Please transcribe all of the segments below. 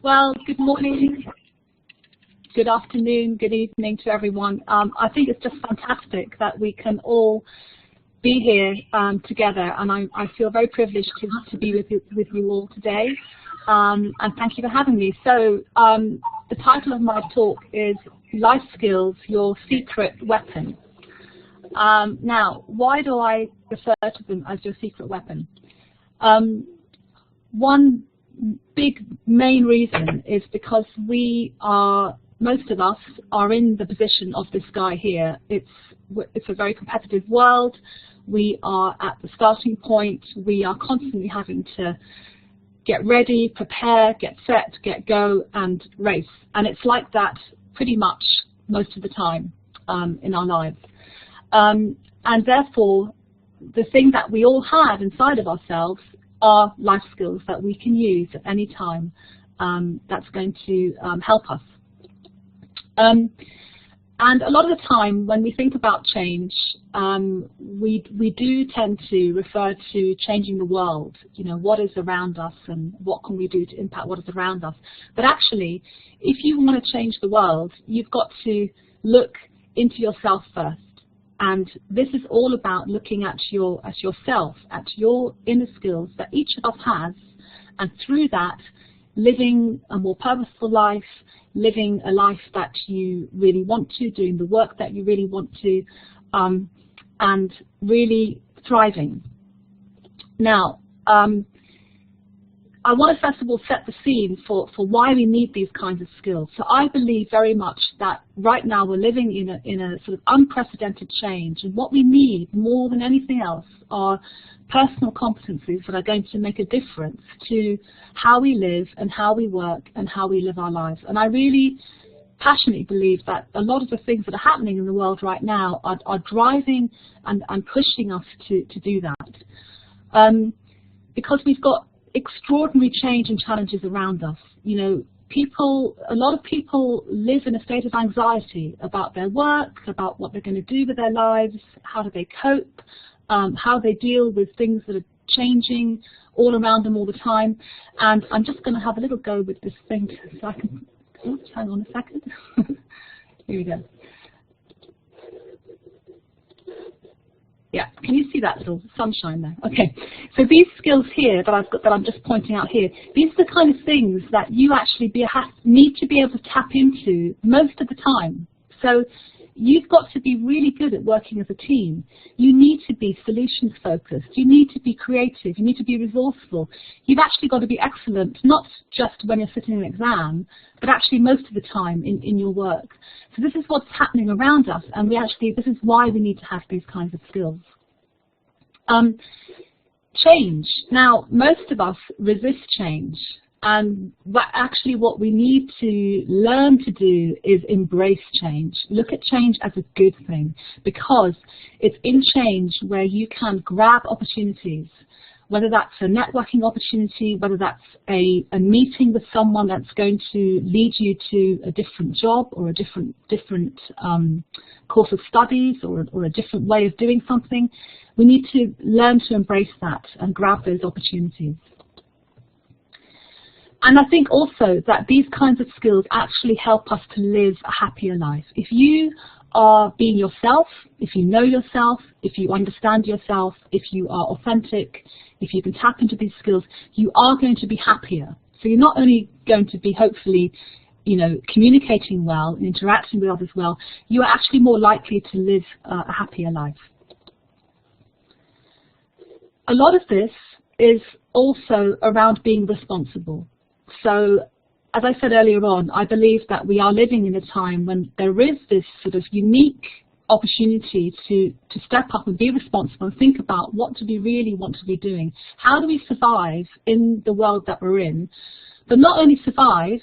Well, good morning, good afternoon, good evening to everyone. I think it's just fantastic that we can all be here together, and I feel very privileged to be with you all today. And thank you for having me. So the title of my talk is Life Skills, Your Secret Weapon. Now, why do I refer to them as your secret weapon? One big main reason is because most of us are in the position of this guy here. It's a very competitive world. We are at the starting point. We are constantly having to get ready, prepare, get set, get go, and race. And it's like that pretty much most of the time in our lives. And therefore, the thing that we all have inside of ourselves are life skills that we can use at any time that's going to help us. And a lot of the time when we think about change, we do tend to refer to changing the world, you know, what is around us and what can we do to impact what is around us. But actually, if you want to change the world, you've got to look into yourself first. And this is all about looking at yourself, at your inner skills that each of us has, and through that, living a more purposeful life, living a life that you really want to, doing the work that you really want to, and really thriving. Now, I want to first of all set the scene for why we need these kinds of skills. So I believe very much that right now we're living in a sort of unprecedented change, and what we need more than anything else are personal competencies that are going to make a difference to how we live and how we work and how we live our lives. And I really passionately believe that a lot of the things that are happening in the world right now are driving and pushing us to do that. Because we've got extraordinary change and challenges around us. You know, a lot of people live in a state of anxiety about their work, about what they're going to do with their lives, how do they cope, how they deal with things that are changing all around them all the time. And I'm just going to have a little go with this thing so I can, oops, hang on a second. Here we go. Yeah, can you see that little sunshine there? Okay, so these skills here that I've got, that I'm just pointing out here, these are the kind of things that you actually need to be able to tap into most of the time. So you've got to be really good at working as a team. You need to be solutions focused. You need to be creative. You need to be resourceful. You've actually got to be excellent, not just when you're sitting in an exam, but actually most of the time in your work. So this is what's happening around us, and this is why we need to have these kinds of skills. Change. Now, most of us resist change. And actually what we need to learn to do is embrace change. Look at change as a good thing, because it's in change where you can grab opportunities, whether that's a networking opportunity, whether that's a meeting with someone that's going to lead you to a different job or a different course of studies or a different way of doing something. We need to learn to embrace that and grab those opportunities. And I think also that these kinds of skills actually help us to live a happier life. If you are being yourself, if you know yourself, if you understand yourself, if you are authentic, if you can tap into these skills, you are going to be happier. So you're not only going to be hopefully, you know, communicating well and interacting with others well, you are actually more likely to live a happier life. A lot of this is also around being responsible. So, as I said earlier on, I believe that we are living in a time when there is this sort of unique opportunity to step up and be responsible and think about what do we really want to be doing. How do we survive in the world that we're in? But not only survive,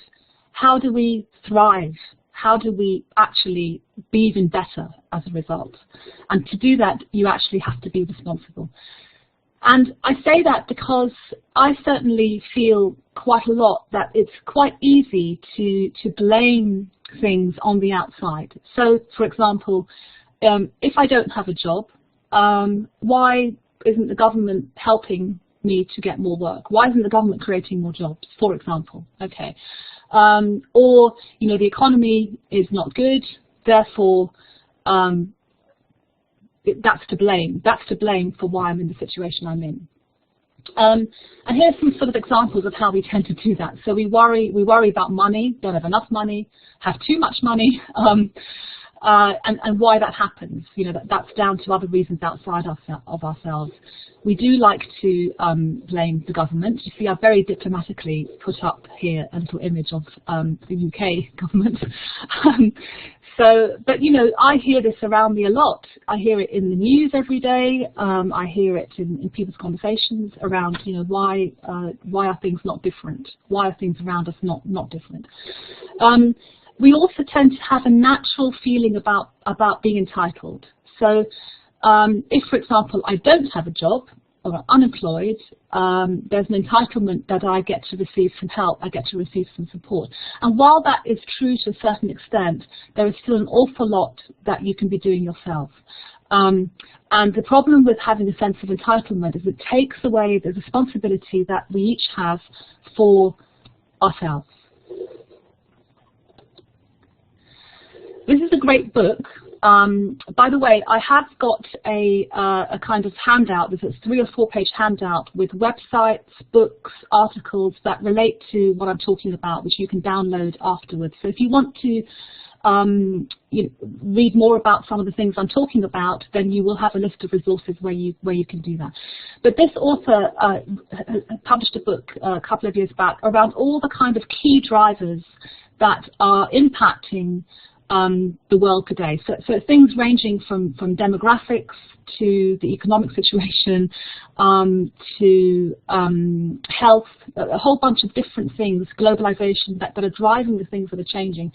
how do we thrive? How do we actually be even better as a result? And to do that, you actually have to be responsible. And I say that because I certainly feel quite a lot that it's quite easy to blame things on the outside. So, for example, if I don't have a job, why isn't the government helping me to get more work? Why isn't the government creating more jobs, for example? Okay. Or, you know, the economy is not good, therefore that's to blame. That's to blame for why I'm in the situation I'm in. And here's some sort of examples of how we tend to do that. So we worry about money, don't have enough money, have too much money, and why that happens. You know, that's down to other reasons outside of ourselves. We do like to blame the government. You see, I've very diplomatically put up here a little image of the UK government. But you know, I hear this around me a lot. I hear it in the news every day. I hear it in people's conversations around, you know, why are things not different? Why are things around us not different? We also tend to have a natural feeling about being entitled. So if, for example, I don't have a job or I'm unemployed, there's an entitlement that I get to receive some help, I get to receive some support. And while that is true to a certain extent, there is still an awful lot that you can be doing yourself. And the problem with having a sense of entitlement is it takes away the responsibility that we each have for ourselves. This is a great book. By the way, I have got a kind of handout. There's a 3- or 4-page handout with websites, books, articles that relate to what I'm talking about, which you can download afterwards. So if you want to you know, read more about some of the things I'm talking about, then you will have a list of resources where you can do that. But this author published a book a couple of years back around all the kind of key drivers that are impacting the world today. So things ranging from demographics to the economic situation to health, a whole bunch of different things, globalization that are driving the things that are changing,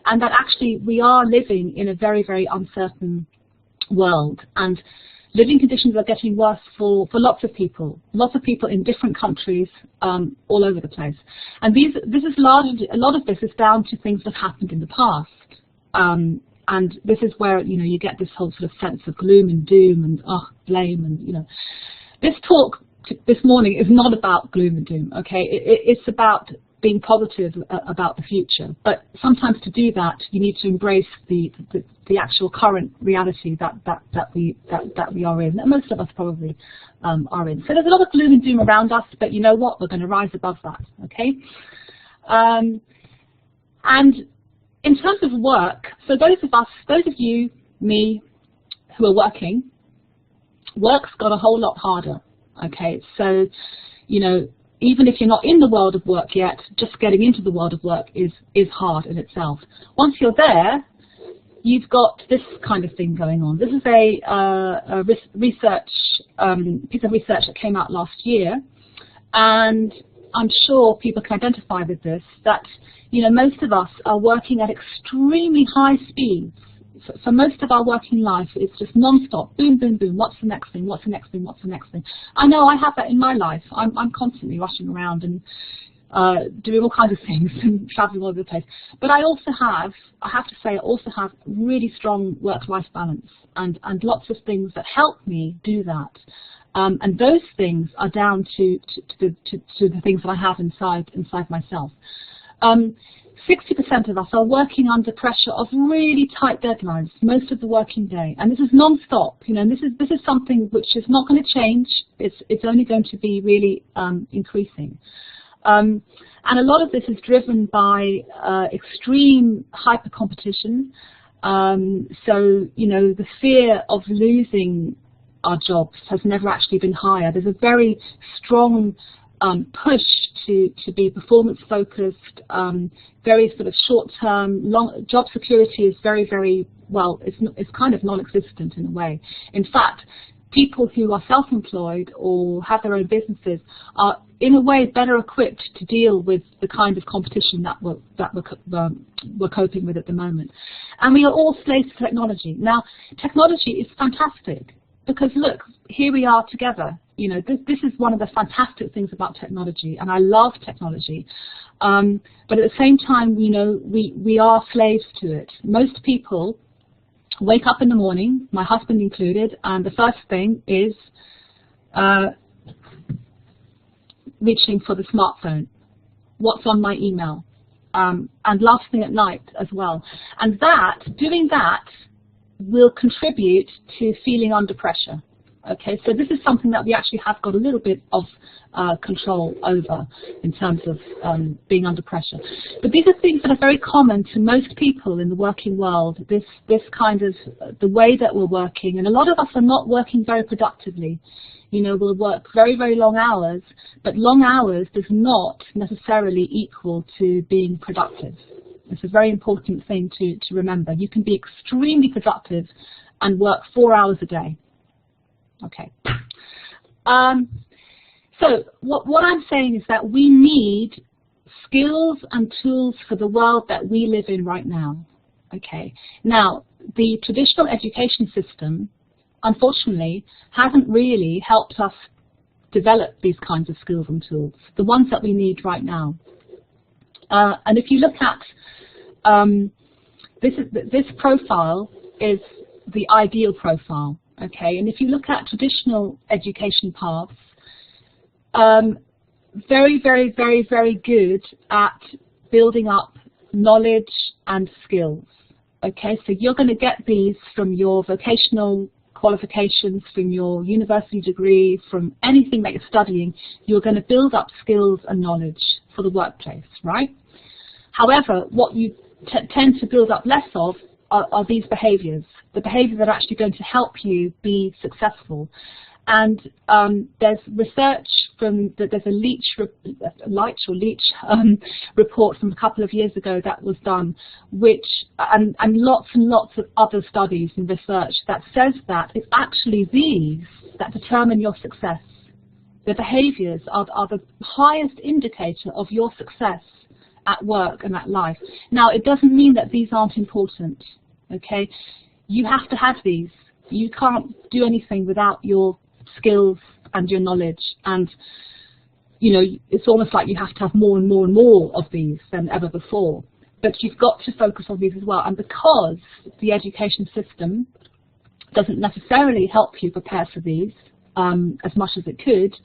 and that actually we are living in a very, very uncertain world, and living conditions are getting worse for lots of people in different countries all over the place. And this is largely, a lot of this is down to things that have happened in the past. And this is where, you know, you get this whole sort of sense of gloom and doom and blame, and you know, this talk this morning is not about gloom and doom. Okay, it's about being positive about the future. But sometimes to do that, you need to embrace the actual current reality that we are in, that most of us probably are in. So there's a lot of gloom and doom around us, but you know what? We're going to rise above that. Okay, and in terms of work, so those of you, me, who are working, work's got a whole lot harder, okay? So, you know, even if you're not in the world of work yet, just getting into the world of work is hard in itself. Once you're there, you've got this kind of thing going on. This is a piece of research that came out last year, and I'm sure people can identify with this, that, you know, most of us are working at extremely high speeds. So most of our working life is just non-stop, boom, boom, boom, what's the next thing, what's the next thing, what's the next thing. I know I have that in my life. I'm constantly rushing around and doing all kinds of things and traveling all over the place. But I have to say, I also have really strong work-life balance and lots of things that help me do that. And those things are down to the things that I have inside myself. 60% of us are working under pressure of really tight deadlines most of the working day, and this is non-stop. You know, and this is something which is not going to change. It's only going to be really increasing. And a lot of this is driven by extreme hyper competition. So you know, the fear of losing our jobs has never actually been higher. There's a very strong push to be performance focused, very sort of short term. Job security is very, very, well, it's kind of non-existent in a way. In fact, people who are self-employed or have their own businesses are in a way better equipped to deal with the kind of competition that we're coping with at the moment. And we are all slaves to technology. Now, technology is fantastic, because look, here we are together. You know, this is one of the fantastic things about technology, and I love technology. But at the same time, you know, we are slaves to it. Most people wake up in the morning, my husband included, and the first thing is reaching for the smartphone. What's on my email? and last thing at night as well. And doing that will contribute to feeling under pressure. Okay, so this is something that we actually have got a little bit of control over in terms of being under pressure. But these are things that are very common to most people in the working world, this kind of, the way that we're working. And a lot of us are not working very productively. You know, we'll work very, very long hours, but long hours does not necessarily equal to being productive. It's a very important thing to remember. You can be extremely productive and work 4 hours a day. Okay. So what I'm saying is that we need skills and tools for the world that we live in right now. Okay. Now, the traditional education system, unfortunately, hasn't really helped us develop these kinds of skills and tools, the ones that we need right now. And if you look at this profile is the ideal profile. Okay, and if you look at traditional education paths, very, very, very, very good at building up knowledge and skills. Okay, so you're going to get these from your vocational qualifications, from your university degree, from anything that you're studying. You're going to build up skills and knowledge for the workplace, right? However, what you tend to build up less of are these behaviors, the behaviors that are actually going to help you be successful. And there's research from, there's a Leach report from a couple of years ago that was done, which, and lots and lots of other studies and research that says that it's actually these that determine your success. The behaviors are the highest indicator of your success at work and at life. Now, it doesn't mean that these aren't important, okay? You have to have these. You can't do anything without your skills and your knowledge, and you know, it's almost like you have to have more and more and more of these than ever before. But you've got to focus on these as well, and because the education system doesn't necessarily help you prepare for these as much as it could,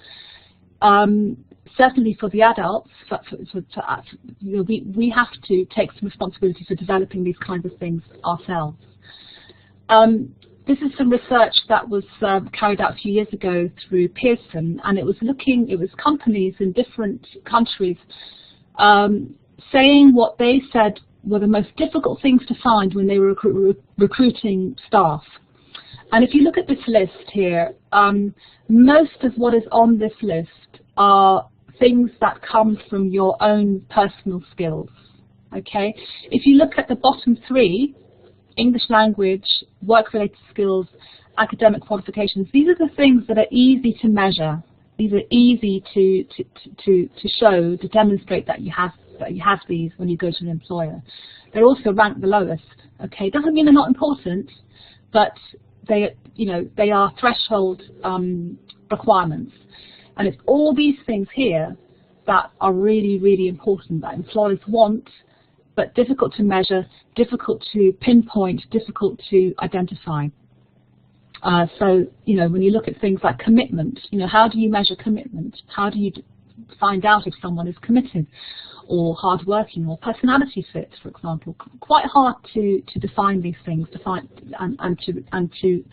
certainly for the adults, you know, we have to take some responsibility for developing these kinds of things ourselves. This is some research that was carried out a few years ago through Pearson, and it was companies in different countries saying what they said were the most difficult things to find when they were recruiting staff. And if you look at this list here, most of what is on this list are things that come from your own personal skills. Okay? If you look at the bottom three, English language, work-related skills, academic qualifications, these are the things that are easy to measure. These are easy to show, to demonstrate that you have these when you go to an employer. They're also ranked the lowest. Okay, doesn't mean they're not important, but they are threshold requirements. And it's all these things here that are really, really important, that employers want, but difficult to measure, difficult to pinpoint, difficult to identify. So, you know, when you look at things like commitment, you know, how do you measure commitment? How do you find out if someone is committed or hardworking or personality fit, for example? Quite hard to define these things, to find and to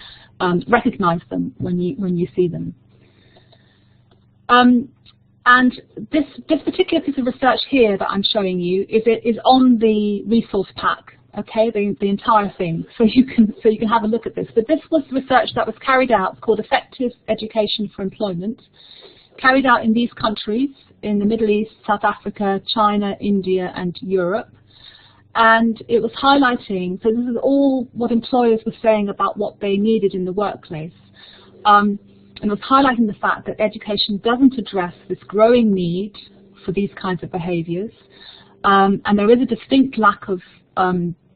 recognize them when you see them. And this particular piece of research here that I'm showing you is on the resource pack, okay, the entire thing, so you can have a look at this. But this was research that was carried out, called Effective Education for Employment, carried out in these countries, in the Middle East, South Africa, China, India, and Europe. And it was highlighting, so this is all what employers were saying about what they needed in the workplace. And it was highlighting the fact that education doesn't address this growing need for these kinds of behaviors. And there is a distinct lack of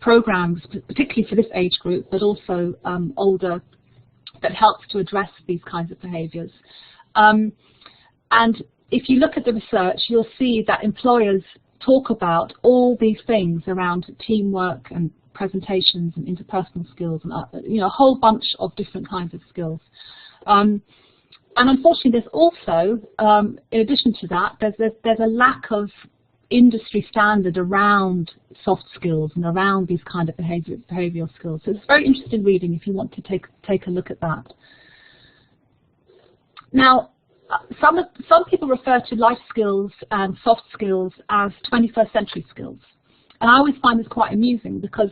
programs, particularly for this age group, but also older, that helps to address these kinds of behaviors. And if you look at the research, you'll see that employers talk about all these things around teamwork and presentations and interpersonal skills, and you know, a whole bunch of different kinds of skills. And unfortunately, there's also, in addition to that, there's a lack of industry standard around soft skills and around these kind of behavioural skills. So it's very interesting reading if you want to take a look at that. Now, some people refer to life skills and soft skills as 21st century skills, and I always find this quite amusing because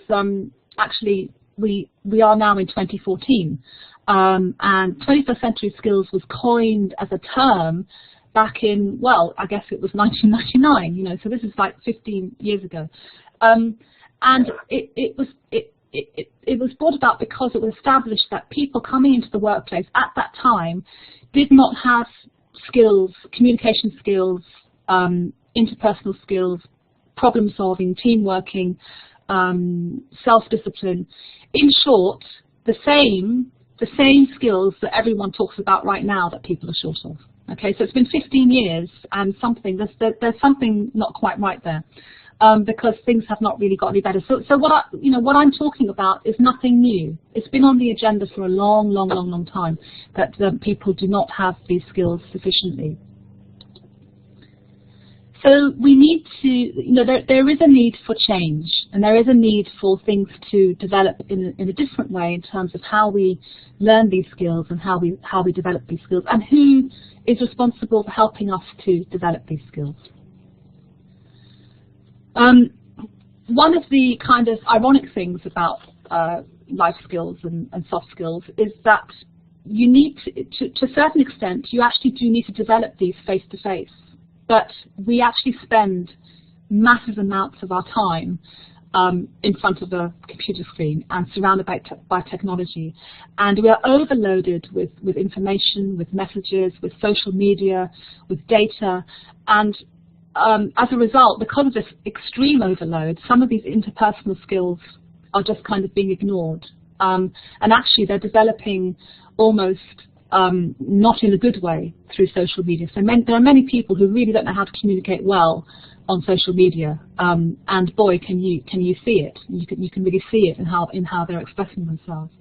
actually we are now in 2014, and 21st century skills was coined as a term back in, well, I guess it was 1999, you know, so this is like 15 years ago. And it was brought about because it was established that people coming into the workplace at that time did not have skills, communication skills, interpersonal skills, problem solving, team working, self-discipline. In short, the same skills that everyone talks about right now that people are short of. Okay, so it's been 15 years, and there's something not quite right there, because things have not really got any better. So what I'm talking about is nothing new. It's been on the agenda for a long time that people do not have these skills sufficiently. So we need to, you know, there is a need for change, and there is a need for things to develop in a different way in terms of how we learn these skills and how we develop these skills, and who is responsible for helping us to develop these skills. One of the kind of ironic things about life skills and soft skills is that you need to a certain extent, you actually do need to develop these face-to-face. But we actually spend massive amounts of our time in front of a computer screen and surrounded by technology. And we are overloaded with information, with messages, with social media, with data. And as a result, because of this extreme overload, some of these interpersonal skills are just kind of being ignored. And actually, they're developing almost not in a good way through social media. So there are many people who really don't know how to communicate well on social media, and boy, can you see it. You can really see it in how they're expressing themselves.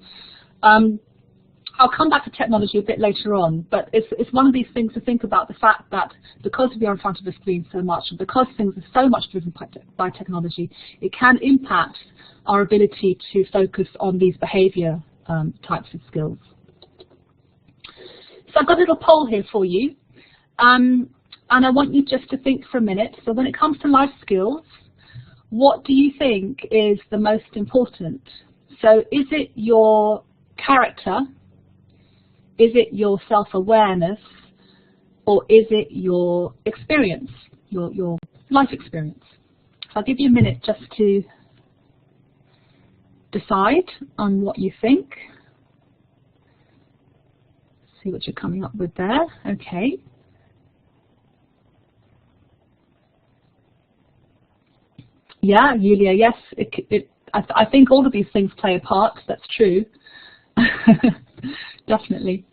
I'll come back to technology a bit later on, but it's one of these things to think about, the fact that because we are in front of the screen so much, and because things are so much driven by technology, it can impact our ability to focus on these behaviour types of skills. So I've got a little poll here for you, and I want you just to think for a minute. So when it comes to life skills, what do you think is the most important? So is it your character? Is it your self-awareness? Or is it your experience, your life experience? So I'll give you a minute just to decide on what you think. See what you're coming up with there. Okay. Yeah, Yulia, yes. I think all of these things play a part. That's true. Definitely.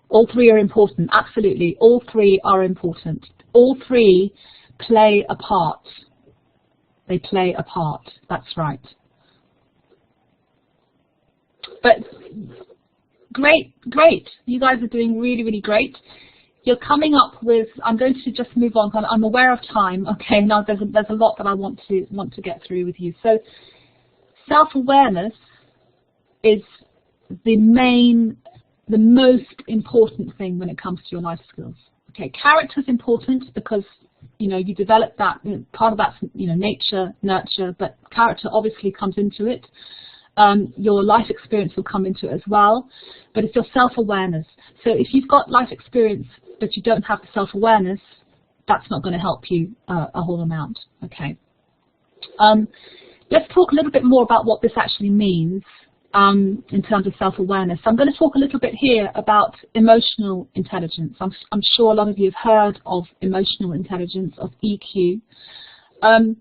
All three are important. Absolutely. All three are important. All three play a part. They play a part. That's right. But great. You guys are doing really great. You're coming up with, I'm going to just move on. I'm aware of time. Okay, now there's a lot that I want to get through with you. So self-awareness is the most important thing when it comes to your life skills. Okay, character is important because you develop that. Part of that's nature, nurture, but character obviously comes into it. Your life experience will come into it as well, but it's your self-awareness. So if you've got life experience but you don't have the self-awareness, that's not going to help you a whole amount. Okay. Let's talk a little bit more about what this actually means in terms of self-awareness. So I'm going to talk a little bit here about emotional intelligence. I'm sure a lot of you have heard of emotional intelligence, of EQ. And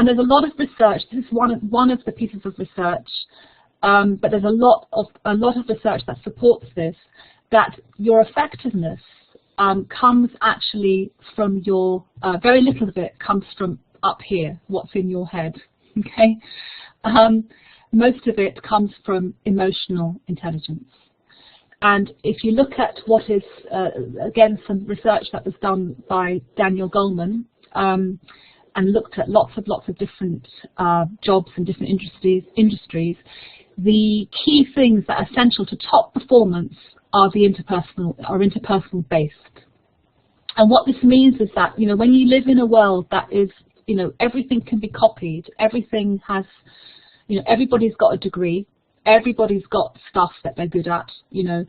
there's a lot of research. This is one of the pieces of research, but there's a lot of research that supports this. That your effectiveness comes actually from your very little of it comes from up here, what's in your head. Okay, most of it comes from emotional intelligence. And if you look at what is, again, some research that was done by Daniel Goleman, and looked at lots of different jobs and different industries, the key things that are essential to top performance are interpersonal based. And what this means is that, you know, when you live in a world that is, you know, everything can be copied, everything has, you know, everybody's got a degree, everybody's got stuff that they're good at, you know,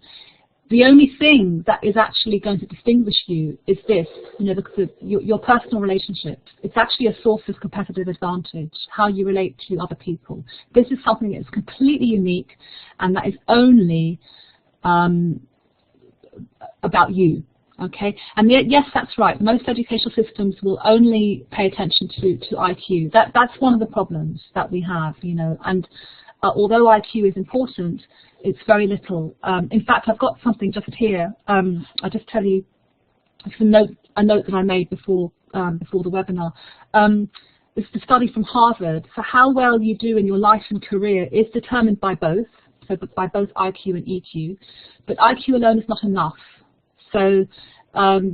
the only thing that is actually going to distinguish you is this, you know, your personal relationships. It's actually a source of competitive advantage, how you relate to other people. This is something that is completely unique, and that is only about you. Okay, and yes, that's right. Most educational systems will only pay attention to IQ. That's one of the problems that we have, you know. And although IQ is important, it's very little. In fact, I've got something just here. I'll just tell you, it's a note that I made before the webinar. It's the study from Harvard. So how well you do in your life and career is determined by both, so by both IQ and EQ. But IQ alone is not enough. So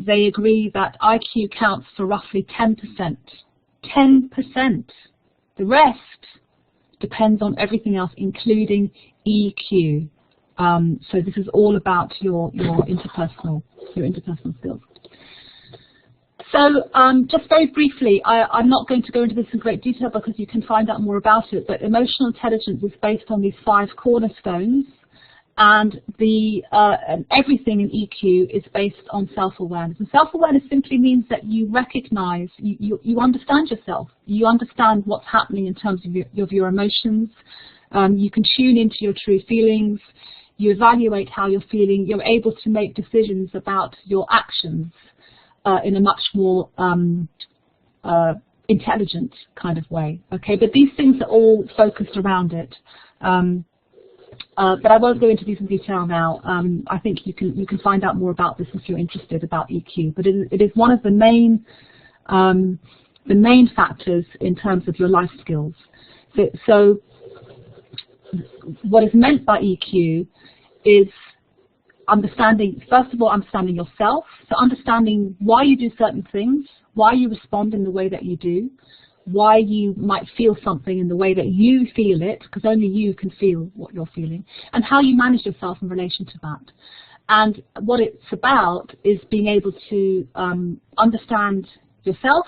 they agree that IQ counts for roughly 10%. 10%. The rest depends on everything else, including EQ. So this is all about your interpersonal skills. So just very briefly, I'm not going to go into this in great detail because you can find out more about it, but emotional intelligence is based on these 5 cornerstones. And everything in EQ is based on self-awareness. And self-awareness simply means that you recognize, you understand yourself. You understand what's happening in terms of your emotions. You can tune into your true feelings. You evaluate how you're feeling. You're able to make decisions about your actions in a much more intelligent kind of way. Okay, but these things are all focused around it. But I won't go into these in detail now. I think you can find out more about this if you're interested about EQ. But it is one of the main factors in terms of your life skills. So what is meant by EQ is understanding, first of all, understanding yourself. So understanding why you do certain things, why you respond in the way that you do, why you might feel something in the way that you feel it, because only you can feel what you're feeling, and how you manage yourself in relation to that. And what it's about is being able to understand yourself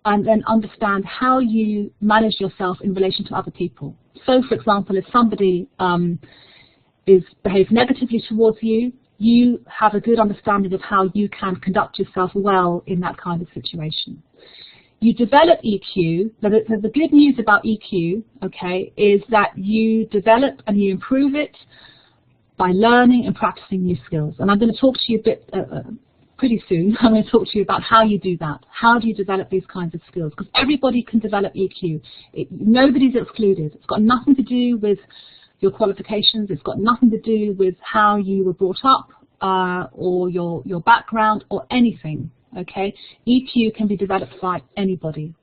and then understand how you manage yourself in relation to other people. So, for example, if somebody behaves negatively towards you, you have a good understanding of how you can conduct yourself well in that kind of situation. You develop EQ. The good news about EQ, okay, is that you develop and you improve it by learning and practicing new skills. And I'm going to talk to you a bit pretty soon. I'm going to talk to you about how you do that. How do you develop these kinds of skills? Because everybody can develop EQ. Nobody's excluded. It's got nothing to do with your qualifications. It's got nothing to do with how you were brought up or your background or anything. Okay, EQ can be developed by anybody.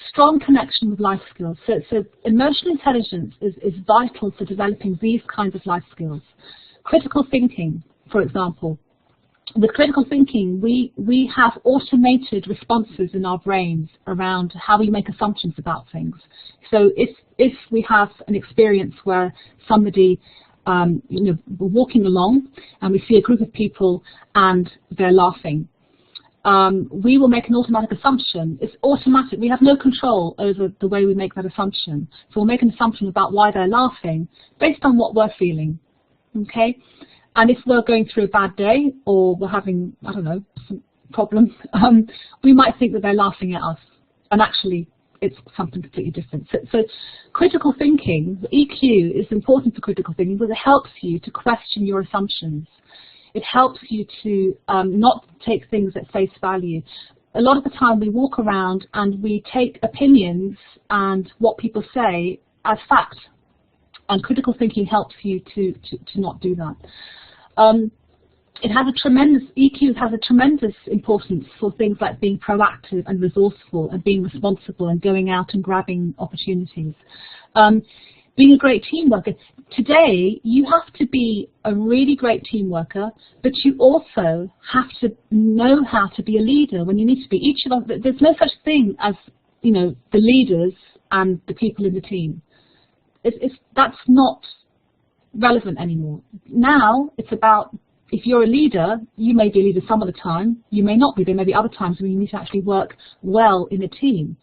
Strong connection with life skills. So emotional intelligence is vital for developing these kinds of life skills. Critical thinking, for example. With critical thinking, we have automated responses in our brains around how we make assumptions about things. So if we have an experience where somebody we're walking along and we see a group of people and they're laughing, we will make an automatic assumption. It's automatic. We have no control over the way we make that assumption. So we'll make an assumption about why they're laughing based on what we're feeling. Okay? And if we're going through a bad day or we're having, I don't know, some problems, we might think that they're laughing at us. And actually, it's something completely different. So critical thinking, EQ, is important for critical thinking because it helps you to question your assumptions. It helps you to not take things at face value. A lot of the time we walk around and we take opinions and what people say as fact. And critical thinking helps you to not do that. EQ has a tremendous importance for things like being proactive and resourceful and being responsible and going out and grabbing opportunities. Being a great team worker. Today, you have to be a really great team worker, but you also have to know how to be a leader when you need to be. Each of us, there's no such thing as, you know, the leaders and the people in the team. That's not relevant anymore. Now, it's about, if you're a leader, you may be a leader some of the time, you may not be. There may be other times when you need to actually work well in a team.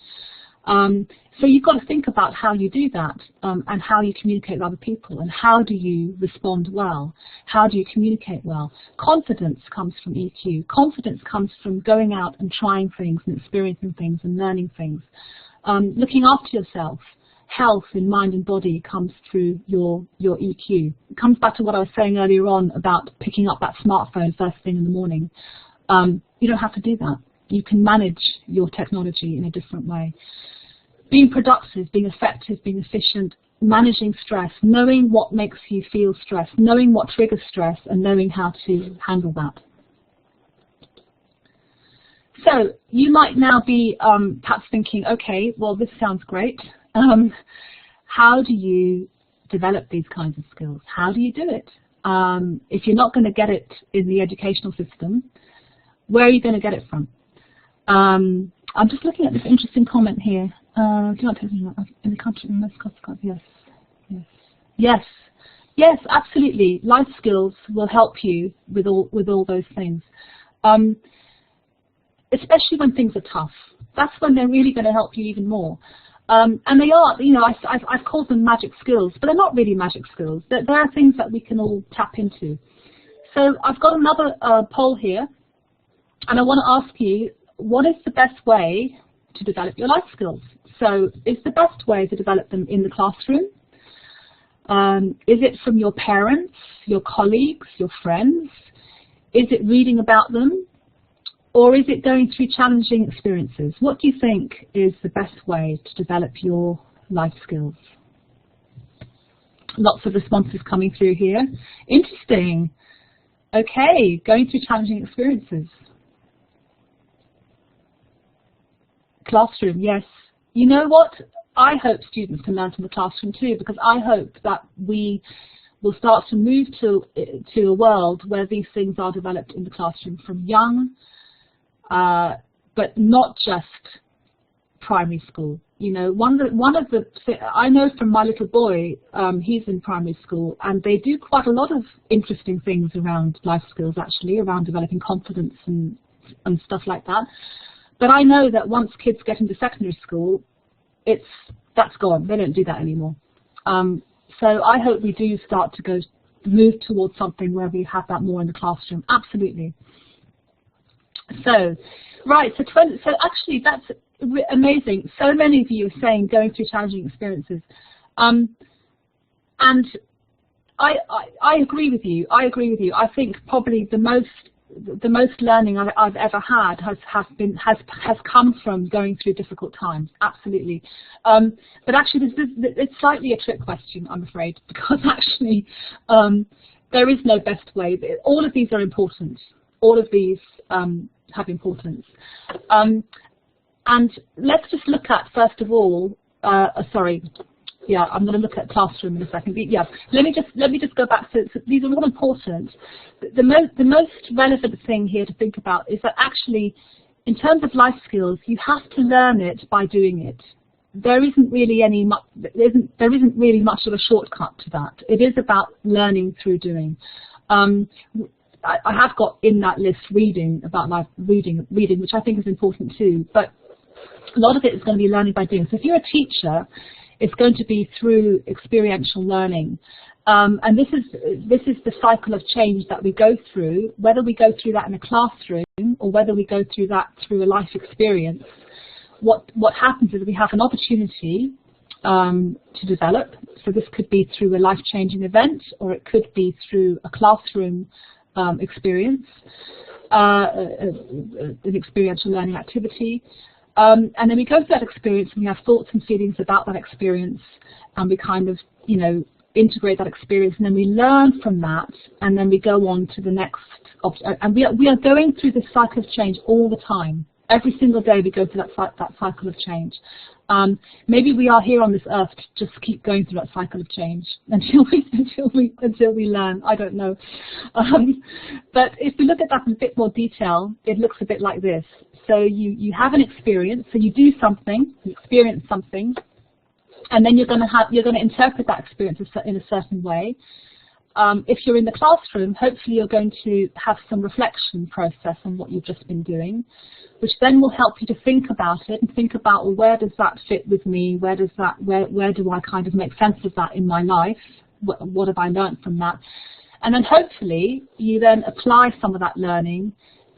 So you've got to think about how you do that, and how you communicate with other people, and how do you respond well, how do you communicate well. Confidence comes from EQ. Confidence comes from going out and trying things and experiencing things and learning things. Looking after yourself. Health in mind and body comes through your EQ. It comes back to what I was saying earlier on about picking up that smartphone first thing in the morning. You don't have to do that. You can manage your technology in a different way. Being productive, being effective, being efficient, managing stress, knowing what makes you feel stressed, knowing what triggers stress, and knowing how to handle that. So you might now be perhaps thinking, okay, well, this sounds great. How do you develop these kinds of skills? How do you do it? If you're not going to get it in the educational system, where are you going to get it from? I'm just looking at this interesting comment here. Do you want to tell me in the country most yes, absolutely. Life skills will help you with all those things, especially when things are tough. That's when they're really going to help you even more. And they are, you know, I've called them magic skills, but they're not really magic skills. There are things that we can all tap into. So I've got another poll here, and I want to ask you, what is the best way to develop your life skills? So is the best way to develop them in the classroom? Is it from your parents, your colleagues, your friends? Is it reading about them? Or is it going through challenging experiences? What do you think is the best way to develop your life skills? Lots of responses coming through here. Interesting. Okay, going through challenging experiences. Classroom, yes. You know what? I hope students can learn from the classroom too, because I hope that we will start to move to a world where these things are developed in the classroom from young, but not just primary school. You know, one of the I know from my little boy, he's in primary school, and they do quite a lot of interesting things around life skills, actually, around developing confidence and stuff like that. But I know that once kids get into secondary school, that's gone. They don't do that anymore. So I hope we do start to move towards something where we have that more in the classroom. Absolutely. So, right. So actually, that's amazing. So many of you are saying going through challenging experiences, and I agree with you. I agree with you. I think probably the most learning I've ever had has come from going through difficult times. Absolutely. But actually, it's slightly a trick question, I'm afraid, because actually there is no best way. All of these are important. All of these have importance. And let's just look at, first of all, sorry. Yeah, I'm going to look at classroom in a second. Yeah, let me just go back to these are all important. The most relevant thing here to think about is that actually, in terms of life skills, you have to learn it by doing it. There isn't really much of a shortcut to that. It is about learning through doing. I have got in that list reading, which I think is important too. But a lot of it is going to be learning by doing. So if you're a teacher, it's going to be through experiential learning. And this is the cycle of change that we go through, whether we go through that in a classroom or whether we go through that through a life experience. What happens is we have an opportunity to develop. So this could be through a life-changing event, or it could be through a classroom experience, an experiential learning activity. And then we go through that experience and we have thoughts and feelings about that experience, and we kind of, you know, integrate that experience, and then we learn from that, and then we go on to the next. And we are going through this cycle of change all the time. Every single day we go through that cycle of change. Maybe we are here on this earth to just keep going through that cycle of change until we learn. I don't know. But if we look at that in a bit more detail, it looks a bit like this. So you have an experience, so you do something, you experience something, and then you're going to interpret that experience in a certain way. If you're in the classroom, hopefully you're going to have some reflection process on what you've just been doing, which then will help you to think about it and think about, well, where does that fit with me? Where do I kind of make sense of that in my life? What have I learned from that? And then hopefully you then apply some of that learning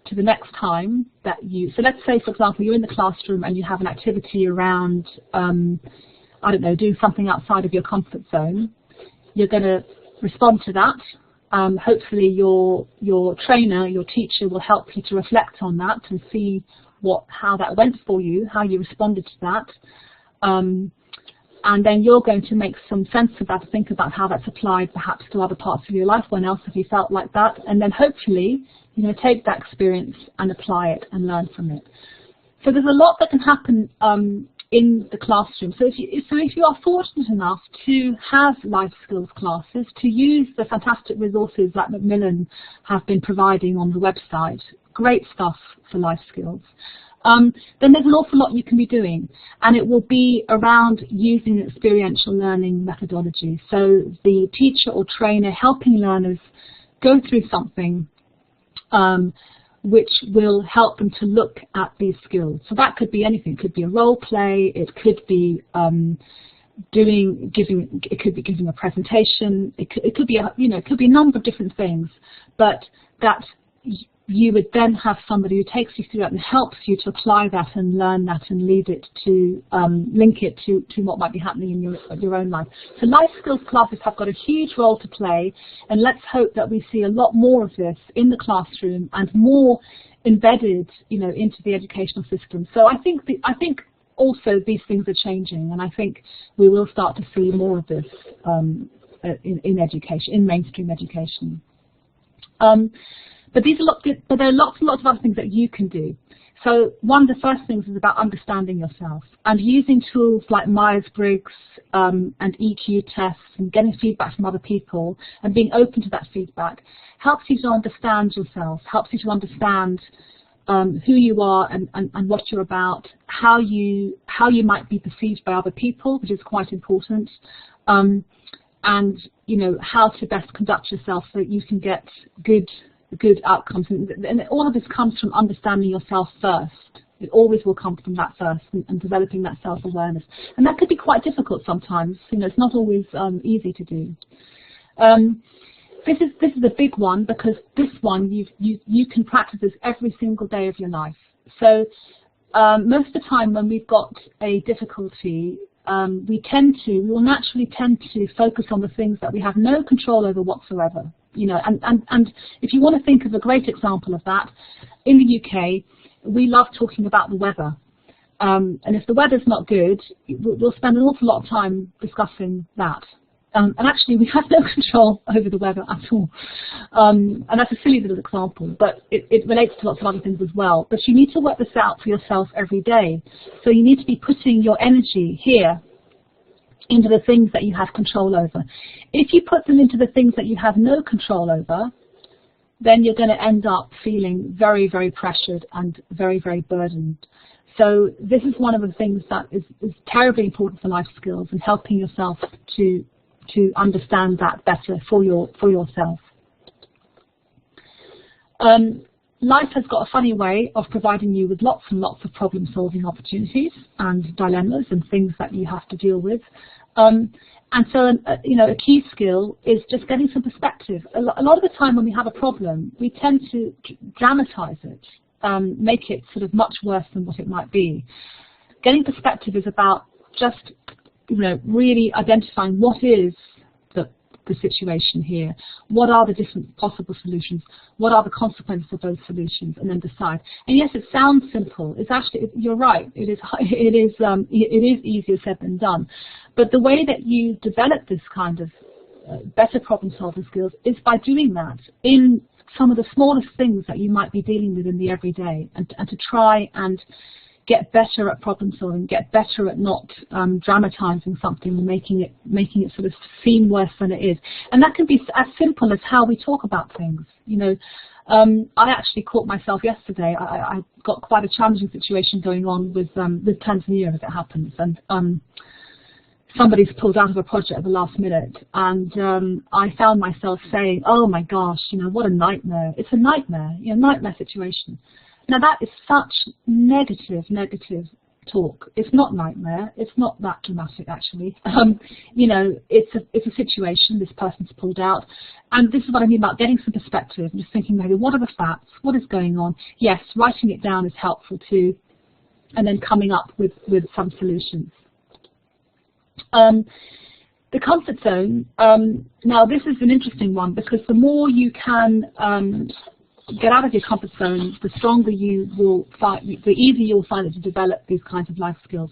to the next time that so let's say, for example, you're in the classroom and you have an activity around, I don't know, doing something outside of your comfort zone. You're going to respond to that. Hopefully your trainer, your teacher will help you to reflect on that and see how that went for you, how you responded to that. And then you're going to make some sense of that, think about how that's applied perhaps to other parts of your life. When else have you felt like that? And then hopefully, take that experience and apply it and learn from it. So there's a lot that can happen in the classroom. So if you are fortunate enough to have life skills classes, to use the fantastic resources that Macmillan have been providing on the website, great stuff for life skills, then there's an awful lot you can be doing, and it will be around using experiential learning methodology. So the teacher or trainer helping learners go through something which will help them to look at these skills. So that could be anything. It could be a role play. It could be giving a presentation. It could be a number of different things. But that you would then have somebody who takes you through that and helps you to apply that and learn that and lead it to link it to what might be happening in your own life. So life skills classes have got a huge role to play, and let's hope that we see a lot more of this in the classroom and more embedded, into the educational system. So I think also these things are changing, and I think we will start to see more of this in education, in mainstream education. But there are lots and lots of other things that you can do. So one of the first things is about understanding yourself and using tools like Myers-Briggs and EQ tests and getting feedback from other people and being open to that feedback helps you to understand yourself, helps you to understand who you are and what you're about, how you might be perceived by other people, which is quite important, and how to best conduct yourself so that you can get good outcomes. And all of this comes from understanding yourself first. It always will come from that first, and developing that self-awareness. And that could be quite difficult sometimes. It's not always easy to do. This is a big one, because this one you can practice this every single day of your life. So most of the time when we've got a difficulty, we will naturally tend to focus on the things that we have no control over whatsoever. And if you want to think of a great example of that, in the UK, we love talking about the weather. And if the weather's not good, we'll spend an awful lot of time discussing that. And actually, we have no control over the weather at all. And that's a silly little example, but it relates to lots of other things as well. But you need to work this out for yourself every day. So you need to be putting your energy here into the things that you have control over. If you put them into the things that you have no control over, then you're going to end up feeling very, very pressured and very, very burdened. So this is one of the things that is terribly important for life skills, and helping yourself to understand that better for yourself. Life has got a funny way of providing you with lots and lots of problem-solving opportunities and dilemmas and things that you have to deal with. And so, a key skill is just getting some perspective. A lot of the time when we have a problem, we tend to dramatize it, make it sort of much worse than what it might be. Getting perspective is about just, really identifying what is the situation here, what are the different possible solutions, what are the consequences of those solutions, and then decide. And yes, it sounds simple. It's actually, you're right, it is easier said than done. But the way that you develop this kind of better problem-solving skills is by doing that in some of the smallest things that you might be dealing with in the everyday, and to try and get better at problem solving, get better at not dramatizing something and making it sort of seem worse than it is. And that can be as simple as how we talk about things. You know, I actually caught myself yesterday. I got quite a challenging situation going on with Tanzania, as it happens, and somebody's pulled out of a project at the last minute, and I found myself saying, "Oh my gosh, you know, what a nightmare! It's a nightmare, you know, nightmare situation." Now that is such negative talk. It's not nightmare. It's not that dramatic, actually. You know, it's a situation. This person's pulled out, and this is what I mean about getting some perspective. I'm just thinking, maybe, what are the facts? What is going on? Yes, writing it down is helpful too, and then coming up with some solutions. The comfort zone. Now, this is an interesting one, because the more you can get out of your comfort zone, the stronger you will find, the easier you'll find it to develop these kinds of life skills.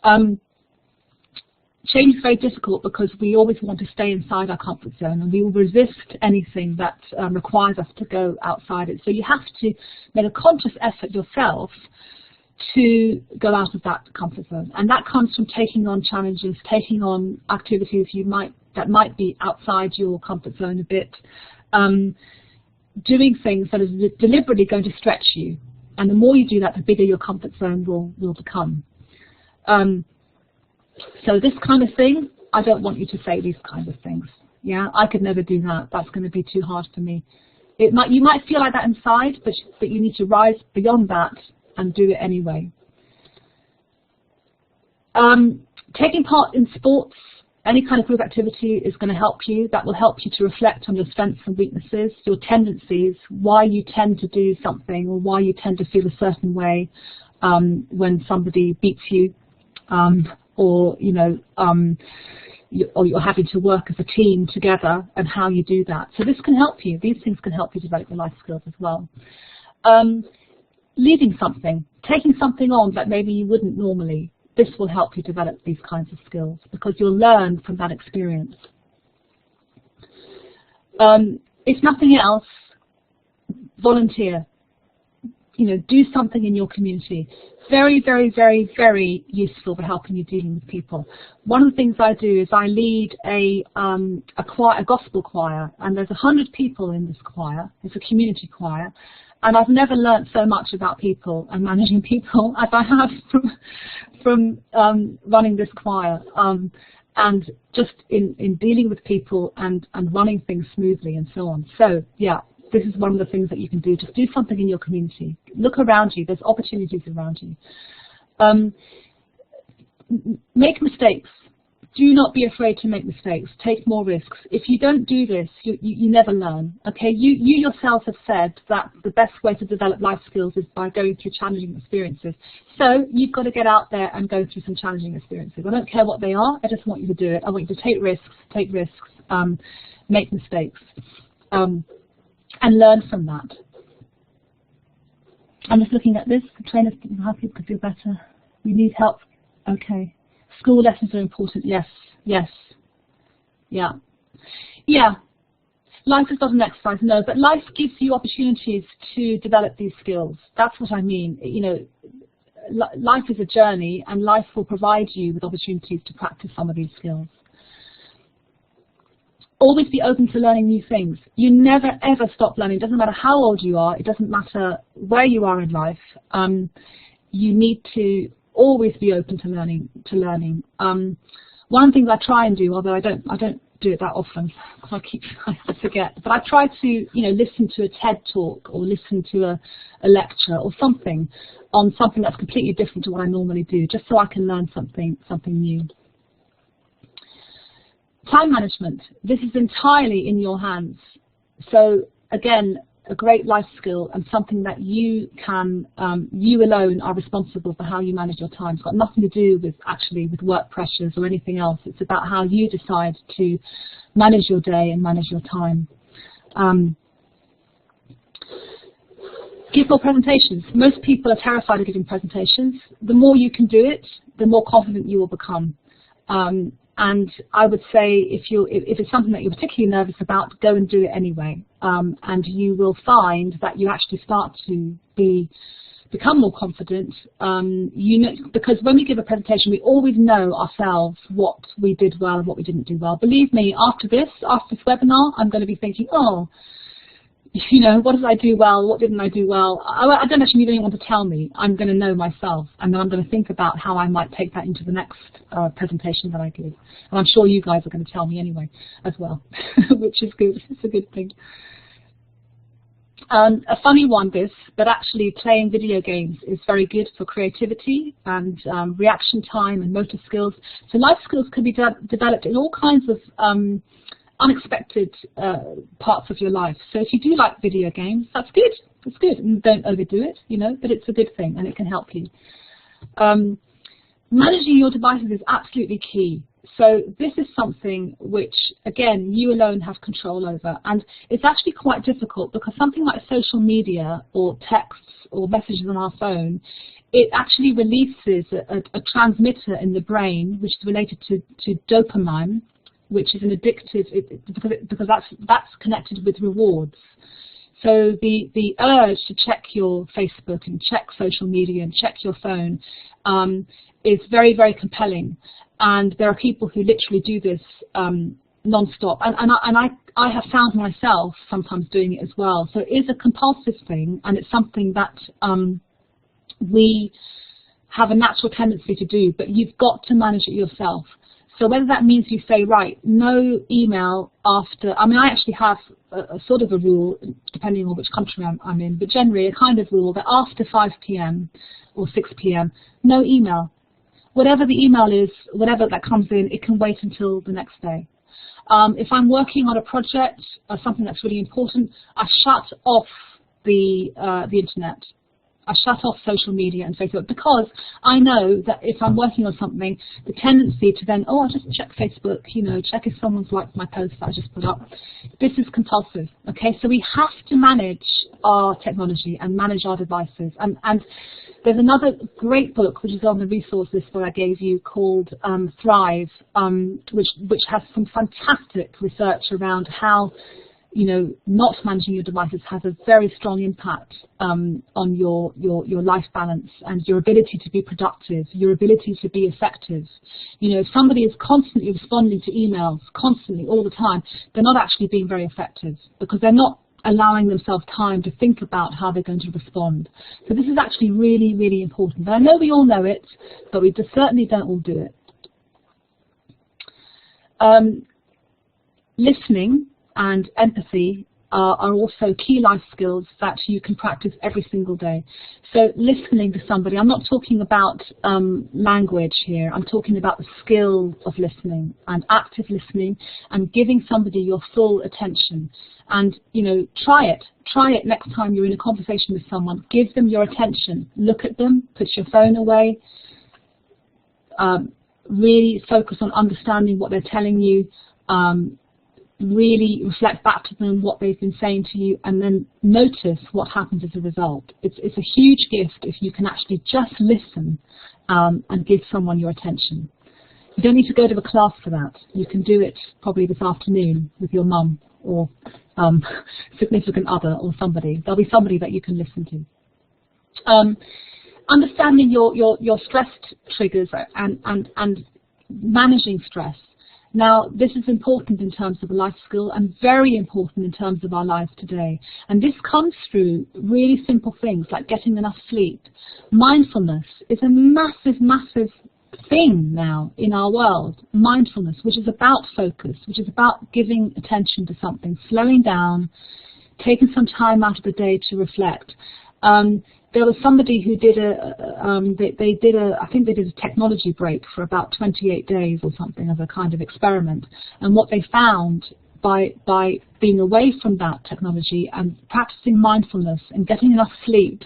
Change is very difficult because we always want to stay inside our comfort zone, and we will resist anything that requires us to go outside it. So you have to make a conscious effort yourself to go out of that comfort zone, and that comes from taking on challenges, taking on activities that might be outside your comfort zone a bit. Doing things that are deliberately going to stretch you, and the more you do that, the bigger your comfort zone will become. So this kind of thing, I don't want you to say these kinds of things. Yeah, I could never do that. That's going to be too hard for me. You might feel like that inside, but you need to rise beyond that and do it anyway. Taking part in sports, any kind of group activity is going to help you. That will help you to reflect on your strengths and weaknesses, your tendencies, why you tend to do something, or why you tend to feel a certain way when somebody beats you, or you know, or you're having to work as a team together, and how you do that. So this can help you. These things can help you develop your life skills as well. Leading something, taking something on that maybe you wouldn't normally. This will help you develop these kinds of skills, because you'll learn from that experience. If nothing else, volunteer. You know, do something in your community. Very, very, very, very useful for helping you dealing with people. One of the things I do is I lead a gospel choir, and there's 100 people in this choir. It's a community choir. And I've never learnt so much about people and managing people as I have from running this choir, and just in dealing with people and running things smoothly and so on. So yeah, this is one of the things that you can do. Just do something in your community. Look around you. There's opportunities around you. Make mistakes. Do not be afraid to make mistakes. Take more risks. If you don't do this, you never learn. Okay, you yourself have said that the best way to develop life skills is by going through challenging experiences. So you've got to get out there and go through some challenging experiences. I don't care what they are. I just want you to do it. I want you to take risks, make mistakes, and learn from that. I'm just looking at this. The trainers how people could do better. We need help. Okay. School lessons are important. Yes, yes, yeah, yeah. Life is not an exercise, no, but life gives you opportunities to develop these skills. That's what I mean. You know, life is a journey, and life will provide you with opportunities to practice some of these skills. Always be open to learning new things. You never ever stop learning. It doesn't matter how old you are. It doesn't matter where you are in life. You need to always be open to learning. One of the things I try and do, although I don't do it that often, I forget, but I try to listen to a TED talk or listen to a lecture or something on something that's completely different to what I normally do, just so I can learn something new. Time management. This is entirely in your hands. So again, a great life skill and something that you can, you alone are responsible for how you manage your time. It's got nothing to do with work pressures or anything else. It's about how you decide to manage your day and manage your time. Give more presentations. Most people are terrified of giving presentations. The more you can do it, the more confident you will become. And I would say if it's something that you're particularly nervous about, go and do it anyway. And you will find that you actually start to become more confident. You know, because when we give a presentation, we always know ourselves what we did well and what we didn't do well. Believe me, after this webinar, I'm going to be thinking, oh, you know, what did I do well? What didn't I do well? I don't actually need anyone to tell me. I'm going to know myself, and then I'm going to think about how I might take that into the next presentation that I give. And I'm sure you guys are going to tell me anyway as well, which is good. It's a good thing. A funny one, but actually playing video games is very good for creativity and reaction time and motor skills. So life skills can be developed in all kinds of unexpected parts of your life. So if you do like video games, that's good. That's good. And don't overdo it, you know, but it's a good thing and it can help you. Managing your devices is absolutely key. So this is something which, again, you alone have control over. And it's actually quite difficult because something like social media or texts or messages on our phone, it actually releases a transmitter in the brain which is related to dopamine, which is an addictive, because that's connected with rewards. So the urge to check your Facebook and check social media and check your phone is very, very compelling. And there are people who literally do this non-stop. And I have found myself sometimes doing it as well. So it is a compulsive thing, and it's something that we have a natural tendency to do, but you've got to manage it yourself. So whether that means you say, right, no email after, I mean, I actually have a sort of a rule, depending on which country I'm in, but generally a kind of rule that after 5 p.m. or 6 p.m., no email. Whatever the email is, whatever that comes in, it can wait until the next day. If I'm working on a project or something that's really important, I shut off the internet. I shut off social media and Facebook because I know that if I'm working on something, the tendency to then, oh, I'll just check Facebook, you know, check if someone's liked my post that I just put up. This is compulsive, okay? So we have to manage our technology and manage our devices. And there's another great book which is on the resource list that I gave you called Thrive, which has some fantastic research around how, you know, not managing your devices has a very strong impact on your life balance and your ability to be productive, your ability to be effective. You know, if somebody is constantly responding to emails, constantly, all the time, they're not actually being very effective because they're not allowing themselves time to think about how they're going to respond. So this is actually really, really important. And I know we all know it, but we just certainly don't all do it. Listening and empathy are also key life skills that you can practice every single day. So listening to somebody, I'm not talking about language here, I'm talking about the skill of listening and active listening and giving somebody your full attention. And, you know, try it next time you're in a conversation with someone. Give them your attention, look at them, put your phone away, really focus on understanding what they're telling you, really reflect back to them what they've been saying to you, and then notice what happens as a result. It's a huge gift if you can actually just listen and give someone your attention. You don't need to go to a class for that. You can do it probably this afternoon with your mum or significant other or somebody. There'll be somebody that you can listen to. Understanding your stress triggers and managing stress. Now, this is important in terms of a life skill and very important in terms of our lives today. And this comes through really simple things like getting enough sleep. Mindfulness is a massive, massive thing now in our world. Mindfulness, which is about focus, which is about giving attention to something, slowing down, taking some time out of the day to reflect. There was somebody who did I think they did a technology break for about 28 days or something as a kind of experiment. And what they found by being away from that technology and practicing mindfulness and getting enough sleep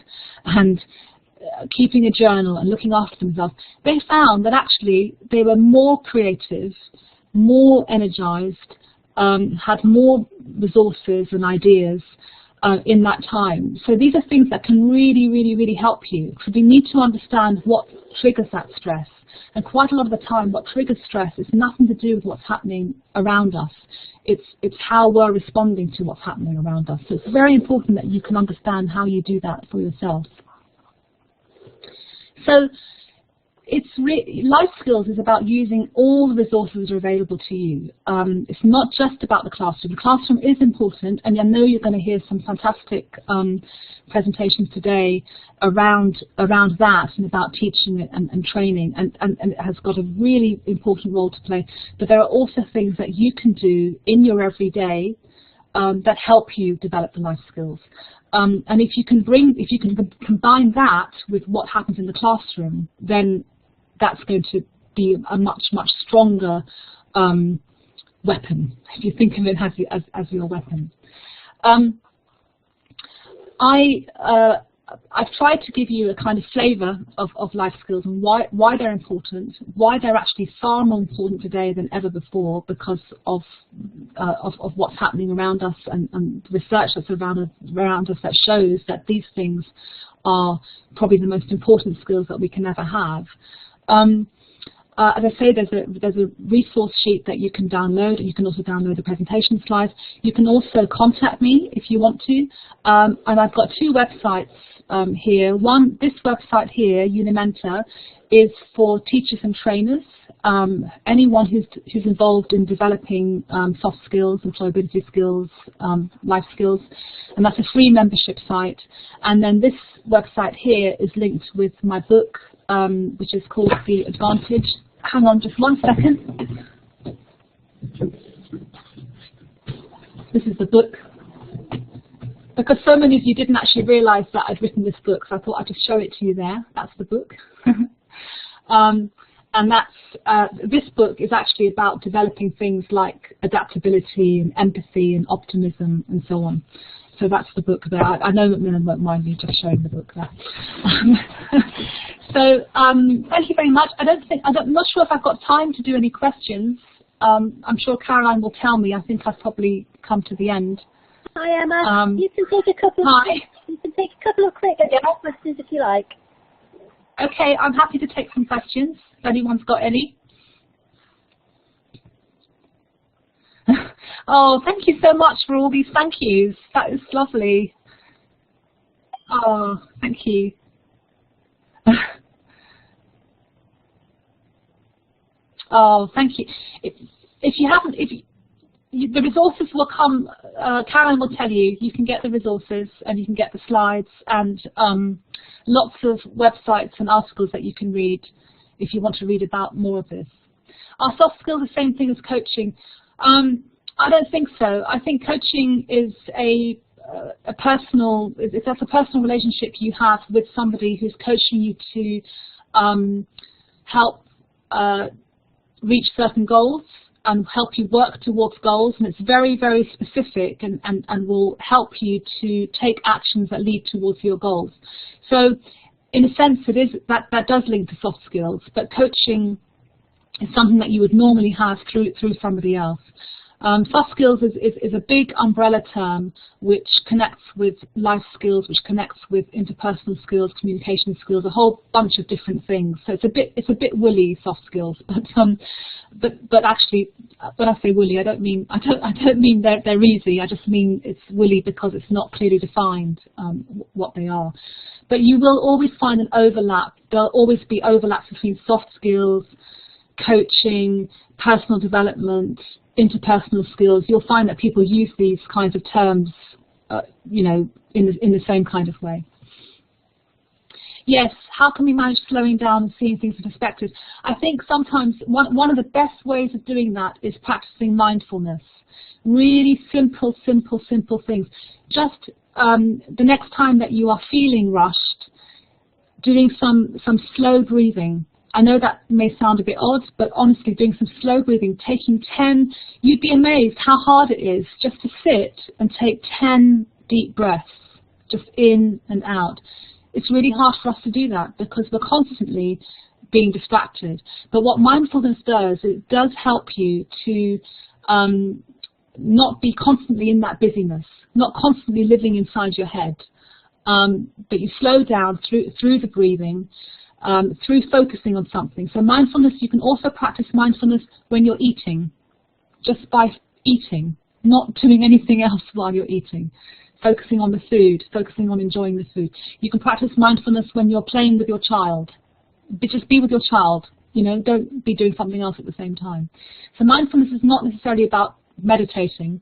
and keeping a journal and looking after themselves, they found that actually they were more creative, more energized, had more resources and ideas, in that time. So these are things that can really, really, really help you. So we need to understand what triggers that stress. And quite a lot of the time, what triggers stress is nothing to do with what's happening around us. It's how we're responding to what's happening around us. So it's very important that you can understand how you do that for yourself. So life skills is about using all the resources that are available to you. It's not just about the classroom. The classroom is important, and I know you're going to hear some fantastic presentations today around that and about teaching it and training, and it has got a really important role to play. But there are also things that you can do in your everyday that help you develop the life skills. And if you can combine that with what happens in the classroom, then that's going to be a much, much stronger weapon, if you think of it as your weapon. I've tried to give you a kind of flavour of life skills and why they're important, why they're actually far more important today than ever before because of what's happening around us and research that's around us that shows that these things are probably the most important skills that we can ever have. As I say, there's a resource sheet that you can download, and you can also download the presentation slides. You can also contact me if you want to, and I've got two websites here. One, this website here, Unimentor, is for teachers and trainers, anyone who's involved in developing soft skills, employability skills, life skills, and that's a free membership site. And then this website here is linked with my book, which is called The Advantage. Hang on just one second. This is the book. Because so many of you didn't actually realise that I'd written this book, so I thought I'd just show it to you there. That's the book. And this book is actually about developing things like adaptability and empathy and optimism and so on. So that's the book there. I know Macmillan won't mind me just showing the book there. So thank you very much. I'm not sure if I've got time to do any questions. I'm sure Caroline will tell me. I think I've probably come to the end. Hi Emma. You can take a couple. You can take a couple of quick questions if you like. Okay, I'm happy to take some questions. If anyone's got any. Oh, thank you so much for all these thank yous. That is lovely. Oh, thank you. Oh, thank you. If you haven't, the resources will come. Caroline will tell you. You can get the resources and you can get the slides and lots of websites and articles that you can read if you want to read about more of this. Are soft skills the same thing as coaching? I don't think so. I think coaching is that's a personal relationship you have with somebody who's coaching you to help reach certain goals and help you work towards goals, and it's very, very specific and will help you to take actions that lead towards your goals. So in a sense, it is that does link to soft skills, but coaching is something that you would normally have through somebody else. Soft skills is a big umbrella term which connects with life skills, which connects with interpersonal skills, communication skills, a whole bunch of different things. So it's a bit woolly, soft skills, but actually when I say woolly, I don't mean they're easy. I just mean it's woolly because it's not clearly defined what they are. But you will always find an overlap. There'll always be overlaps between soft skills, coaching, personal development, interpersonal skills. You'll find that people use these kinds of terms, in the same kind of way. Yes, how can we manage slowing down and seeing things in perspective? I think sometimes one of the best ways of doing that is practicing mindfulness. Really simple things. Just the next time that you are feeling rushed, doing some slow breathing. I know that may sound a bit odd, but honestly, doing some slow breathing, taking 10, you'd be amazed how hard it is just to sit and take 10 deep breaths, just in and out. It's really hard for us to do that because we're constantly being distracted. But what mindfulness does, it does help you to not be constantly in that busyness, not constantly living inside your head, but you slow down through the breathing, through focusing on something. So mindfulness, you can also practice mindfulness when you're eating, just by eating, not doing anything else while you're eating, focusing on the food, focusing on enjoying the food. You can practice mindfulness when you're playing with your child. Just be with your child, you know, don't be doing something else at the same time. So mindfulness is not necessarily about meditating.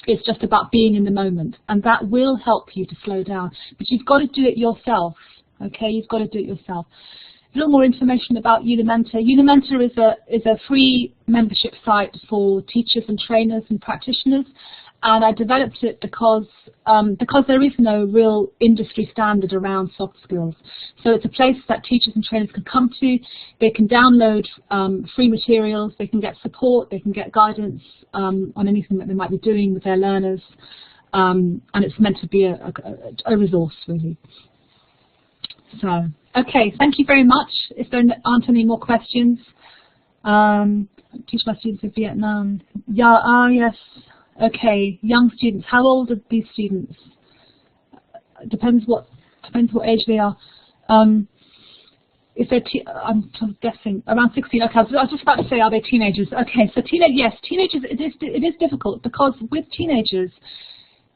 It's just about being in the moment, and that will help you to slow down. But you've got to do it yourself, okay? You've got to do it yourself. A little more information about Unimenta. Unimenta is a free membership site for teachers and trainers and practitioners, and I developed it because there is no real industry standard around soft skills. So it's a place that teachers and trainers can come to. They can download free materials, they can get support, they can get guidance on anything that they might be doing with their learners, and it's meant to be a resource, really. So, okay, thank you very much. If there aren't any more questions, teach my students in Vietnam. Yeah, yes. Okay, young students. How old are these students? Depends what age they are. If they're I'm sort of guessing around 16. Okay, I was just about to say, are they teenagers? Okay, so yes, teenagers. It is difficult because with teenagers,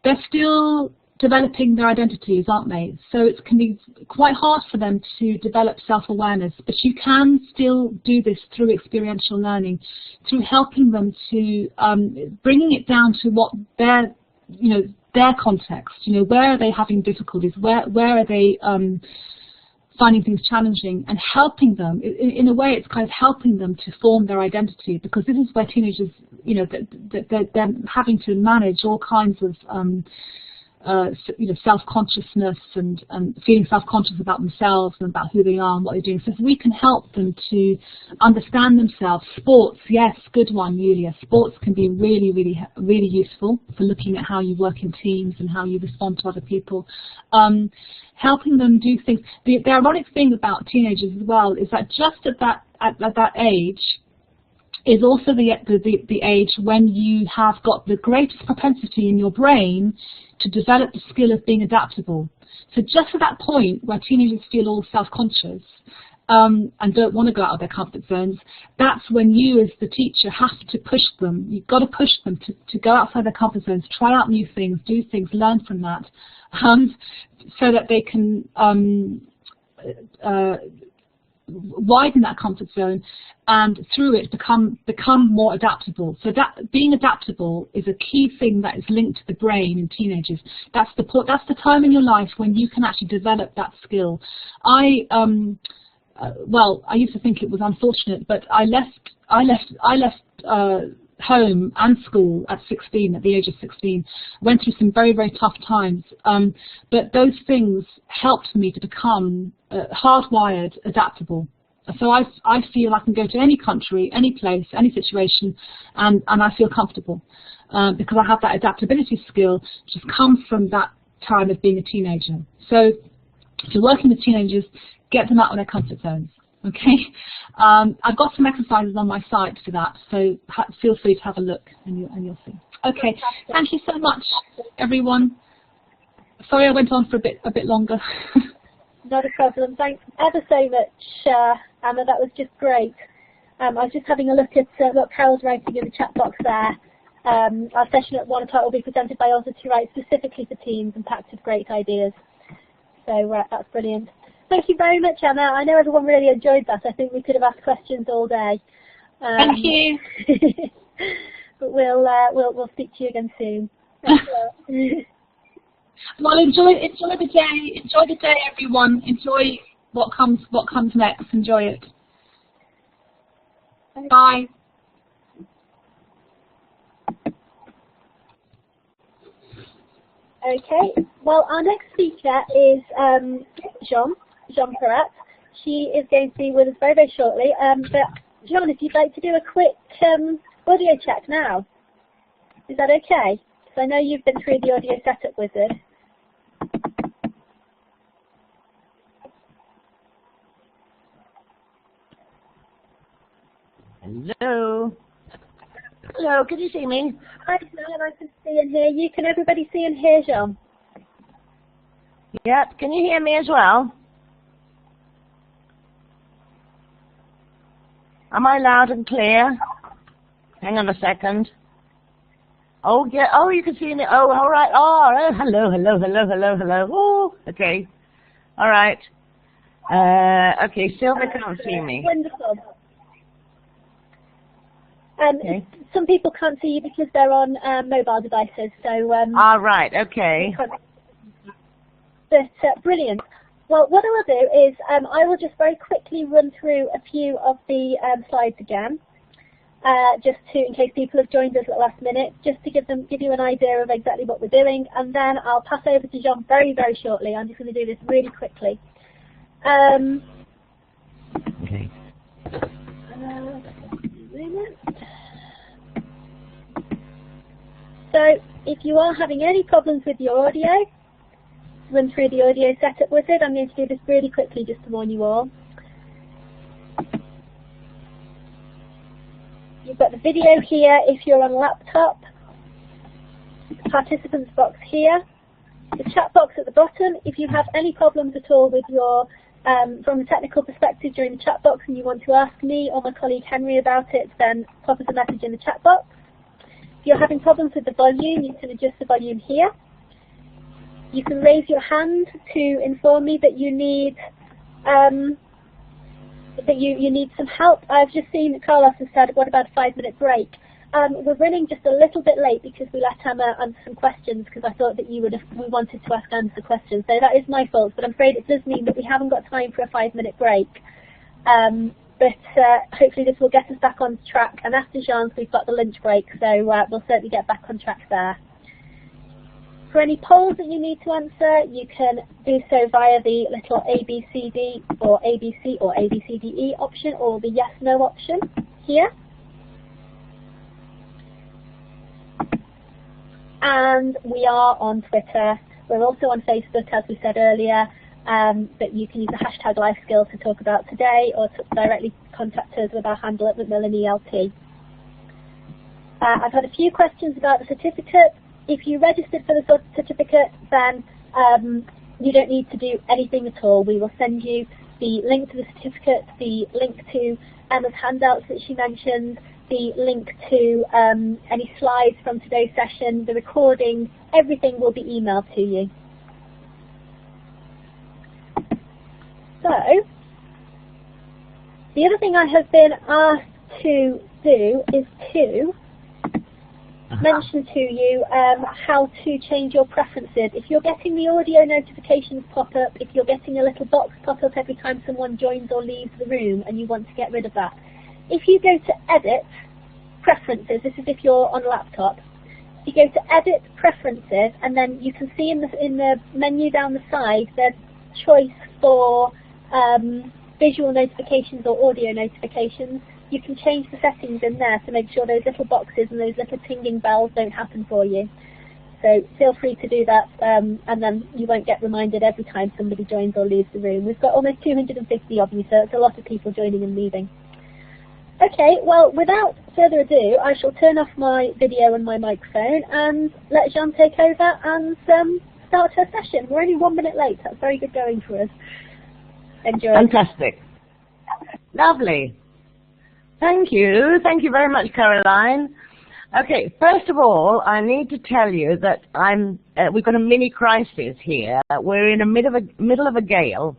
they're still developing their identities, aren't they? So it can be quite hard for them to develop self-awareness, but you can still do this through experiential learning, through helping them to bringing it down to what their context, where are they having difficulties, where are they finding things challenging, and helping them. In a way, it's kind of helping them to form their identity, because this is where teenagers, they're having to manage all kinds of self-consciousness and feeling self-conscious about themselves and about who they are and what they're doing. So if we can help them to understand themselves, sports, yes, good one, Yulia. Sports can be really, really, really useful for looking at how you work in teams and how you respond to other people. Helping them do things. The ironic thing about teenagers as well is that just at that age is also the age when you have got the greatest propensity in your brain to develop the skill of being adaptable. So just at that point where teenagers feel all self-conscious and don't want to go out of their comfort zones, that's when you as the teacher have to push them. You've got to push them to go outside their comfort zones, try out new things, do things, learn from that, so that they can widen that comfort zone and through it become more adaptable. So that being adaptable is a key thing that is linked to the brain in teenagers. That's the time in your life when you can actually develop that skill. I used to think it was unfortunate, but I left home and school at 16, at the age of 16. Went through some very, very tough times, but those things helped me to become hardwired adaptable. So I feel I can go to any country, any place, any situation, and I feel comfortable because I have that adaptability skill which has come from that time of being a teenager. So if you're working with teenagers, get them out of their comfort zones. Okay, I've got some exercises on my site for that, so feel free to have a look and you'll see. Okay, thank you so much, everyone. Sorry I went on for a bit longer. Not a problem. Thanks ever so much, Anna. That was just great. I was just having a look at what Carol's writing in the chat box there. Our session at 1 o'clock will be presented by Ozzy to write specifically for teens and packed with great ideas. So that's brilliant. Thank you very much, Anna. I know everyone really enjoyed that. I think we could have asked questions all day. Thank you. But we'll speak to you again soon. Thanks a lot. Well, enjoy the day. Enjoy the day, everyone. Enjoy what comes next. Enjoy it. Okay. Bye. Okay. Well, our next speaker is Jeanne Perrett. She is going to be with us very, very shortly. But Jeanne, if you'd like to do a quick audio check now, is that okay? Because I know you've been through the audio setup wizard. Hello. Hello, can you see me? Hi, Jeanne, I can see and hear you. Can everybody see and hear Jeanne? Yep, can you hear me as well? Am I loud and clear? Hang on a second. Oh, yeah, oh, you can see me. Oh, all right. Oh, hello, hello, hello, hello, hello. Oh, okay. All right. Okay, Sylvia can't see me. Wonderful. Okay. Some people can't see you because they're on mobile devices, so... All right, okay. But brilliant. Well, what I will do is I will just very quickly run through a few of the slides again, just in case people have joined us at the last minute, just to give you an idea of exactly what we're doing, and then I'll pass over to Jeanne very, very shortly. I'm just going to do this really quickly. Okay. So, if you are having any problems with your audio, run through the audio setup wizard. I'm going to do this really quickly just to warn you all. You've got the video here if you're on a laptop, the participants box here, the chat box at the bottom. If you have any problems at all with your, from a technical perspective during the chat box and you want to ask me or my colleague Henry about it, then pop us a message in the chat box. If you're having problems with the volume, you can adjust the volume here. You can raise your hand to inform me that you need you need some help. I've just seen that Carlos has said, what about a 5-minute break? We're running just a little bit late because we let Emma answer some questions because I thought that we wanted to ask Emma the questions. So that is my fault, but I'm afraid it does mean that we haven't got time for a 5-minute break. But hopefully this will get us back on track. And after Jeanne's, we've got the lunch break, so we'll certainly get back on track there. For any polls that you need to answer, you can do so via the little ABCD or ABC or ABCDE option or the yes/no option here. And we are on Twitter. We're also on Facebook, as we said earlier, but you can use the hashtag Life Skills to talk about today or to directly contact us with our handle at Macmillan ELT. I've had a few questions about the certificate. If you registered for the certificate, then you don't need to do anything at all. We will send you the link to the certificate, the link to Emma's handouts that she mentioned, the link to any slides from today's session, the recording, everything will be emailed to you. So, the other thing I have been asked to do is to mention to you how to change your preferences. If you're getting the audio notifications pop up, if you're getting a little box pop up every time someone joins or leaves the room and you want to get rid of that, if you go to Edit, Preferences, this is if you're on a laptop, you go to Edit, Preferences, and then you can see in the menu down the side there's choice for visual notifications or audio notifications. You can change the settings in there to make sure those little boxes and those little tinging bells don't happen for you. So feel free to do that, and then you won't get reminded every time somebody joins or leaves the room. We've got almost 250 of you, so it's a lot of people joining and leaving. Okay, well, without further ado, I shall turn off my video and my microphone and let Jeanne take over and start her session. We're only 1 minute late. That's very good going for us. Enjoy. Fantastic. Lovely. Thank you. Thank you very much, Caroline. Okay, first of all, I need to tell you that we've got a mini crisis here. We're in the middle of a gale.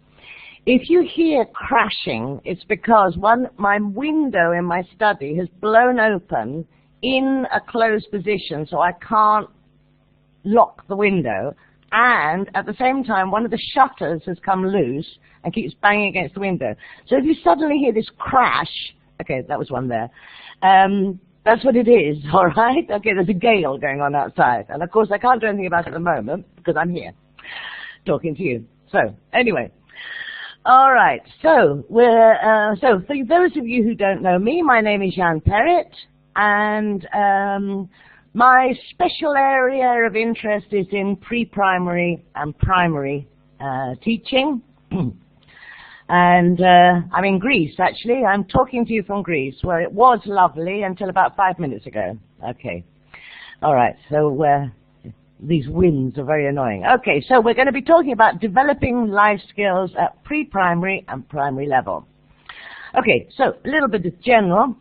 If you hear crashing, it's because my window in my study has blown open in a closed position, so I can't lock the window. And at the same time, one of the shutters has come loose and keeps banging against the window. So if you suddenly hear this crash, okay, that was one there. That's what it is, all right? Okay, there's a gale going on outside. And of course, I can't do anything about it at the moment because I'm here talking to you. So, anyway. All right, so so for those of you who don't know me, my name is Jeanne Perrett, and my special area of interest is in pre-primary and primary teaching. And I'm in Greece, actually. I'm talking to you from Greece, where it was lovely until about 5 minutes ago. Okay. All right. So these winds are very annoying. Okay. So we're going to be talking about developing life skills at pre-primary and primary level. Okay. So a little bit of general.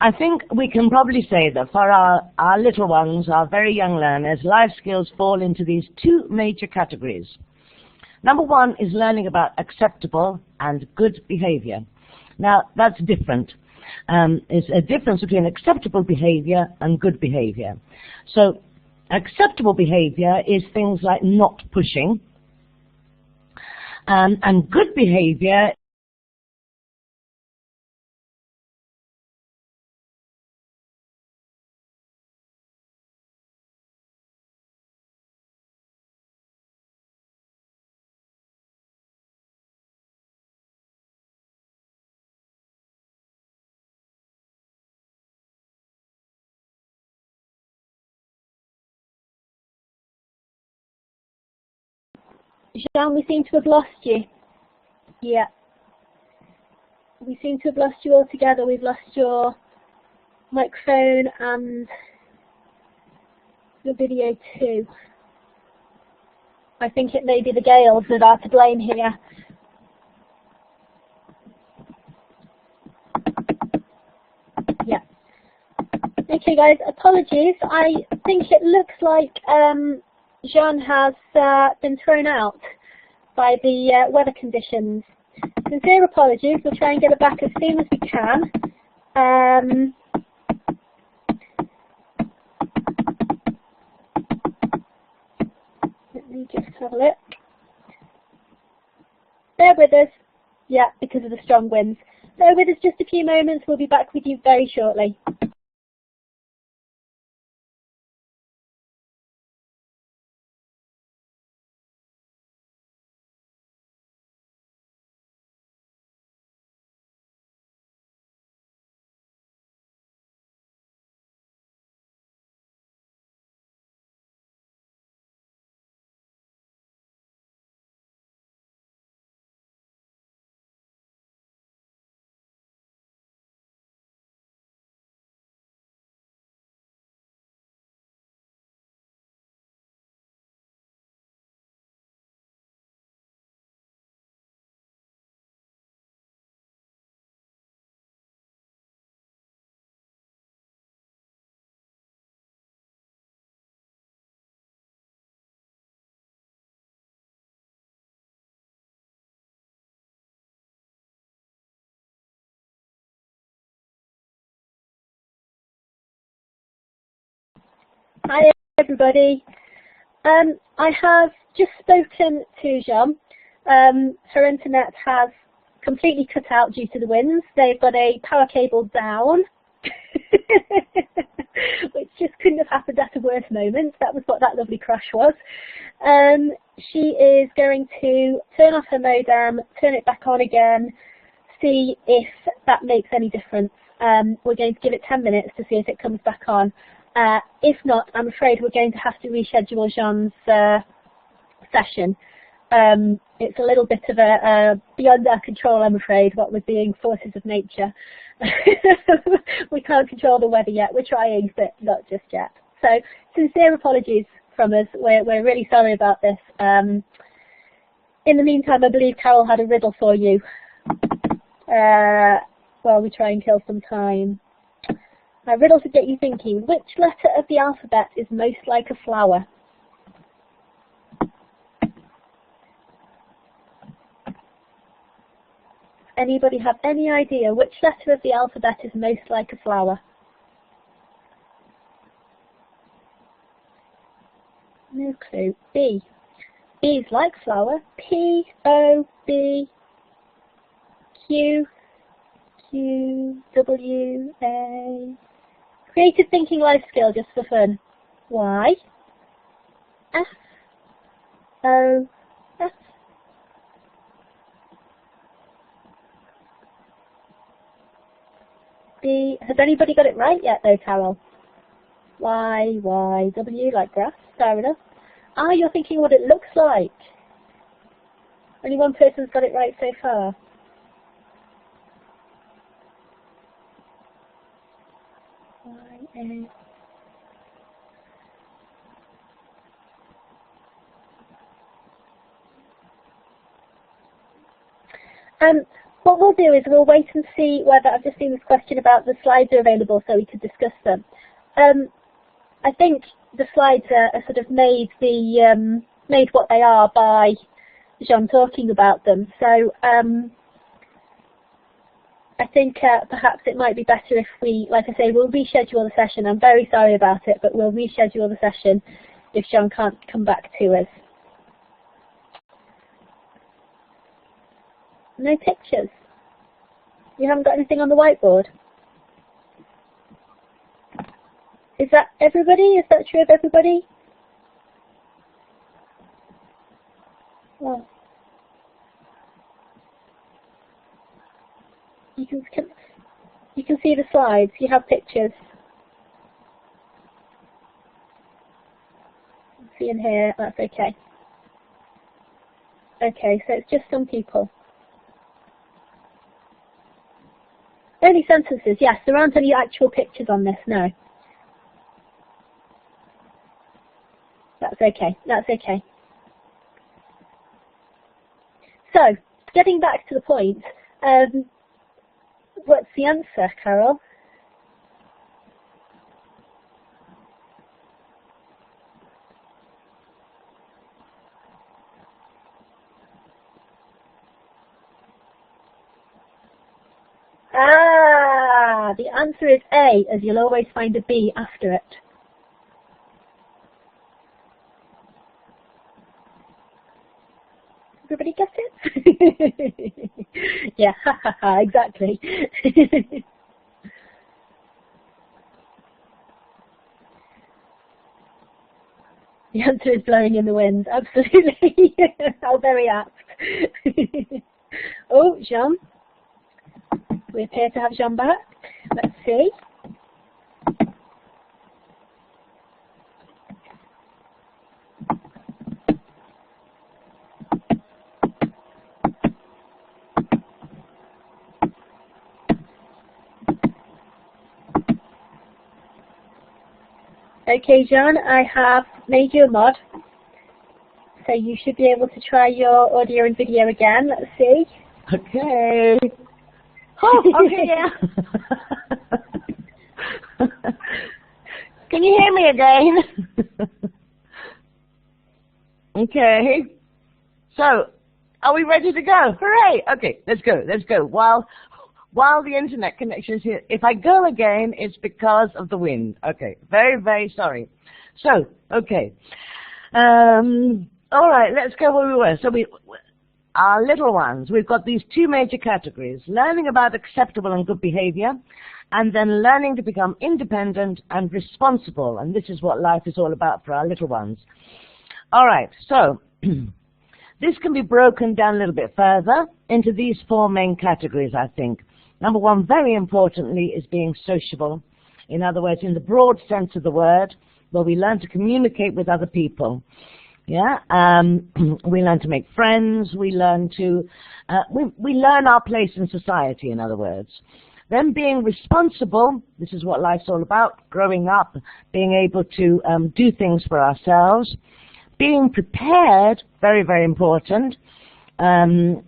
I think we can probably say that for our little ones, our very young learners, life skills fall into these two major categories. Number one is learning about acceptable and good behavior. Now, that's different. It's a difference between acceptable behavior and good behavior. So, acceptable behavior is things like not pushing, and good behavior Jeanne, we seem to have lost you. Yeah. We seem to have lost you altogether. We've lost your microphone and the video too. I think it may be the gales that are to blame here. Yeah. Okay guys, apologies. I think it looks like Jeanne has been thrown out by the weather conditions. Sincere apologies. We'll try and get her back as soon as we can. Let me just have a look. Bear with us. Yeah, because of the strong winds. Bear with us just a few moments. We'll be back with you very shortly. Hi everybody. I have just spoken to Jeanne. Her internet has completely cut out due to the winds. They've got a power cable down, which just couldn't have happened at a worse moment. That was what that lovely crash was. She is going to turn off her modem, turn it back on again, see if that makes any difference. We're going to give it 10 minutes to see if it comes back on. If not, I'm afraid we're going to have to reschedule Jeanne's session. It's a little bit of a beyond our control, I'm afraid, what with being forces of nature. We can't control the weather yet. We're trying, but not just yet. So, sincere apologies from us. We're really sorry about this. In the meantime, I believe Carol had a riddle for you while we try and kill some time. A riddle to get you thinking. Which letter of the alphabet is most like a flower? Anybody have any idea which letter of the alphabet is most like a flower? No clue. B. B is like flower. P, O, B, Q, Q, W, A. Creative thinking life skill just for fun. Y, F, O, F. B. Has anybody got it right yet though, Carol? Y, Y, W, like grass. Fair enough. Ah, you're thinking what it looks like. Only one person's got it right so far. What we'll do is we'll wait and see whether, I've just seen this question about the slides are available so we could discuss them. I think the slides are sort of made what they are by Jeanne talking about them. So I think perhaps it might be better if we, like I say, we'll reschedule the session. I'm very sorry about it, but we'll reschedule the session if Jeanne can't come back to us. No pictures. You haven't got anything on the whiteboard? Is that everybody? Is that true of everybody? Well, you can see the slides. You have pictures. See in here. That's okay. Okay, so it's just some people. Only sentences, yes. There aren't any actual pictures on this, no. That's okay, that's okay. So, getting back to the point, what's the answer, Carol? Ah, the answer is A, as you'll always find a B after it. Everybody get it? Yeah, ha ha ha, exactly. The answer is blowing in the wind, absolutely. How very apt. Oh, Jeanne. We appear to have Jeanne back. Let's see. Okay, Jeanne, I have made you a mod, so you should be able to try your audio and video again. Let's see. Okay. Oh, okay, yeah. Can you hear me again? Okay. So, are we ready to go? Hooray! Okay, let's go, let's go. While the internet connection is here, if I go again, it's because of the wind. Okay, very, very sorry. So, okay. All right, let's go where we were. So our little ones, we've got these two major categories, learning about acceptable and good behavior, and then learning to become independent and responsible. And this is what life is all about for our little ones. All right, so this can be broken down a little bit further into these four main categories, I think. Number one, very importantly, is being sociable. In other words, in the broad sense of the word, where we learn to communicate with other people. Yeah, we learn to make friends, we learn to, we learn our place in society, in other words. Then being responsible, this is what life's all about, growing up, being able to do things for ourselves. Being prepared, very, very important. So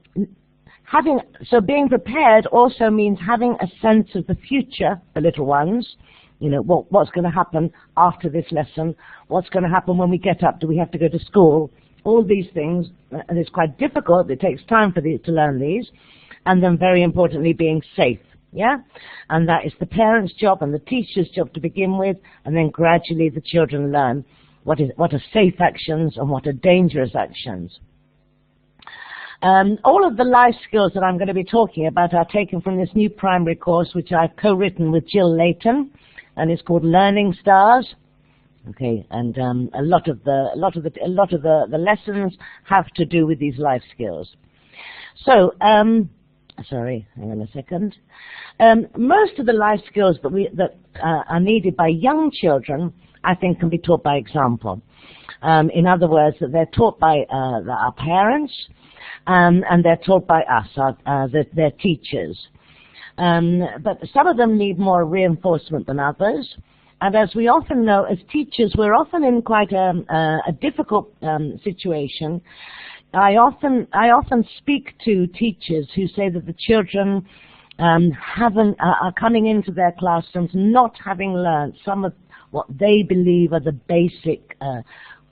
being prepared also means having a sense of the future, the little ones. You know, what's going to happen after this lesson? What's going to happen when we get up? Do we have to go to school? All these things, and it's quite difficult. It takes time for these to learn these. And then very importantly, being safe, yeah? And that is the parents' job and the teacher's job to begin with, and then gradually the children learn what are safe actions and what are dangerous actions. All of the life skills that I'm going to be talking about are taken from this new primary course, which I've co-written with Jill Layton, and it's called Learning Stars. Okay, and a lot of the lessons have to do with these life skills. So Sorry, hang on a second. Most of the life skills that are needed by young children, I think, can be taught by example. In other words, that they're taught by our parents, and they're taught by us, their teachers. But some of them need more reinforcement than others. And as we often know, as teachers, we're often in quite a difficult situation. I often speak to teachers who say that the children are coming into their classrooms not having learned some of what they believe are the basic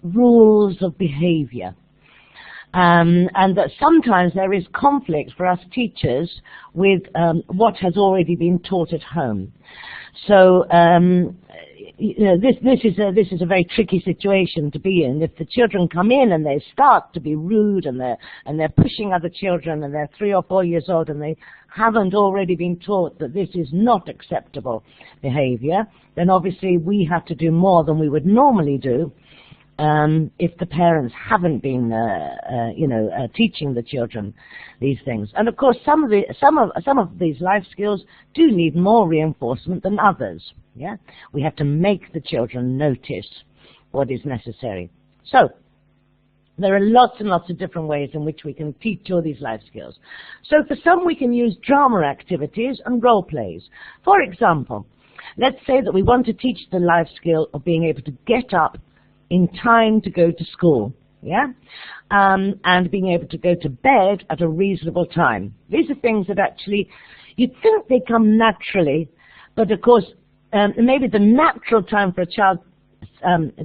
rules of behavior. And that sometimes there is conflict for us teachers with what has already been taught at home. So this is a very tricky situation to be in. If the children come in and they start to be rude and they're pushing other children and they're 3 or 4 years old and they haven't already been taught that this is not acceptable behavior, then obviously we have to do more than we would normally do. If the parents haven't been, teaching the children these things, and of course some of these life skills do need more reinforcement than others. Yeah, we have to make the children notice what is necessary. So there are lots and lots of different ways in which we can teach all these life skills. So for some, we can use drama activities and role plays. For example, let's say that we want to teach the life skill of being able to get up in time to go to school, yeah, and being able to go to bed at a reasonable time. These are things that actually, you'd think they come naturally, but of course, maybe the natural time for a child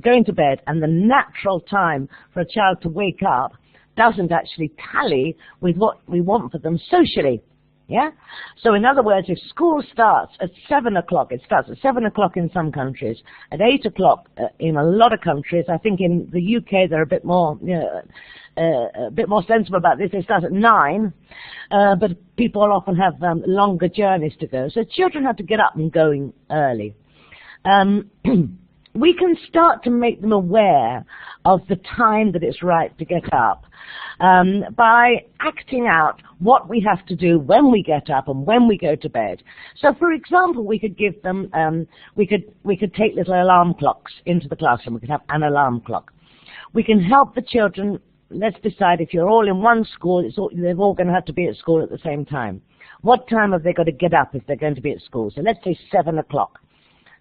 going to bed and the natural time for a child to wake up doesn't actually tally with what we want for them socially. Yeah? So in other words, if school starts at 7 o'clock, it starts at 7 o'clock in some countries, at 8 o'clock in a lot of countries. I think in the UK they're a bit more sensible about this. They start at 9, but people often have longer journeys to go. So children have to get up and going early. We can start to make them aware of the time that it's right to get up by acting out what we have to do when we get up and when we go to bed. So, for example, we could give them, we could take little alarm clocks into the classroom. We could have an alarm clock. We can help the children. Let's decide if you're all in one school, they're all going to have to be at school at the same time. What time have they got to get up if they're going to be at school? So let's say 7 o'clock.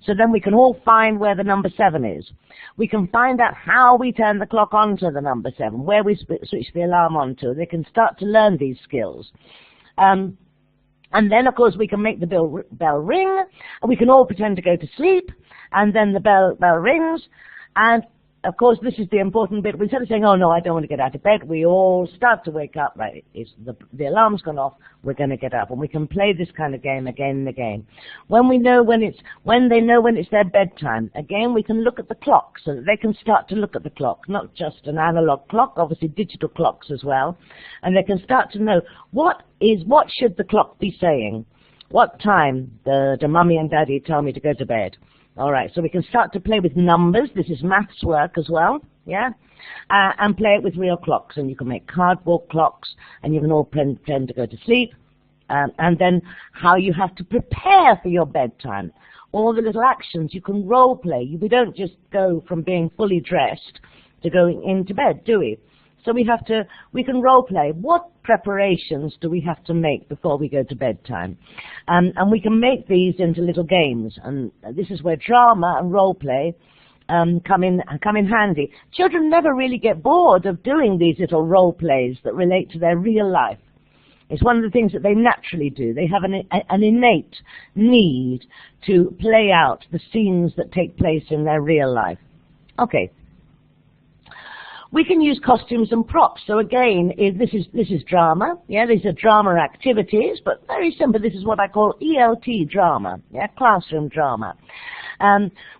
So then we can all find where the number 7 is. We can find out how we turn the clock on to the number 7, where we switch the alarm on to. They can start to learn these skills. And then, of course, we can make the bell ring, and we can all pretend to go to sleep, and then the bell rings, and of course, this is the important bit. Instead of saying, oh, no, I don't want to get out of bed, we all start to wake up. Right, the alarm's gone off, we're going to get up. And we can play this kind of game again and again. When they know when it's their bedtime, again, we can look at the clock so that they can start to look at the clock, not just an analog clock, obviously digital clocks as well. And they can start to know what should the clock be saying? What time the mummy and daddy tell me to go to bed? All right, so we can start to play with numbers. This is maths work as well, yeah? And play it with real clocks. And you can make cardboard clocks, and you can all pretend to go to sleep. And then how you have to prepare for your bedtime. All the little actions, you can role play. We don't just go from being fully dressed to going into bed, do we? So we can role play. What preparations do we have to make before we go to bedtime? And we can make these into little games. And this is where drama and role play come in handy. Children never really get bored of doing these little role plays that relate to their real life. It's one of the things that they naturally do. They have an innate need to play out the scenes that take place in their real life. Okay. We can use costumes and props. So again, this is drama. Yeah, these are drama activities, but very simple. This is what I call ELT drama. Yeah, classroom drama.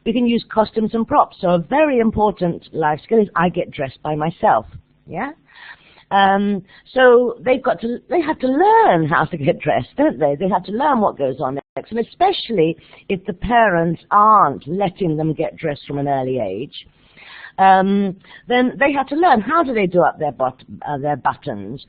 We can use costumes and props. So a very important life skill is I get dressed by myself. Yeah. So they have to learn how to get dressed, don't they? They have to learn what goes on next, and especially if the parents aren't letting them get dressed from an early age. then they had to learn how do they do up their buttons,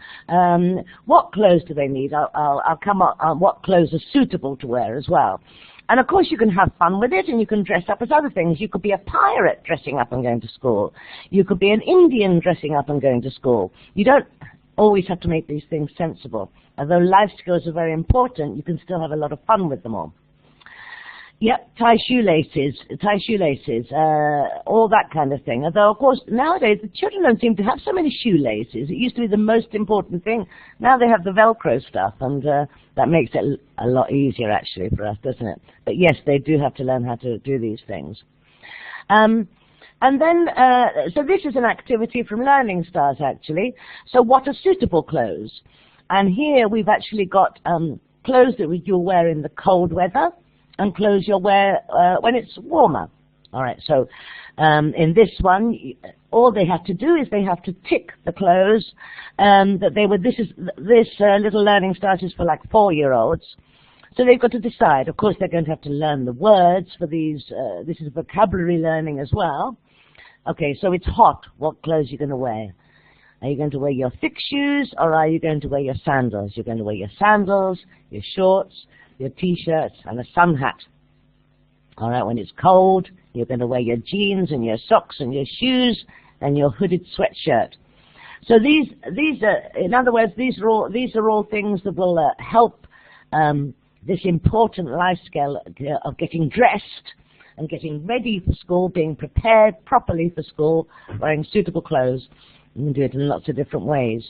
what clothes do they need. I'll come on what clothes are suitable to wear as well. And of course you can have fun with it, and you can dress up as other things. You could be a pirate dressing up and going to school. You could be an Indian dressing up and going to school. You don't always have to make these things sensible. Although life skills are very important, you can still have a lot of fun with them all. Yep, tie shoelaces, all that kind of thing. Although, of course, nowadays the children don't seem to have so many shoelaces. It used to be the most important thing. Now they have the Velcro stuff, and that makes it a lot easier, actually, for us, doesn't it? But yes, they do have to learn how to do these things. And then, so this is an activity from Learning Stars, actually. So what are suitable clothes? And here we've actually got clothes that you'll wear in the cold weather, and clothes you'll wear when it's warmer. All right, so in this one, all they have to do is they have to tick the clothes that they were. This little Learning Stars is for like 4-year-olds. So they've got to decide. Of course, they're going to have to learn the words for these. This is vocabulary learning as well. Okay, so it's hot. What clothes are you going to wear? Are you going to wear your thick shoes, or are you going to wear your sandals? You're going to wear your sandals, your shorts, your T-shirts, and a sun hat. All right, when it's cold, you're going to wear your jeans and your socks and your shoes and your hooded sweatshirt. So these are, in other words, these are all things that will help this important life skill of getting dressed and getting ready for school, being prepared properly for school, wearing suitable clothes. You can do it in lots of different ways.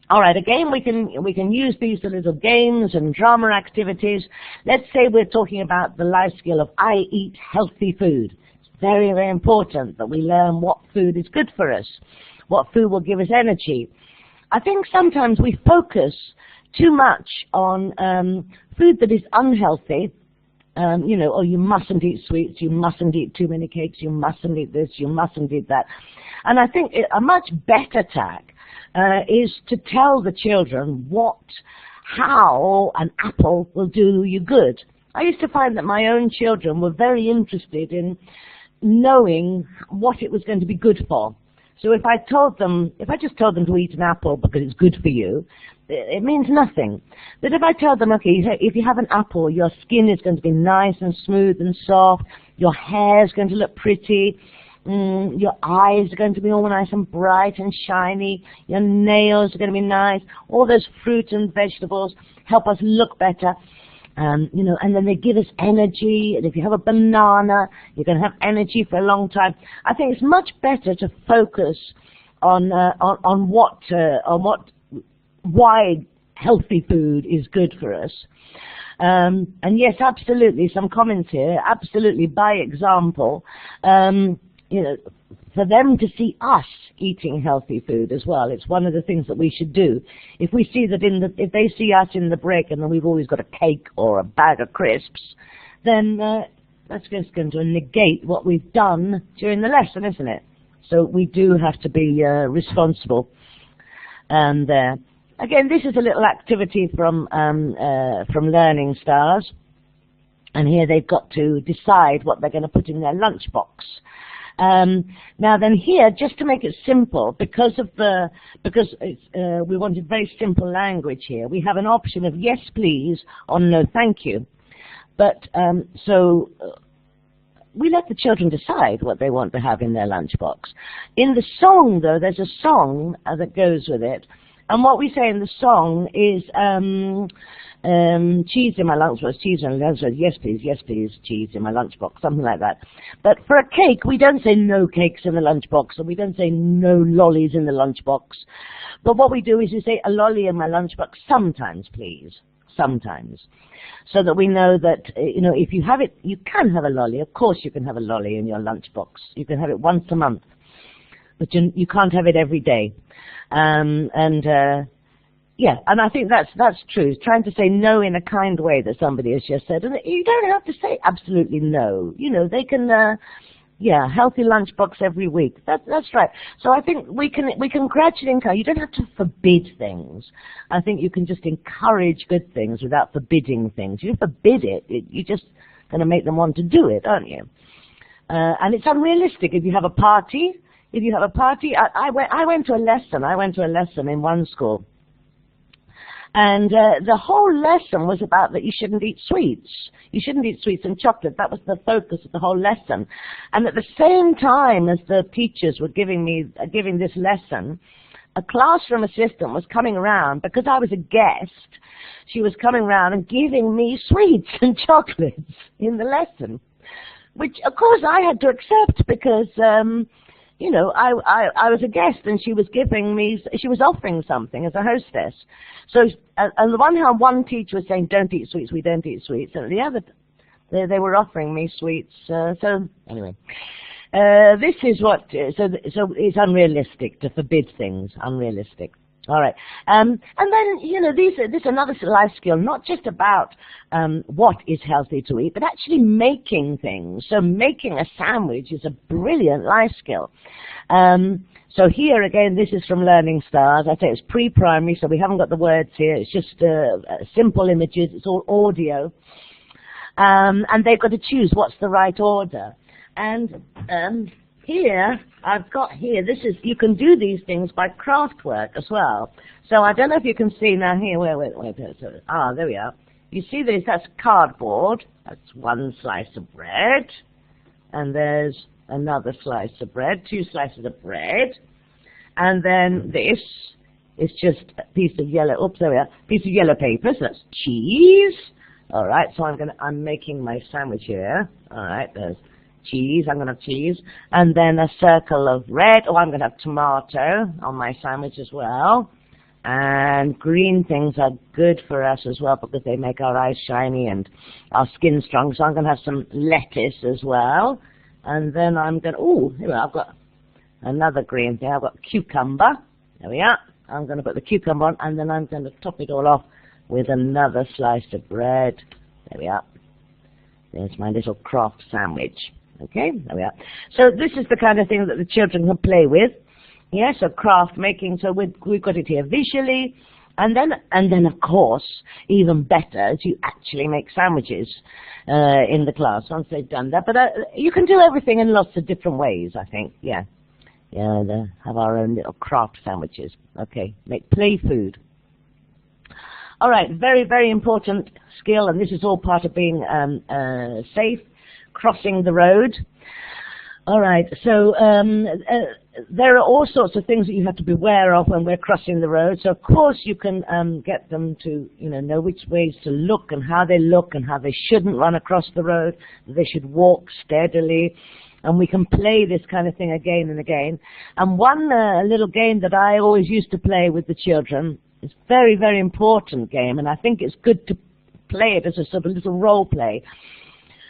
All right, again, we can use these little games and drama activities. Let's say we're talking about the life skill of I eat healthy food. It's very, very important that we learn what food is good for us, what food will give us energy. I think sometimes we focus too much on food that is unhealthy. You know, oh, you mustn't eat sweets, you mustn't eat too many cakes, you mustn't eat this, you mustn't eat that. And I think a much better tack is to tell the children how an apple will do you good. I used to find that my own children were very interested in knowing what it was going to be good for. So if I just told them to eat an apple because it's good for you, it means nothing. But if I tell them, okay, if you have an apple, your skin is going to be nice and smooth and soft, your hair is going to look pretty, your eyes are going to be all nice and bright and shiny, your nails are going to be nice, all those fruits and vegetables help us look better. You know, and then they give us energy, and if you have a banana, you're going to have energy for a long time. I think it's much better to focus on why healthy food is good for us. And yes, absolutely, some comments here, absolutely, by example, you know, for them to see us eating healthy food as well. It's one of the things that we should do. If we see that if they see us in the break and then we've always got a cake or a bag of crisps, then that's just going to negate what we've done during the lesson, isn't it? So we do have to be responsible. And again, this is a little activity from Learning Stars. And here they've got to decide what they're going to put in their lunchbox. Now then here, just to make it simple, because we wanted very simple language here, we have an option of yes please or no thank you. But so we let the children decide what they want to have in their lunchbox. In the song, though, there's a song that goes with it. And what we say in the song is cheese in my lunchbox, cheese in my lunchbox, yes please, cheese in my lunchbox, something like that. But for a cake, we don't say no cakes in the lunchbox, and we don't say no lollies in the lunchbox. But what we do is we say a lolly in my lunchbox, sometimes please, sometimes. So that we know that, you know, if you have it, you can have a lolly. Of course you can have a lolly in your lunchbox. You can have it once a month. But you can't have it every day. Yeah, and I think that's true. Trying to say no in a kind way that somebody has just said, and you don't have to say absolutely no. You know, they can, yeah, healthy lunchbox every week. That's right. So I think we can gradually encourage. You don't have to forbid things. I think you can just encourage good things without forbidding things. You forbid it, you're just going to make them want to do it, aren't you? and it's unrealistic. If you have a party, I went to a lesson in one school. And the whole lesson was about that you shouldn't eat sweets. You shouldn't eat sweets and chocolate. That was the focus of the whole lesson. And at the same time as the teachers were giving this lesson, a classroom assistant was coming around, because I was a guest, she was coming around and giving me sweets and chocolates in the lesson, which of course I had to accept because, you know, I was a guest and she was offering something as a hostess. So, on the one hand, one teacher was saying, don't eat sweets, we don't eat sweets. And the other, they were offering me sweets. So, anyway, this is what, so it's unrealistic to forbid things, unrealistic. All right. And then, you know, this is another life skill, not just about what is healthy to eat, but actually making things. So making a sandwich is a brilliant life skill. So here again, this is from Learning Stars. I say it's pre-primary, so we haven't got the words here. It's just simple images. It's all audio. And they've got to choose what's the right order. And here, I've got here, you can do these things by craft work as well. So I don't know if you can see now here, wait, there we are. You see this, that's cardboard, that's one slice of bread, and there's another slice of bread, 2 slices of bread, and then this is just a piece of yellow, piece of yellow paper, so that's cheese. All right, so I'm making my sandwich here. All right, there's cheese, I'm going to have cheese, and then a circle of red. I'm going to have tomato on my sandwich as well. And green things are good for us as well because they make our eyes shiny and our skin strong. So I'm going to have some lettuce as well. And then I'm going to, here I've got another green thing. I've got cucumber. There we are. I'm going to put the cucumber on, and then I'm going to top it all off with another slice of bread. There we are. There's my little craft sandwich. Okay, there we are. So this is the kind of thing that the children can play with. Yeah, so craft making, so we've got it here visually, and then of course, even better, you actually make sandwiches in the class once they've done that. But you can do everything in lots of different ways, I think, yeah. Yeah, have our own little craft sandwiches. Okay, make play food. All right, very, very important skill, and this is all part of being safe, crossing the road. All right, so there are all sorts of things that you have to be aware of when we're crossing the road. So, of course, you can get them to, know which ways to look and how they shouldn't run across the road, they should walk steadily. And we can play this kind of thing again and again. And one little game that I always used to play with the children, it's a very, very important game, and I think it's good to play it as a sort of little role play.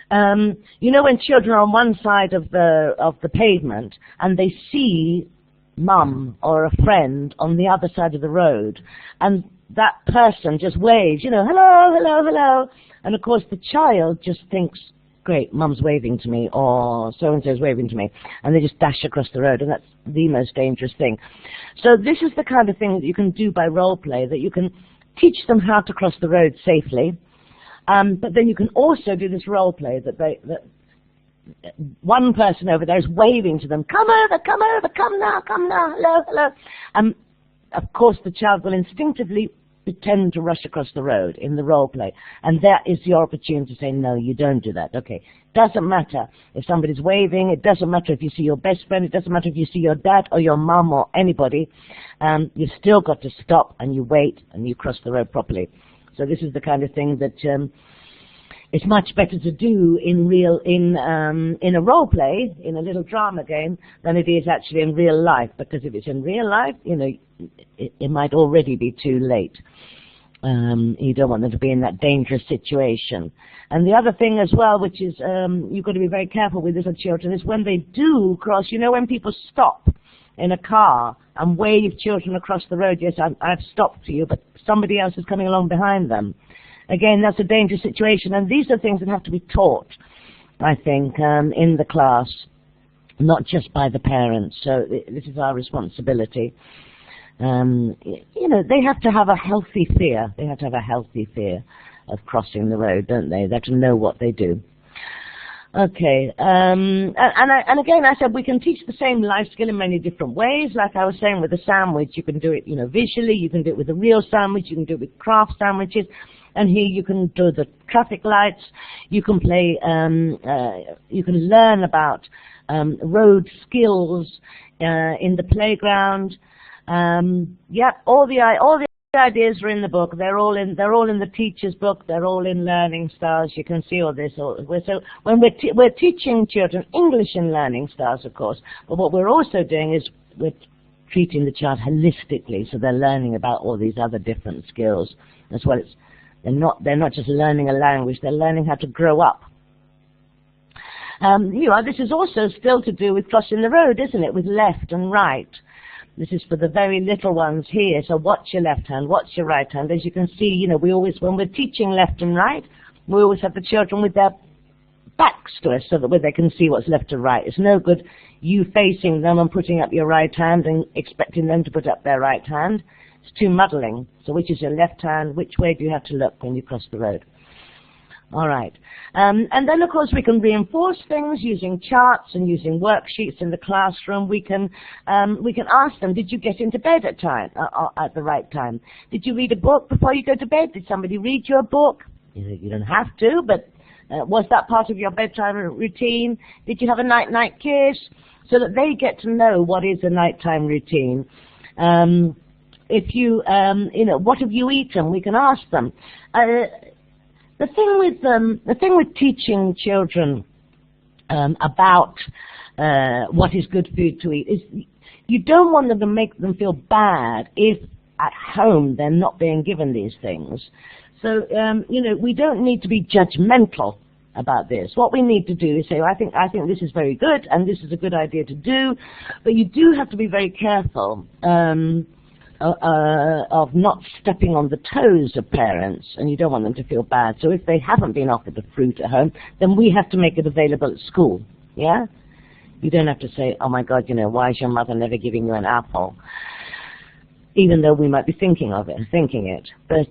When children are on one side of the pavement and they see mum or a friend on the other side of the road, and that person just waves, hello, hello, hello, and of course the child just thinks, great, mum's waving to me, or so-and-so's waving to me, and they just dash across the road, and that's the most dangerous thing. So this is the kind of thing that you can do by role play, that you can teach them how to cross the road safely. But then you can also do this role play that one person over there is waving to them, come over, come now, hello, hello. Of course, the child will instinctively pretend to rush across the road in the role play, and that is your opportunity to say, no, you don't do that. Okay, doesn't matter if somebody's waving, it doesn't matter if you see your best friend, it doesn't matter if you see your dad or your mum or anybody, you've still got to stop and you wait and you cross the road properly. So this is the kind of thing that it's much better to do in a role play, in a little drama game, than it is actually in real life. Because if it's in real life, it might already be too late. You don't want them to be in that dangerous situation. And the other thing as well, which is you've got to be very careful with little children, is when they do cross. When people stop in a car and wave children across the road, yes, I've stopped for you, but somebody else is coming along behind them. Again, that's a dangerous situation, and these are things that have to be taught, I think, in the class, not just by the parents. So this is our responsibility. They have to have a healthy fear. They have to have a healthy fear of crossing the road, don't they? They have to know what they do. Okay, and again, I said we can teach the same life skill in many different ways. Like I was saying with the sandwich, you can do it, you know, visually. You can do it with a real sandwich. You can do it with craft sandwiches. And here you can do the traffic lights. You can play. You can learn about road skills in the playground. All the ideas are in the book. They're all in the teacher's book. They're all in Learning Stars. You can see all this. So when we're teaching children English in Learning Stars, of course, but what we're also doing is we're treating the child holistically, so they're learning about all these other different skills as well. They're not just learning a language. They're learning how to grow up. This is also still to do with crossing the road, isn't it? With left and right. This is for the very little ones here, so watch your left hand, watch your right hand. As you can see, you know, we always, when we're teaching left and right, we always have the children with their backs to us so that they can see what's left and right. It's no good you facing them and putting up your right hand and expecting them to put up their right hand. It's too muddling. So which is your left hand? Which way do you have to look when you cross the road? All right. And then, of course, we can reinforce things using charts and using worksheets in the classroom. We can ask them, did you get into bed at the right time? Did you read a book before you go to bed? Did somebody read you a book? You don't have to, but was that part of your bedtime routine? Did you have a night-night kiss? So that they get to know what is a nighttime routine. If you know, what have you eaten? We can ask them. The thing with teaching children about what is good food to eat is you don't want them to make them feel bad if at home they're not being given these things. So you know, we don't need to be judgmental about this. What we need to do is say, I think this is very good and this is a good idea to do, but you do have to be very careful of not stepping on the toes of parents, and you don't want them to feel bad. So if they haven't been offered the fruit at home, then we have to make it available at school. Yeah? You don't have to say, oh my God, you know, why is your mother never giving you an apple? Even though we might be thinking it. But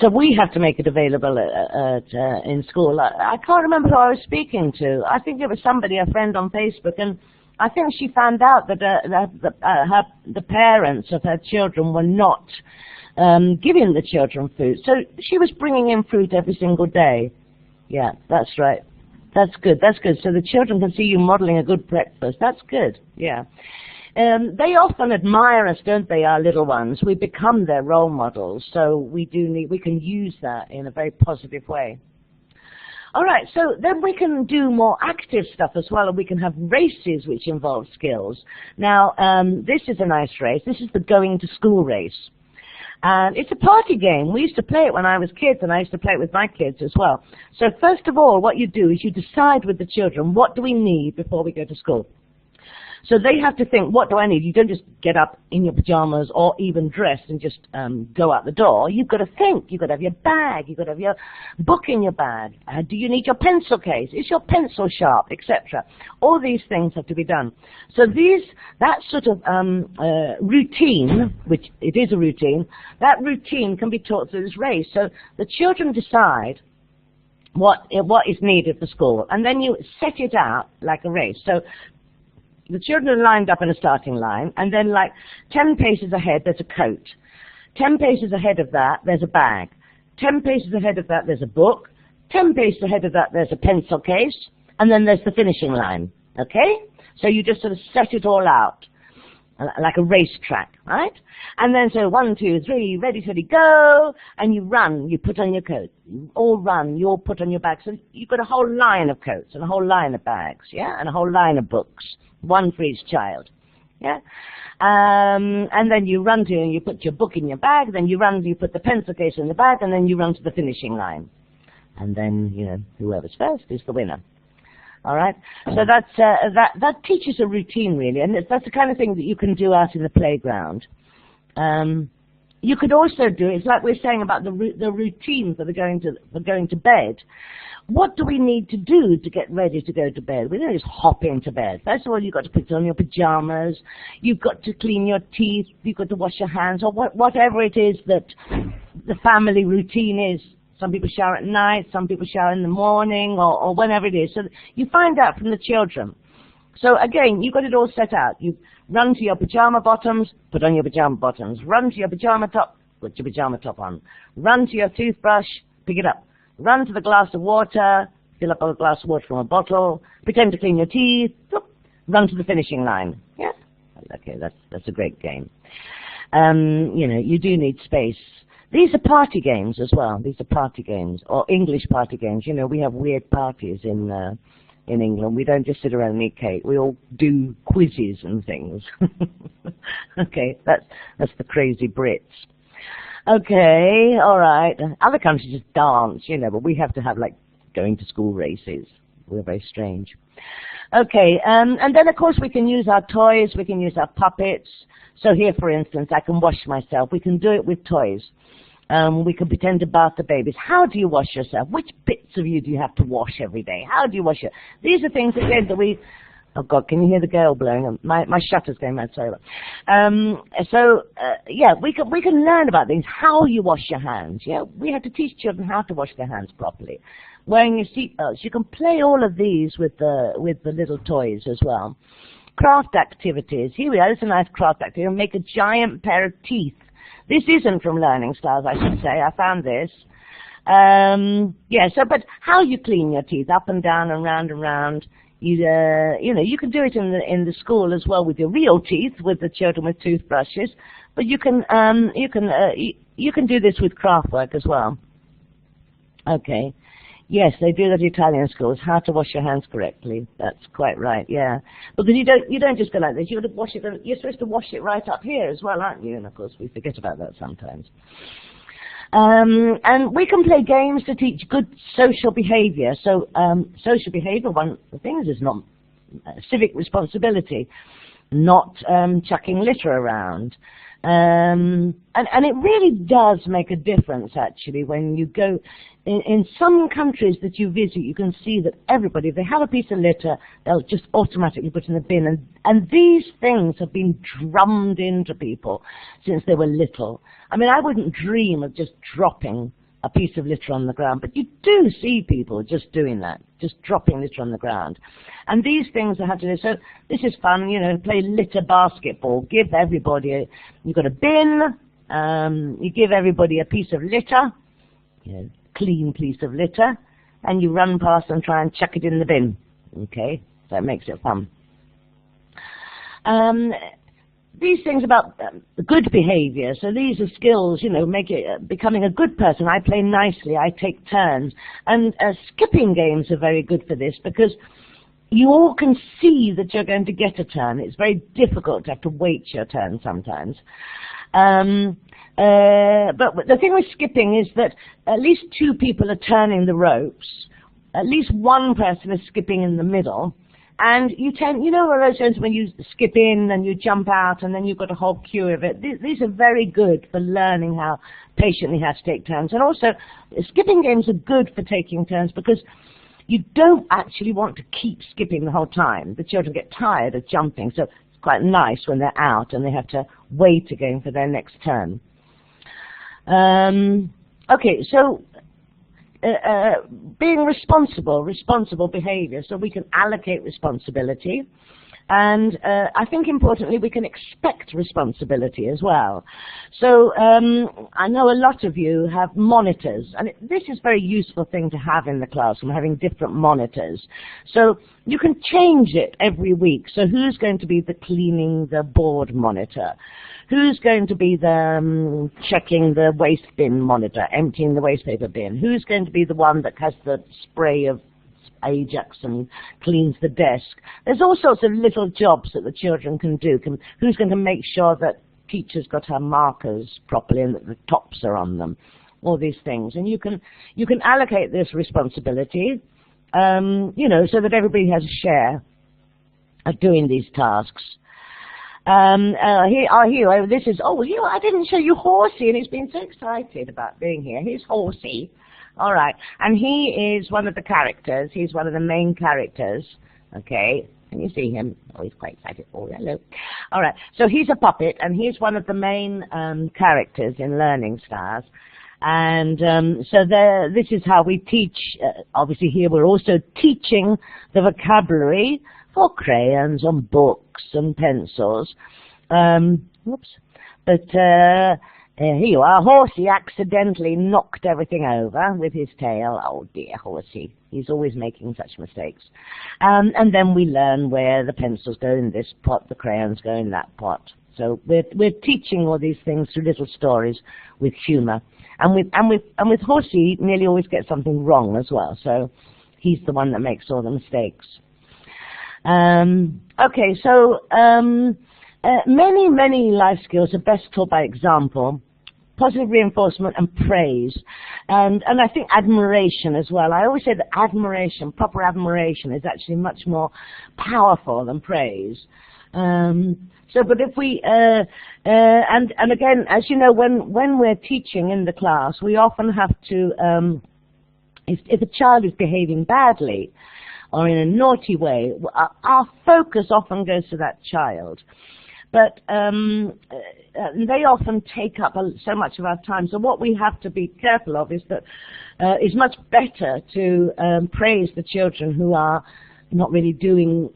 so we have to make it available in school. I can't remember who I was speaking to. I think it was somebody, a friend on Facebook, and I think she found out that the parents of her children were not giving the children fruit. So she was bringing in fruit every single day. Yeah, that's right. That's good. That's good. So the children can see you modeling a good breakfast. That's good. Yeah. They often admire us, don't they, our little ones? We become their role models. So we can use that in a very positive way. All right, so then we can do more active stuff as well, and we can have races which involve skills. Now, this is a nice race. This is the going to school race. And it's a party game. We used to play it when I was kids, and I used to play it with my kids as well. So first of all, what you do is you decide with the children, what do we need before we go to school? So they have to think, what do I need? You don't just get up in your pajamas or even dressed and just go out the door. You've got to think. You've got to have your bag. You've got to have your book in your bag. Do you need your pencil case? Is your pencil sharp, etc.? All these things have to be done. So that sort of routine, which it is a routine, that routine can be taught through this race. So the children decide what is needed for school, and then you set it out like a race. So the children are lined up in a starting line, and then like 10 paces ahead, there's a coat. 10 paces ahead of that, there's a bag. 10 paces ahead of that, there's a book. 10 paces ahead of that, there's a pencil case. And then there's the finishing line, okay? So you just sort of set it all out, like a racetrack, right? And then so 1, 2, 3, ready, steady, go, and you run, you put on your coat. You all run, you all put on your bag. So you've got a whole line of coats and a whole line of bags, yeah? And a whole line of books. One for each child, yeah? And then you run to, and you put your book in your bag, then you run, you put the pencil case in the bag, and then you run to the finishing line. And then, you know, whoever's first is the winner. All right? So that teaches a routine, really, and that's the kind of thing that you can do out in the playground. You could also do, it's like we're saying about the routine for going to bed. What do we need to do to get ready to go to bed? We don't just hop into bed. First of all, you've got to put on your pajamas, you've got to clean your teeth, you've got to wash your hands, or whatever it is that the family routine is Some people shower at night, some people shower in the morning, or whenever it is. So you find out from the children. So again, you've got it all set out. You run to your pajama bottoms, put on your pajama bottoms. Run to your pajama top, put your pajama top on. Run to your toothbrush, pick it up. Run to the glass of water, fill up a glass of water from a bottle. Pretend to clean your teeth, run to the finishing line. Yeah? Okay, that's a great game. You know, you do need space. These are party games as well. These are party games, or English party games. You know, we have weird parties in England. We don't just sit around and eat cake. We all do quizzes and things. Okay, that's the crazy Brits. Okay, all right. Other countries just dance, you know, but we have to have, like, going to school races. We're very strange. Okay, and then, of course, we can use our toys. We can use our puppets. So here, for instance, I can wash myself. We can do it with toys. We can pretend to bath the babies. How do you wash yourself? Which bits of you do you have to wash every day? How do you wash it? These are things, again, that we... Oh, God, can you hear the gale blowing? My shutter's going mad, sorry. Yeah, we can learn about things. How you wash your hands. Yeah, we have to teach children how to wash their hands properly. Wearing your seatbelts. You can play all of these with the little toys as well. Craft activities. Here we are. This is a nice craft activity. Make a giant pair of teeth. This isn't from Learning Styles, I should say. I found this. Yeah, so, but how you clean your teeth, up and down and round and round. You know, you can do it in the school as well with your real teeth, with the children with toothbrushes. But you can do this with craft work as well. Okay. Yes, they do that at Italian schools. How to wash your hands correctly. That's quite right. Yeah, because you don't just go like this. You got to wash it. You're supposed to wash it right up here as well, aren't you? And of course, we forget about that sometimes. And we can play games to teach good social behavior. So social behavior, one of the things is not civic responsibility, not chucking litter around. And it really does make a difference, actually, when you go in some countries that you visit. You can see that everybody, if they have a piece of litter, they'll just automatically put it in the bin. And these things have been drummed into people since they were little. I mean, I wouldn't dream of just dropping a piece of litter on the ground, but you do see people just doing that, just dropping litter on the ground. And these things I have to do. So this is fun, you know, play litter basketball. Give everybody you've got a bin, you give everybody a piece of litter, you know, clean piece of litter, and you run past and try and chuck it in the bin. Okay, so it makes it fun. These things about good behavior, so these are skills, you know, make it becoming a good person. I play nicely, I take turns, and skipping games are very good for this because you all can see that you're going to get a turn. It's very difficult to have to wait your turn sometimes. But the thing with skipping is that at least two people are turning the ropes, at least one person is skipping in the middle. And you know, one of those times when you skip in and you jump out and then you've got a whole queue of it. These are very good for learning how patiently how to take turns. And also, skipping games are good for taking turns because you don't actually want to keep skipping the whole time. The children get tired of jumping, so it's quite nice when they're out and they have to wait again for their next turn. Okay, so being responsible behavior, so we can allocate responsibility, and I think importantly we can expect responsibility as well. So I know a lot of you have monitors, and this is a very useful thing to have in the classroom, having different monitors. So you can change it every week. So who's going to be the cleaning the board monitor? Who's going to be the checking the waste bin monitor, emptying the waste paper bin? Who's going to be the one that has the spray of Ajax and cleans the desk? There's all sorts of little jobs that the children can do. Who's going to make sure that teachers got her markers properly and that the tops are on them? All these things. And you can allocate this responsibility, you know, so that everybody has a share of doing these tasks. Higho, this is, Higho, I didn't show you Horsey, and he's been so excited about being here. Here's Horsey. All right, and he is one of the characters. He's one of the main characters. Okay, can you see him? Oh, he's quite excited. Oh, hello. All right, so he's a puppet, and he's one of the main characters in Learning Stars. And this is how we teach. Obviously here we're also teaching the vocabulary for crayons and books and pencils. Whoops. But here you are. Horsey accidentally knocked everything over with his tail. Oh dear, Horsey. He's always making such mistakes. And then we learn where the pencils go in this pot, the crayons go in that pot. So we're teaching all these things through little stories with humour. And with Horsey, he nearly always gets something wrong as well. So he's the one that makes all the mistakes. Okay, so many life skills are best taught by example, positive reinforcement and praise, and I think admiration as well. I always say that admiration, proper admiration, is actually much more powerful than praise. But if we, and again, as you know, when we're teaching in the class, we often have to, if a child is behaving badly or in a naughty way, our focus often goes to that child. But they often take up so much of our time. So what we have to be careful of is that it's much better to praise the children who are not really doing,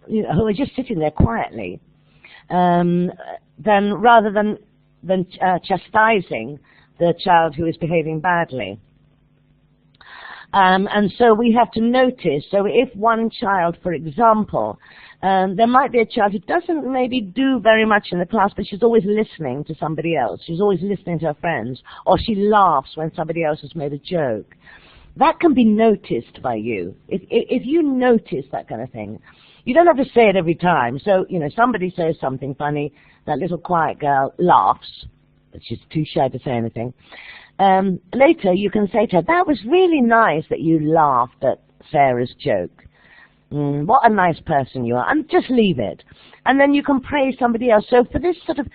who are just sitting there quietly, rather than chastising the child who is behaving badly. And so we have to notice, so if one child, for example, there might be a child who doesn't maybe do very much in the class, but she's always listening to somebody else. She's always listening to her friends, or she laughs when somebody else has made a joke. That can be noticed by you. If you notice that kind of thing, you don't have to say it every time. So, somebody says something funny, that little quiet girl laughs, but she's too shy to say anything. Later you can say to her, that was really nice that you laughed at Sarah's joke. What a nice person you are. And just leave it. And then you can praise somebody else. So for this sort of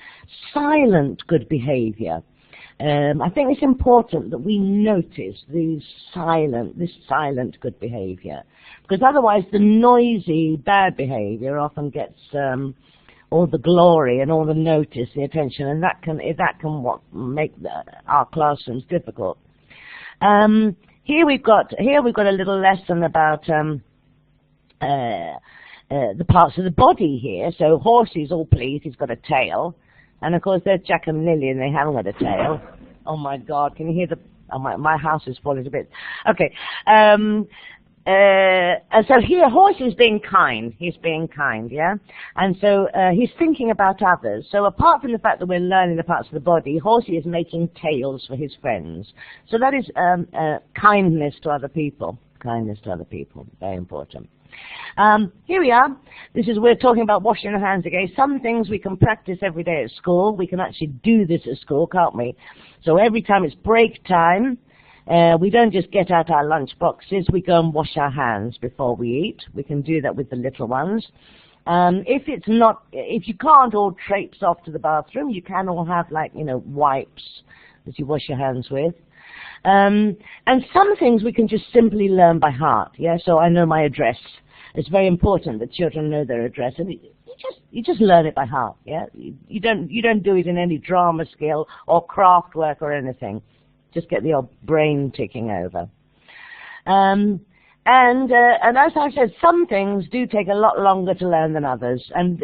silent good behavior, I think it's important that we notice this silent good behavior. Because otherwise the noisy bad behavior often gets all the glory and all the notice, the attention, and that can make our classrooms difficult. Here we've got a little lesson about the parts of the body here. So Horsey's all pleased, he's got a tail, and of course there's Jack and Lily, and they haven't got a tail. Oh my God, can you hear the? Oh, my house is falling to bits. Okay. And so here, Horsey's being kind. He's being kind, yeah? And so he's thinking about others. So apart from the fact that we're learning the parts of the body, Horsey is making tails for his friends. So that is kindness to other people. Kindness to other people, very important. Here we are. We're talking about washing our hands again. Some things we can practice every day at school. We can actually do this at school, can't we? So every time it's break time, we don't just get out our lunch boxes, we go and wash our hands before we eat. We can do that with the little ones. If you can't all traipse off to the bathroom, you can all have wipes that you wash your hands with. And some things we can just simply learn by heart, yeah? So I know my address. It's very important that children know their address, and you just learn it by heart, yeah? You don't do it in any drama skill or craft work or anything. Just get the old brain ticking over. And as I said, some things do take a lot longer to learn than others, and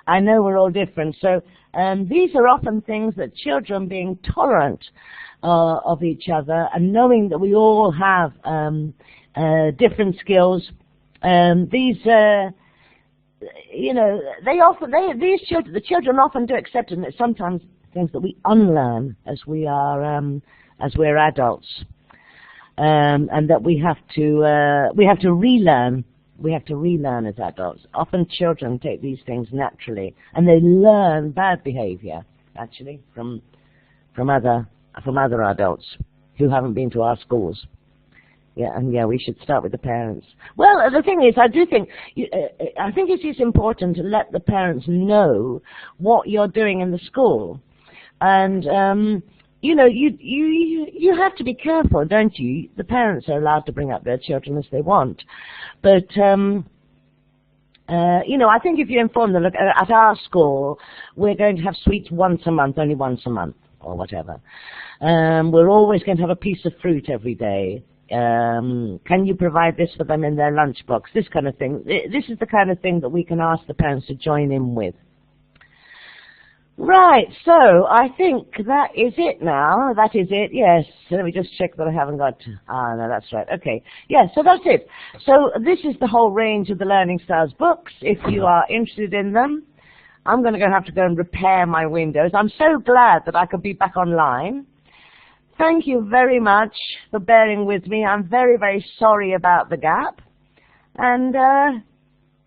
I know we're all different. So these are often things that children, being tolerant of each other and knowing that we all have different skills, the children often do accept it, and it's sometimes things that we unlearn as we're adults, and that we have to relearn. We have to relearn as adults. Often children take these things naturally, and they learn bad behavior actually from other adults who haven't been to our schools. We should start with the parents. Well, the thing is, I think it is important to let the parents know what you're doing in the school. And, you have to be careful, don't you? The parents are allowed to bring up their children as they want. But, I think if you inform them, look, at our school, we're going to have sweets once a month, only once a month. or whatever. We're always going to have a piece of fruit every day. Can you provide this for them in their lunchbox? This kind of thing. This is the kind of thing that we can ask the parents to join in with. Right, so I think that is it now. That is it, yes. Let me just check that I haven't got... no, that's right. Okay, yes, so that's it. So this is the whole range of the Learning Styles books. If you are interested in them, I'm going to have to go and repair my windows. I'm so glad that I could be back online. Thank you very much for bearing with me. I'm very, very sorry about the gap. And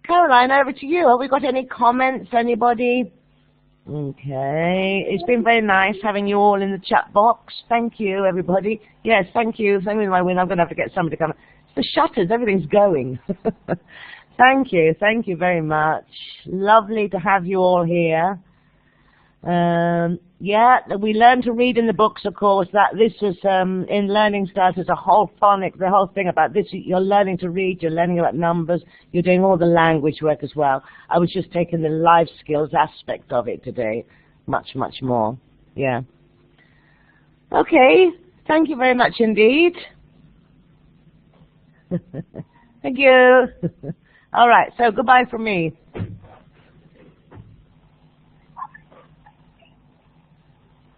Caroline, over to you. Have we got any comments, anybody? Okay, it's been very nice having you all in the chat box. Thank you, everybody. Yes, thank you. Same with my win. I'm going to have to get somebody to come. It's the shutters, everything's going. Thank you very much. Lovely to have you all here. Yeah, we learn to read in the books, of course. That this was in Learning Styles. There's a whole phonics, the whole thing about this. You're learning to read. You're learning about numbers. You're doing all the language work as well. I was just taking the life skills aspect of it today, much more. Yeah. Okay. Thank you very much indeed. Thank you. All right. So goodbye from me.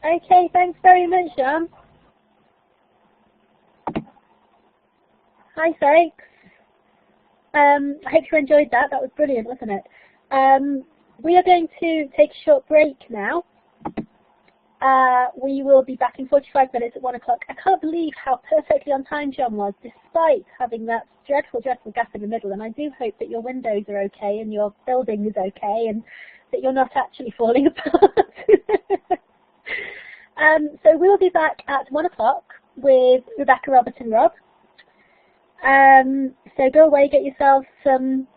Okay, thanks very much, Jeanne. Hi, folks. I hope you enjoyed that. That was brilliant, wasn't it? We are going to take a short break now. We will be back in 45 minutes at 1 o'clock. I can't believe how perfectly on time Jeanne was, despite having that dreadful gap in the middle. And I do hope that your windows are okay and your building is okay and that you're not actually falling apart. So we'll be back at 1 o'clock with Rebecca, Robert and Rob. So go away, get yourself some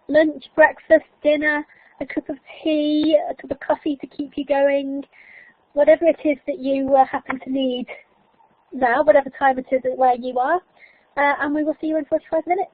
lunch, breakfast, dinner, a cup of tea, a cup of coffee to keep you going, whatever it is that you happen to need now, whatever time it is where you are. And we will see you in 45 minutes.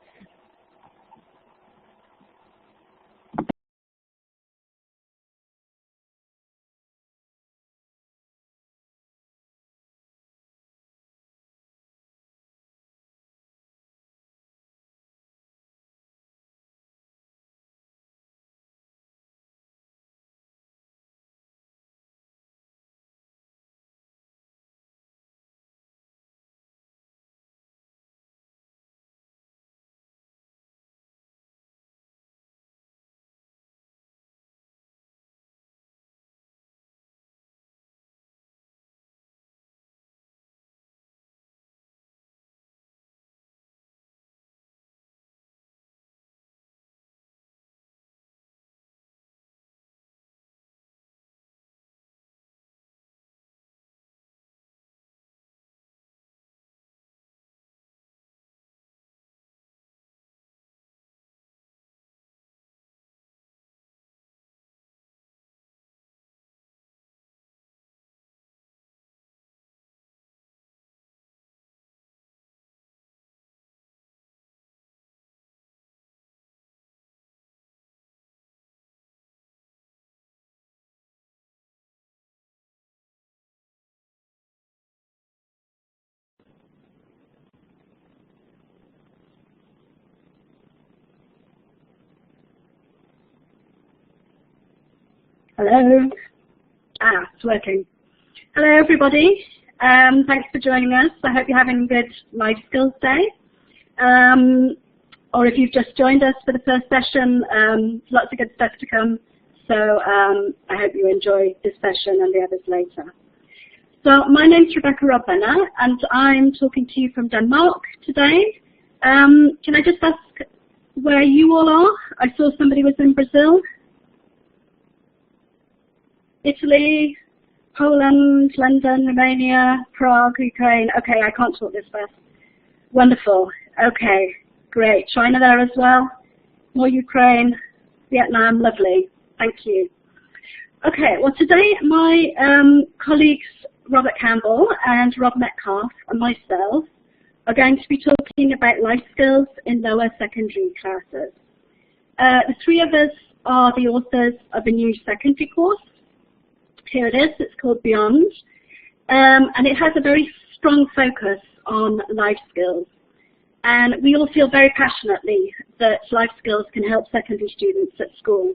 Hello. It's working. Hello, everybody. Thanks for joining us. I hope you're having a good life skills day. Or if you've just joined us for the first session, lots of good stuff to come. So I hope you enjoy this session and the others later. So my name's Rebecca Robb Benne, and I'm talking to you from Denmark today. Can I just ask where you all are? I saw somebody was in Brazil. Italy, Poland, London, Romania, Prague, Ukraine. Okay, I can't talk this fast. Wonderful. Okay, great. China there as well. More Ukraine, Vietnam, lovely. Thank you. Okay, well today my colleagues Robert Campbell and Rob Metcalf and myself are going to be talking about life skills in lower secondary classes. The three of us are the authors of a new secondary course. Here it is, it's called Beyond. and it has a very strong focus on life skills. And we all feel very passionately that life skills can help secondary students at school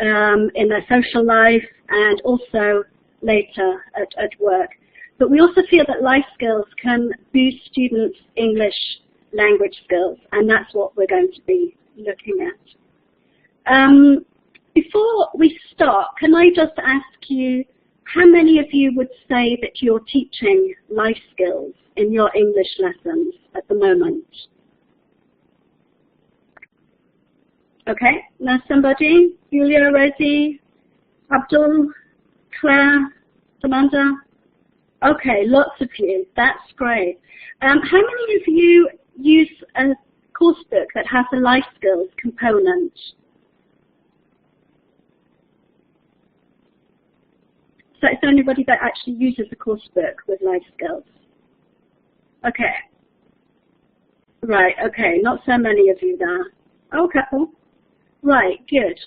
in their social life and also later at work. But we also feel that life skills can boost students' English language skills, and that's what we're going to be looking at. Before we start, can I just ask you, how many of you would say that you're teaching life skills in your English lessons at the moment? Okay, now somebody? Julia, Rosie, Abdul, Claire, Samantha? Okay, lots of you. That's great. How many of you use a course book that has a life skills component? So it's anybody that actually uses a course book with life skills. Okay. Right, okay, not so many of you there. Oh, a couple. Right, good.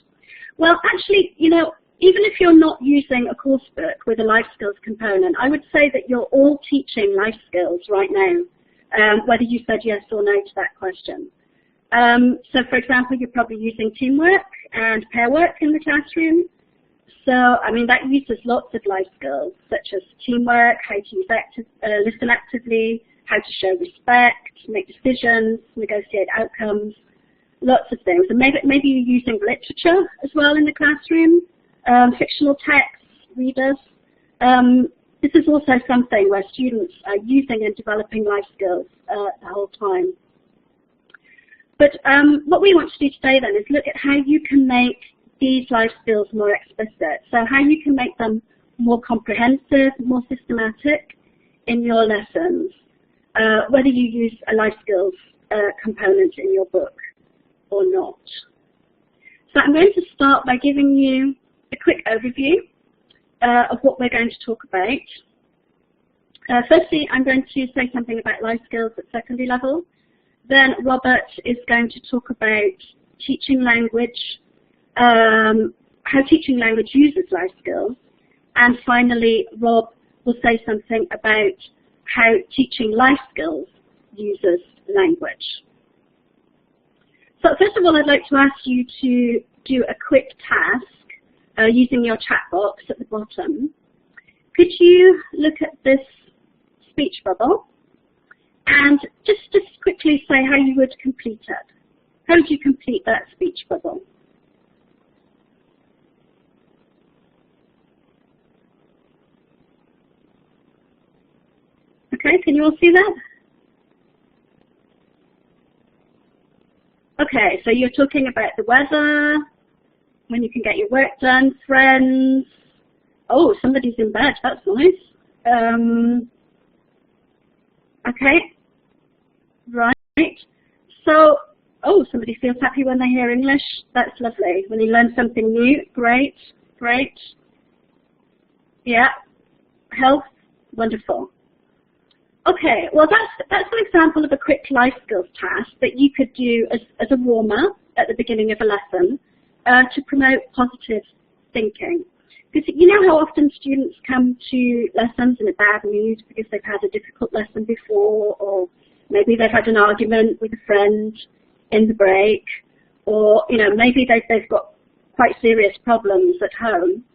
Well, actually, you know, even if you're not using a course book with a life skills component, I would say that you're all teaching life skills right now, whether you said yes or no to that question. So, for example, you're probably using teamwork and pair work in the classroom. So, I mean, that uses lots of life skills, such as teamwork, how to use listen actively, how to show respect, make decisions, negotiate outcomes, lots of things. And maybe you're using literature as well in the classroom, fictional texts, readers. This is also something where students are using and developing life skills the whole time. But what we want to do today then is look at how you can make these life skills more explicit. So how you can make them more comprehensive, more systematic in your lessons, whether you use a life skills component in your book or not. So I'm going to start by giving you a quick overview of what we're going to talk about. Firstly, I'm going to say something about life skills at secondary level. Then Robert is going to talk about teaching language, how teaching language uses life skills. And finally, Rob will say something about how teaching life skills uses language. So first of all, I'd like to ask you to do a quick task using your chat box at the bottom. Could you look at this speech bubble and just quickly say how you would complete it? How would you complete that speech bubble? Okay, can you all see that? Okay, so you're talking about the weather, when you can get your work done, friends. Oh, somebody's in bed, that's nice. Okay, right. So, oh, somebody feels happy when they hear English. That's lovely. When you learn something new, great, great. Yeah, health, wonderful. Okay, well that's an example of a quick life skills task that you could do as a warm-up at the beginning of a lesson to promote positive thinking. Because you know how often students come to lessons in a bad mood because they've had a difficult lesson before, or maybe they've had an argument with a friend in the break, or you know maybe they've got quite serious problems at home.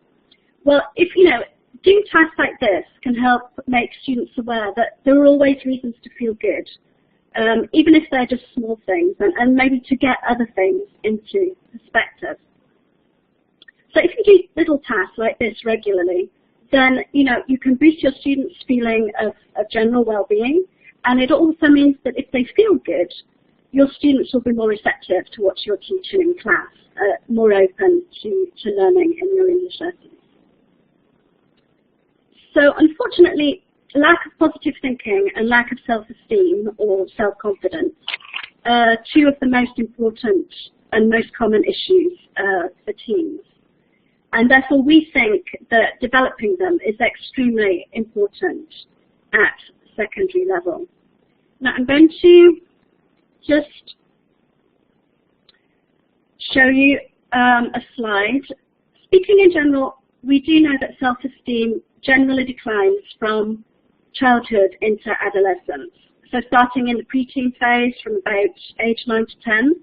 Well, if you know, doing tasks like this can help make students aware that there are always reasons to feel good, even if they're just small things, and maybe to get other things into perspective. So if you do little tasks like this regularly, then you know you can boost your students' feeling of general well-being, and it also means that if they feel good, your students will be more receptive to what you're teaching in class, more open to learning in your English lessons. So unfortunately, lack of positive thinking and lack of self-esteem or self-confidence are two of the most important and most common issues for teens. And therefore we think that developing them is extremely important at secondary level. Now I'm going to just show you a slide. Speaking in general, we do know that self-esteem generally declines from childhood into adolescence. So starting in the preteen phase from about age 9 to 10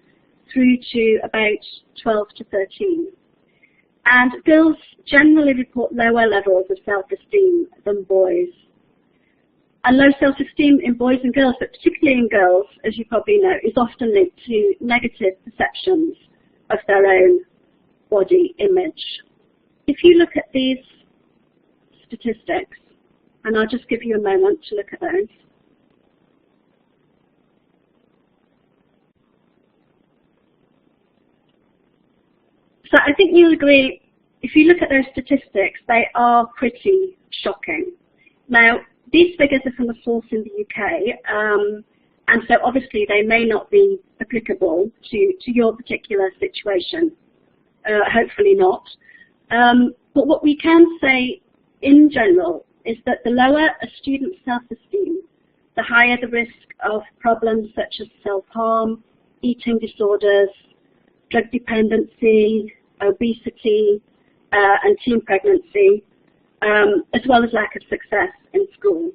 through to about 12 to 13. And girls generally report lower levels of self-esteem than boys. And low self-esteem in boys and girls, but particularly in girls, as you probably know, is often linked to negative perceptions of their own body image. If you look at these statistics, and I'll just give you a moment to look at those. So I think you'll agree, if you look at those statistics, they are pretty shocking. Now, these figures are from a source in the UK, and so obviously they may not be applicable to your particular situation. Hopefully not. But what we can say in general is that the lower a student's self-esteem, the higher the risk of problems such as self-harm, eating disorders, drug dependency, obesity, and teen pregnancy, as well as lack of success in school.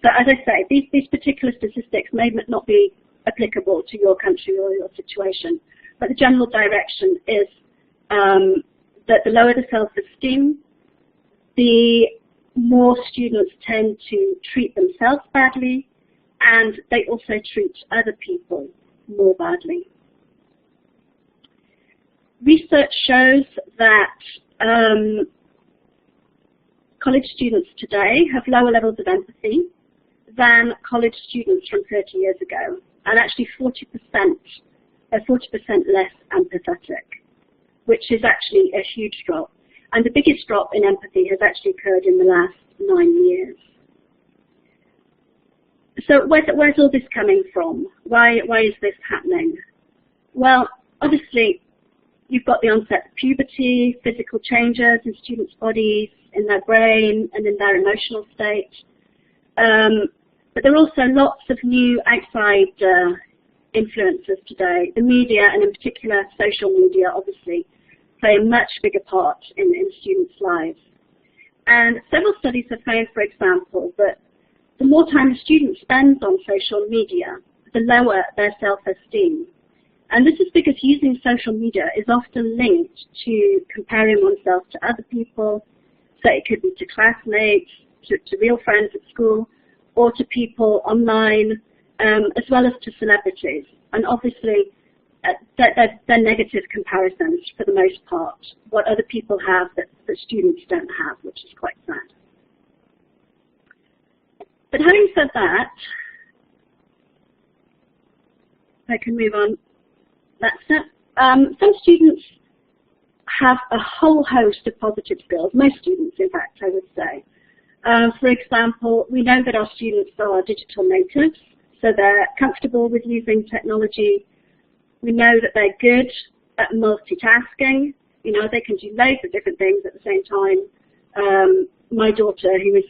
So as I say, these particular statistics may not be applicable to your country or your situation, but the general direction is that the lower the self-esteem, the more students tend to treat themselves badly, and they also treat other people more badly. Research shows that college students today have lower levels of empathy than college students from 30 years ago, and actually 40% less empathetic, which is actually a huge drop. And the biggest drop in empathy has actually occurred in the last 9 years. So where's all this coming from? Why is this happening? Well, obviously, you've got the onset of puberty, physical changes in students' bodies, in their brain, and in their emotional state. But there are also lots of new outside influences today. The media, and in particular social media, obviously, play a much bigger part in students' lives. And several studies have found, for example, that the more time a student spends on social media, the lower their self-esteem. And this is because using social media is often linked to comparing oneself to other people, so it could be to classmates, to real friends at school, or to people online, as well as to celebrities. And obviously, they're negative comparisons for the most part, what other people have that students don't have, which is quite sad. But having said that, I can move on. That's it. Some students have a whole host of positive skills, most students in fact I would say. For example, we know that our students are digital natives, so they're comfortable with using technology. We know that they're good at multitasking. You know, they can do loads of different things at the same time. My daughter, who is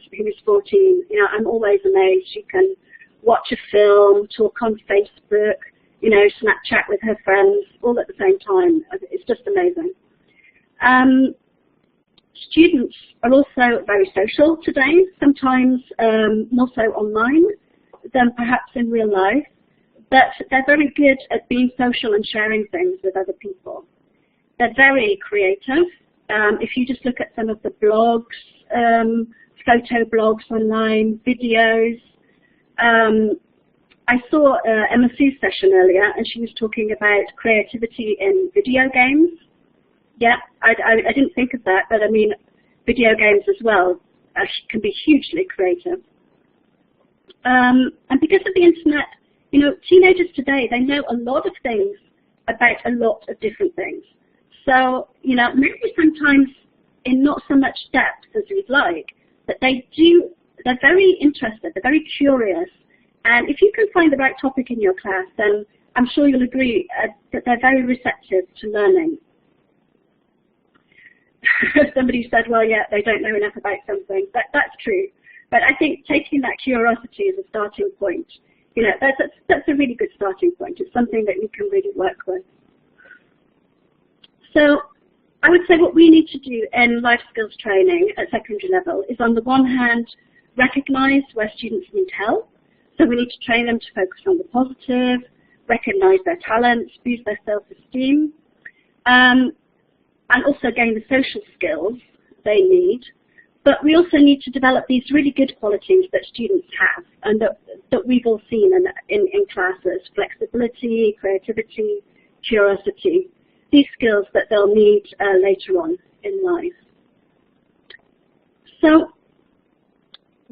14, you know, I'm always amazed. She can watch a film, talk on Facebook, you know, Snapchat with her friends, all at the same time. It's just amazing. Students are also very social today, sometimes more so online than perhaps in real life, but they're very good at being social and sharing things with other people. They're very creative. If you just look at some of the blogs, photo blogs online, videos. I saw Emma Sue's session earlier, and she was talking about creativity in video games. Yeah, I didn't think of that, but I mean, video games as well can be hugely creative. And because of the internet, you know, teenagers today, they know a lot of things about a lot of different things. So, you know, maybe sometimes in not so much depth as we'd like, but they're very interested, they're very curious. And if you can find the right topic in your class, then I'm sure you'll agree that they're very receptive to learning. Somebody said, well, yeah, they don't know enough about something. That's true. But I think taking that curiosity as a starting point, you know, that's a really good starting point. It's something that you can really work with. So I would say what we need to do in life skills training at secondary level is, on the one hand, recognise where students need help. So we need to train them to focus on the positive, recognise their talents, boost their self-esteem, and also gain the social skills they need. But we also need to develop these really good qualities that students have and that we've all seen in classes: flexibility, creativity, curiosity, these skills that they'll need later on in life. So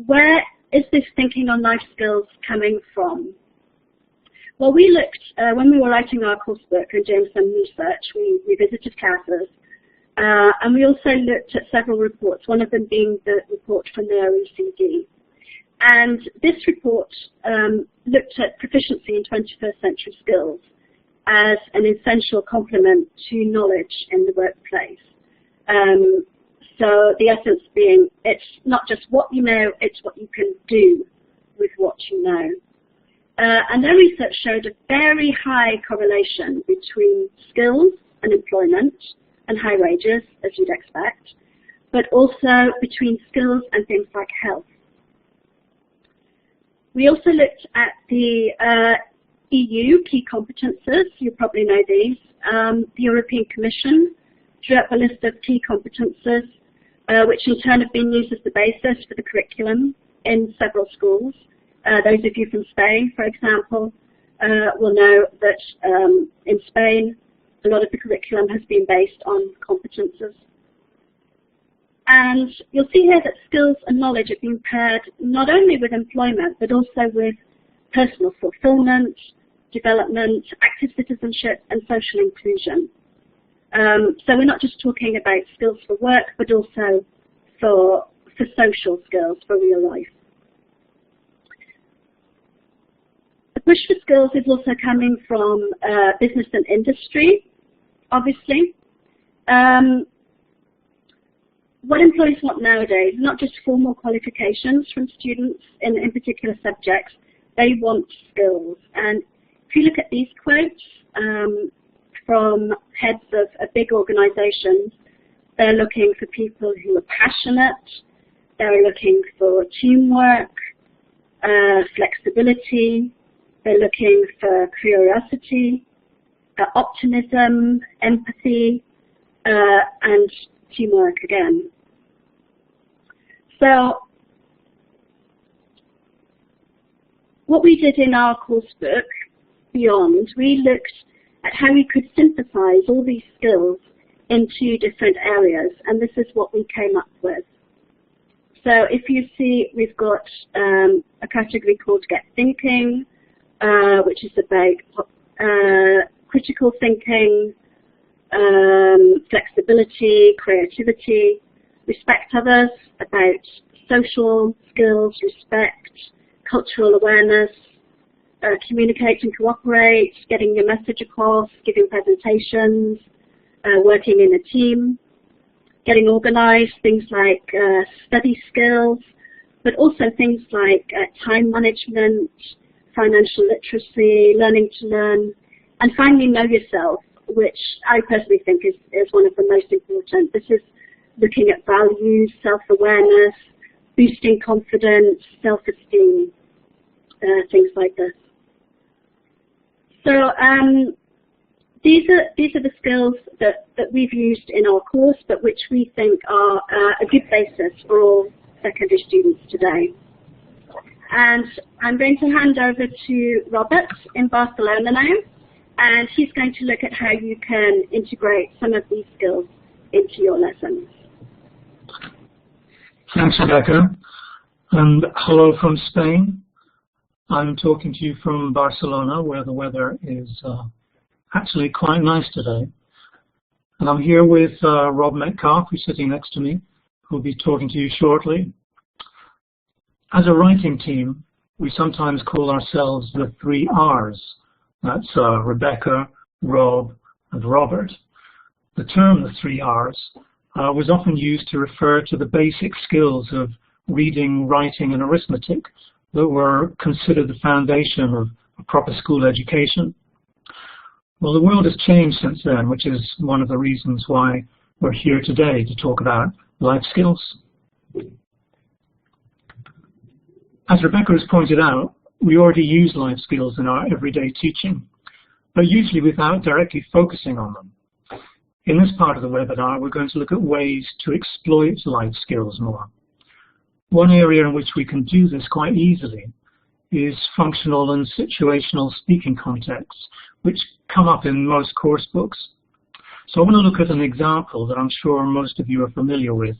where is this thinking on life skills coming from? Well, we looked, when we were writing our course book and doing some research, we visited classes, and we also looked at several reports, one of them being the report from the OECD. And this report looked at proficiency in 21st century skills as an essential complement to knowledge in the workplace. So the essence being, it's not just what you know, it's what you can do with what you know. And their research showed a very high correlation between skills and employment and high wages, as you'd expect, but also between skills and things like health. We also looked at the EU key competences. You probably know these. The European Commission drew up a list of key competences, which in turn have been used as the basis for the curriculum in several schools. Those of you from Spain, for example, will know that in Spain, a lot of the curriculum has been based on competences. And you'll see here that skills and knowledge are being paired not only with employment, but also with personal fulfillment, development, active citizenship, and social inclusion. So we're not just talking about skills for work, but also for social skills, for real life. The push for skills is also coming from business and industry, obviously. What employers want nowadays is not just formal qualifications from students in particular subjects, they want skills. And if you look at these quotes from heads of big organizations, they're looking for people who are passionate, they're looking for teamwork, flexibility, they're looking for curiosity, optimism, empathy, and teamwork again. So what we did in our course book, Beyond, we looked at how we could synthesize all these skills into different areas, and this is what we came up with. So if you see, we've got a category called Get Thinking, which is about critical thinking, flexibility, creativity, respect others, about social skills, respect, cultural awareness, communicate and cooperate, getting your message across, giving presentations, working in a team, getting organized, things like study skills, but also things like time management, financial literacy, learning to learn, and finally know yourself, which I personally think is one of the most important. This is looking at values, self-awareness, boosting confidence, self-esteem, things like this. So these are the skills that we've used in our course, but which we think are a good basis for all secondary students today. And I'm going to hand over to Robert in Barcelona now, and he's going to look at how you can integrate some of these skills into your lessons. Thanks, Rebecca, and hello from Spain. I'm talking to you from Barcelona, where the weather is actually quite nice today. And I'm here with Rob Metcalf, who's sitting next to me, who'll be talking to you shortly. As a writing team, we sometimes call ourselves the 3 R's. That's Rebecca, Rob, and Robert. The term, the 3 R's, was often used to refer to the basic skills of reading, writing, and arithmetic that were considered the foundation of a proper school education. Well, the world has changed since then, which is one of the reasons why we're here today to talk about life skills. As Rebecca has pointed out, we already use life skills in our everyday teaching, but usually without directly focusing on them. In this part of the webinar, we're going to look at ways to exploit life skills more. One area in which we can do this quite easily is functional and situational speaking contexts, which come up in most course books. So I want to look at an example that I'm sure most of you are familiar with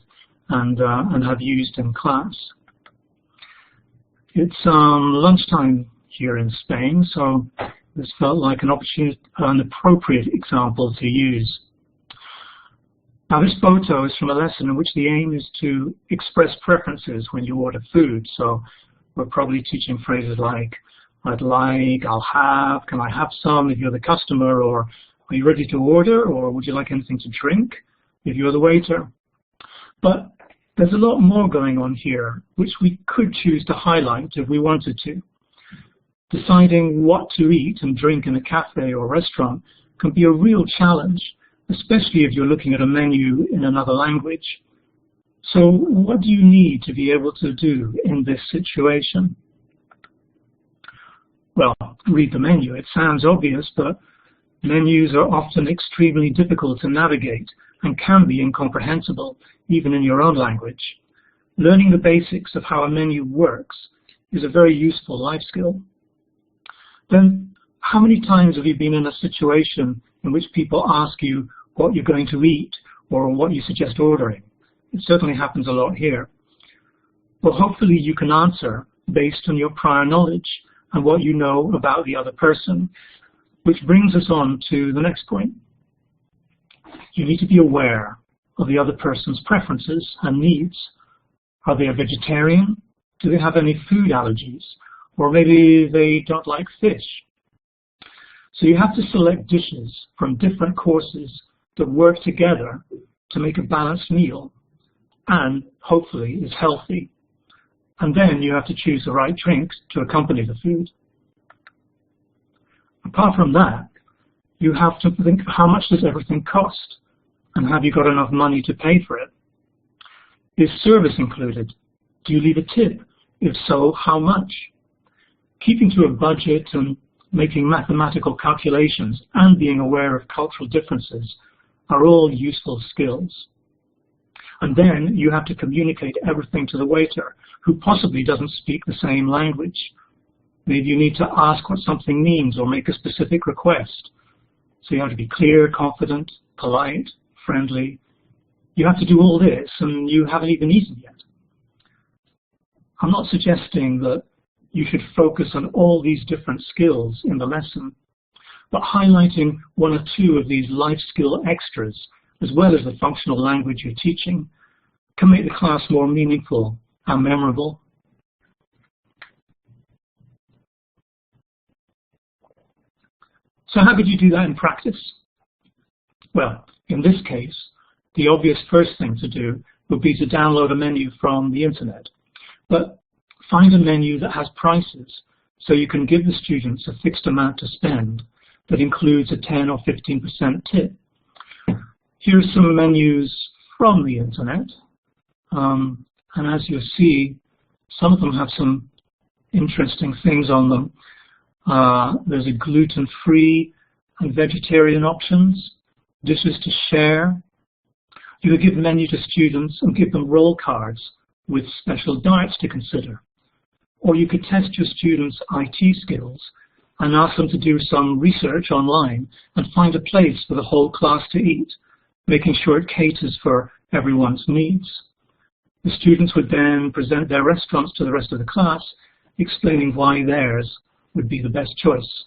and have used in class. It's lunchtime here in Spain, so this felt like an appropriate example to use. Now this photo is from a lesson in which the aim is to express preferences when you order food. So we're probably teaching phrases like, I'd like, I'll have, can I have some if you're the customer, or are you ready to order, or would you like anything to drink if you're the waiter? But there's a lot more going on here, which we could choose to highlight if we wanted to. Deciding what to eat and drink in a cafe or restaurant can be a real challenge, especially if you're looking at a menu in another language. So what do you need to be able to do in this situation? Well, read the menu. It sounds obvious, but menus are often extremely difficult to navigate and can be incomprehensible, even in your own language. Learning the basics of how a menu works is a very useful life skill. Then, how many times have you been in a situation in which people ask you what you're going to eat or what you suggest ordering? It certainly happens a lot here. Well, hopefully you can answer based on your prior knowledge and what you know about the other person, which brings us on to the next point. You need to be aware of the other person's preferences and needs. Are they a vegetarian? Do they have any food allergies? Or maybe they don't like fish. So you have to select dishes from different courses that work together to make a balanced meal and hopefully is healthy. And then you have to choose the right drinks to accompany the food. Apart from that, you have to think, how much does everything cost? And have you got enough money to pay for it? Is service included? Do you leave a tip? If so, how much? Keeping to a budget and making mathematical calculations and being aware of cultural differences are all useful skills. And then you have to communicate everything to the waiter, who possibly doesn't speak the same language. Maybe you need to ask what something means or make a specific request. So you have to be clear, confident, polite, friendly. You have to do all this and you haven't even eaten yet. I'm not suggesting that you should focus on all these different skills in the lesson, but highlighting one or two of these life skill extras, as well as the functional language you're teaching, can make the class more meaningful and memorable. So how could you do that in practice? Well, in this case, the obvious first thing to do would be to download a menu from the internet. But find a menu that has prices so you can give the students a fixed amount to spend that includes a 10 or 15% tip. Here's some menus from the internet. And as you'll see, some of them have some interesting things on them. There's a gluten-free and vegetarian options, dishes to share. You could give the menu to students and give them roll cards with special diets to consider. Or you could test your students' IT skills and ask them to do some research online and find a place for the whole class to eat, making sure it caters for everyone's needs. The students would then present their restaurants to the rest of the class, explaining why theirs would be the best choice.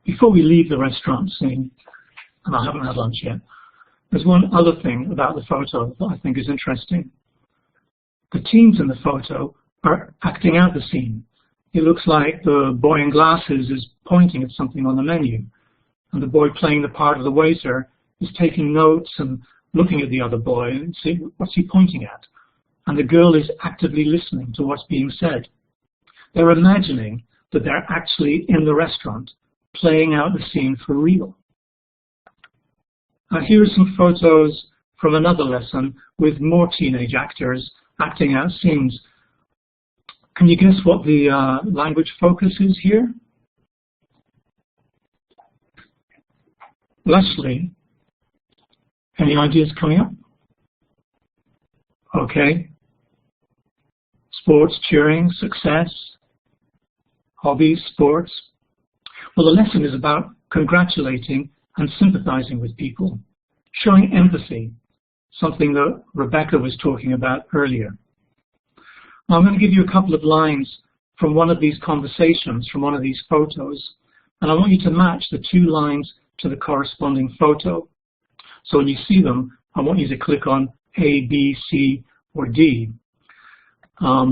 Before we leave the restaurant scene, and I haven't had lunch yet, there's one other thing about the photo that I think is interesting. The teens in the photo are acting out the scene. It looks like the boy in glasses is pointing at something on the menu, and the boy playing the part of the waiter is taking notes and looking at the other boy and seeing what's he pointing at. And the girl is actively listening to what's being said. They're imagining that they're actually in the restaurant playing out the scene for real. Now here are some photos from another lesson with more teenage actors acting out scenes. Can you guess what the language focus is here? Leslie, any ideas coming up? Okay. Sports, cheering, success, hobbies, sports. Well, the lesson is about congratulating and sympathizing with people, showing empathy, something that Rebecca was talking about earlier. Now, I'm going to give you a couple of lines from one of these conversations, from one of these photos, and I want you to match the two lines to the corresponding photo. So when you see them, I want you to click on A, B, C, or D. Now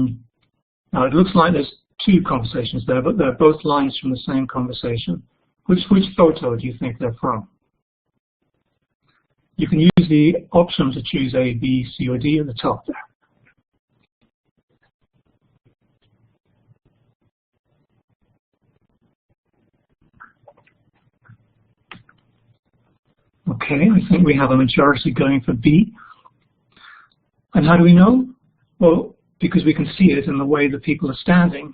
it looks like there's two conversations there, but they're both lines from the same conversation. Which photo do you think they're from? You can use the option to choose A, B, C, or D at the top there. Okay, I think we have a majority going for B. And how do we know? Well, because we can see it in the way that people are standing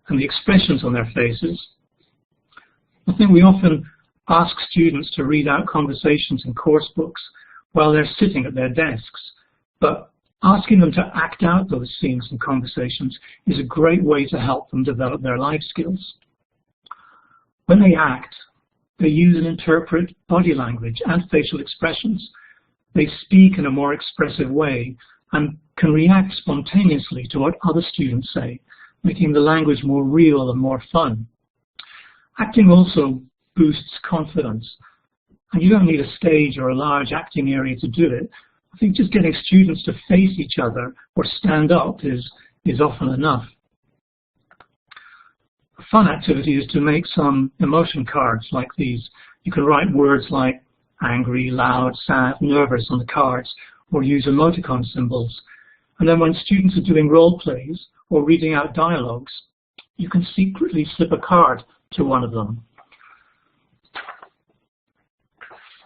and the expressions on their faces. I think we often ask students to read out conversations in course books while they're sitting at their desks, but asking them to act out those scenes and conversations is a great way to help them develop their life skills. When they act, they use and interpret body language and facial expressions. They speak in a more expressive way and can react spontaneously to what other students say, making the language more real and more fun. Acting also boosts confidence, and you don't need a stage or a large acting area to do it. I think just getting students to face each other or stand up is often enough. A fun activity is to make some emotion cards like these. You can write words like angry, loud, sad, nervous on the cards, or use emoticon symbols. And then when students are doing role plays or reading out dialogues, you can secretly slip a card to one of them.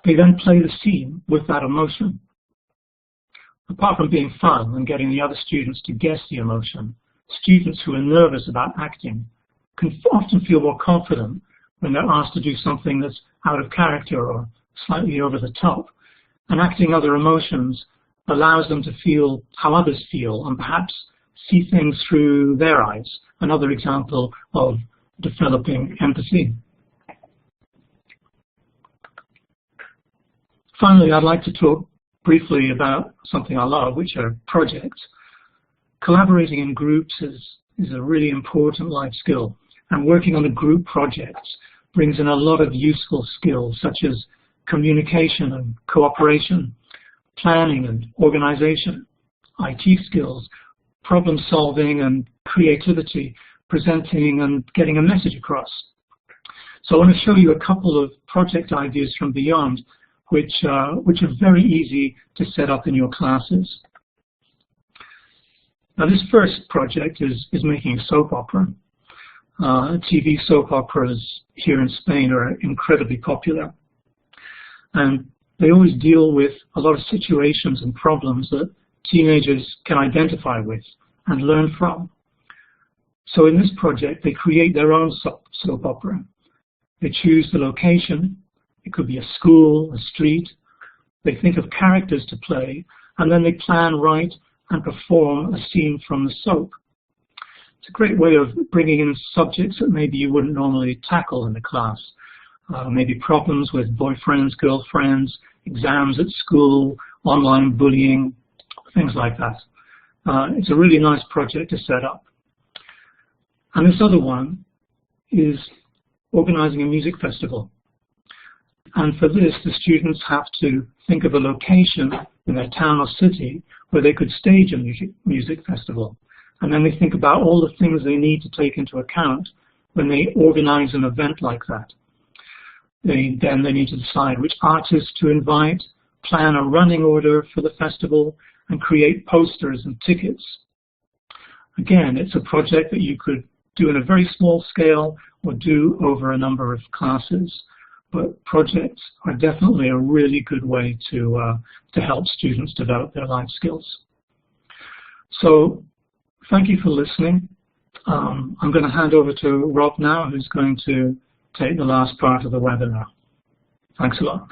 They then play the scene with that emotion. Apart from being fun and getting the other students to guess the emotion, students who are nervous about acting can often feel more confident when they're asked to do something that's out of character or slightly over the top. And acting other emotions allows them to feel how others feel and perhaps see things through their eyes. Another example of developing empathy. Finally, I'd like to talk briefly about something I love, which are projects. Collaborating in groups is a really important life skill, and working on a group project brings in a lot of useful skills such as communication and cooperation, planning and organization, IT skills, problem solving and creativity, presenting and getting a message across. So I want to show you a couple of project ideas from Beyond which are very easy to set up in your classes. Now this first project is making a soap opera. TV soap operas here in Spain are incredibly popular. And they always deal with a lot of situations and problems that teenagers can identify with and learn from. So in this project, they create their own soap opera. They choose the location. It could be a school, a street. They think of characters to play, and then they plan, write, and perform a scene from the soap. It's a great way of bringing in subjects that maybe you wouldn't normally tackle in the class. Maybe problems with boyfriends, girlfriends, exams at school, online bullying, things like that. It's a really nice project to set up. And this other one is organizing a music festival. And for this, the students have to think of a location in their town or city where they could stage a music festival. And then they think about all the things they need to take into account when they organize an event like that. Then they need to decide which artists to invite, plan a running order for the festival, and create posters and tickets. Again, it's a project that you could do in a very small scale or do over a number of classes. But projects are definitely a really good way to help students develop their life skills. So thank you for listening. I'm going to hand over to Rob now, who's going to take the last part of the webinar. Thanks a lot.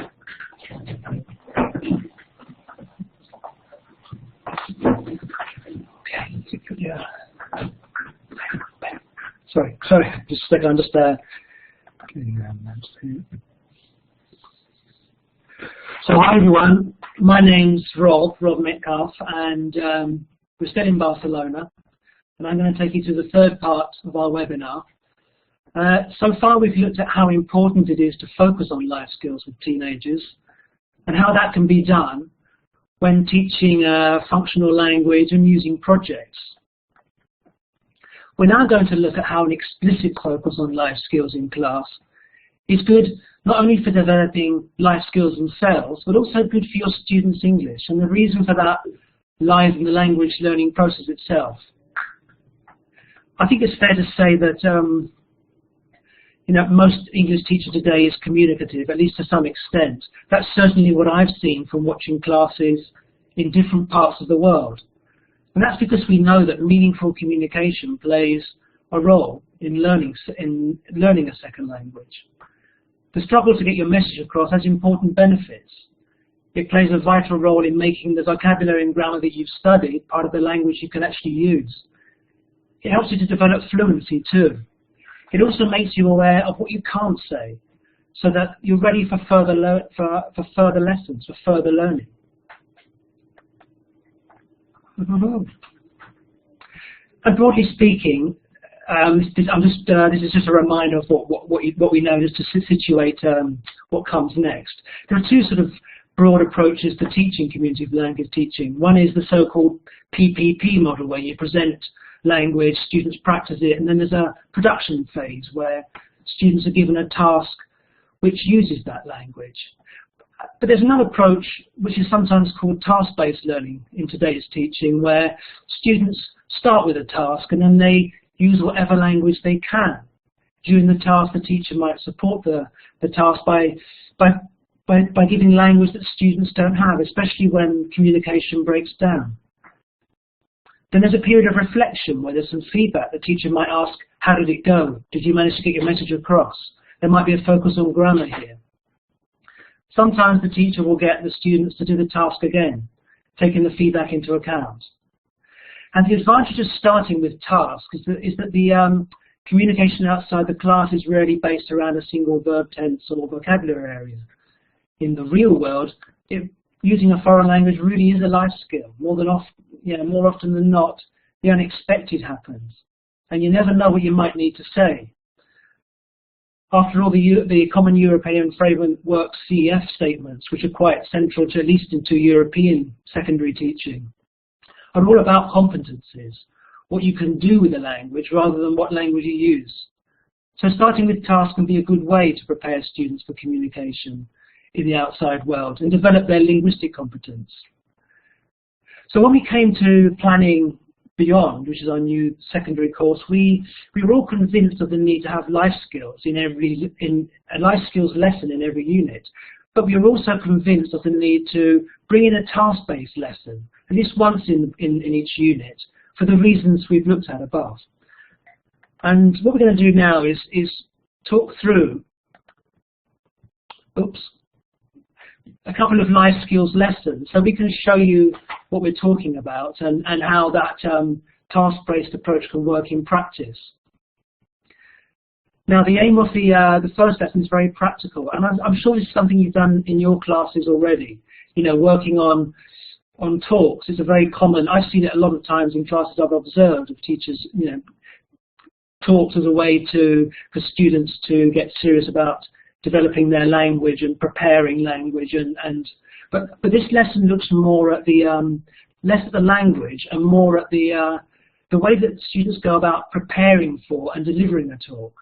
Yeah. Sorry, just a second, I'm just So hi everyone, my name's Rob Metcalf, and we're still in Barcelona, and I'm going to take you to the third part of our webinar. So far we've looked at how important it is to focus on life skills with teenagers, and how that can be done when teaching functional language and using projects. We're now going to look at how an explicit focus on life skills in class is good not only for developing life skills themselves, but also good for your students' English. And the reason for that lies in the language learning process itself. I think it's fair to say that most English teachers today is communicative, at least to some extent. That's certainly what I've seen from watching classes in different parts of the world. And that's because we know that meaningful communication plays a role in learning a second language. The struggle to get your message across has important benefits. It plays a vital role in making the vocabulary and grammar that you've studied part of the language you can actually use. It helps you to develop fluency too. It also makes you aware of what you can't say, so that you're ready for further lessons, for further learning. And broadly speaking, this is just a reminder of what we know, just to situate what comes next. There are two sort of broad approaches to teaching community language teaching. One is the so-called PPP model, where you present language, students practice it, and then there's a production phase where students are given a task which uses that language. But there's another approach which is sometimes called task-based learning in today's teaching, where students start with a task and then they use whatever language they can. During the task, the teacher might support the task by giving language that students don't have, especially when communication breaks down. Then there's a period of reflection where there's some feedback. The teacher might ask, how did it go? Did you manage to get your message across? There might be a focus on grammar here. Sometimes the teacher will get the students to do the task again, taking the feedback into account. And the advantage of starting with tasks is that the communication outside the class is rarely based around a single verb tense or vocabulary area. In the real world, using a foreign language really is a life skill. More often than not, the unexpected happens, and you never know what you might need to say. After all, the Common European Framework CEF statements, which are quite central to at least into European secondary teaching, are all about competencies, what you can do with a language rather than what language you use. So starting with tasks can be a good way to prepare students for communication in the outside world and develop their linguistic competence. So when we came to planning Beyond, which is our new secondary course, we were all convinced of the need to have life skills in a life skills lesson in every unit. But we were also convinced of the need to bring in a task-based lesson, at least once in each unit, for the reasons we've looked at above. And what we're going to do now is talk through a couple of life skills lessons, so we can show you what we're talking about and how that task-based approach can work in practice. Now, the aim of the first lesson is very practical, and I'm sure this is something you've done in your classes already. Working on talks is a very common. I've seen it a lot of times in classes I've observed of teachers. Talks as a way for students to get serious about developing their language and preparing language, but this lesson looks more at less at the language and more at the way that students go about preparing for and delivering a talk.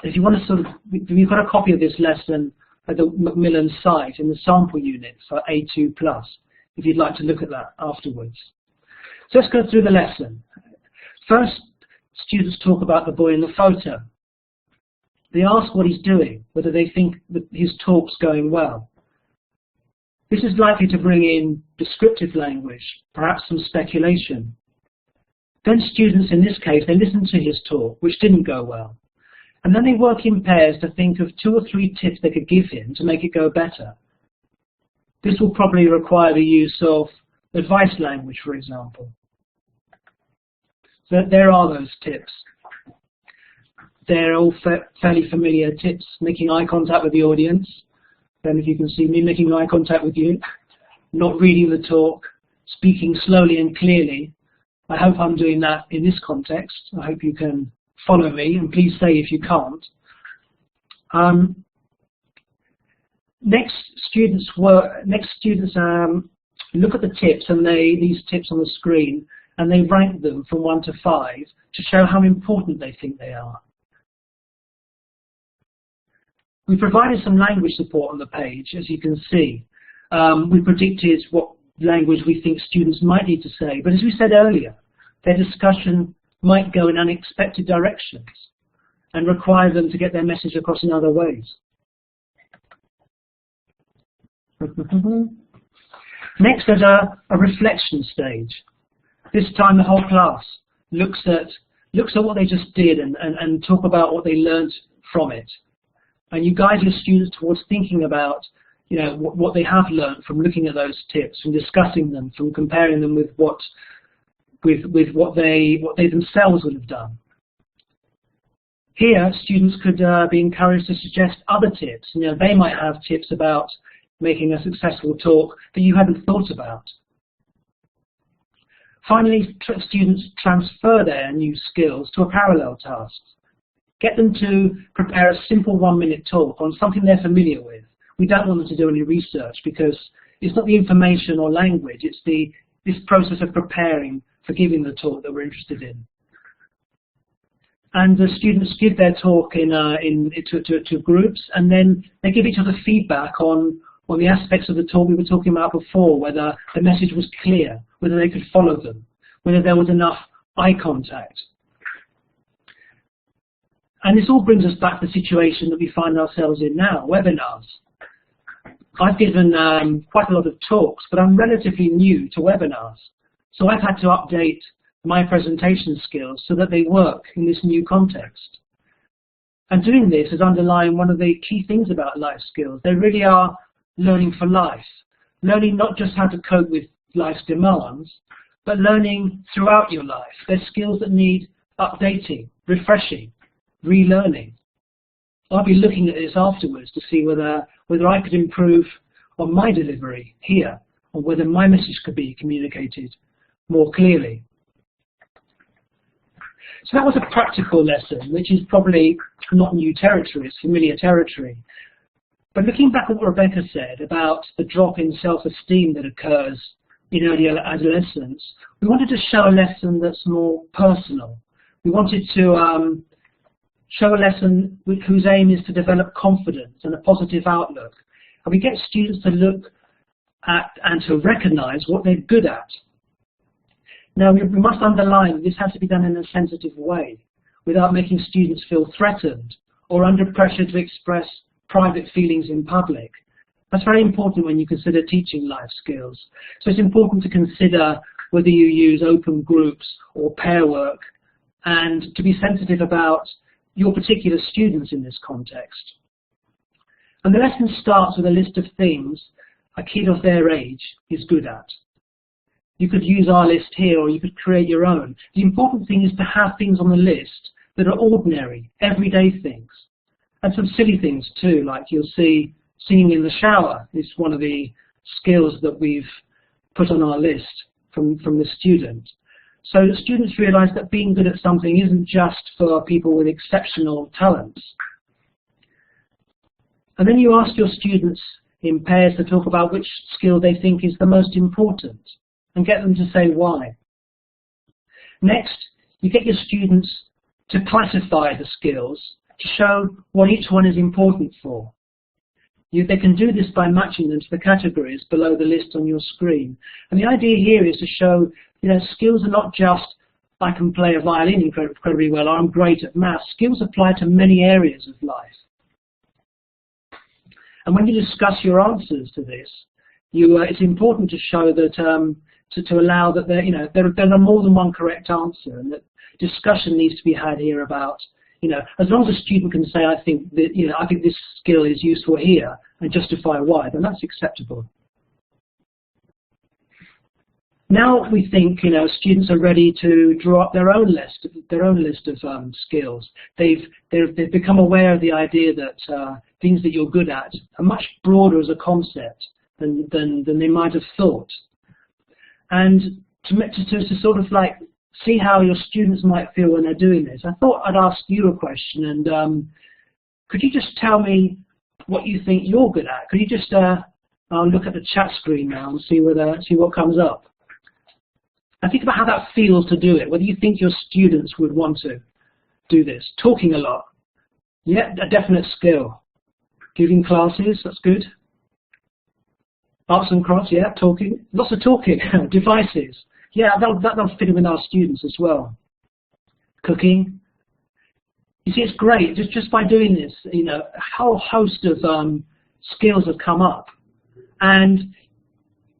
If you want to we've got a copy of this lesson at the Macmillan site in the sample unit for A2+, if you'd like to look at that afterwards. So let's go through the lesson. First, students talk about the boy in the photo. They ask what he's doing, whether they think that his talk's going well. This is likely to bring in descriptive language, perhaps some speculation. Then students, in this case, they listen to his talk, which didn't go well. And then they work in pairs to think of 2 or 3 tips they could give him to make it go better. This will probably require the use of advice language, for example. So there are those tips. They're all fairly familiar tips. Making eye contact with the audience. Then if you can see me making eye contact with you. Not reading the talk. Speaking slowly and clearly. I hope I'm doing that in this context. I hope you can follow me, and please say if you can't. Next, students look at the tips, and these tips on the screen, and they rank them from 1 to 5 to show how important they think they are. We provided some language support on the page, as you can see. We predicted what language we think students might need to say, but as we said earlier, their discussion might go in unexpected directions and require them to get their message across in other ways. Next, there's a reflection stage. This time the whole class looks at what they just did and talk about what they learned from it. And you guide your students towards thinking about, what they have learned from looking at those tips, from discussing them, from comparing them with what they themselves would have done. Here, students could be encouraged to suggest other tips. They might have tips about making a successful talk that you hadn't thought about. Finally, students transfer their new skills to a parallel task. Get them to prepare a simple 1-minute talk on something they're familiar with. We don't want them to do any research because it's not the information or language, it's this process of preparing for giving the talk that we're interested in. And the students give their talk to groups, and then they give each other feedback on the aspects of the talk we were talking about before, whether the message was clear, whether they could follow them, whether there was enough eye contact. And this all brings us back to the situation that we find ourselves in now, webinars. I've given quite a lot of talks, but I'm relatively new to webinars. So I've had to update my presentation skills so that they work in this new context. And doing this is underlying one of the key things about life skills. They really are learning for life. Learning not just how to cope with life's demands, but learning throughout your life. They're skills that need updating, refreshing, relearning. I'll be looking at this afterwards to see whether I could improve on my delivery here, or whether my message could be communicated more clearly. So that was a practical lesson, which is probably not new territory, it's familiar territory. But looking back at what Rebecca said about the drop in self-esteem that occurs in early adolescence, we wanted to show a lesson that's more personal. We wanted to show a lesson whose aim is to develop confidence and a positive outlook. And we get students to look at and to recognize what they're good at. Now, we must underline that this has to be done in a sensitive way, without making students feel threatened or under pressure to express private feelings in public. That's very important when you consider teaching life skills. So it's important to consider whether you use open groups or pair work, and to be sensitive about your particular students in this context. And the lesson starts with a list of things a kid of their age is good at. You could use our list here, or you could create your own. The important thing is to have things on the list that are ordinary, everyday things. And some silly things too, like you'll see singing in the shower is one of the skills that we've put on our list from the student. So the students realize that being good at something isn't just for people with exceptional talents. And then you ask your students in pairs to talk about which skill they think is the most important, and get them to say why. Next, you get your students to classify the skills to show what each one is important for. They can do this by matching them to the categories below the list on your screen. And the idea here is to show, skills are not just I can play a violin incredibly well, or I'm great at maths. Skills apply to many areas of life. And when you discuss your answers to this, it's important to show that to allow that there are more than one correct answer, and that discussion needs to be had here about, as long as a student can say, I think this skill is useful here, and justify why, then that's acceptable. Now we think students are ready to draw up their own list of skills. They've become aware of the idea that things that you're good at are much broader as a concept than they might have thought. And to sort of like see how your students might feel when they're doing this, I thought I'd ask you a question. And could you just tell me what you think you're good at? Could you just I'll look at the chat screen now and see what comes up. And think about how that feels to do it, whether you think your students would want to do this. Talking a lot. Yeah, a definite skill. Giving classes, that's good. Arts and crafts, yeah, talking. Lots of talking. Devices. Yeah, that'll fit in with our students as well. Cooking. You see, it's great. Just by doing this, a whole host of skills have come up. And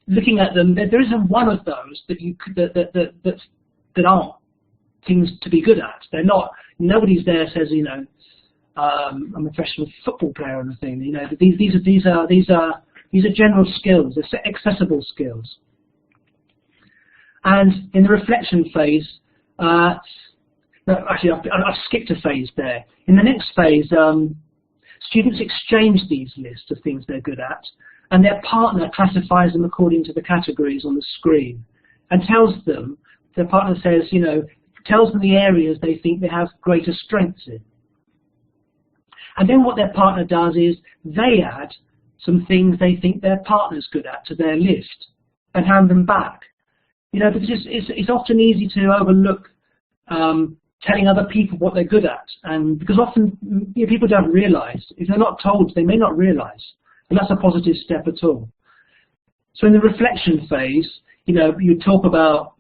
looking at them, there isn't one of those that aren't things to be good at. They're not. Nobody's there says, I'm a professional football player or anything. These are general skills. They're accessible skills. And in the reflection phase, no, actually I've skipped a phase there. In the next phase, students exchange these lists of things they're good at, and their partner classifies them according to the categories on the screen, and tells them, their partner says, tells them the areas they think they have greater strengths in. And then what their partner does is they add some things they think their partner's good at to their list and hand them back. Because it's often easy to overlook telling other people what they're good at, and because often people don't realise. If they're not told, they may not realise. And that's a positive step at all. So in the reflection phase, you talk about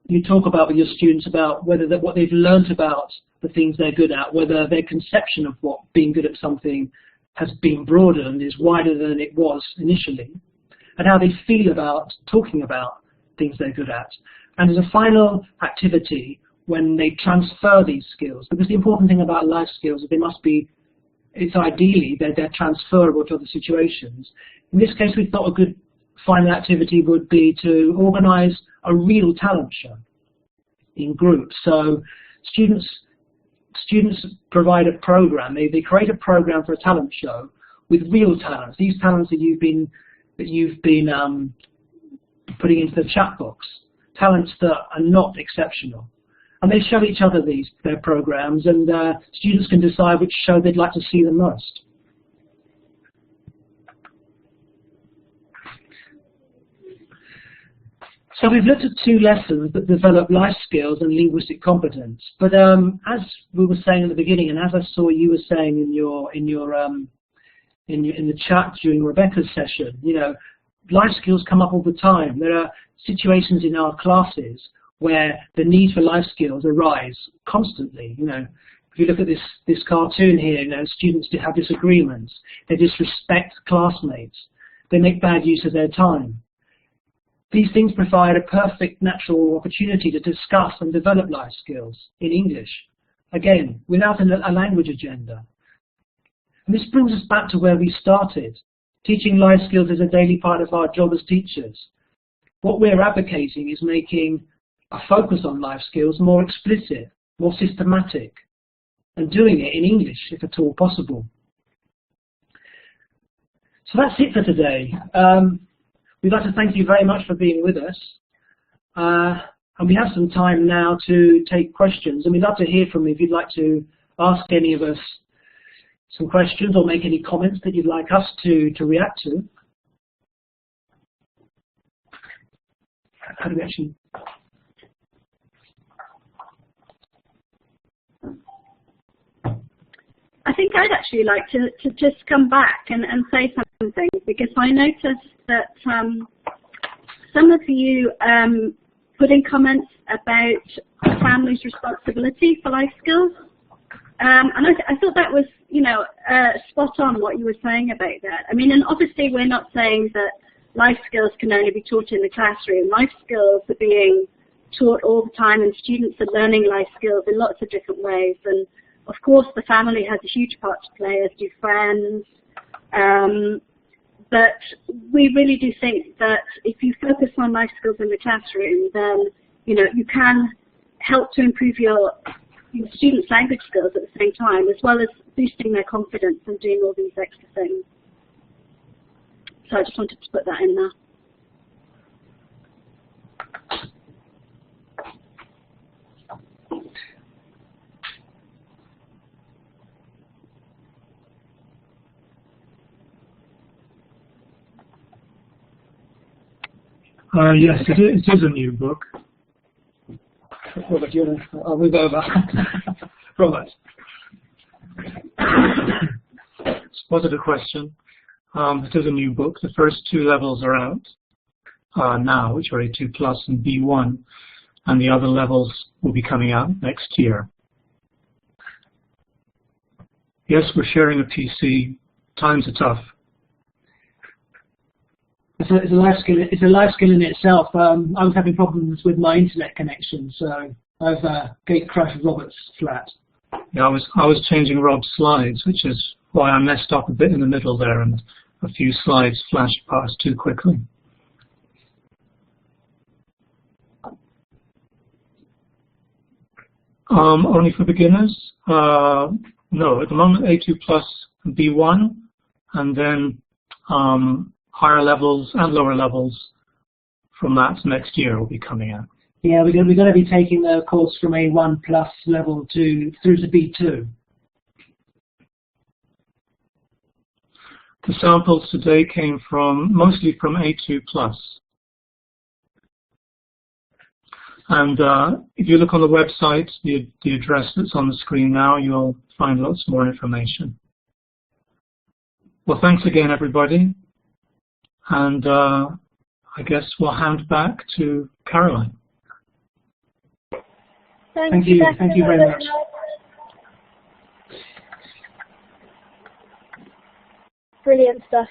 with your students about whether what they've learnt about the things they're good at, whether their conception of what being good at something has been broadened, is wider than it was initially, and how they feel about talking about things they're good at. And as a final activity, when they transfer these skills, because the important thing about life skills is it's ideally they're transferable to other situations. In this case, we thought a good final activity would be to organise a real talent show in groups. So students provide a program. They create a program for a talent show with real talents. These talents that you've been putting into the chat box, talents that are not exceptional. And they show each other their programs, and students can decide which show they'd like to see the most. So we've looked at two lessons that develop life skills and linguistic competence. But as we were saying at the beginning, and as I saw you were saying in the chat during Rebecca's session, life skills come up all the time. There are situations in our classes where the need for life skills arise constantly. If you look at this cartoon here, students have disagreements, they disrespect classmates, they make bad use of their time. These things provide a perfect natural opportunity to discuss and develop life skills in English, again, without a language agenda. And this brings us back to where we started. Teaching life skills is a daily part of our job as teachers. What we're advocating is making a focus on life skills more explicit, more systematic, and doing it in English if at all possible. So that's it for today. We'd like to thank you very much for being with us. And we have some time now to take questions. And we'd love to hear from you if you'd like to ask any of us some questions or make any comments that you'd like us to react to. How do we actually... I think I'd actually like to just come back and say something, because I noticed that some of you put in comments about family's responsibility for life skills. And I thought that was, spot on what you were saying about that. I mean, and obviously we're not saying that life skills can only be taught in the classroom. Life skills are being taught all the time, and students are learning life skills in lots of different ways. And of course, the family has a huge part to play, as do friends. But we really do think that if you focus on life skills in the classroom, then you can help to improve your students' language skills at the same time, as well as boosting their confidence and doing all these extra things. So I just wanted to put that in there. Yes, it is a new book. Robert, I'll move over. Robert. Spotted a question. It is a new book. The first 2 levels are out now, which are A2 Plus and B1, and the other levels will be coming out next year. Yes, we're sharing a PC. Times are tough. It's a life skill. It's a life skill in itself. I was having problems with my internet connection, so I've gate crashed Robert's flat. Yeah, I was changing Rob's slides, which is why I messed up a bit in the middle there, and a few slides flashed past too quickly. Only for beginners? No, at the moment A2 Plus B1, and then higher levels and lower levels from that next year will be coming out. Yeah, we're going to be taking the course from A1 Plus level through to B2. The samples today came mostly from A2 Plus. And if you look on the website, the address that's on the screen now, you'll find lots more information. Well, thanks again, everybody. And I guess we'll hand back to Caroline. Thank you. Thank you very much. Brilliant stuff.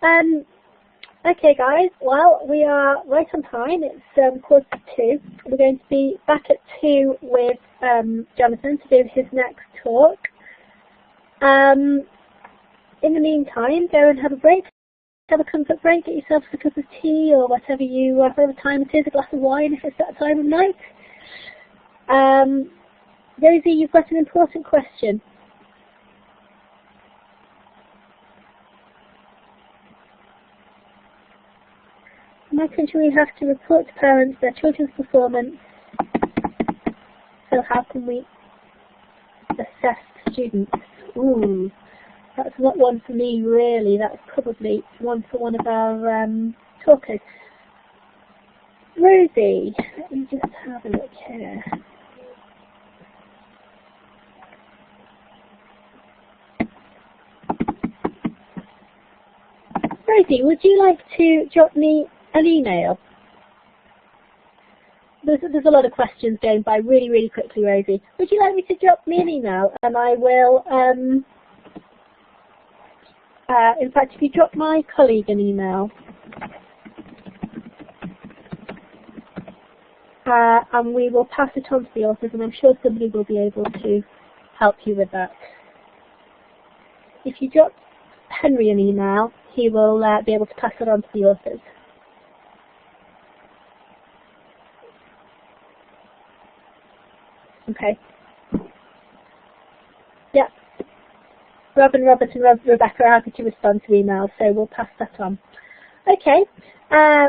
Okay, guys. Well, we are right on time. It's 1:45. We're going to be back at 2 with Jonathan to do his next talk. In the meantime, go and have a break. Have a comfort break. Get yourself a cup of tea or whatever whatever time it is. A glass of wine if it's that time of night. Rosie, you've got an important question. In my country, we have to report to parents their children's performance. So how can we assess students? Ooh, that's not one for me, really. That's probably one for one of our talkers. Rosie, let me just have a look here. Rosie, would you like to drop me an email? There's a lot of questions going by really, really quickly, Rosie. Would you like me to drop me an email? And I will, in fact, if you drop my colleague an email, and we will pass it on to the authors, and I'm sure somebody will be able to help you with that. If you drop Henry an email, he will be able to pass it on to the authors. Okay. Yeah. Rob and Robert and Rebecca are happy to respond to emails, so we'll pass that on. Okay.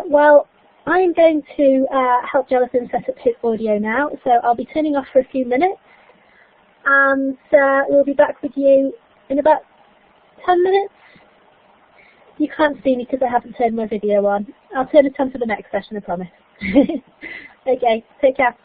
Well, I'm going to help Jonathan set up his audio now, so I'll be turning off for a few minutes, and we'll be back with you in about 10 minutes. You can't see me because I haven't turned my video on. I'll turn it on for the next session, I promise. Okay, take care.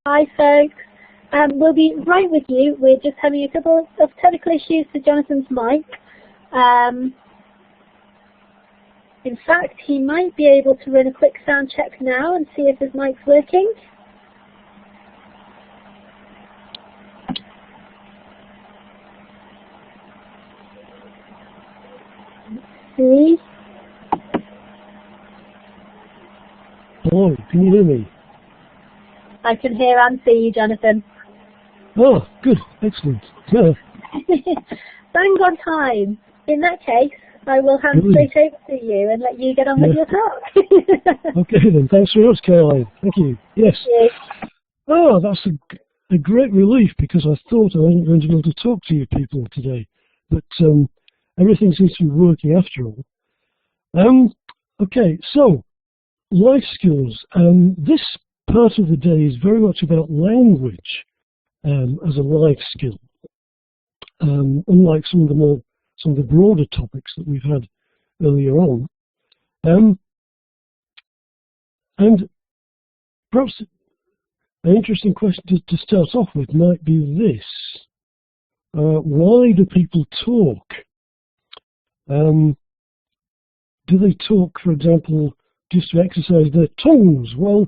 Hi folks, we'll be right with you. We're just having a couple of technical issues with Jonathan's mic. In fact, he might be able to run a quick sound check now and see if his mic's working. Let's see. Hello, can you hear me? I can hear and see you, Jonathan. Oh, good, excellent. Yeah. Bang on time. In that case, I will hand Really? straight over to you and let you get on with your talk. Okay then, thanks very much, Caroline. Thank you. Yes. Yes. Oh, that's a great relief because I thought I wasn't going to be able to talk to you people today. But everything seems to be working after all. Okay, so life skills. This part of the day is very much about language as a life skill. Unlike some of the broader topics that we've had earlier on. And perhaps an interesting question to start off with might be this. Why do people talk? Do they talk, for example, just to exercise their tongues? Well,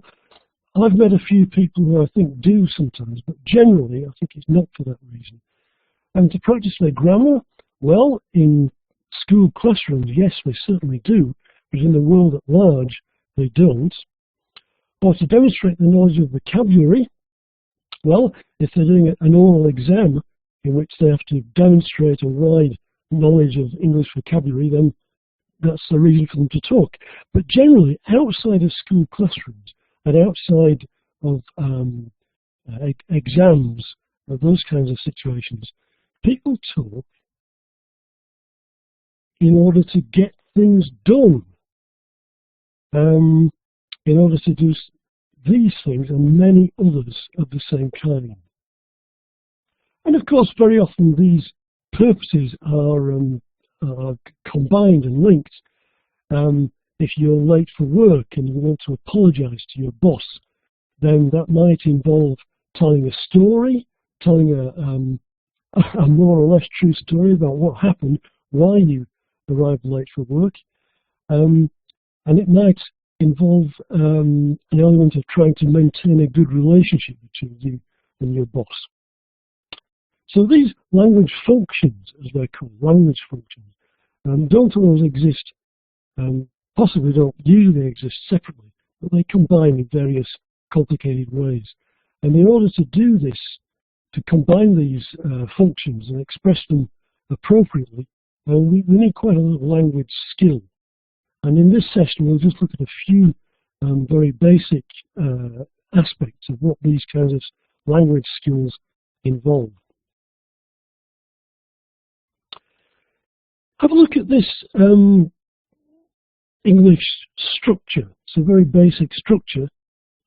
I've met a few people who I think do sometimes, but generally I think it's not for that reason. And to practice their grammar, well, in school classrooms, yes, they certainly do, but in the world at large, they don't. Or to demonstrate the knowledge of vocabulary, well, if they're doing an oral exam in which they have to demonstrate a wide knowledge of English vocabulary, then that's the reason for them to talk. But generally, outside of school classrooms and outside of exams, or those kinds of situations, people talk in order to get things done, in order to do these things and many others of the same kind. And of course, very often these purposes are combined and linked. If you're late for work and you want to apologize to your boss, then that might involve telling a story, telling a more or less true story about what happened, why you arrived late for work, and it might involve an element of trying to maintain a good relationship between you and your boss. So these language functions, as they're called, language functions, don't always exist, possibly don't usually exist separately, but they combine in various complicated ways. And in order to do this, to combine these functions and express them appropriately, we need quite a lot of language skill. And in this session, we'll just look at a few very basic aspects of what these kinds of language skills involve. Have a look at this English structure. It's a very basic structure,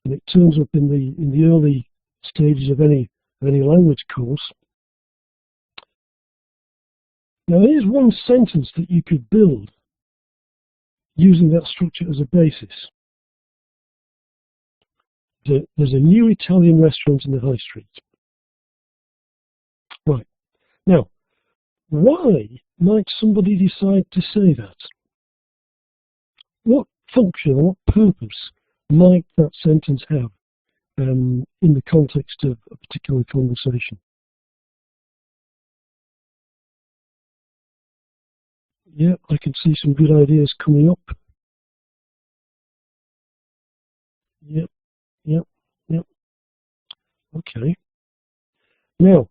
and it turns up in the early stages of any language course. Now, here's one sentence that you could build using that structure as a basis. There's a new Italian restaurant in the high street. Right. Now, why might somebody decide to say that? What function, what purpose might that sentence have in the context of a particular conversation? Yeah, I can see some good ideas coming up. Yep. Okay. Now,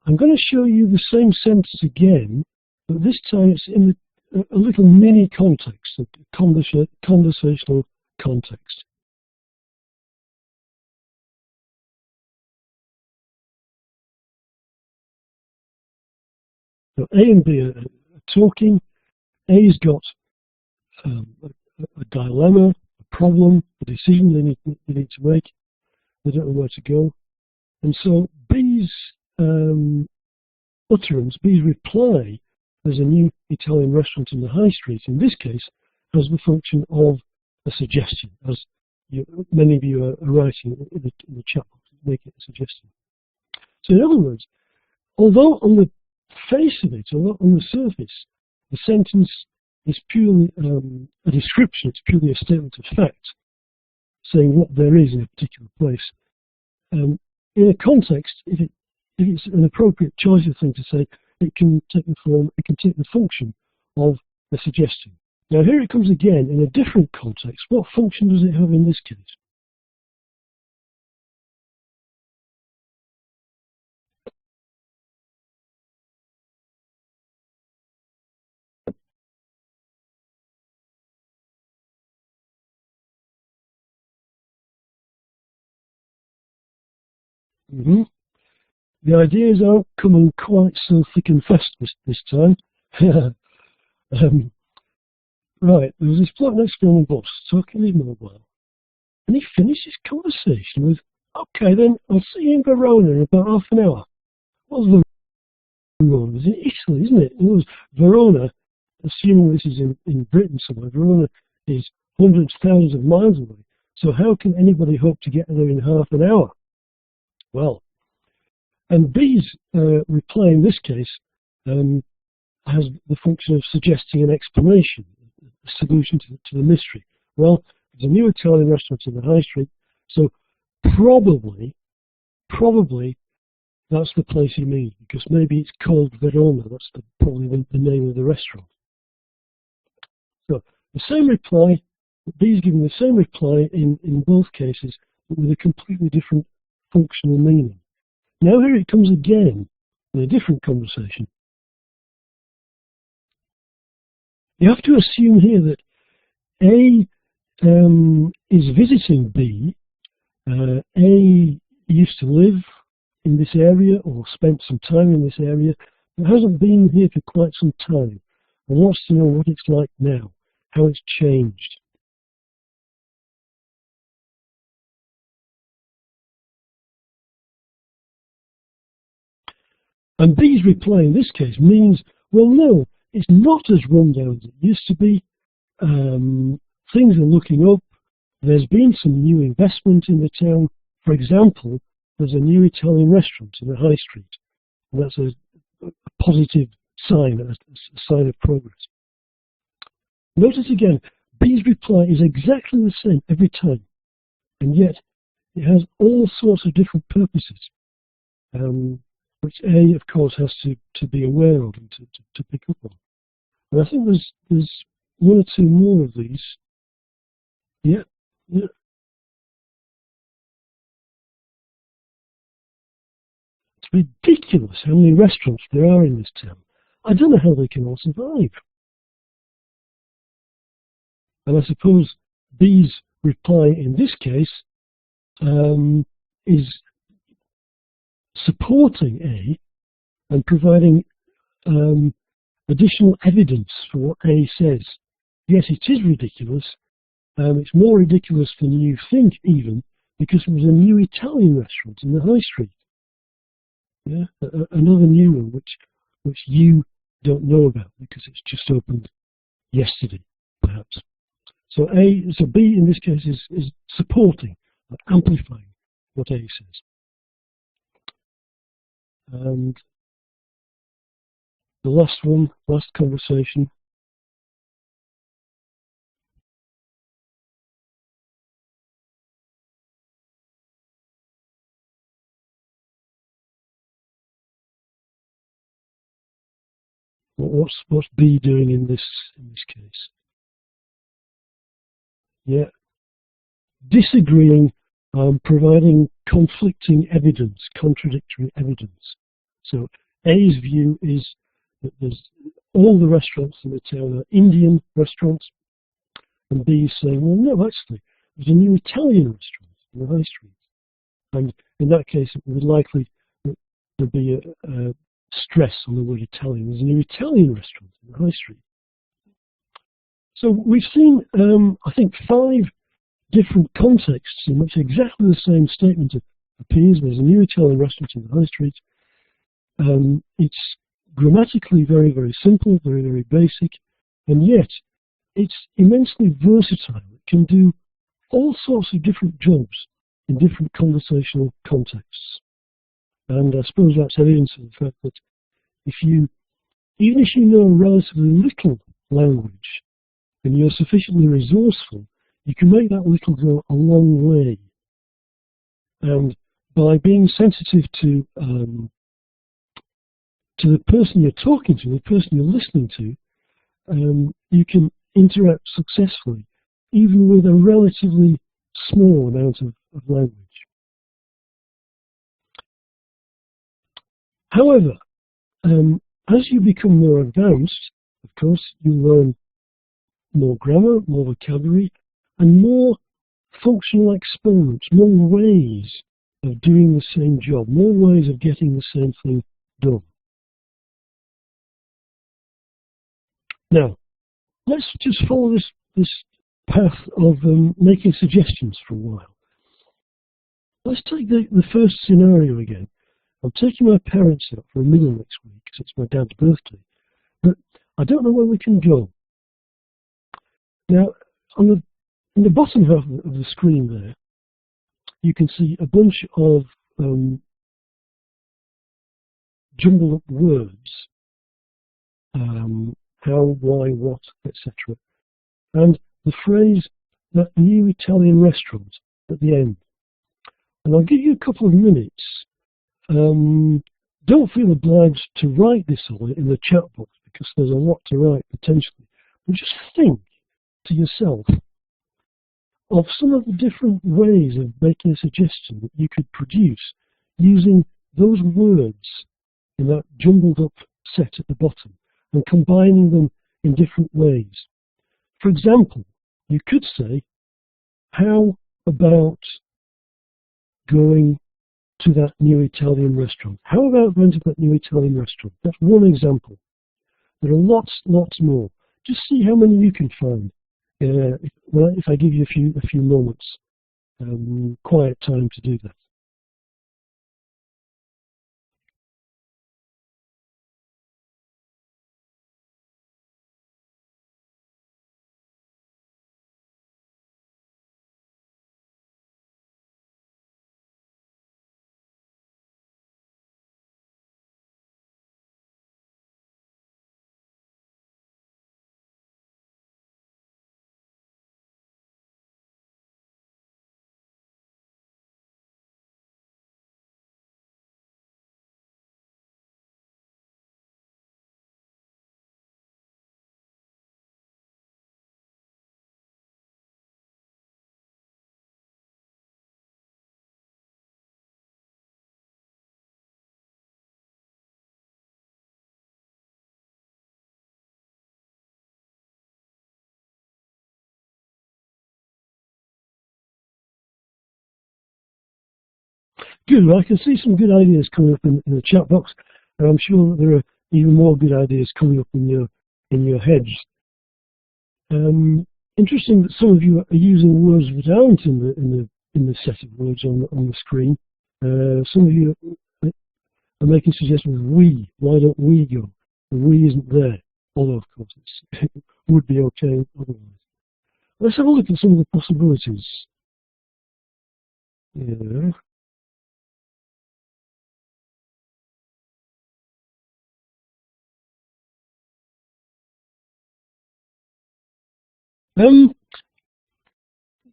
I'm going to show you the same sentence again, but this time it's in a little mini context, a conversational context. So A and B are talking. A's got a dilemma, a problem, a decision they need to make. They don't know where to go. And so B's utterance, B's reply, there's a new Italian restaurant in the high street, in this case, has the function of a suggestion, as many of you are writing in the chat box. make it a suggestion. So in other words, although on the face of it, although on the surface, the sentence is purely a description, it's purely a statement of fact, saying what there is in a particular place. In a context, if it's an appropriate choice of thing to say, it can take the form, it can take the function of a suggestion. Now here it comes again in a different context. What function does it have in this case? The ideas aren't coming quite so thick and fast this time. Right, there was this bloke next to me on the bus talking on his mobile, and he finished his conversation with, "Okay then, I'll see you in Verona in about half an hour." What's Verona? It's in Italy, isn't it? It was Verona, assuming this is in Britain somewhere. Verona is hundreds, thousands of miles away. So how can anybody hope to get there in half an hour? Well, and B's reply in this case has the function of suggesting an explanation, a solution to the mystery. Well, there's a new Italian restaurant in the high street, so probably that's the place he means, because maybe it's called Verona. That's probably the name of the restaurant. So the same reply, B's giving the same reply in both cases, but with a completely different functional meaning. Now here it comes again in a different conversation. You have to assume here that A is visiting B. A used to live in this area or spent some time in this area, but hasn't been here for quite some time and wants to know what it's like now, how it's changed. And B's reply in this case means, well, no, it's not as run down as it used to be. Things are looking up. There's been some new investment in the town. For example, there's a new Italian restaurant in the high street. And that's a positive sign, a sign of progress. Notice again, B's reply is exactly the same every time. And yet, it has all sorts of different purposes. Which A, of course, has to be aware of and to pick up on. And I think there's one or two more of these. Yeah. It's ridiculous how many restaurants there are in this town. I don't know how they can all survive. And I suppose B's reply in this case is supporting A and providing additional evidence for what A says. Yes, it is ridiculous. It's more ridiculous than you think, even, because it was a new Italian restaurant in the high street. Yeah, another new one which you don't know about because it's just opened yesterday, perhaps. So B in this case is supporting, amplifying what A says. And the last one, last conversation. What's B doing in this case? Yeah, disagreeing, providing conflicting evidence, contradictory evidence. So A's view is that all the restaurants in the town are Indian restaurants, and B is saying, well, no, actually, there's a new Italian restaurant in the high street, and in that case, it would likely there'd be a stress on the word Italian. There's a new Italian restaurant in the high street. So we've seen, I think, 5 different contexts in which exactly the same statement appears. There's a new Italian restaurant in the high street. It's grammatically very, very simple, very, very basic, and yet it's immensely versatile. It can do all sorts of different jobs in different conversational contexts. And I suppose that's evidence of the fact that even if you know relatively little language and you're sufficiently resourceful, you can make that little go a long way. And by being sensitive to the person you're talking to, the person you're listening to, you can interact successfully, even with a relatively small amount of language. However, as you become more advanced, of course, you learn more grammar, more vocabulary, and more functional experiments, more ways of doing the same job, more ways of getting the same thing done. Now, let's just follow this path of making suggestions for a while. Let's take the first scenario again. I'm taking my parents out for a meal next week because it's my dad's birthday, but I don't know where we can go. Now, in the bottom half of the screen there, you can see a bunch of jumbled up words, how, why, what, etc. And the phrase, that new Italian restaurant at the end. And I'll give you a couple of minutes. Don't feel obliged to write this all in the chat box because there's a lot to write potentially. But just think to yourself of some of the different ways of making a suggestion that you could produce using those words in that jumbled up set at the bottom and combining them in different ways. For example, you could say, how about going to that new Italian restaurant? How about going to that new Italian restaurant? That's one example. There are lots more. Just see how many you can find. If I give you a few moments, quiet time to do that. Good. Well, I can see some good ideas coming up in the chat box, and I'm sure that there are even more good ideas coming up in your heads. Interesting that some of you are using words that aren't in the set of words on the screen. Some of you are making suggestions. We. Why don't we go? The we isn't there, although of course it would be okay otherwise. Let's have a look at some of the possibilities. Yeah.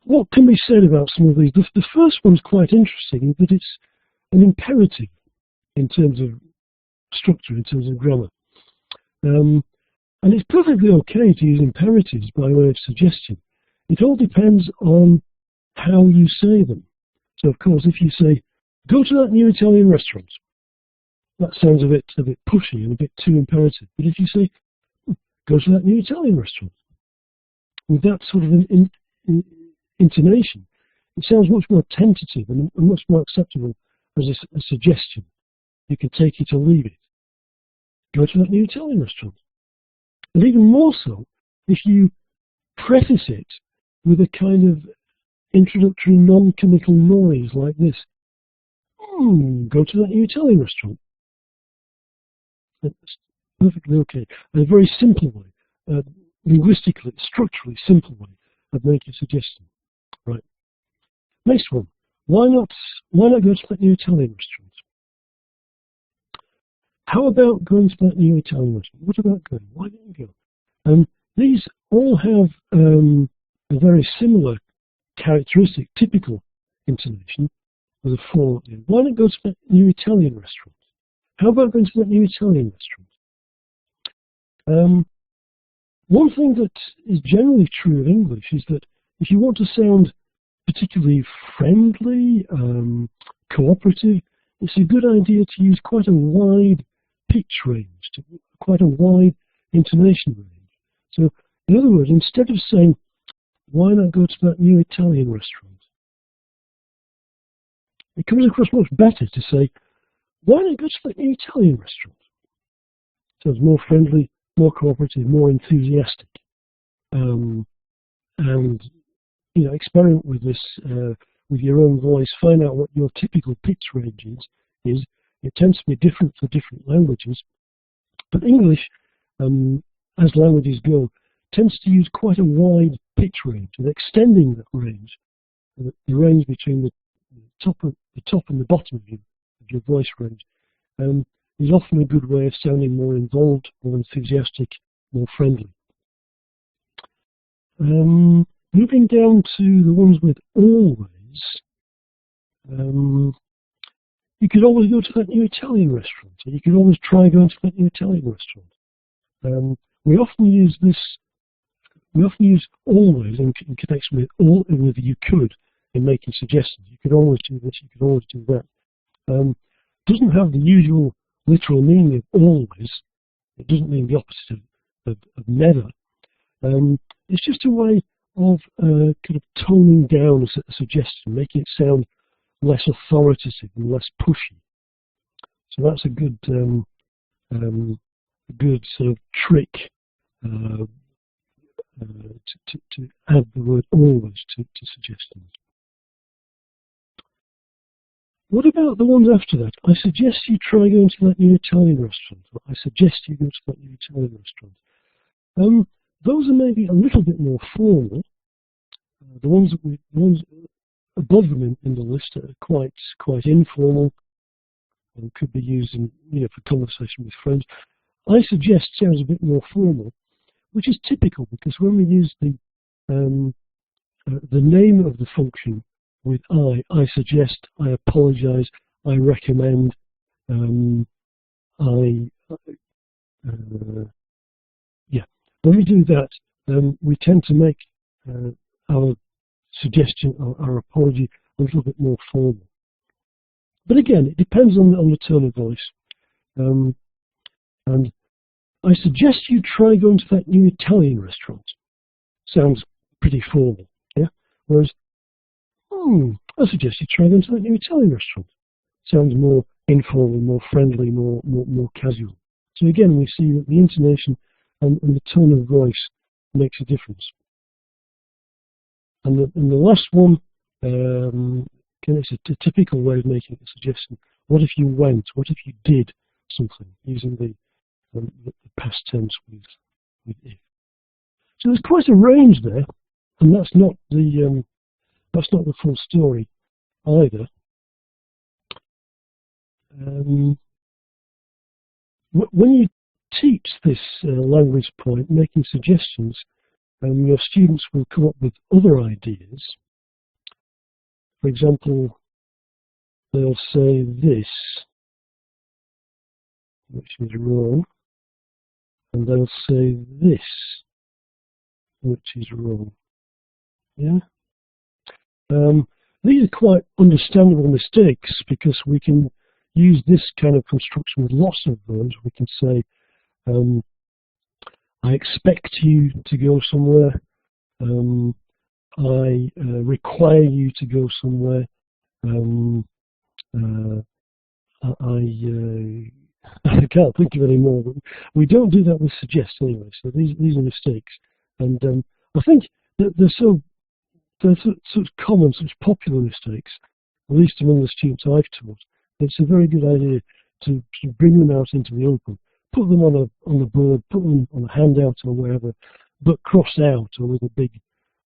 What can be said about some of these? The first one's quite interesting in that it's an imperative in terms of structure, in terms of grammar. And it's perfectly okay to use imperatives by way of suggestion. It all depends on how you say them. So, of course, if you say, go to that new Italian restaurant, that sounds a bit pushy and a bit too imperative. But if you say, go to that new Italian restaurant, with that sort of intonation, it sounds much more tentative and much more acceptable as a suggestion. You can take it or leave it. Go to that new Italian restaurant. And even more so, if you preface it with a kind of introductory non-committal noise like this. Go to that new Italian restaurant. That's perfectly okay. And a very simple way, linguistically, structurally simple way of making a suggestion. Right. Next one. why not go to that new Italian restaurant? How about going to that new Italian restaurant? What about going? Why don't you go? These all have a very similar characteristic, typical intonation with a 4 at the end. Why not go to that new Italian restaurant? How about going to that new Italian restaurant? One thing that is generally true of English is that if you want to sound particularly friendly, cooperative, it's a good idea to use quite a wide pitch range, quite a wide intonation range. So, in other words, instead of saying, why not go to that new Italian restaurant? It comes across much better to say, why not go to that new Italian restaurant? Sounds more friendly, more cooperative, more enthusiastic. And, you know, experiment with this with your own voice, find out what your typical pitch range is. It tends to be different for different languages. But English, as languages go, tends to use quite a wide pitch range, and extending that range, the range between the top and the bottom of your voice range, is often a good way of sounding more involved, more enthusiastic, more friendly. Moving down to the ones with always, you could always go to that new Italian restaurant, or you could always try going to that new Italian restaurant. We often use always in connection with with you could in making suggestions. You could always do this, you could always do that. Doesn't have the usual literal meaning of always. It doesn't mean the opposite of never. It's just a way of kind of toning down a suggestion, making it sound less authoritative and less pushy. So that's a good sort of trick to add the word always to suggestions. What about the ones after that? I suggest you try going to that new Italian restaurant. Or I suggest you go to that new Italian restaurant. Those are maybe a little bit more formal. The ones above them in the list are quite informal and could be used in, for conversation with friends. I suggest sounds a bit more formal, which is typical because when we use the name of the function with I suggest, I apologize, I recommend, when we do that, we tend to make our suggestion or our apology a little bit more formal. But again, it depends on the tone of voice. And I suggest you try going to that new Italian restaurant. Sounds pretty formal, yeah? Whereas, I suggest you try going to that new Italian restaurant. Sounds more informal, more friendly, more casual. So again, we see that the intonation and the tone of voice makes a difference. And the last one, it's a typical way of making a suggestion. What if you went? What if you did something? Using the past tense with if. So there's quite a range there, and that's not the full story either. When you teach this language point, making suggestions, your students will come up with other ideas. For example, they'll say this, which is wrong, and they'll say this, which is wrong. Yeah? These are quite understandable mistakes because we can use this kind of construction with lots of verbs. We can say, I expect you to go somewhere. I require you to go somewhere. I can't think of any more. But we don't do that with suggest anyway. So these are mistakes, and I think that they're such common, such popular mistakes, at least among the students I've taught. It's a very good idea to bring them out into the open, put them on a board, put them on a handout or wherever, but cross out or with a big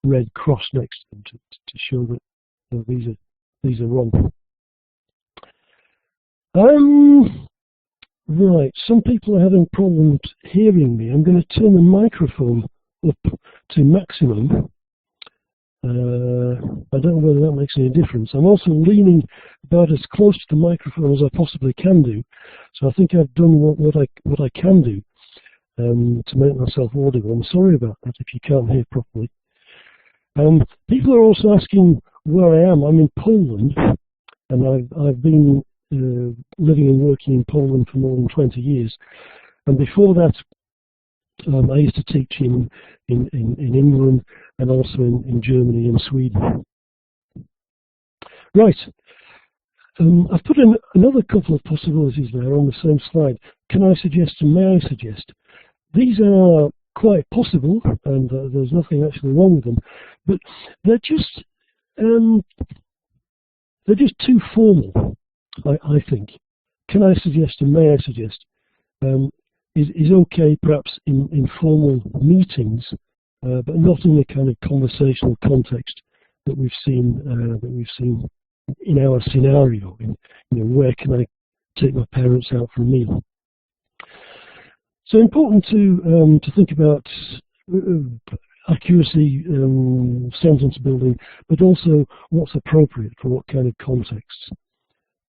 red cross next to them to show that these these are wrong. Right, some people are having problems hearing me. I'm going to turn the microphone up to maximum. I don't know whether that makes any difference. I'm also leaning about as close to the microphone as I possibly can do, so I think I've done what I can do to make myself audible. I'm sorry about that if you can't hear properly. People are also asking where I am. I'm in Poland, and I've been living and working in Poland for more than 20 years. And before that, I used to teach in England and also in Germany and Sweden. Right. I've put in another couple of possibilities there on the same slide. Can I suggest and may I suggest? These are quite possible, and there's nothing actually wrong with them, but they're just too formal, I think. Can I suggest and may I suggest? Is okay perhaps in formal meetings, but not in the kind of conversational context that we've seen in our scenario. Where can I take my parents out for a meal? So important to think about accuracy, sentence building, but also what's appropriate for what kind of context.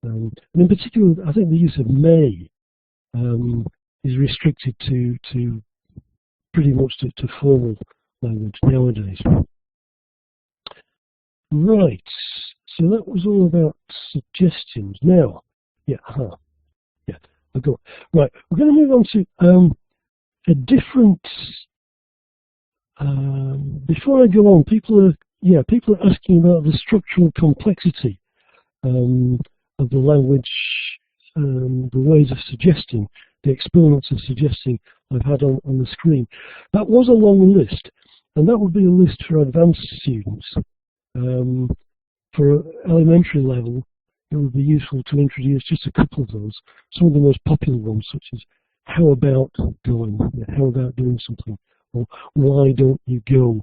And in particular, I think the use of may is restricted to pretty much to formal language nowadays. Right, so that was all about suggestions. Now, I'll go. Right, we're going to move on to a different. Before I go on, people are asking about the structural complexity of the language, the ways of suggesting, the experiments of suggesting I've had on the screen. That was a long list, and that would be a list for advanced students. For elementary level, it would be useful to introduce just a couple of those, some of the most popular ones, such as how about going, how about doing something, or why don't you go,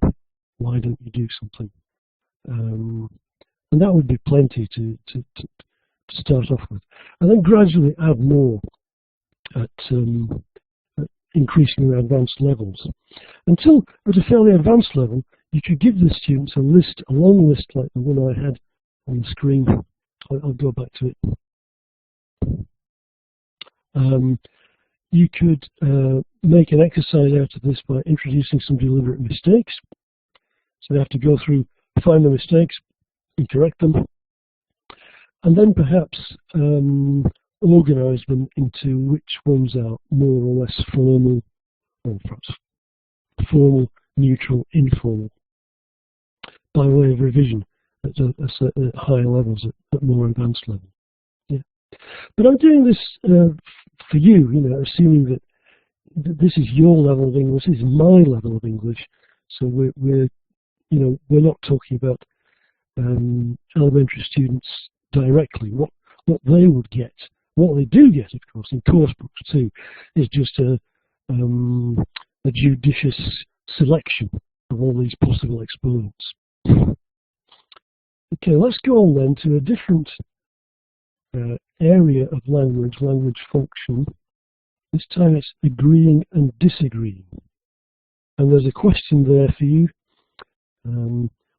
why don't you do something. And that would be plenty to start off with. And then gradually add more at increasingly advanced levels. Until at a fairly advanced level, you could give the students a long list like the one I had on the screen. I'll go back to it. You could make an exercise out of this by introducing some deliberate mistakes. So they have to go through, find the mistakes, and correct them. And then perhaps organize them into which ones are more or less formal, or perhaps formal, neutral, informal, by way of revision at higher levels, at more advanced levels. Yeah. But I'm doing this for you, assuming that this is your level of English, this is my level of English. So we're not talking about elementary students directly. What they would get, what they do get, of course, in course books too, is just a judicious selection of all these possible exponents. Okay, let's go on then to a different area of language function. This time it's agreeing and disagreeing. And there's a question there for you.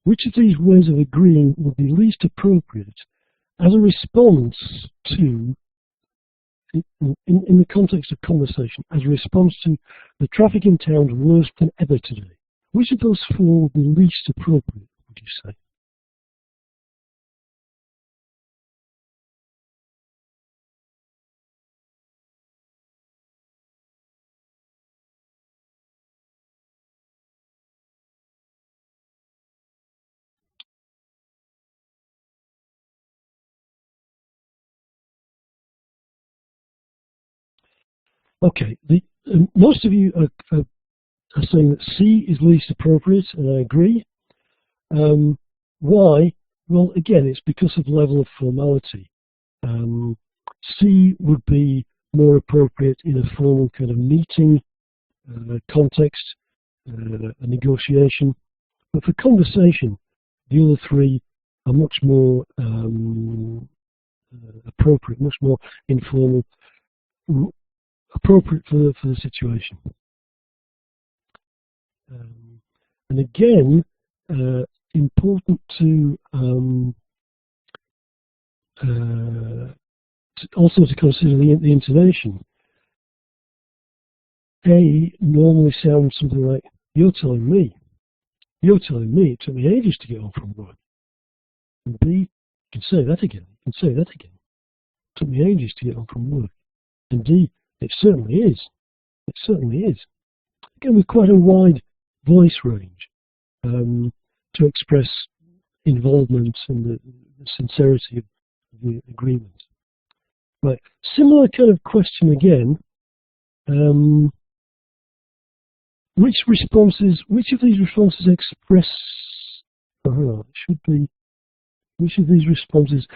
Which of these ways of agreeing would be least appropriate as a response to, in the context of conversation, as a response to the traffic in town's worse than ever today? Which of those four would be least appropriate, would you say? Okay, most of you are saying that C is least appropriate, and I agree. Why? Well, again, it's because of level of formality. C would be more appropriate in a formal kind of meeting context, a negotiation. But for conversation, the other three are much more appropriate, much more informal, appropriate for the situation. And again, important to also to consider the intonation. A normally sounds something like, you're telling me it took me ages to get home from work. And B, you can say that again, it took me ages to get home from work. And D, it certainly is. Again, with quite a wide voice range to express involvement and the sincerity of the agreement. Right, similar kind of question again. Which of these responses express, it should be, which of these responses,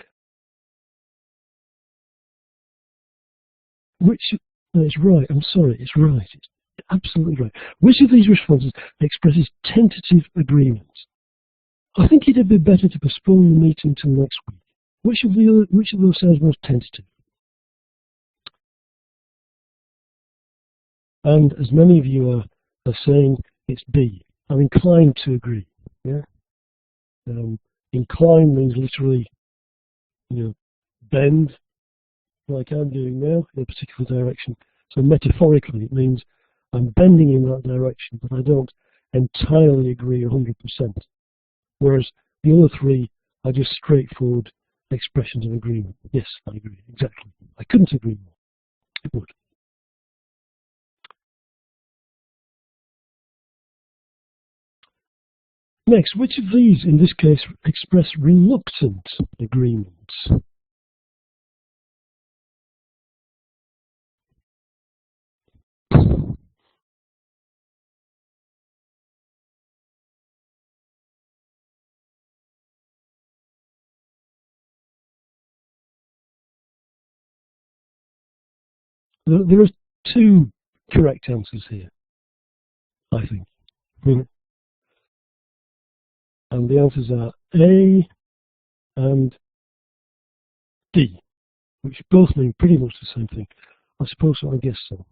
it's right, I'm sorry, it's right, it's absolutely right. Which of these responses expresses tentative agreement? I think it'd be better to postpone the meeting till next week. Which of those sounds most tentative? And as many of you are saying, it's B. I'm inclined to agree. Yeah. Incline means literally, bend, like I'm doing now, in a particular direction. So metaphorically, it means I'm bending in that direction, but I don't entirely agree 100%. Whereas the other three are just straightforward expressions of agreement. Yes, I agree, exactly. I couldn't agree more. It would. Next, which of these, in this case, express reluctant agreement? There are two correct answers here, I think. And the answers are A and D, which both mean pretty much the same thing. I suppose so, I guess so.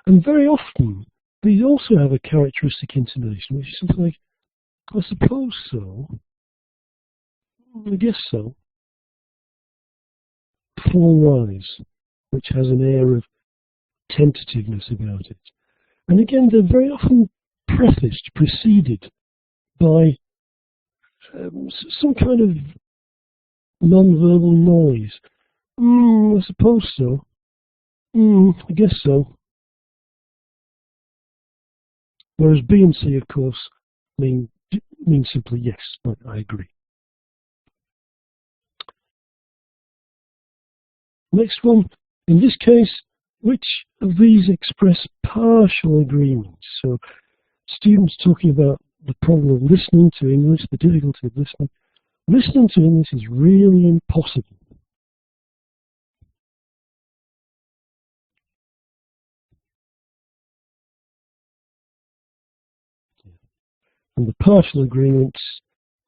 And very often, these also have a characteristic intonation, which is something like, I suppose so, I guess so. Full rise, which has an air of tentativeness about it. And again, they're very often preceded by some kind of non-verbal noise. I suppose so. I guess so. Whereas B and C, of course, mean simply yes, I agree. Next one, in this case, which of these express partial agreement? So students talking about the problem of listening to English, the difficulty of listening. Listening to English is really impossible. And the partial agreements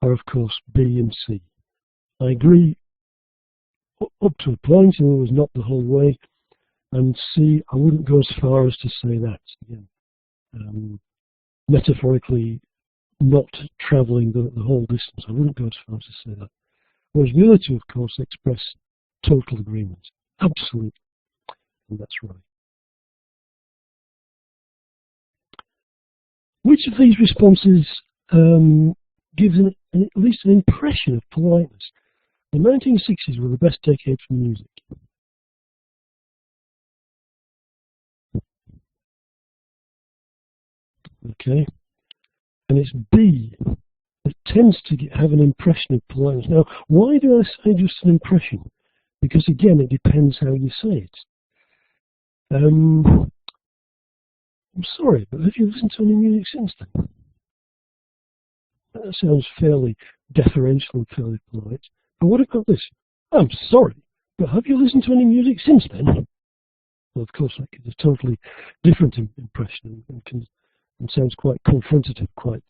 are, of course, B and C. I agree up to a point, and it was not the whole way. And C, I wouldn't go as far as to say that. Again, metaphorically, not travelling the whole distance. I wouldn't go as far as to say that. Whereas the other two, of course, express total agreement. Absolutely. And that's right. Which of these responses gives at least an impression of politeness? The 1960s were the best decade for music. Okay. And it's B that tends to have an impression of politeness. Now, why do I say just an impression? Because again, it depends how you say it. I'm sorry, but have you listened to any music since then? That sounds fairly deferential and fairly polite. But what about this? I'm sorry, but have you listened to any music since then? Well, of course, that gives a totally different impression and sounds quite confrontative, quite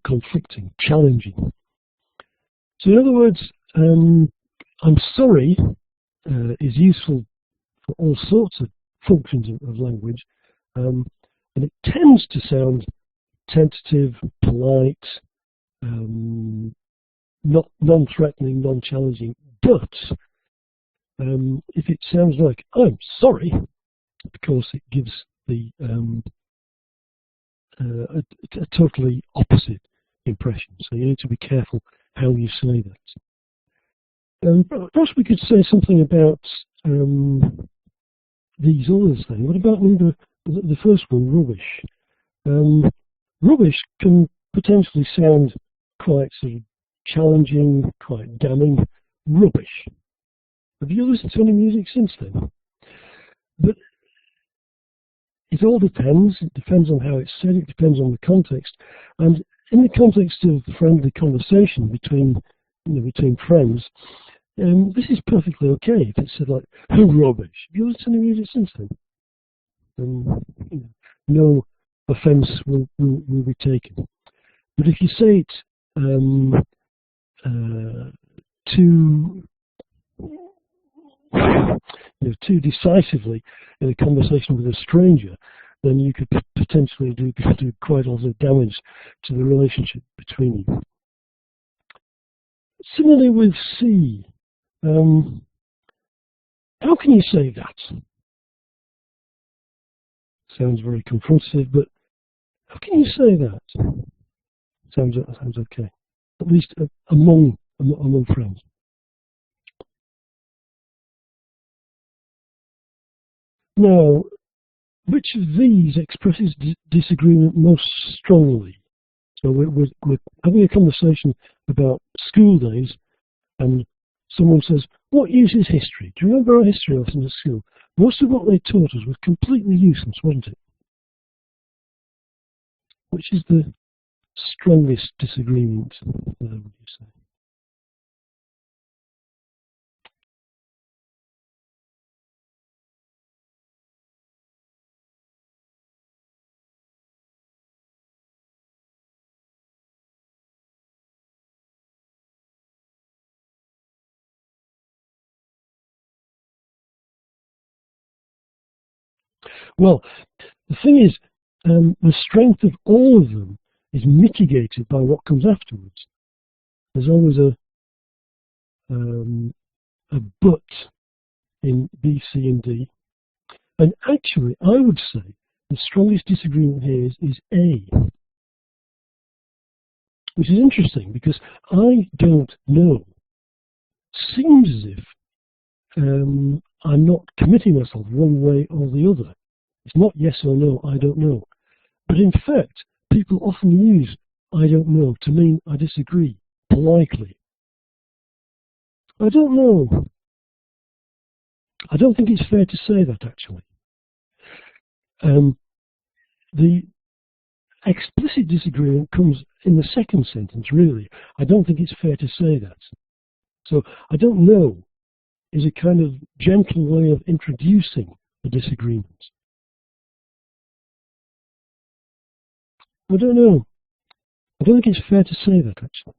conflicting, challenging. So in other words, I'm sorry is useful for all sorts of functions of language, and it tends to sound tentative, polite, not non-threatening, non-challenging. But if it sounds like I'm sorry, of course it gives the a totally opposite impression. So you need to be careful how you say that. Perhaps we could say something about these others then. What about the first one, rubbish? Rubbish can potentially sound quite sort of challenging, quite damning. Rubbish. Have you listened to any music since then? But it all depends. It depends on how it's said. It depends on the context. And in the context of friendly conversation between friends, this is perfectly okay if it's said like, "Oh, rubbish." Have you listened to any music since then? No offence will be taken. But if you say it too decisively in a conversation with a stranger, then you could potentially do quite a lot of damage to the relationship between you. Similarly with C, how can you say that? Sounds very confrontative, but how can you say that? Sounds okay, at least among friends. Now, which of these expresses disagreement most strongly? So we're having a conversation about school days, and someone says, "What use is history? Do you remember our history lessons at school? Most of what they taught us was completely useless, wasn't it?" Which is the strongest disagreement, would you say? Well, the thing is, the strength of all of them is mitigated by what comes afterwards. There's always a but in B, C, and D. And actually, I would say the strongest disagreement here is A, which is interesting because I don't know. Seems as if I'm not committing myself one way or the other. It's not yes or no, I don't know. But in fact, people often use I don't know to mean I disagree, politely. I don't know. I don't think it's fair to say that, actually. The explicit disagreement comes in the second sentence, really. I don't think it's fair to say that. So, I don't know is a kind of gentle way of introducing the disagreement. I don't know. I don't think it's fair to say that, actually.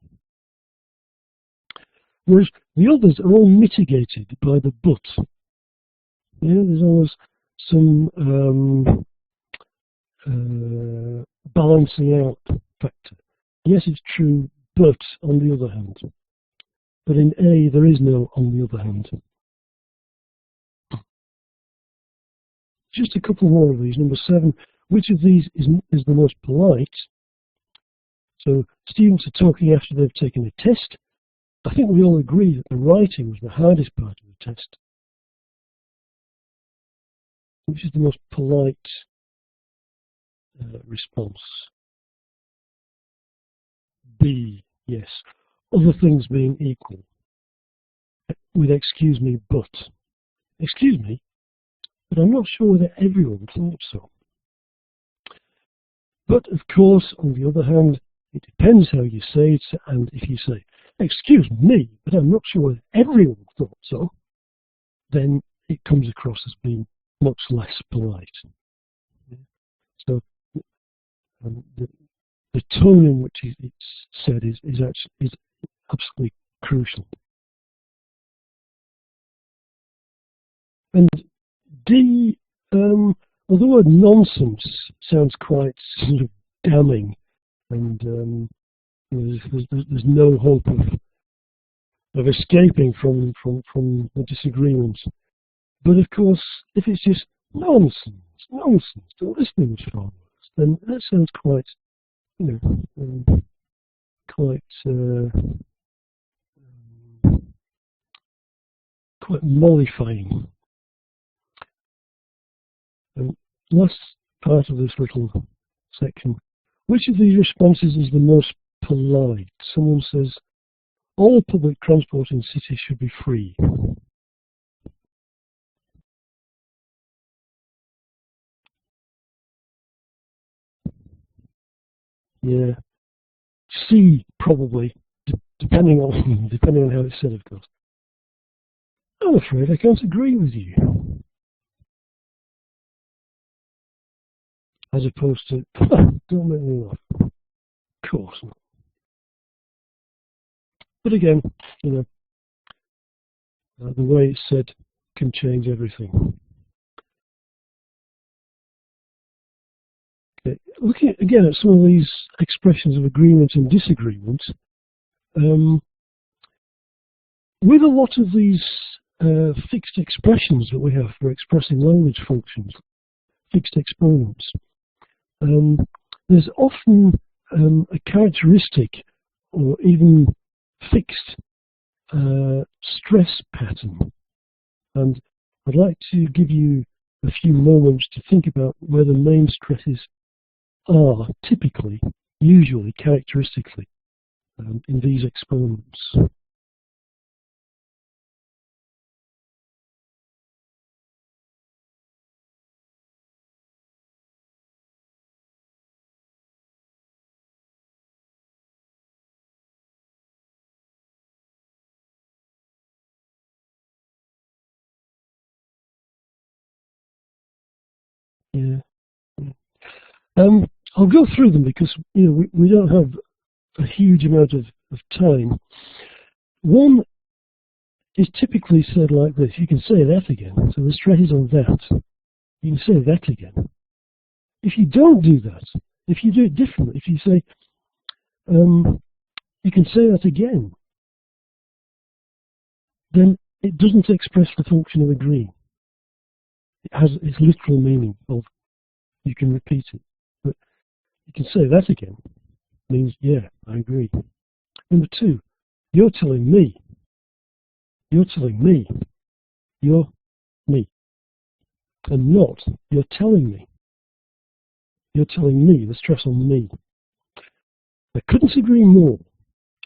Whereas the others are all mitigated by the but. Yeah, there's always some balancing out factor. Yes, it's true, but on the other hand. But in A, there is no on the other hand. Just a couple more of these. Number 7, which of these is the most polite? So students are talking after they've taken a test. I think we all agree that the writing was the hardest part of the test. Which is the most polite response? B, yes. Other things being equal. With excuse me, but. Excuse me, but I'm not sure whether everyone thought so. But of course, on the other hand, it depends how you say it, and if you say, excuse me, but I'm not sure whether everyone thought so, then it comes across as being much less polite. So the the tone in which it's said is absolutely crucial. And D, although the word nonsense sounds quite sort of damning, and there's no hope of escaping from the disagreement. But of course, if it's just nonsense, the listening was far worse, then that sounds quite, quite mollifying. And last part of this little section, which of these responses is the most polite? Someone says, all public transport in cities should be free. Yeah. C, probably, depending on how it's said, of course. I'm afraid I can't agree with you. As opposed to, don't make me laugh. Of course not. But again, the way it's said can change everything. Okay. Looking again at some of these expressions of agreement and disagreement, with a lot of these fixed expressions that we have for expressing language functions, fixed exponents, there's often a characteristic or even fixed stress pattern. And I'd like to give you a few moments to think about where the main stresses are typically, usually, characteristically, in these exponents. Yeah. I'll go through them because we don't have a huge amount of time. One is typically said like this. You can say that again. So the stress is on that. You can say that again. If you don't do that, if you do it differently, if you say, you can say that again, then it doesn't express the function of agreeing. It has its literal meaning of you can repeat it. But you can say that again means, yeah, I agree. Number two, you're telling me. You're telling me. You're me. And not, you're telling me. You're telling me, the stress on me. I couldn't agree more.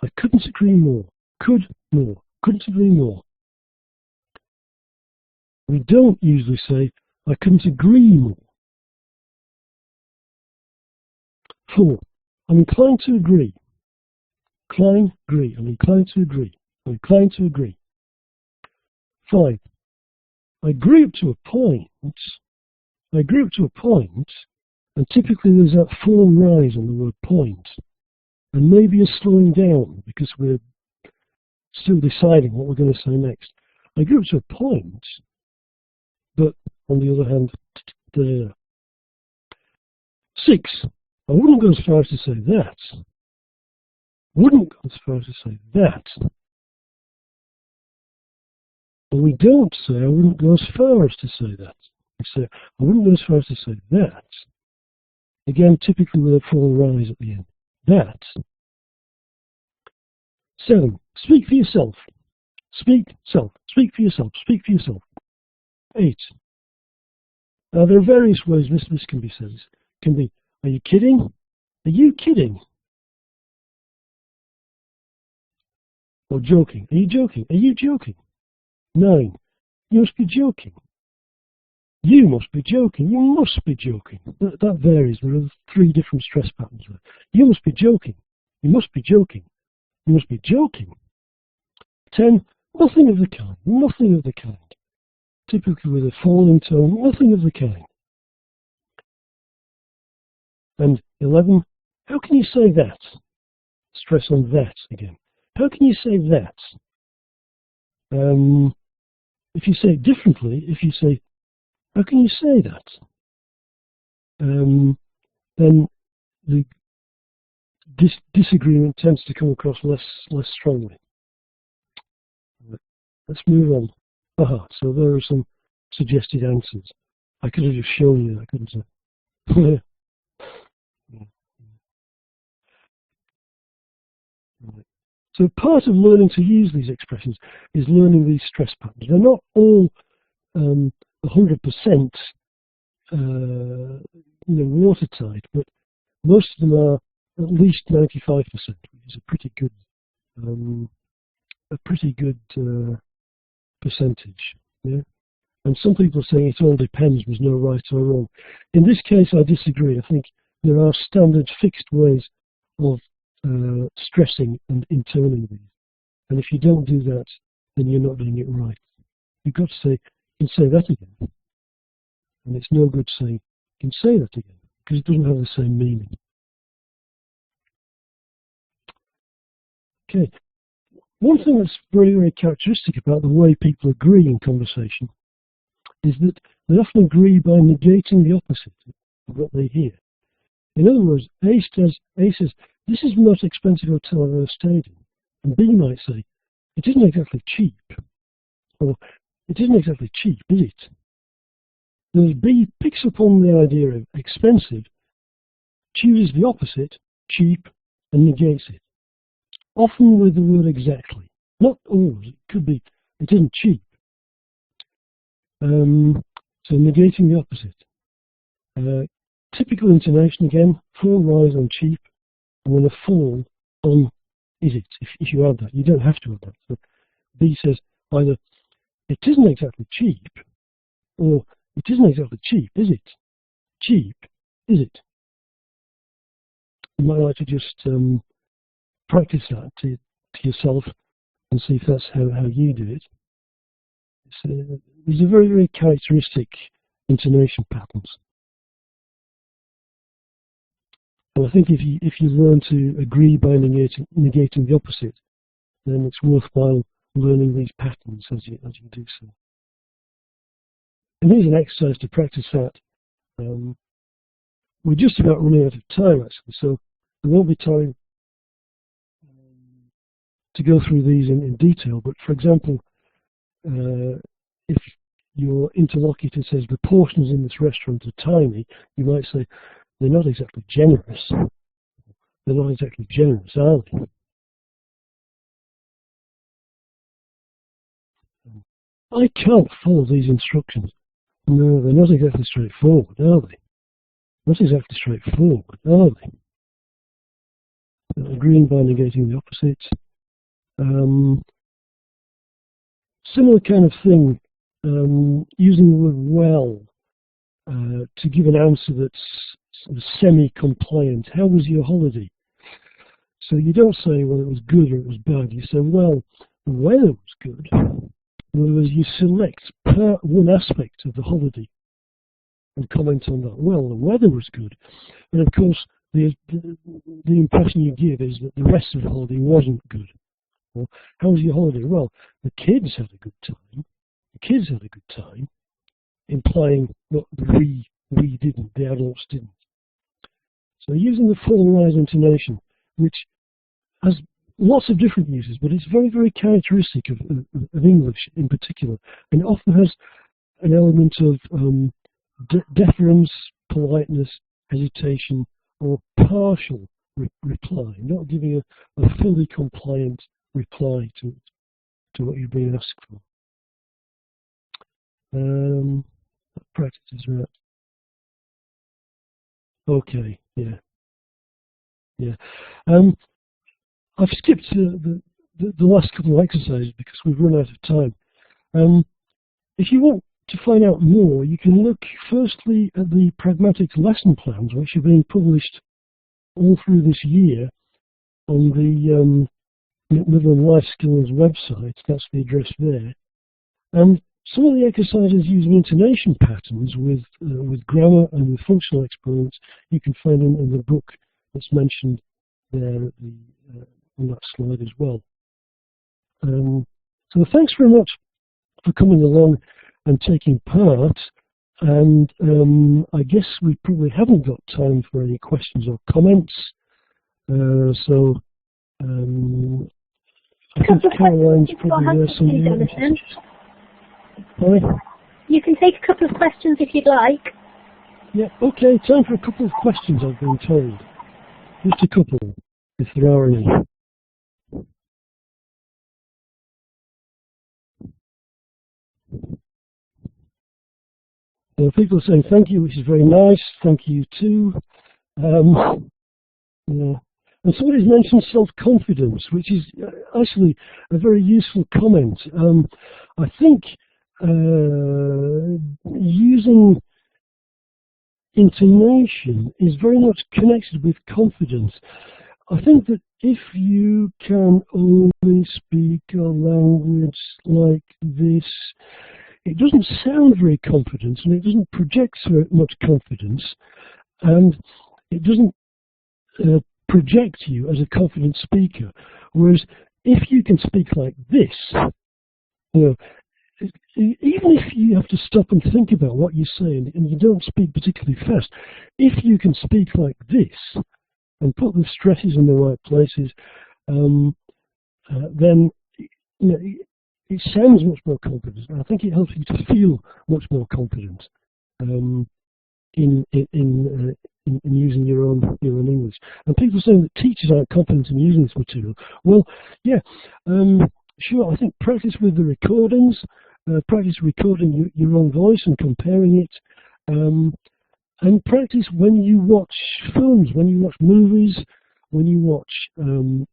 I couldn't agree more. Could more. Couldn't agree more. We don't usually say, I couldn't agree more. 4. I'm inclined to agree. Agree. I'm inclined to agree. I'm inclined to agree. 5. I agree up to a point. I agree up to a point, and typically there's that fall and rise on the word point, and maybe a slowing down because we're still deciding what we're going to say next. I agree up to a point, but on the other hand, there. 6. I wouldn't go as far as to say that. Wouldn't go as far as to say that. But we don't say, I wouldn't go as far as to say that. We say, I wouldn't go as far as to say that. Again, typically with a full rise at the end. That. 7. Speak for yourself. Speak self. Speak for yourself. Speak for yourself. 8. Now there are various ways this can be said. It can be, are you kidding? Are you kidding? Or joking. Are you joking? Are you joking? 9. You must be joking. You must be joking. You must be joking. That varies. There are 3 different stress patterns there. You must be joking. You must be joking. You must be joking. 10. Nothing of the kind. Nothing of the kind. Typically with a falling tone. Nothing of the kind. And 11. how can you say that? Stress on that again. How can you say that? If you say it differently, if you say, how can you say that? Then the disagreement tends to come across less strongly. Let's move on. Aha, so there are some suggested answers. I could have just shown you that, couldn't I? Right. So part of learning to use these expressions is learning these stress patterns. They're not all 100% watertight, but most of them are at least 95%, which is a pretty good percentage. Yeah? And some people are saying it all depends, there's no right or wrong. In this case, I disagree. I think there are standard fixed ways of stressing and intoning these. And if you don't do that, then you're not doing it right. You've got to say, you can say that again. And it's no good saying, you can say that again, because it doesn't have the same meaning. Okay. One thing that's very, very characteristic about the way people agree in conversation is that they often agree by negating the opposite of what they hear. In other words, A says, this is the most expensive hotel I've ever stayed in. And B might say, it isn't exactly cheap. Or, it isn't exactly cheap, is it? Whereas B picks up on the idea of expensive, chooses the opposite, cheap, and negates it. Often with the word exactly. Not always. It could be, it isn't cheap. So negating the opposite. Typical intonation again, full rise on cheap, and then a fall on is it, if you add that. You don't have to add that. So B says either, it isn't exactly cheap, or it isn't exactly cheap, is it? Cheap, is it? You might like to just practice that to yourself and see if that's how you do it. These are very, very characteristic intonation patterns. And I think if you learn to agree by negating the opposite, then it's worthwhile learning these patterns as you do so. And here's an exercise to practice that. We're just about running out of time actually, so there won't be time to go through these in detail. But for example, if your interlocutor says the portions in this restaurant are tiny, you might say, they're not exactly generous. They're not exactly generous, are they? I can't follow these instructions. No, they're not exactly straightforward, are they? Not exactly straightforward, are they? Agreeing by negating the opposite. Similar kind of thing, using the word well to give an answer that's sort of semi-compliant. How was your holiday? So you don't say, well, it was good or it was bad. You say, well, the weather was good. In other words, you select one aspect of the holiday and comment on that. Well, the weather was good. And of course, the impression you give is that the rest of the holiday wasn't good. Well, how was your holiday? Well, the kids had a good time. The kids had a good time, implying that we didn't, the adults didn't. So using the full rise intonation, which has lots of different uses, but it's very, very characteristic of English in particular, and it often has an element of deference, politeness, hesitation, or partial reply, not giving a fully compliant reply to what you're being asked for. Practice is right. Okay, yeah. I've skipped the last couple of exercises because we've run out of time. If you want to find out more, you can look firstly at the pragmatic lesson plans, which are being published all through this year on the Macmillan Life Skills website. That's the address there. And some of the exercises using intonation patterns with grammar and with functional experiments, you can find them in the book that's mentioned there at the, on that slide as well. So thanks very much for coming along and taking part. And I guess we probably haven't got time for any questions or comments. So I think Caroline's probably there somewhere. Sorry? You can take a couple of questions if you'd like. Yeah, okay, time for a couple of questions, I've been told. Just a couple, if there are any. People are saying thank you, which is very nice. Thank you too. Yeah. And somebody's mentioned self-confidence, which is actually a very useful comment. I think using intonation is very much connected with confidence. I think that if you can only speak a language like this, it doesn't sound very confident, and it doesn't project very much confidence, and it doesn't project you as a confident speaker. Whereas if you can speak like this, you know, even if you have to stop and think about what you say and you don't speak particularly fast, if you can speak like this and put the stresses in the right places, then you know, it sounds much more confident. I think it helps you to feel much more confident in using your own English. And people are saying that teachers aren't confident in using this material. Well, yeah, sure. I think practice with the recordings, practice recording your own voice and comparing it, and practice when you watch films, when you watch movies, when you watch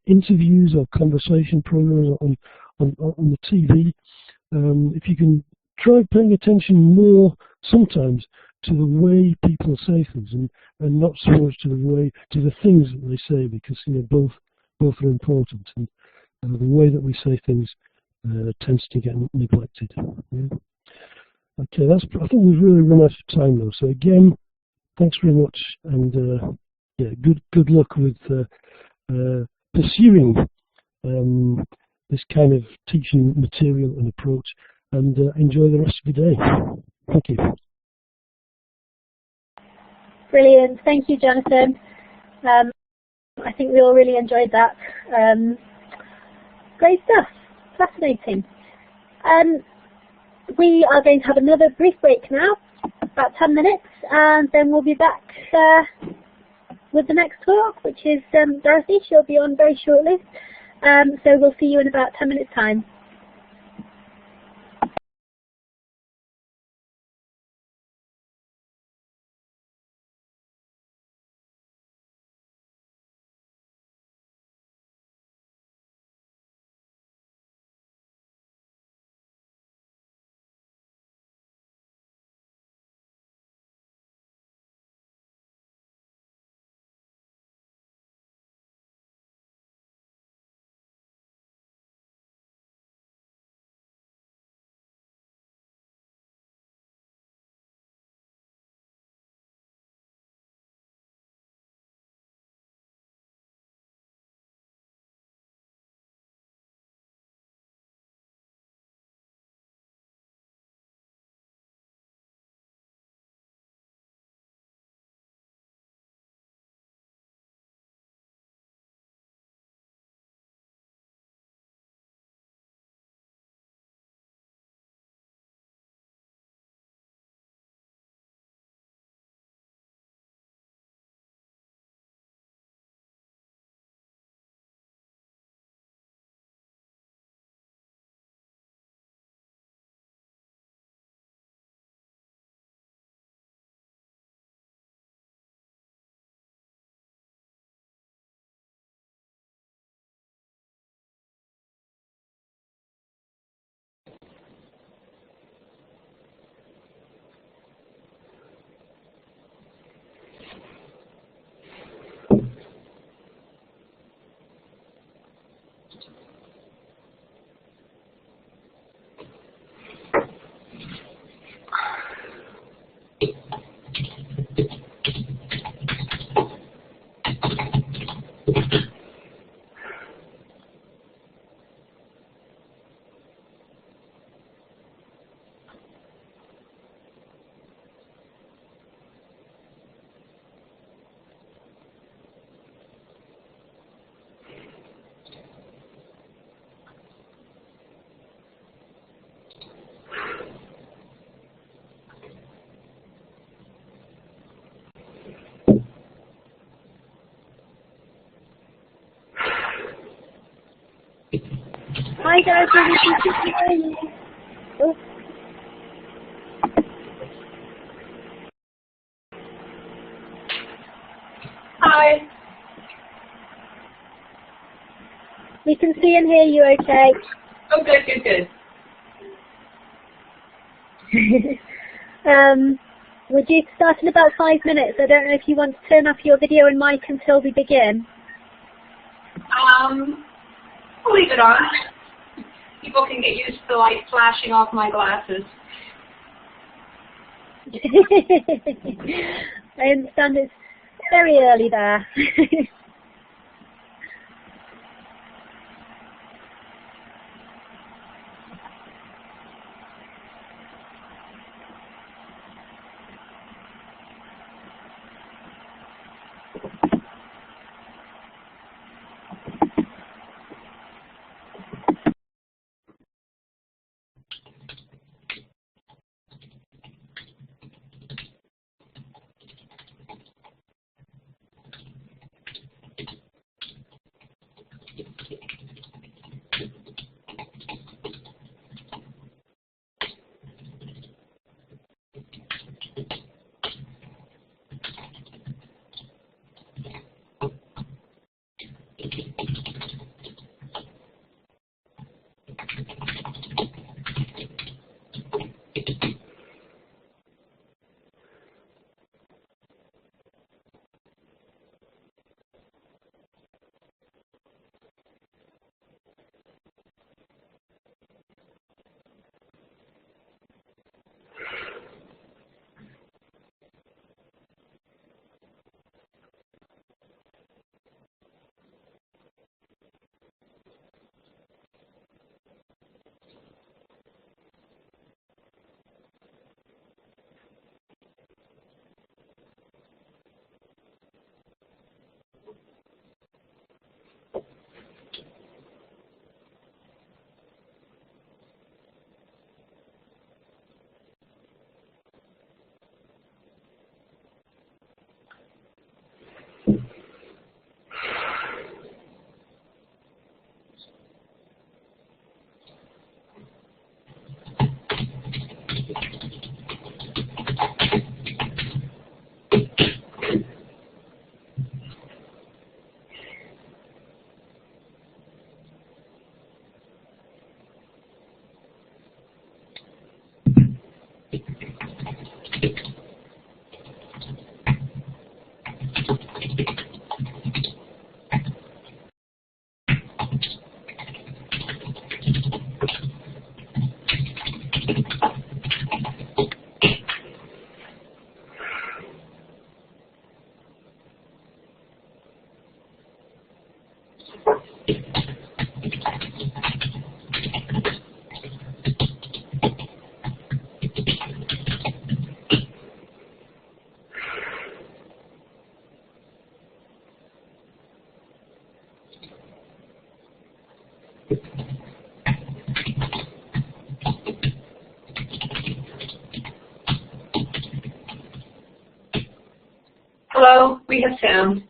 interviews or conversation programs on the TV. If you can try paying attention more sometimes to the way people say things, and not so much to the things that they say, because you know both are important, and the way that we say things tends to get neglected. Yeah. Okay, I think we've really run out of time though. So again, thanks very much, and yeah, good luck with pursuing this kind of teaching material and approach, and enjoy the rest of your day. Thank you. Brilliant. Thank you, Jonathan. I think we all really enjoyed that. Great stuff. Fascinating. We are going to have another brief break now, about 10 minutes, and then we'll be back with the next talk, which is Dorothy. She'll be on very shortly. So we'll see you in about 10 minutes' time. Hi Dorothy, this is Jeanne. Oh. Hi. We can see and hear you okay. Oh, good, good, good. We're due to start in about 5 minutes. I don't know if you want to turn off your video and mic until we begin. I'll leave it on. People can get used to the light flashing off my glasses. I understand it's very early there. Hello, we have sound.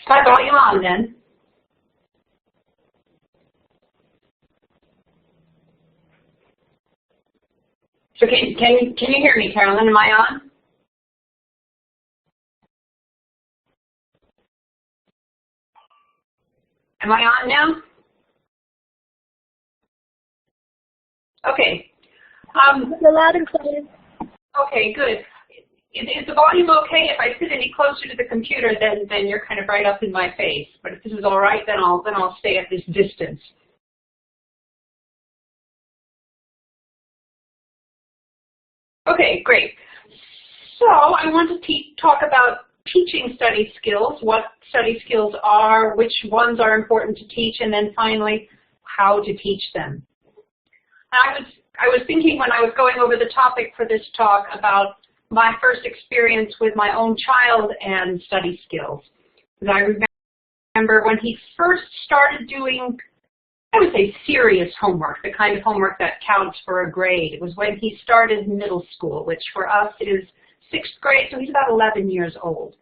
Start volume on then. So can you hear me, Carolyn? Am I on? Am I on now? Okay. You're loud and clear. Okay, good. Is the volume okay? If I sit any closer to the computer, then you're kind of right up in my face. But if this is all right, then I'll stay at this distance. Okay, great. So I want to talk about teaching study skills, what study skills are, which ones are important to teach, and then finally, how to teach them. I was thinking when I was going over the topic for this talk about my first experience with my own child and study skills. And I remember when he first started doing, I would say, serious homework, the kind of homework that counts for a grade. It was when he started middle school, which for us is 6th grade, so he's about 11 years old.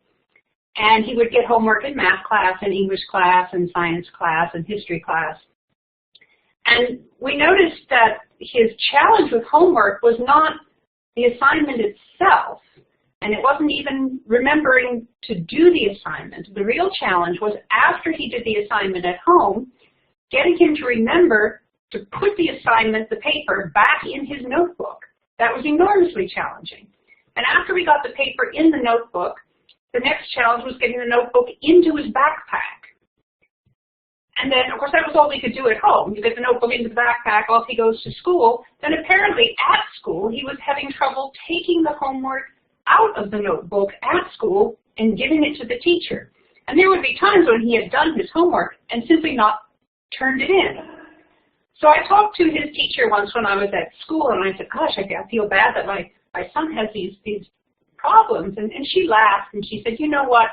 And he would get homework in math class and English class and science class and history class. And we noticed that his challenge with homework was not the assignment itself, and it wasn't even remembering to do the assignment. The real challenge was after he did the assignment at home, getting him to remember to put the assignment, the paper, back in his notebook. That was enormously challenging. And after we got the paper in the notebook, the next challenge was getting the notebook into his backpack. And then, of course, that was all we could do at home. You get the notebook into the backpack, off he goes to school. Then apparently at school, he was having trouble taking the homework out of the notebook at school and giving it to the teacher. And there would be times when he had done his homework and simply not turned it in. So I talked to his teacher once when I was at school, and I said, gosh, I feel bad that my son has these problems. And she laughed, and she said, you know what?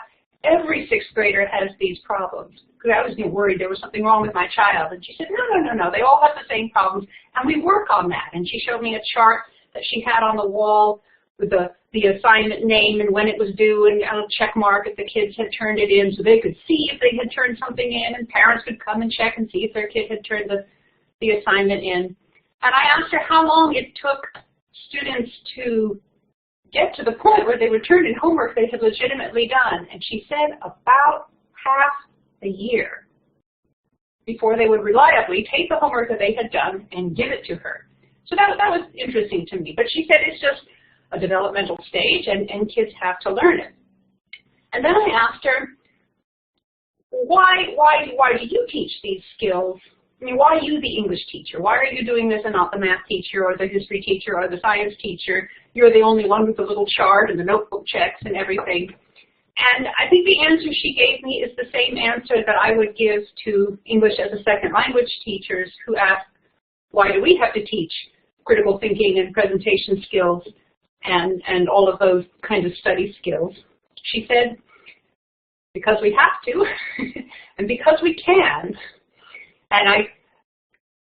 Every 6th grader has these problems. Because I was getting worried there was something wrong with my child. And she said, no. They all have the same problems, and we work on that. And she showed me a chart that she had on the wall the assignment name and when it was due, and a check mark if the kids had turned it in, so they could see if they had turned something in, and parents could come and check and see if their kid had turned the assignment in. And I asked her how long it took students to get to the point where they would turn in homework they had legitimately done, and she said about half a year before they would reliably take the homework that they had done and give it to her. So that was interesting to me. But she said it's just a developmental stage, and kids have to learn it. And then I asked her, why do you teach these skills? I mean, why are you the English teacher? Why are you doing this and not the math teacher or the history teacher or the science teacher? You're the only one with the little chart and the notebook checks and everything. And I think the answer she gave me is the same answer that I would give to English as a second language teachers who ask, why do we have to teach critical thinking and presentation skills and all of those kinds of study skills? She said, because we have to, and because we can. And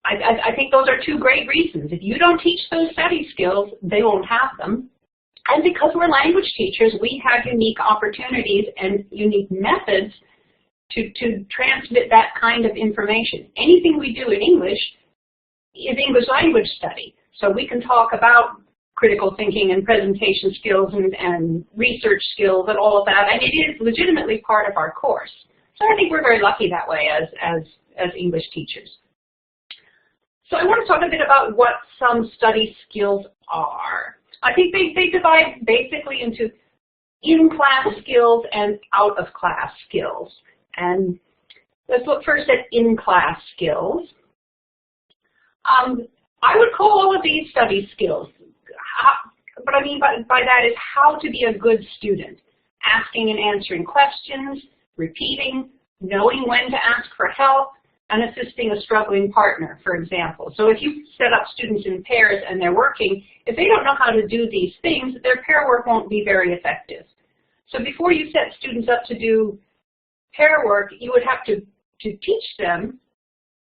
I think those are two great reasons. If you don't teach those study skills, they won't have them. And because we're language teachers, we have unique opportunities and unique methods to transmit that kind of information. Anything we do in English is English language study. So we can talk about critical thinking and presentation skills and research skills and all of that, and it is legitimately part of our course. So I think we're very lucky that way as English teachers. So I want to talk a bit about what some study skills are. I think they divide basically into in-class skills and out-of-class skills. And let's look first at in-class skills. I would call all of these study skills. What I mean by that is how to be a good student. Asking and answering questions, repeating, knowing when to ask for help, and assisting a struggling partner, for example. So if you set up students in pairs and they're working, if they don't know how to do these things, their pair work won't be very effective. So before you set students up to do pair work, you would have to teach them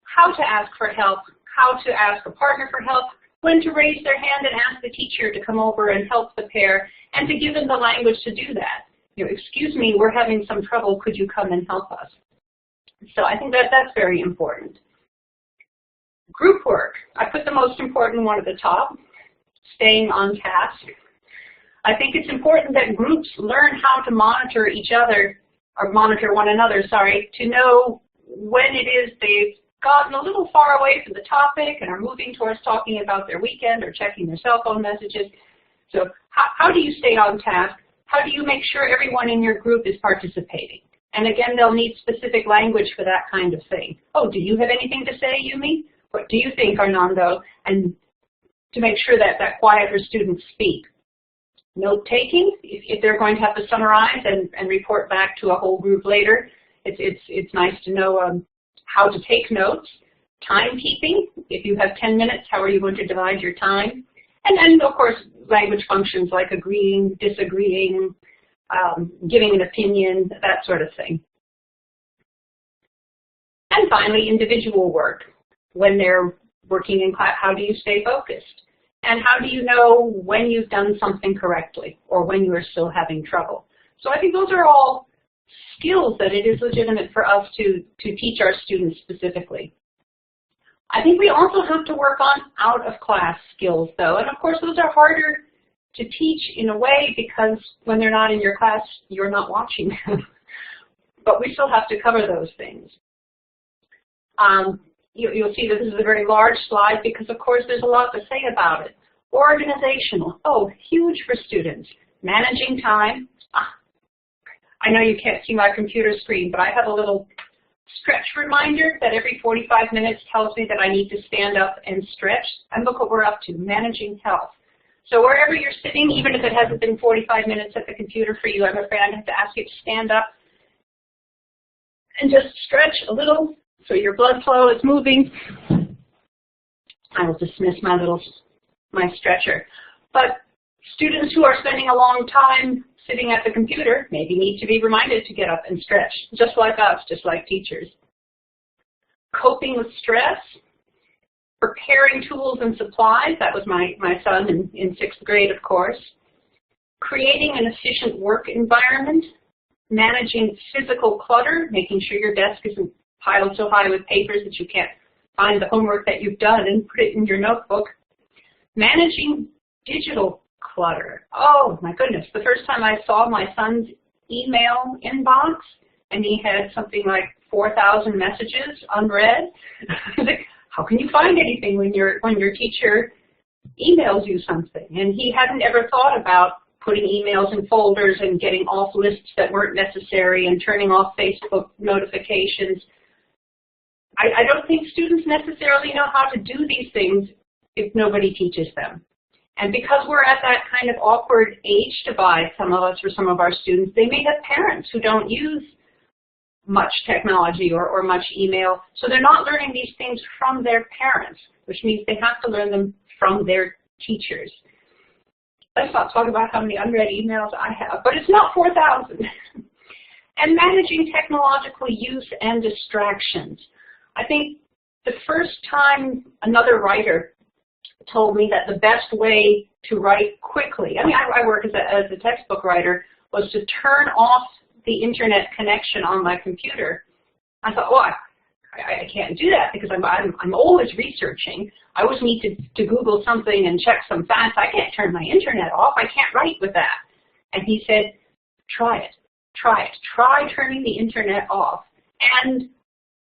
how to ask for help, how to ask a partner for help, when to raise their hand and ask the teacher to come over and help the pair, and to give them the language to do that. You know, excuse me, we're having some trouble, could you come and help us? So I think that's very important. Group work. I put the most important one at the top, staying on task. I think it's important that groups learn how to monitor each other, or monitor one another, sorry, to know when it is they've gotten a little far away from the topic and are moving towards talking about their weekend or checking their cell phone messages. So how do you stay on task? How do you make sure everyone in your group is participating? And again, they'll need specific language for that kind of thing. Oh, do you have anything to say, Yumi? What do you think, Arnando? And to make sure that quieter students speak. Note-taking, if they're going to have to summarize and report back to a whole group later, it's nice to know how to take notes. Timekeeping, if you have 10 minutes, how are you going to divide your time? And of course, language functions like agreeing, disagreeing, giving an opinion, that sort of thing. And finally, individual work. When they're working in class, how do you stay focused? And how do you know when you've done something correctly or when you are still having trouble? So I think those are all skills that it is legitimate for us to teach our students specifically. I think we also have to work on out-of-class skills, though, and of course those are harder to teach in a way because when they're not in your class, you're not watching them. But we still have to cover those things. You'll see that this is a very large slide because, of course, there's a lot to say about it. Organizational, oh, huge for students. Managing time. I know you can't see my computer screen, but I have a little stretch reminder that every 45 minutes tells me that I need to stand up and stretch. And look what we're up to, managing health. So wherever you're sitting, even if it hasn't been 45 minutes at the computer for you, I'm afraid I have to ask you to stand up and just stretch a little so your blood flow is moving. I will dismiss my stretcher. But students who are spending a long time sitting at the computer maybe need to be reminded to get up and stretch, just like us, just like teachers. Coping with stress. Preparing tools and supplies, that was my son in 6th grade, of course. creating an efficient work environment, managing physical clutter, making sure your desk isn't piled so high with papers that you can't find the homework that you've done and put it in your notebook, managing digital clutter. Oh my goodness, the first time I saw my son's email inbox and he had something like 4,000 messages unread, how can you find anything when your teacher emails you something? And he hadn't ever thought about putting emails in folders and getting off lists that weren't necessary and turning off Facebook notifications. I don't think students necessarily know how to do these things if nobody teaches them. And because we're at that kind of awkward age divide, some of us or some of our students, they may have parents who don't use much technology or much email, so they're not learning these things from their parents, which means they have to learn them from their teachers. Let's not talk about how many unread emails I have, but it's not 4,000. And managing technological use and distractions. I think the first time another writer told me that the best way to write quickly, I mean, I work as a textbook writer, was to turn off the internet connection on my computer. I thought, well, I can't do that because I'm always researching. I always need to Google something and check some facts. I can't turn my internet off. I can't write with that. And he said, try it. Try it. Try turning the internet off. And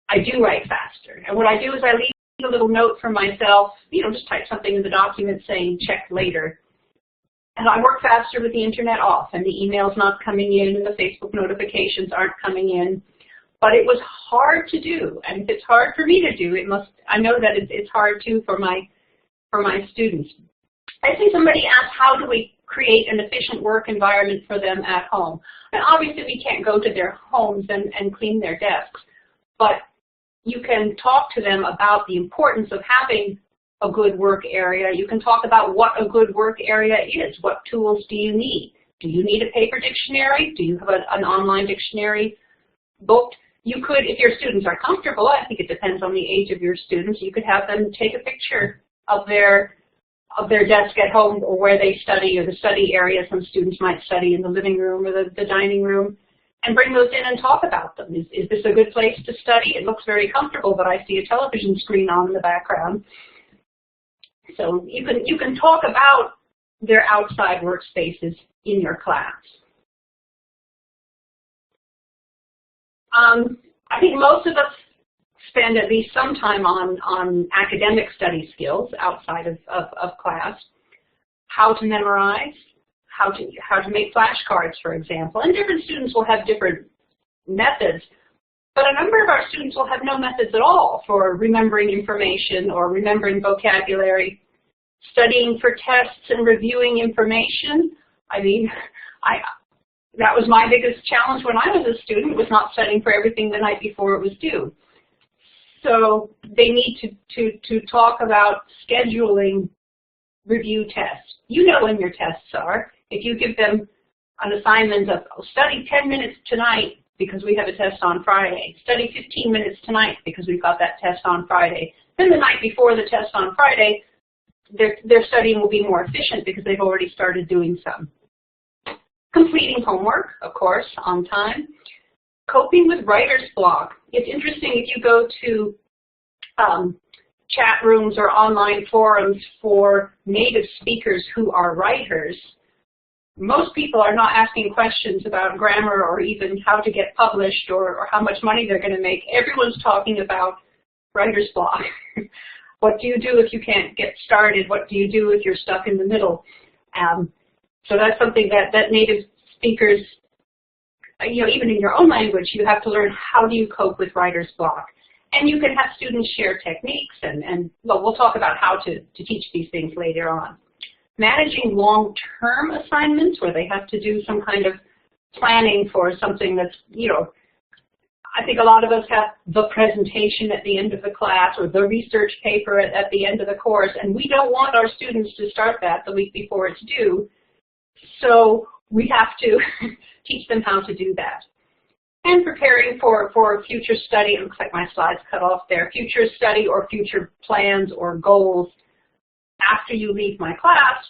I do write faster. And what I do is I leave a little note for myself, just type something in the document saying check later. And I work faster with the internet off and the email's not coming in and the Facebook notifications aren't coming in. But it was hard to do. And if it's hard for me to do, I know that it's hard too for my students. I think somebody asked, how do we create an efficient work environment for them at home? And obviously we can't go to their homes and clean their desks, but you can talk to them about the importance of having a good work area. You can talk about what a good work area is. What tools do you need? Do you need a paper dictionary? Do you have an online dictionary booked? You could, if your students are comfortable, I think it depends on the age of your students, you could have them take a picture of their desk at home or where they study or the study area. Some students might study in the living room or the dining room, and bring those in and talk about them. Is this a good place to study? It looks very comfortable, but I see a television screen on in the background. So you can talk about their outside workspaces in your class. I think most of us spend at least some time on academic study skills outside of class. How to memorize, how to make flashcards, for example. And different students will have different methods, but a number of our students will have no methods at all for remembering information or remembering vocabulary, studying for tests and reviewing information. I mean, that was my biggest challenge when I was a student, was not studying for everything the night before it was due. So they need to talk about scheduling review tests. You know when your tests are. If you give them an assignment of study 10 minutes tonight because we have a test on Friday, study 15 minutes tonight because we've got that test on Friday, then the night before the test on Friday, their studying will be more efficient because they've already started doing some. Completing homework, of course, on time. Coping with writer's block. It's interesting if you go to chat rooms or online forums for native speakers who are writers, most people are not asking questions about grammar or even how to get published or how much money they're going to make. Everyone's talking about writer's block. What do you do if you can't get started? What do you do if you're stuck in the middle? So that's something that native speakers, even in your own language, you have to learn how do you cope with writer's block. And you can have students share techniques, and we'll talk about how to teach these things later on. Managing long-term assignments where they have to do some kind of planning for something that's, I think a lot of us have the presentation at the end of the class or the research paper at the end of the course, and we don't want our students to start that the week before it's due. So we have to teach them how to do that. And preparing for future study. It looks like my slide's cut off there. Future study or future plans or goals. After you leave my class,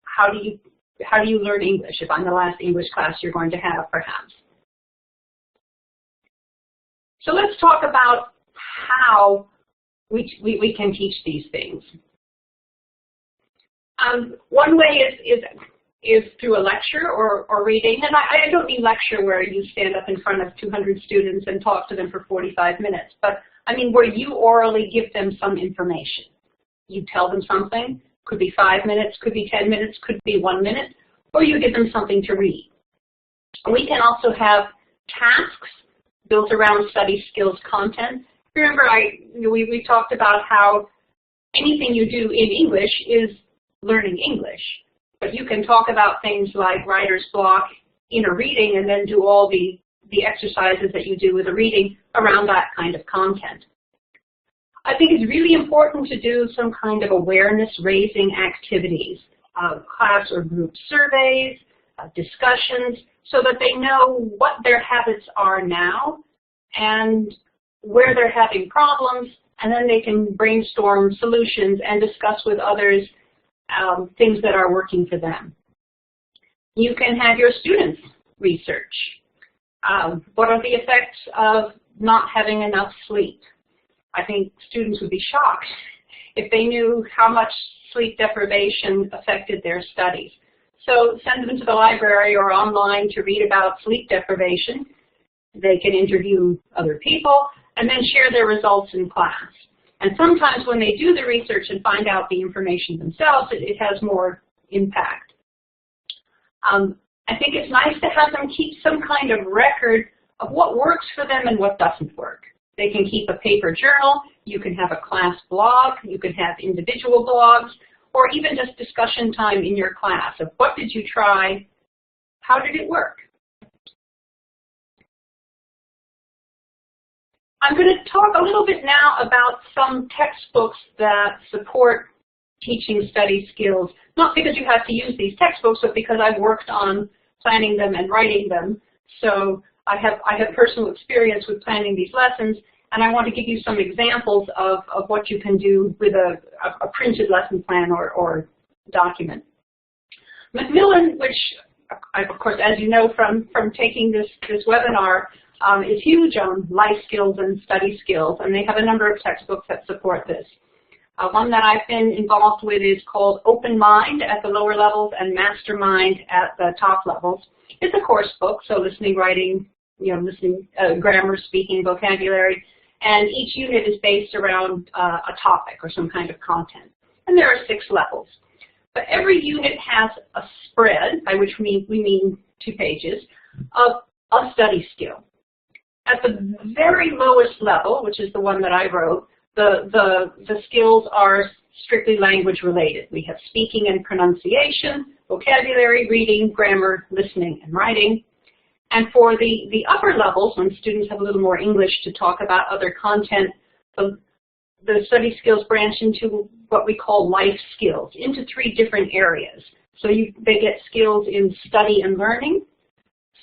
how do you how do you learn English if I'm the last English class you're going to have, perhaps? So let's talk about how we can teach these things. One way is through a lecture or reading, and I don't mean lecture where you stand up in front of 200 students and talk to them for 45 minutes, but I mean where you orally give them some information. You tell them something, could be 5 minutes, could be 10 minutes, could be 1 minute, or you give them something to read. We can also have tasks built around study skills content. Remember, we talked about how anything you do in English is learning English, but you can talk about things like writer's block in a reading and then do all the exercises that you do with a reading around that kind of content. I think it's really important to do some kind of awareness-raising activities, class or group surveys, discussions, so that they know what their habits are now and where they're having problems, and then they can brainstorm solutions and discuss with others things that are working for them. You can have your students research. What are the effects of not having enough sleep? I think students would be shocked if they knew how much sleep deprivation affected their studies. So send them to the library or online to read about sleep deprivation. They can interview other people and then share their results in class. And sometimes when they do the research and find out the information themselves, it has more impact. I think it's nice to have them keep some kind of record of what works for them and what doesn't work. They can keep a paper journal, you can have a class blog, you can have individual blogs, or even just discussion time in your class of what did you try, how did it work? I'm going to talk a little bit now about some textbooks that support teaching study skills, not because you have to use these textbooks, but because I've worked on planning them and writing them. So I have personal experience with planning these lessons, and I want to give you some examples of what you can do with a printed lesson plan or document. Macmillan, which of course, as you know from taking this webinar, is huge on life skills and study skills, and they have a number of textbooks that support this. One that I've been involved with is called Open Mind at the lower levels and Mastermind at the top levels. It's a course book, so listening, writing, listening, grammar, speaking, vocabulary, and each unit is based around a topic or some kind of content. And there are 6 levels. But every unit has a spread, by which we mean 2 pages, of a study skill. At the very lowest level, which is the one that I wrote, the skills are strictly language related. We have speaking and pronunciation, vocabulary, reading, grammar, listening, and writing. And for the upper levels, when students have a little more English to talk about other content, the study skills branch into what we call life skills, into 3 different areas. So they get skills in study and learning,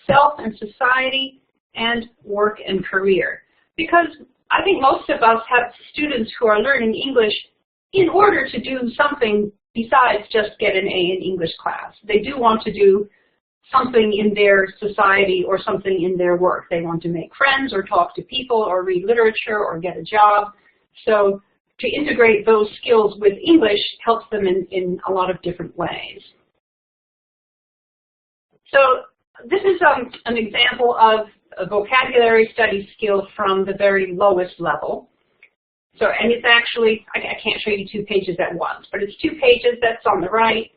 self and society, and work and career. Because I think most of us have students who are learning English in order to do something besides just get an A in English class. They do want to do something in their society or something in their work. They want to make friends or talk to people or read literature or get a job. So to integrate those skills with English helps them in a lot of different ways. So this is an example of a vocabulary study skill from the very lowest level. So, and it's actually, I can't show you 2 pages at once, but it's 2 pages. That's on the right,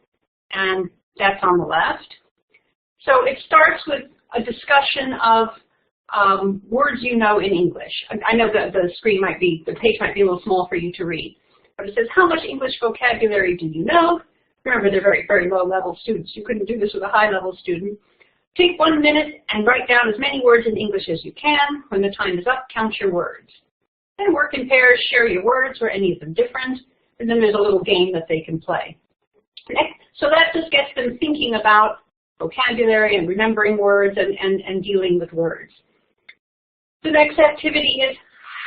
and that's on the left. So it starts with a discussion of words you know in English. I know that the page might be a little small for you to read, but it says, how much English vocabulary do you know? Remember, they're very, very low-level students. You couldn't do this with a high-level student. Take 1 minute and write down as many words in English as you can. When the time is up, count your words. Then work in pairs, share your words, or any of them different. And then there's a little game that they can play. So that just gets them thinking about vocabulary and remembering words and dealing with words. The next activity is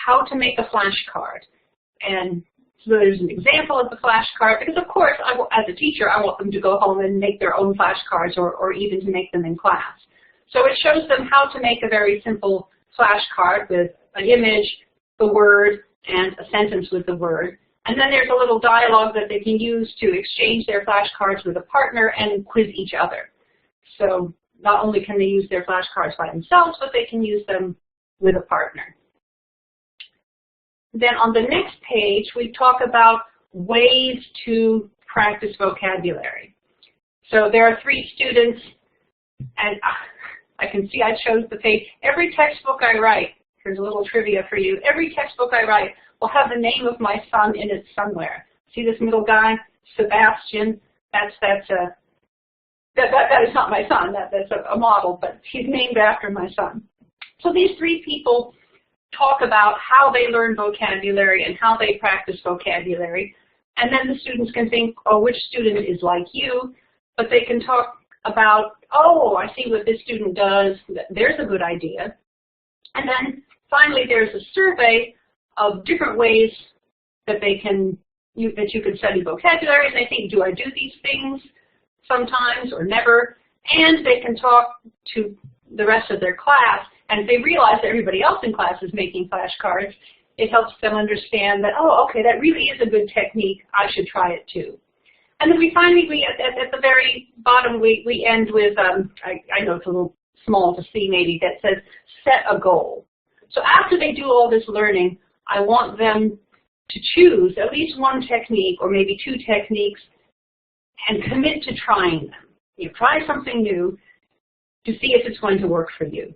how to make a flashcard. And So there's an example of the flashcard, because of course, as a teacher, I want them to go home and make their own flashcards or even to make them in class. So it shows them how to make a very simple flashcard with an image, the word, and a sentence with the word. And then there's a little dialogue that they can use to exchange their flashcards with a partner and quiz each other. So not only can they use their flashcards by themselves, but they can use them with a partner. Then on the next page, we talk about ways to practice vocabulary. So there are 3 students, and I can see I chose the page. Every textbook I write, here's a little trivia for you, every textbook I write will have the name of my son in it somewhere. See this middle guy, Sebastian? That is not my son, that's a model, but he's named after my son. So these 3 people talk about how they learn vocabulary and how they practice vocabulary. And then the students can think, oh, which student is like you? But they can talk about, oh, I see what this student does. There's a good idea. And then finally, there's a survey of different ways that you can study vocabulary. And they think, do I do these things sometimes or never? And they can talk to the rest of their class. And if they realize that everybody else in class is making flashcards, it helps them understand that, oh, okay, that really is a good technique. I should try it too. And then we finally, at the very bottom, we end with, I know it's a little small to see maybe, that says set a goal. So after they do all this learning, I want them to choose at least one technique or maybe 2 techniques and commit to trying them. You try something new to see if it's going to work for you.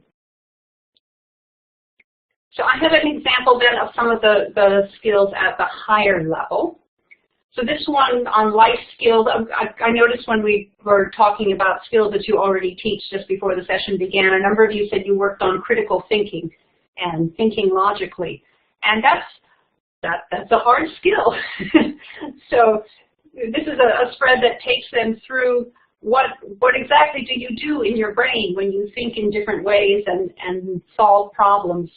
So I have an example then of some of the skills at the higher level. So this one on life skills, I noticed when we were talking about skills that you already teach just before the session began, a number of you said you worked on critical thinking and thinking logically. And that's a hard skill. So this is a spread that takes them through what exactly do you do in your brain when you think in different ways and solve problems.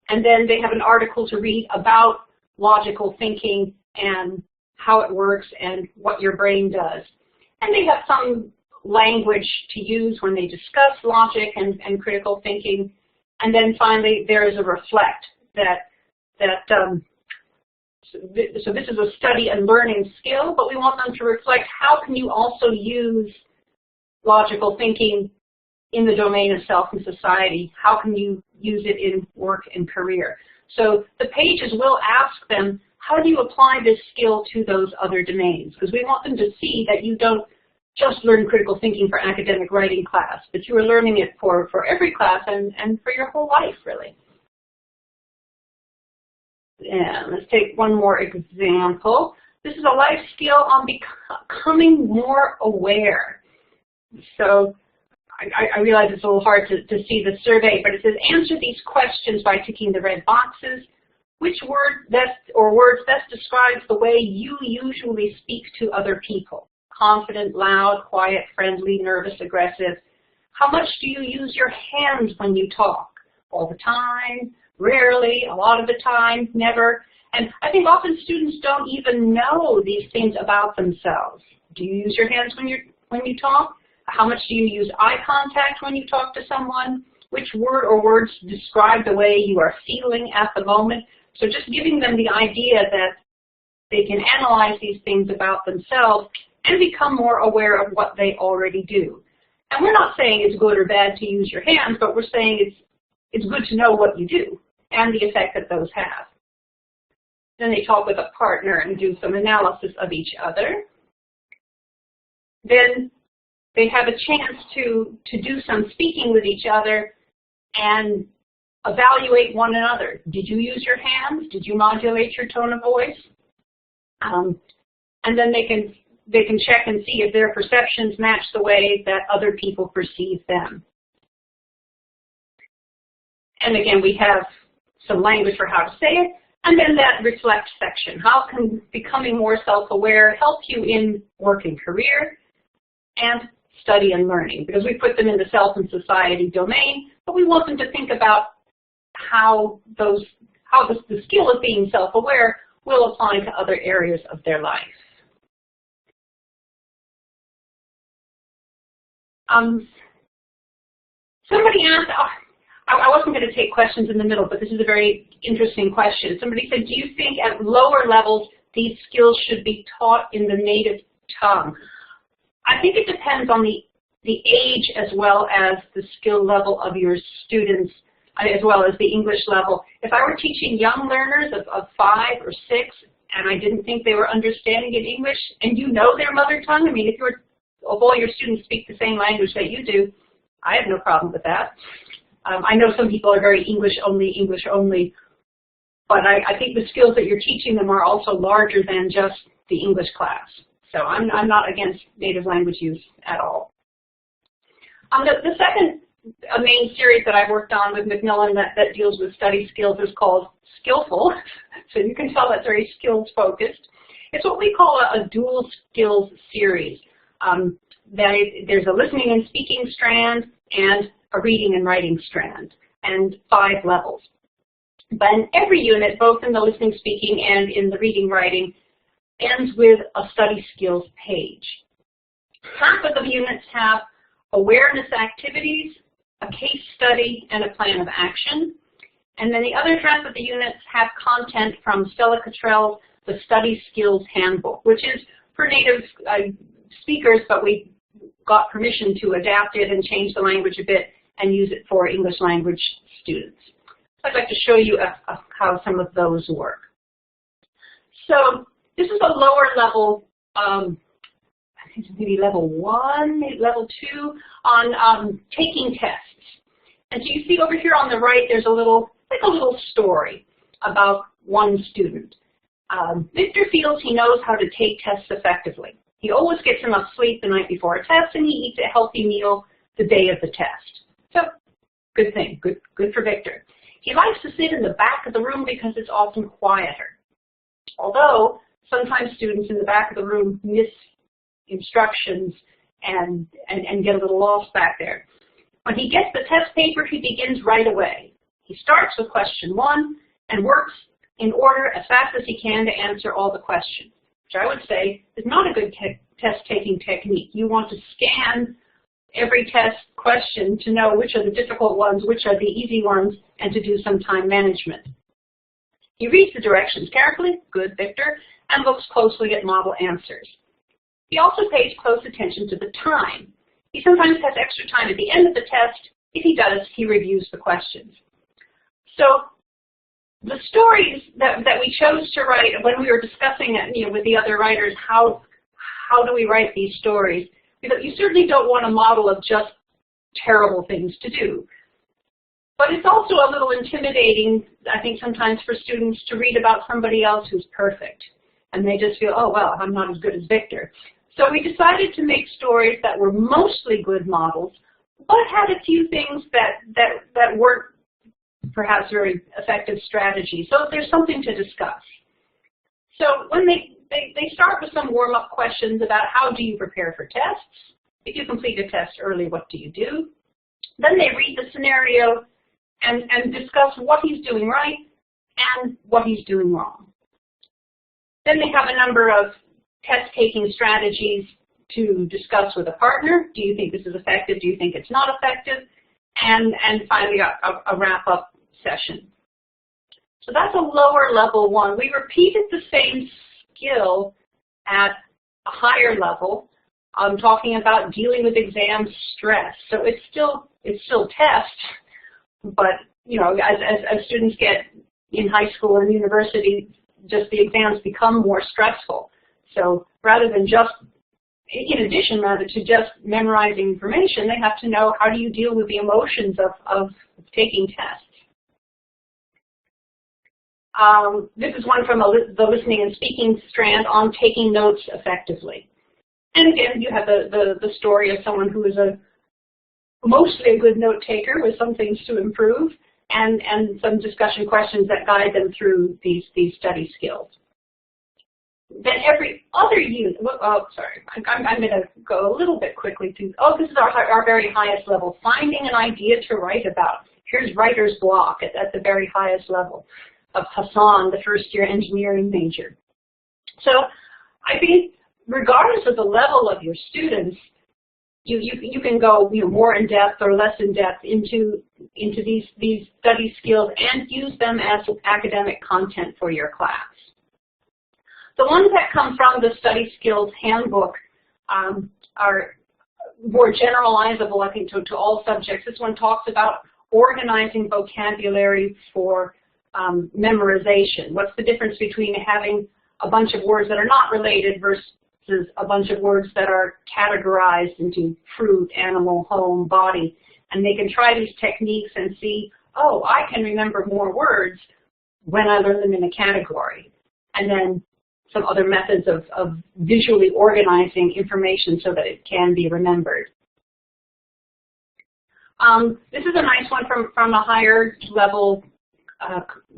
And then they have an article to read about logical thinking and how it works and what your brain does. And they have some language to use when they discuss logic and critical thinking. And then finally, there is a reflect so this is a study and learning skill, but we want them to reflect how can you also use logical thinking in the domain of self and society? How can you use it in work and career? So the pages will ask them, how do you apply this skill to those other domains? Because we want them to see that you don't just learn critical thinking for academic writing class, but you are learning it for every class and for your whole life, really. Yeah, let's take one more example. This is a life skill on becoming more aware. So I realize it's a little hard to see the survey, but it says answer these questions by ticking the red boxes. Which word words best describes the way you usually speak to other people? Confident, loud, quiet, friendly, nervous, aggressive. How much do you use your hands when you talk? All the time, rarely, a lot of the time, never. And I think often students don't even know these things about themselves. Do you use your hands when you talk? How much do you use eye contact when you talk to someone? Which word or words describe the way you are feeling at the moment? So just giving them the idea that they can analyze these things about themselves and become more aware of what they already do. And we're not saying it's good or bad to use your hands, but we're saying it's good to know what you do and the effect that those have. Then they talk with a partner and do some analysis of each other. Then they have a chance to do some speaking with each other and evaluate one another. Did you use your hands? Did you modulate your tone of voice? And then they can check and see if their perceptions match the way that other people perceive them. And again, we have some language for how to say it. And then that reflect section. How can becoming more self-aware help you in work and career and study and learning? Because we put them in the self and society domain, but we want them to think about how how the skill of being self-aware will apply to other areas of their life. Somebody asked, I wasn't going to take questions in the middle, but this is a very interesting question. Somebody said, do you think at lower levels these skills should be taught in the native tongue? I think it depends on the age as well as the skill level of your students, as well as the English level. If I were teaching young learners of 5 or 6 and I didn't think they were understanding in English, and you know their mother tongue, I mean, if all your students speak the same language that you do, I have no problem with that. I know some people are very English only, but I think the skills that you're teaching them are also larger than just the English class. So I'm not against native language use at all. The second main series that I've worked on with Macmillan that deals with study skills is called Skillful. So you can tell that's very skills focused. It's what we call a dual skills series. There's a listening and speaking strand and a reading and writing strand, and 5 levels. But in every unit, both in the listening, speaking, and in the reading, writing, ends with a study skills page. Half of the units have awareness activities, a case study, and a plan of action. And then the other half of the units have content from Stella Cottrell's The Study Skills Handbook, which is for native speakers, but we got permission to adapt it and change the language a bit and use it for English language students. So I'd like to show you how some of those work. So this is a lower level, I think maybe level 1, maybe level 2, on taking tests. And so you see over here on the right, there's a little story about one student. Victor feels he knows how to take tests effectively. He always gets enough sleep the night before a test, and he eats a healthy meal the day of the test. So, good thing, good for Victor. He likes to sit in the back of the room because it's often quieter. Although, sometimes students in the back of the room miss instructions and get a little lost back there. When he gets the test paper, he begins right away. He starts with question 1 and works in order as fast as he can to answer all the questions, which I would say is not a good test-taking technique. You want to scan every test question to know which are the difficult ones, which are the easy ones, and to do some time management. He reads the directions carefully, good Victor, and looks closely at model answers. He also pays close attention to the time. He sometimes has extra time at the end of the test. If he does, he reviews the questions. So the stories that we chose to write when we were discussing it, with the other writers, how do we write these stories? You certainly don't want a model of just terrible things to do. But it's also a little intimidating, I think, sometimes for students to read about somebody else who's perfect. And they just feel, oh, well, I'm not as good as Victor. So we decided to make stories that were mostly good models, but had a few things that weren't perhaps very effective strategies. So there's something to discuss. So when they start with some warm-up questions about how do you prepare for tests. If you complete a test early, what do you do? Then they read the scenario and discuss what he's doing right and what he's doing wrong. Then they have a number of test-taking strategies to discuss with a partner. Do you think this is effective? Do you think it's not effective? And finally, a wrap-up session. So that's a lower level one. We repeated the same skill at a higher level. I'm talking about dealing with exam stress. So it's still test, but as students get in high school and university, just the exams become more stressful. So rather than just, in addition rather to just memorizing information, they have to know how do you deal with the emotions of taking tests. This is one from the listening and speaking strand on taking notes effectively. And again, you have the story of someone who is mostly a good note taker with some things to improve, and some discussion questions that guide them through these study skills. Then every other unit, I'm going to go a little bit quickly through. Oh, this is our very highest level, finding an idea to write about. Here's writer's block at the very highest level. Hassan, the first-year engineering major. So I think regardless of the level of your students, you can go more in depth or less in depth into these study skills and use them as academic content for your class. The ones that come from the Study Skills Handbook are more generalizable, I think, to all subjects. This one talks about organizing vocabulary for memorization. What's the difference between having a bunch of words that are not related versus a bunch of words that are categorized into fruit, animal, home, body? And they can try these techniques and see, oh, I can remember more words when I learn them in a category. And then some other methods of visually organizing information so that it can be remembered. This is a nice one from a higher level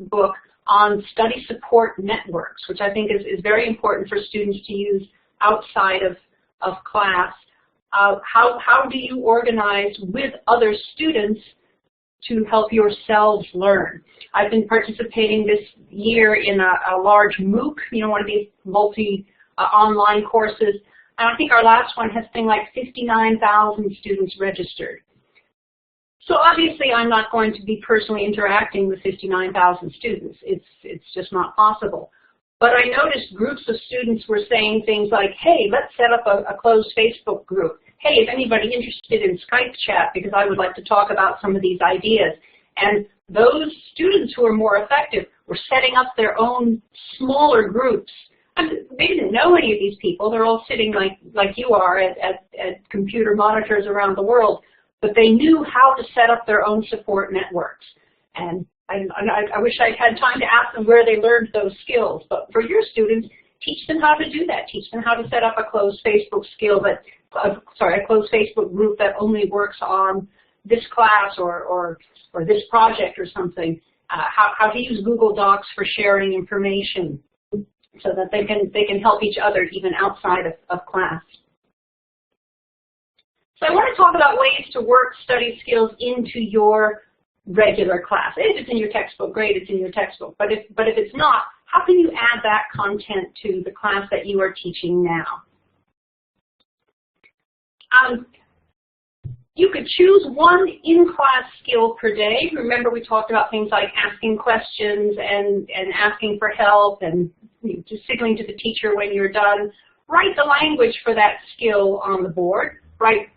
book on study support networks, which I think is very important for students to use outside of class. How do you organize with other students to help yourselves learn? I've been participating this year in a large MOOC, one of these online courses, and I think our last one has been like 59,000 students registered. So obviously I'm not going to be personally interacting with 59,000 students. It's just not possible. But I noticed groups of students were saying things like, hey, let's set up a closed Facebook group. Hey, is anybody interested in Skype chat, because I would like to talk about some of these ideas. And those students who are more effective were setting up their own smaller groups. And they didn't know any of these people. They're all sitting like you are at computer monitors around the world. But they knew how to set up their own support networks. And I wish I'd had time to ask them where they learned those skills. But for your students, teach them how to do that. Teach them how to set up a closed Facebook a closed Facebook group that only works on this class or this project or something. How to use Google Docs for sharing information so that they can help each other even outside of class. So I want to talk about ways to work study skills into your regular class. If it's in your textbook, great, it's in your textbook. But if it's not, how can you add that content to the class that you are teaching now? You could choose one in-class skill per day. Remember, we talked about things like asking questions and asking for help and just signaling to the teacher when you're done. Write the language for that skill on the board. Write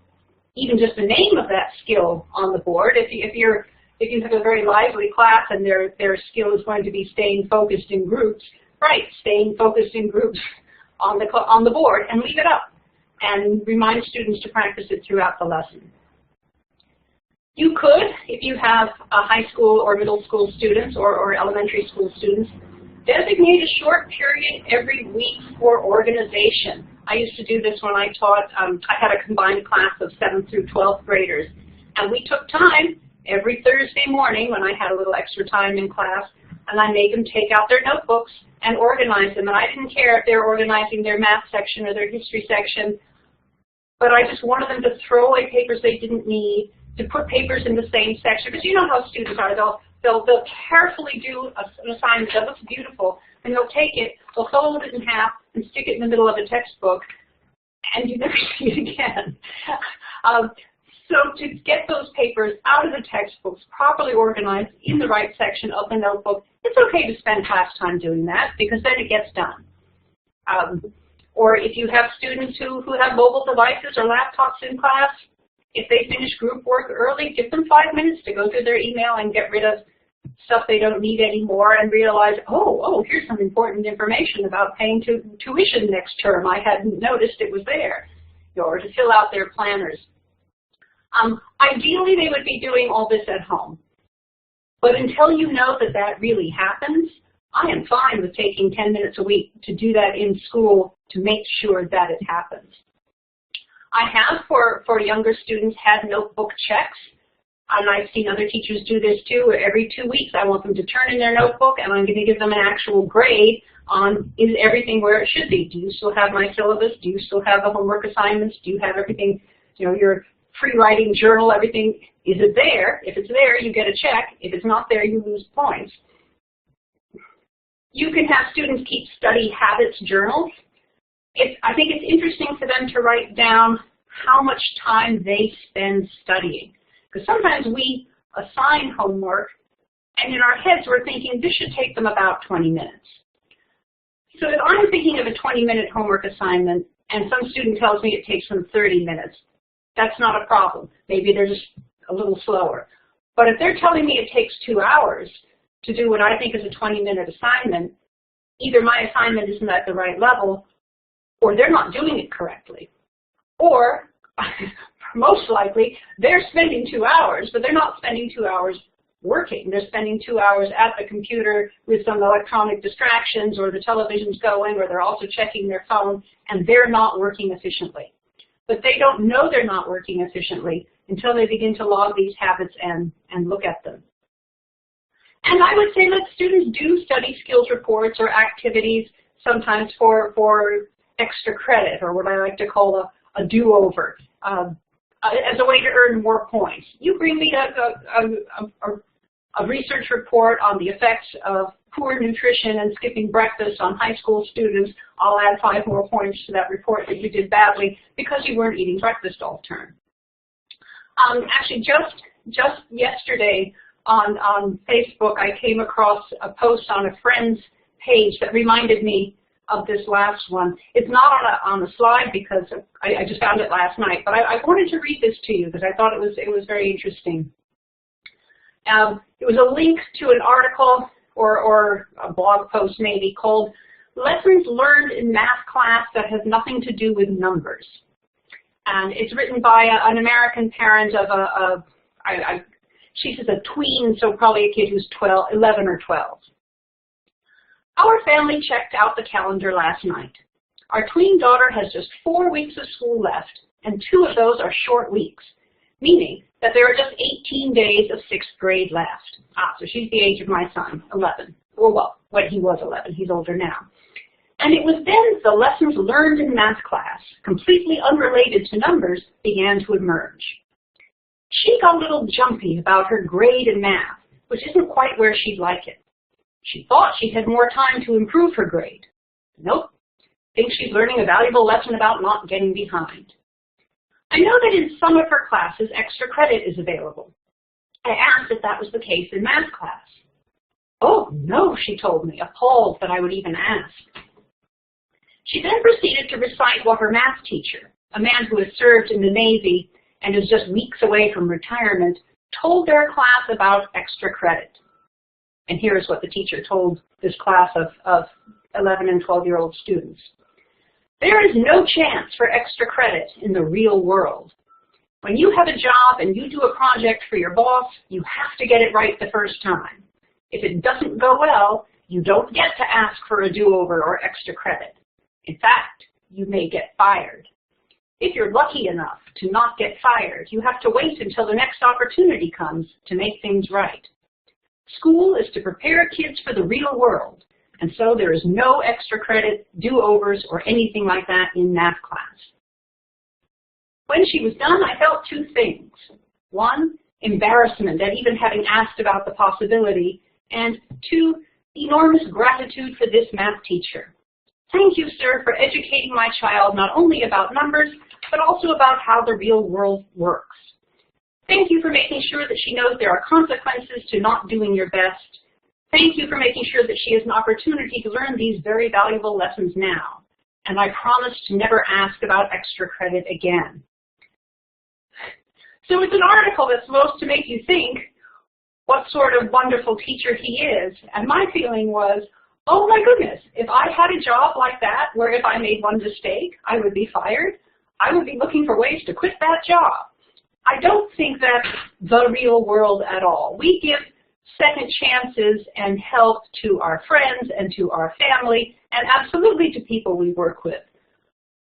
even just the name of that skill on the board. If you have a very lively class and their skill is going to be staying focused in groups, write staying focused in groups on the board and leave it up and remind students to practice it throughout the lesson. You could, if you have a high school or middle school students or elementary school students, designate a short period every week for organization. I used to do this when I taught. I had a combined class of 7th through 12th graders, and we took time every Thursday morning when I had a little extra time in class, and I made them take out their notebooks and organize them. And I didn't care if they were organizing their math section or their history section, but I just wanted them to throw away papers they didn't need, to put papers in the same section, because you know how students are. They'll carefully do an assignment that looks beautiful, and they'll take it, they'll fold it in half, and stick it in the middle of a textbook, and you never see it again. So to get those papers out of the textbooks, properly organized in the right section of the notebook, it's okay to spend class time doing that, because then it gets done. Or if you have students who have mobile devices or laptops in class, if they finish group work early, give them 5 minutes to go through their email and get rid of stuff they don't need anymore and realize, oh, here's some important information about paying tuition next term. I hadn't noticed it was there. Or to fill out their planners. Ideally, they would be doing all this at home. But until you know that that really happens, I am fine with taking 10 minutes a week to do that in school to make sure that it happens. I have, for younger students, had notebook checks, and I've seen other teachers do this too. Every 2 weeks, I want them to turn in their notebook, and I'm going to give them an actual grade on, is everything where it should be? Do you still have my syllabus? Do you still have the homework assignments? Do you have everything, your free writing journal, everything? Is it there? If it's there, you get a check. If it's not there, you lose points. You can have students keep study habits journals. I think it's interesting for them to write down how much time they spend studying. Because sometimes we assign homework, and in our heads we're thinking this should take them about 20 minutes. So if I'm thinking of a 20-minute homework assignment, and some student tells me it takes them 30 minutes, that's not a problem. Maybe they're just a little slower. But if they're telling me it takes 2 hours to do what I think is a 20-minute assignment, either my assignment isn't at the right level, or they're not doing it correctly. Or, most likely, they're spending 2 hours, but they're not spending 2 hours working. They're spending 2 hours at the computer with some electronic distractions, or the television's going, or they're also checking their phone, and they're not working efficiently. But they don't know they're not working efficiently until they begin to log these habits and look at them. And I would say let students do study skills reports or activities sometimes for extra credit, or what I like to call a do-over, as a way to earn more points. You bring me a research report on the effects of poor nutrition and skipping breakfast on high school students, I'll add 5 more points to that report that you did badly because you weren't eating breakfast all term. Actually, just yesterday on Facebook, I came across a post on a friend's page that reminded me of this last one. It's not on a slide because I just found it last night, but I wanted to read this to you because I thought it was very interesting. It was a link to an article or a blog post maybe called Lessons Learned in Math Class That Has Nothing to Do with Numbers. And it's written by an American parent of she says a tween, so probably a kid who's 11 or 12. Our family checked out the calendar last night. Our tween daughter has just 4 weeks of school left, and 2 of those are short weeks, meaning that there are just 18 days of 6th grade left. So she's the age of my son, 11. Well, when he was 11, he's older now. And it was then the lessons learned in math class, completely unrelated to numbers, began to emerge. She got a little jumpy about her grade in math, which isn't quite where she'd like it. She thought she had more time to improve her grade. Nope. Thinks she's learning a valuable lesson about not getting behind. I know that in some of her classes, extra credit is available. I asked if that was the case in math class. Oh, no, she told me, appalled that I would even ask. She then proceeded to recite what her math teacher, a man who has served in the Navy and is just weeks away from retirement, told their class about extra credit. And here's what the teacher told this class of 11 and 12-year-old students. There is no chance for extra credit in the real world. When you have a job and you do a project for your boss, you have to get it right the first time. If it doesn't go well, you don't get to ask for a do-over or extra credit. In fact, you may get fired. If you're lucky enough to not get fired, you have to wait until the next opportunity comes to make things right. School is to prepare kids for the real world, and so there is no extra credit, do-overs, or anything like that in math class. When she was done, I felt 2 things. 1, embarrassment at even having asked about the possibility, and 2, enormous gratitude for this math teacher. Thank you, sir, for educating my child not only about numbers, but also about how the real world works. Thank you for making sure that she knows there are consequences to not doing your best. Thank you for making sure that she has an opportunity to learn these very valuable lessons now. And I promise to never ask about extra credit again. So it's an article that's supposed to make you think what sort of wonderful teacher he is. And my feeling was, oh my goodness, if I had a job like that, where if I made one mistake, I would be fired, I would be looking for ways to quit that job. I don't think that's the real world at all. We give second chances and help to our friends and to our family, and absolutely to people we work with.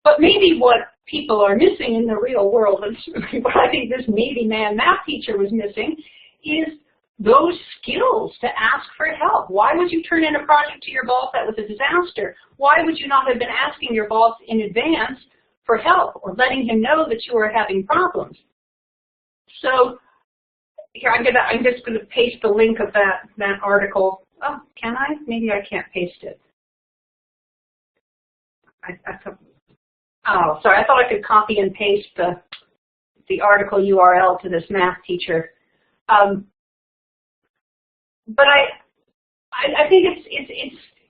But maybe what people are missing in the real world, and what I think this Navy man math teacher was missing, is those skills to ask for help. Why would you turn in a project to your boss that was a disaster? Why would you not have been asking your boss in advance for help or letting him know that you were having problems? So here, I'm just going to paste the link of that article Oh, can I? Maybe I can't paste it. Oh, sorry. I thought I could copy and paste the article URL to this math teacher. But I think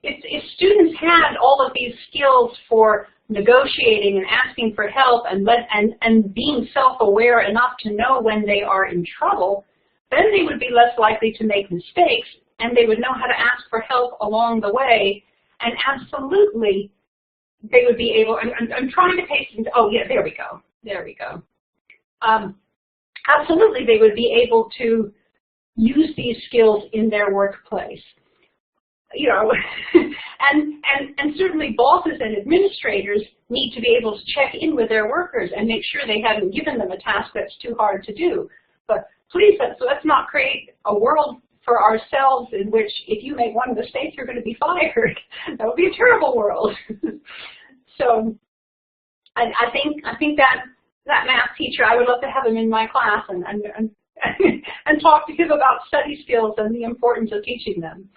if students had all of these skills for negotiating and asking for help and being self-aware enough to know when they are in trouble, then they would be less likely to make mistakes, and they would know how to ask for help along the way, and absolutely they would be able, I'm trying to paste into, oh yeah, there we go. There we go. Absolutely they would be able to use these skills in their workplace. You know, and certainly bosses and administrators need to be able to check in with their workers and make sure they haven't given them a task that's too hard to do. But please, let's not create a world for ourselves in which if you make one mistake, you're going to be fired. That would be a terrible world. So I think that math teacher, I would love to have him in my class and talk to him about study skills and the importance of teaching them.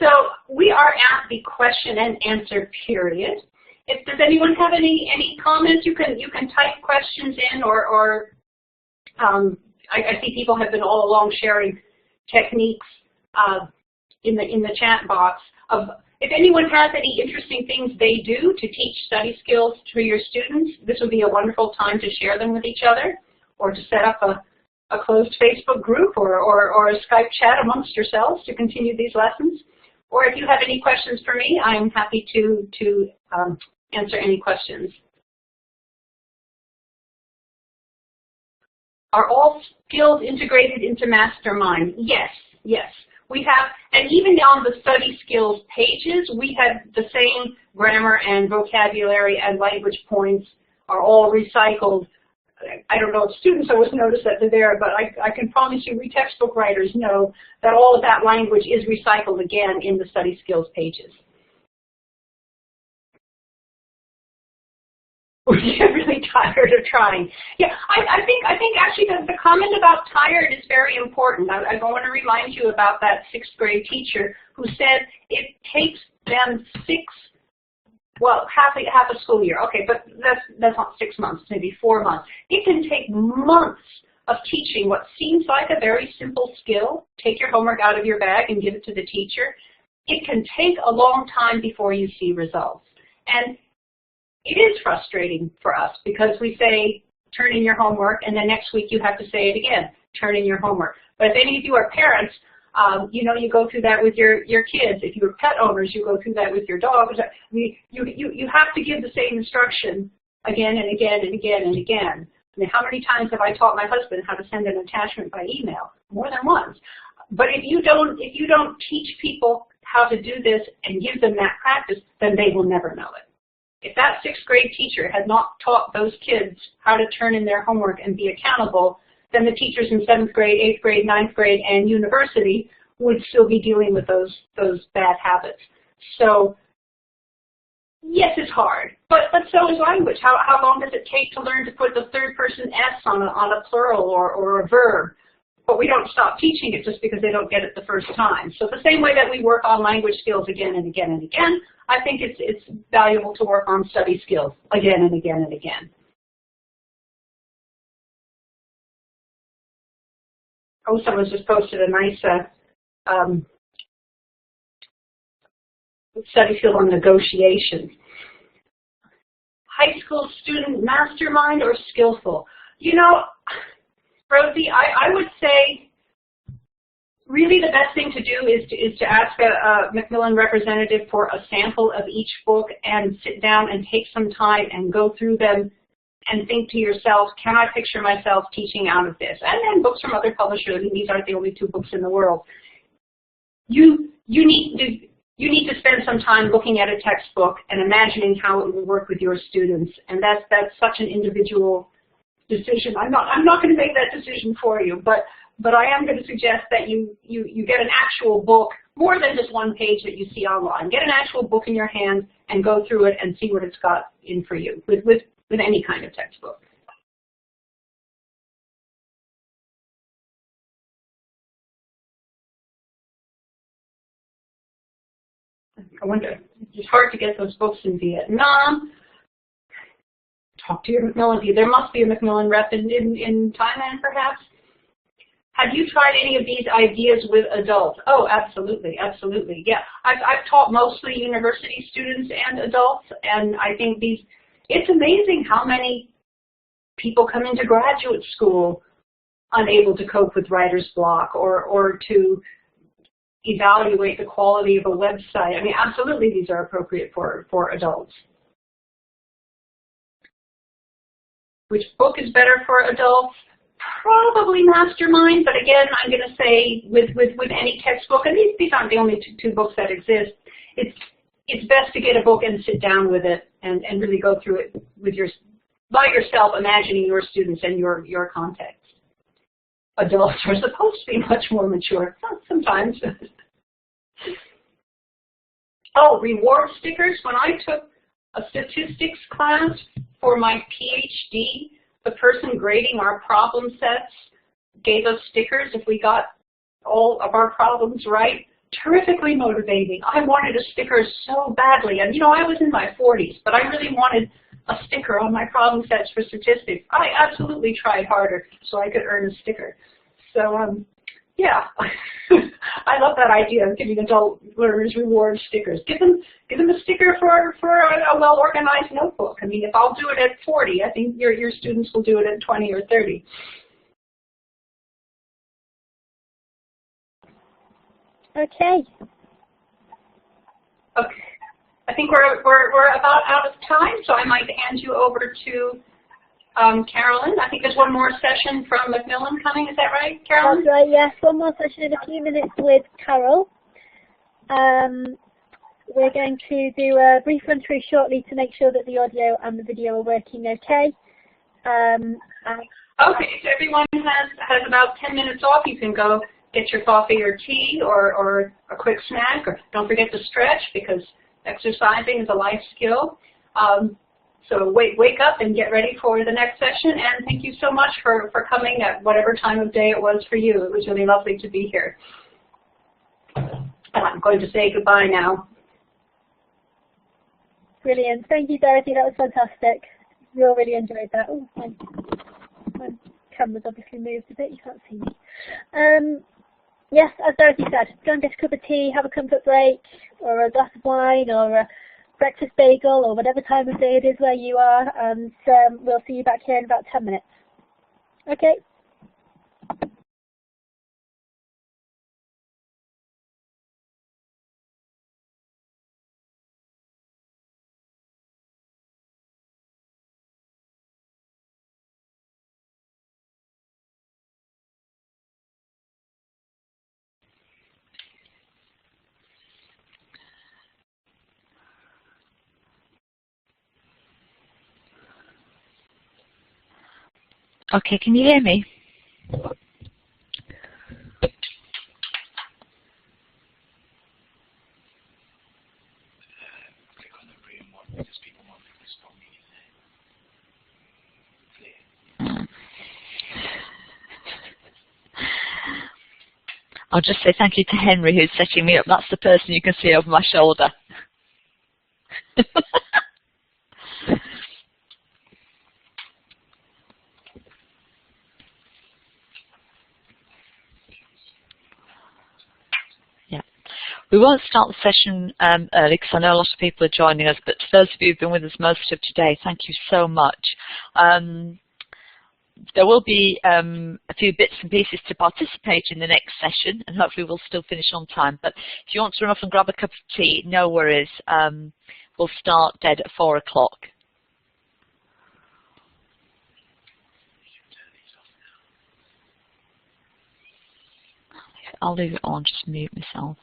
So we are at the question and answer period. Does anyone have any comments? You can type questions in, or I see people have been all along sharing techniques in the chat box. If anyone has any interesting things they do to teach study skills to your students, this would be a wonderful time to share them with each other, or to set up a closed Facebook group or a Skype chat amongst yourselves to continue these lessons. Or if you have any questions for me, I'm happy to answer any questions. Are all skills integrated into Mastermind? Yes, yes. We have, and even on the study skills pages, we have the same grammar and vocabulary and language points are all recycled. I don't know if students always notice that they're there, but I can promise you we textbook writers know that all of that language is recycled again in the study skills pages. We get really tired of trying. Yeah, I think actually the comment about tired is very important. I want to remind you about that 6th grade teacher who said it takes them half a school year. Okay, but that's not 6 months, maybe 4 months. It can take months of teaching what seems like a very simple skill. Take your homework out of your bag and give it to the teacher. It can take a long time before you see results. And it is frustrating for us because we say, turn in your homework, and then next week you have to say it again, turn in your homework. But if any of you are parents, you know, you go through that with your kids. If you're pet owners, you go through that with your dogs. You have to give the same instruction again and again and again and again. I mean, how many times have I taught my husband how to send an attachment by email? More than once. But if you don't teach people how to do this and give them that practice, then they will never know it. If that 6th grade teacher had not taught those kids how to turn in their homework and be accountable, then the teachers in 7th grade, 8th grade, 9th grade, and university would still be dealing with those bad habits. So yes, it's hard, but so is language. How long does it take to learn to put the 3rd person S on a plural or a verb? But we don't stop teaching it just because they don't get it the first time. So the same way that we work on language skills again and again and again, I think it's valuable to work on study skills again and again and again. Oh, someone's just posted a nice study skill on negotiation. High school student mastermind or skillful? You know, Rosie, I would say really the best thing to do is to ask a Macmillan representative for a sample of each book and sit down and take some time and go through them and think to yourself, can I picture myself teaching out of this? And then books from other publishers, and these aren't the only 2 books in the world. You need to spend some time looking at a textbook and imagining how it will work with your students, and that's such an individual decision. I'm not going to make that decision for you, but I am going to suggest that you get an actual book, more than just one page that you see online. Get an actual book in your hand and go through it and see what it's got in for you with any kind of textbook. I wonder, it's hard to get those books in Vietnam. Talk to your Macmillan. There must be a Macmillan rep in Thailand, perhaps. Have you tried any of these ideas with adults? Oh, absolutely, absolutely. Yeah, I've taught mostly university students and adults, and I think it's amazing how many people come into graduate school unable to cope with writer's block or to evaluate the quality of a website. I mean, absolutely, these are appropriate for adults. Which book is better for adults? Probably Mastermind, but again, I'm going to say with any textbook, and these aren't the only two books that exist, it's best to get a book and sit down with it and really go through it by yourself, imagining your students and your context. Adults are supposed to be much more mature, sometimes. Oh, reward stickers. When I took a statistics class for my PhD, the person grading our problem sets gave us stickers if we got all of our problems right. Terrifically motivating. I wanted a sticker so badly. And, you know, I was in my 40s, but I really wanted a sticker on my problem sets for statistics. I absolutely tried harder so I could earn a sticker. So, yeah, I love that idea of giving adult learners reward stickers. Give them a sticker for a well-organized notebook. I mean, if I'll do it at 40, I think your students will do it at 20 or 30. Okay. Okay. I think we're about out of time, so I might hand you over to Carolyn. I think there's one more session from Macmillan coming. Is that right, Carolyn? That's right, yes. One more session in a few minutes with Carol. We're going to do a brief run through shortly to make sure that the audio and the video are working okay. Okay, so everyone has about 10 minutes off. You can go get your coffee or tea or a quick snack, or don't forget to stretch because exercising is a life skill. So wake up and get ready for the next session, and thank you so much for coming at whatever time of day it was for you. It was really lovely to be here. And I'm going to say goodbye now. Brilliant. Thank you, Dorothy. That was fantastic. We all really enjoyed that. Oh, my camera's obviously moved a bit. You can't see me. Yes, as Dorothy said, go and get a cup of tea, have a comfort break, or a glass of wine, or a breakfast bagel, or whatever time of day it is where you are, and we'll see you back here in about 10 minutes. Okay. Okay, can you hear me? I'll just say thank you to Henry who's setting me up. That's the person you can see over my shoulder. We won't start the session early because I know a lot of people are joining us, but to those of you who've been with us most of today, thank you so much. There will be a few bits and pieces to participate in the next session, and hopefully we'll still finish on time. But if you want to run off and grab a cup of tea, no worries. We'll start dead at 4 o'clock. I'll leave it on, just mute myself.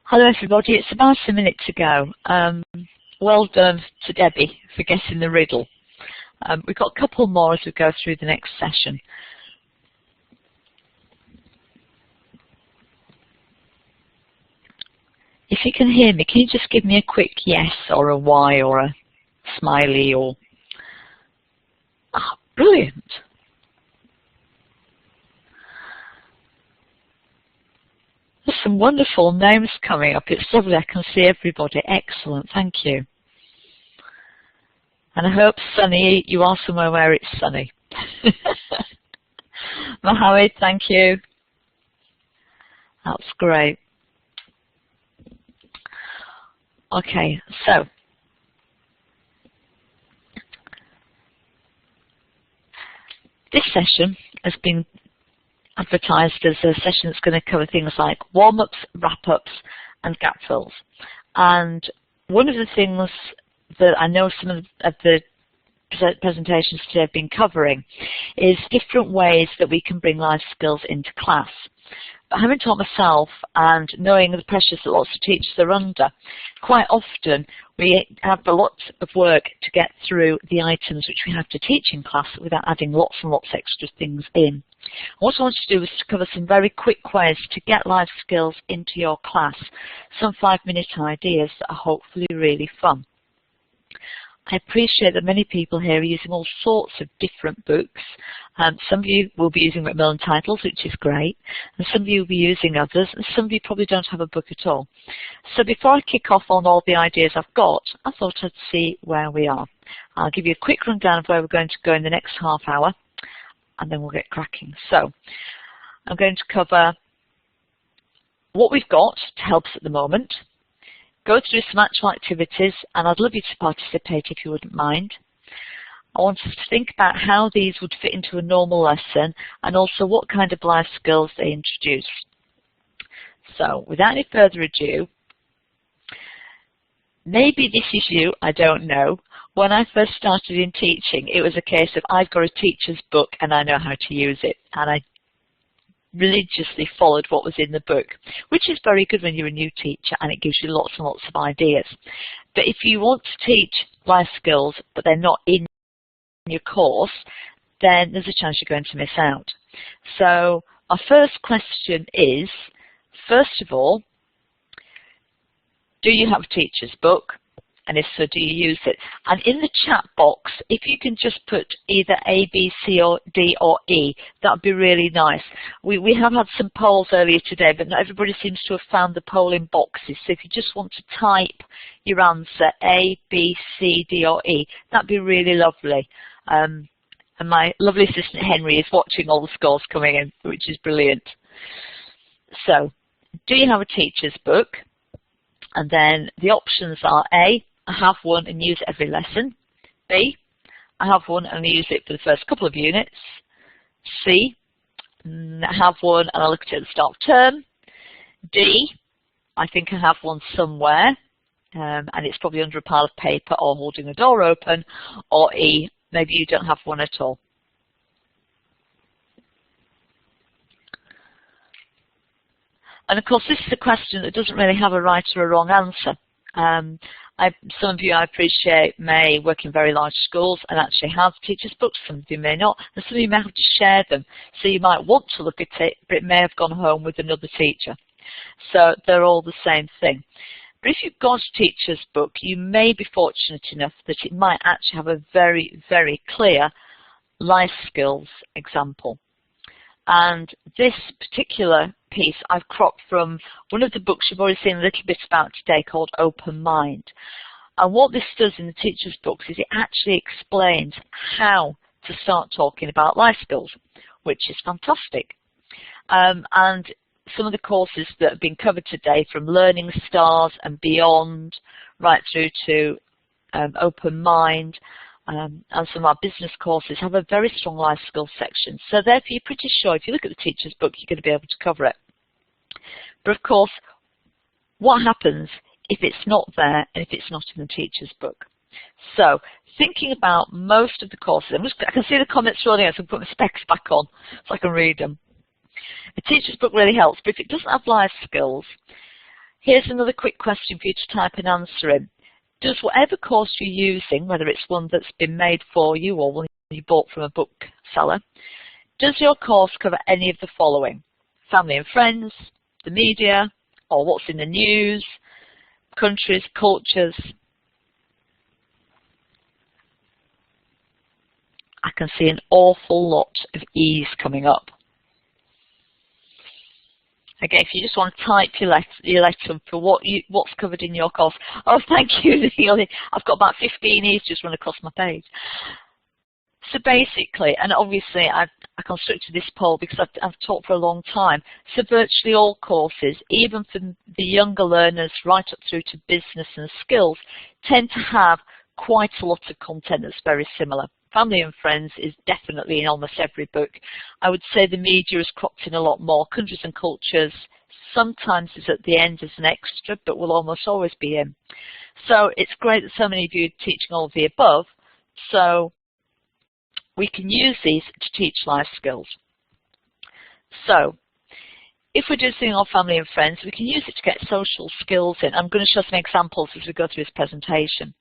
Hello everybody, it's about a minute to go. Well done to Debbie for getting the riddle. We've got a couple more as we go through the next session. If you can hear me, can you just give me a quick yes or a Y or a smiley or... Ah, brilliant. There's some wonderful names coming up. It's lovely. I can see everybody. Excellent. Thank you. And I hope, Sunny, you are somewhere where it's sunny. Mohammed, thank you. That's great. Okay, so this session has been advertised as a session that's going to cover things like warm-ups, wrap-ups and gap fills. And one of the things that I know some of the presentations today have been covering is different ways that we can bring life skills into class. But having taught myself and knowing the pressures that lots of teachers are under, quite often we have a lot of work to get through the items which we have to teach in class without adding lots and lots of extra things in. What I wanted to do was to cover some very quick ways to get life skills into your class, some 5-minute ideas that are hopefully really fun. I appreciate that many people here are using all sorts of different books. Some of you will be using Macmillan titles, which is great, and some of you will be using others, and some of you probably don't have a book at all. So before I kick off on all the ideas I've got, I thought I'd see where we are. I'll give you a quick rundown of where we're going to go in the next half hour, and then we'll get cracking. So I'm going to cover what we've got to help us at the moment, go through some actual activities, and I'd love you to participate if you wouldn't mind. I want us to think about how these would fit into a normal lesson and also what kind of life skills they introduce. So without any further ado, maybe this is you, I don't know. When I first started in teaching, it was a case of I've got a teacher's book and I know how to use it, and I religiously followed what was in the book, which is very good when you're a new teacher and it gives you lots and lots of ideas. But if you want to teach life skills but they're not in your course, then there's a chance you're going to miss out. So our first question is, first of all, do you have a teacher's book? And if so, do you use it? And in the chat box, if you can just put either A, B, C, or D, or E, that would be really nice. We have had some polls earlier today, but not everybody seems to have found the polling boxes. So if you just want to type your answer, A, B, C, D, or E, that'd be really lovely. And my lovely assistant Henry is watching all the scores coming in, which is brilliant. So, do you have a teacher's book? And then the options are A, I have one and use it every lesson. B, I have one and I use it for the first couple of units. C, I have one and I look at it at the start of term. D, I think I have one somewhere and it's probably under a pile of paper or holding a door open. Or E, maybe you don't have one at all. And of course, this is a question that doesn't really have a right or a wrong answer. Some of you, I appreciate, may work in very large schools and actually have teachers' books. Some of you may not. And some of you may have to share them. So you might want to look at it, but it may have gone home with another teacher. So they're all the same thing. But if you've got a teacher's book, you may be fortunate enough that it might actually have a very, very clear life skills example. And this particular piece I've cropped from one of the books you've already seen a little bit about today called Open Mind. And what this does in the teacher's books is it actually explains how to start talking about life skills, which is fantastic. And some of the courses that have been covered today, from Learning Stars and Beyond, right through to Open Mind, and some of our business courses have a very strong life skills section. So therefore you're pretty sure if you look at the teacher's book, you're going to be able to cover it. But of course, what happens if it's not there and if it's not in the teacher's book? So thinking about most of the courses, I can see the comments rolling out, so I'm putting my specs back on so I can read them. A teacher's book really helps, but if it doesn't have life skills, Here's another quick question for you to type an answer in. Does whatever course you're using, whether it's one that's been made for you or one you bought from a bookseller, does your course cover any of the following? Family and friends, the media, or what's in the news, countries, cultures? I can see an awful lot of E's coming up. Again, if you just want to type your letter for what's covered in your course. Oh, thank you, Neil. I've got about 15 E's just run across my page. So basically, and obviously I constructed this poll because I've taught for a long time, so virtually all courses, even for the younger learners right up through to business and skills, tend to have quite a lot of content that's very similar. Family and friends is definitely in almost every book. I would say the media has cropped in a lot more. Countries and cultures sometimes is at the end as an extra, but will almost always be in. So it's great that so many of you are teaching all of the above, so we can use these to teach life skills. So if we're doing something on family and friends, we can use it to get social skills in. I'm going to show some examples as we go through this presentation.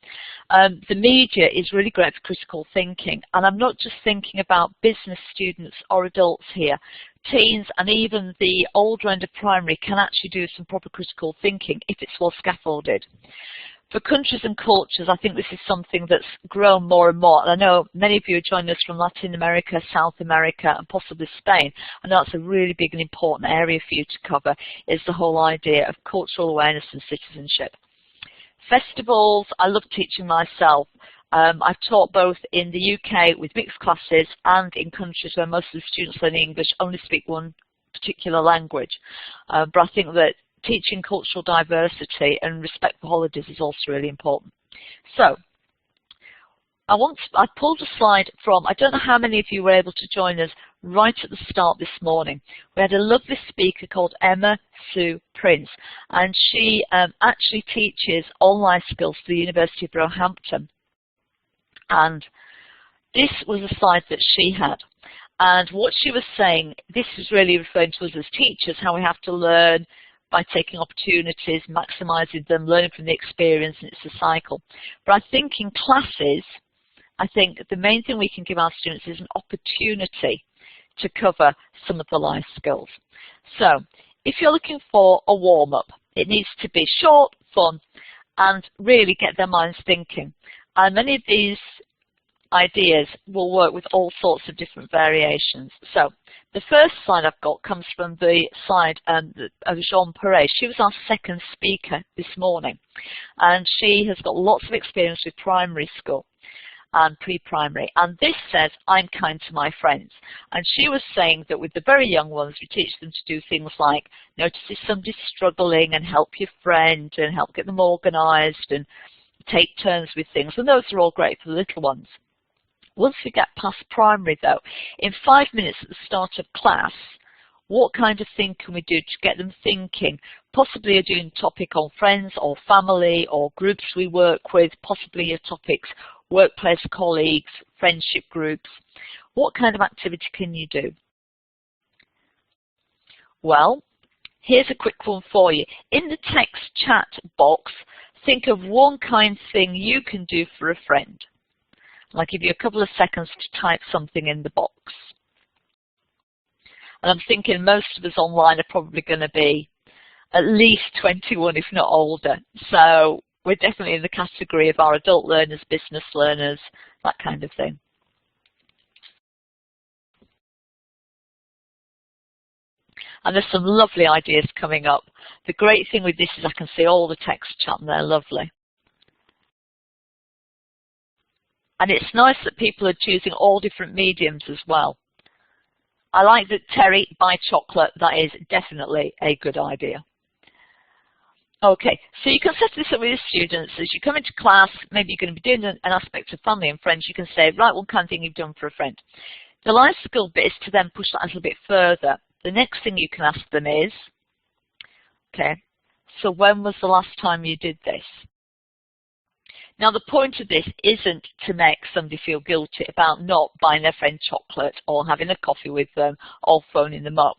The media is really great for critical thinking, and I'm not just thinking about business students or adults here. Teens and even the older end of primary can actually do some proper critical thinking if it's well scaffolded. For countries and cultures, I think this is something that's grown more and more. And I know many of you are joining us from Latin America, South America, and possibly Spain. I know that's a really big and important area for you to cover, is the whole idea of cultural awareness and citizenship. Festivals, I love teaching myself. I've taught both in the UK with mixed classes and in countries where most of the students learning English only speak one particular language. But I think that teaching cultural diversity and respect for holidays is also really important. So, I pulled a slide from, I don't know how many of you were able to join us right at the start this morning. We had a lovely speaker called Emma Sue Prince, and she actually teaches online skills for the University of Roehampton. And this was a slide that she had. And what she was saying, this is really referring to us as teachers, how we have to learn by taking opportunities, maximising them, learning from the experience, and it's a cycle. But I think in classes, I think the main thing we can give our students is an opportunity to cover some of the life skills. So, if you're looking for a warm-up, it needs to be short, fun, and really get their minds thinking. And many of these ideas will work with all sorts of different variations. So the first slide I've got comes from the slide of Jeanne Perrett. She was our second speaker this morning, and she has got lots of experience with primary school and pre-primary. And this says, I'm kind to my friends. And she was saying that with the very young ones, we teach them to do things like notice if somebody's struggling and help your friend and help get them organised and take turns with things. And those are all great for the little ones. Once we get past primary, though, in 5 minutes at the start of class, what kind of thing can we do to get them thinking? Possibly a doing topic on friends or family or groups we work with, possibly your topics, workplace colleagues, friendship groups. What kind of activity can you do? Well, here's a quick one for you. In the text chat box, think of one kind thing you can do for a friend. I'll give you a couple of seconds to type something in the box. And I'm thinking most of us online are probably going to be at least 21, if not older. So we're definitely in the category of our adult learners, business learners, that kind of thing. And there's some lovely ideas coming up. The great thing with this is I can see all the text chat and they're lovely. And it's nice that people are choosing all different mediums as well. I like that Terry, buy chocolate. That is definitely a good idea. Okay, so you can set this up with your students. As you come into class, maybe you're going to be doing an aspect of family and friends. You can say, right, what kind of thing you've done for a friend. The life skill bit is to then push that a little bit further. The next thing you can ask them is, okay, so when was the last time you did this? Now, the point of this isn't to make somebody feel guilty about not buying their friend chocolate or having a coffee with them or phoning them up.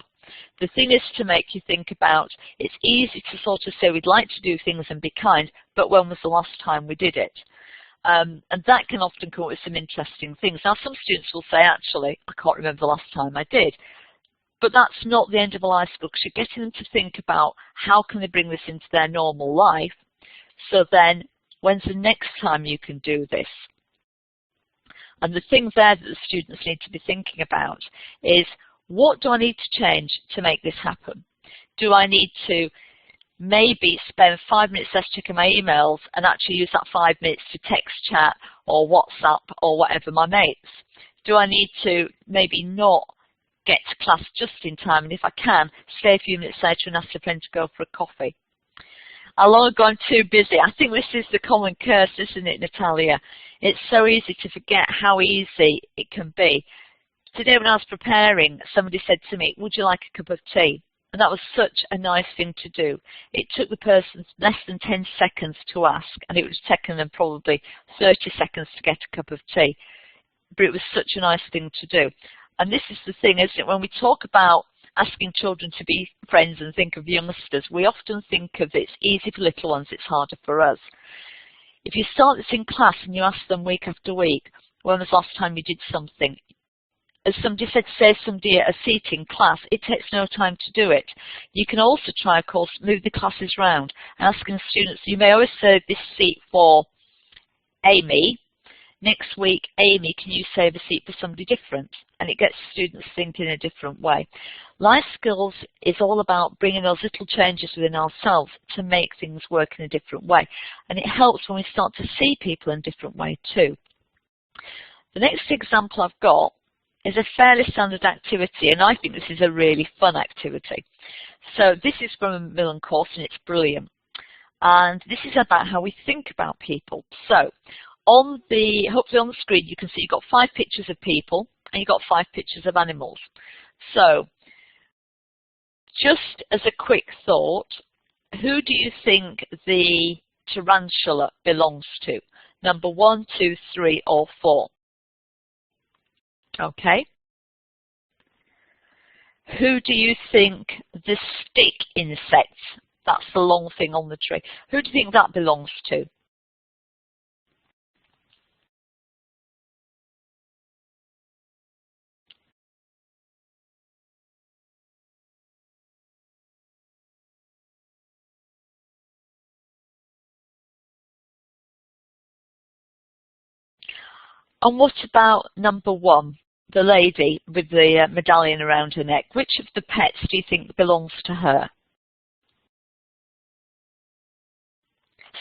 The thing is to make you think about, it's easy to sort of say we'd like to do things and be kind, but when was the last time we did it? And that can often come up with some interesting things. Now, some students will say, actually, I can't remember the last time I did. But that's not the end of the life skill, because you're getting them to think about how can they bring this into their normal life. So then, when's the next time you can do this? And the thing there that the students need to be thinking about is, what do I need to change to make this happen? Do I need to maybe spend 5 minutes less checking my emails and actually use that 5 minutes to text, chat, or WhatsApp, or whatever my mates? Do I need to maybe not get to class just in time, and if I can, stay a few minutes later and ask a friend to go for a coffee? How long ago I'm too busy? I think this is the common curse, isn't it, Natalia? It's so easy to forget how easy it can be. Today when I was preparing, somebody said to me, would you like a cup of tea? And that was such a nice thing to do. It took the person less than 10 seconds to ask, and it was taken them probably 30 seconds to get a cup of tea. But it was such a nice thing to do. And this is the thing, isn't it? When we talk about asking children to be friends and think of youngsters, we often think of it's easy for little ones, it's harder for us. If you start this in class and you ask them week after week, when was the last time you did something? As somebody said, save somebody a seat in class, it takes no time to do it. You can also try, of course, move the classes round and asking students, you may always save this seat for Amy. Next week, Amy, can you save a seat for somebody different? And it gets students thinking in a different way. Life skills is all about bringing those little changes within ourselves to make things work in a different way. And it helps when we start to see people in a different way too. The next example I've got is a fairly standard activity, and I think this is a really fun activity. So this is from a Macmillan course, and it's brilliant. And this is about how we think about people. So hopefully on the screen you can see you've got 5 pictures of people and you've got 5 pictures of animals. So just as a quick thought, who do you think the tarantula belongs to? Number 1, 2, 3 or 4? Okay. Who do you think the stick insect, that's the long thing on the tree, who do you think that belongs to? And what about number 1, the lady with the medallion around her neck? Which of the pets do you think belongs to her?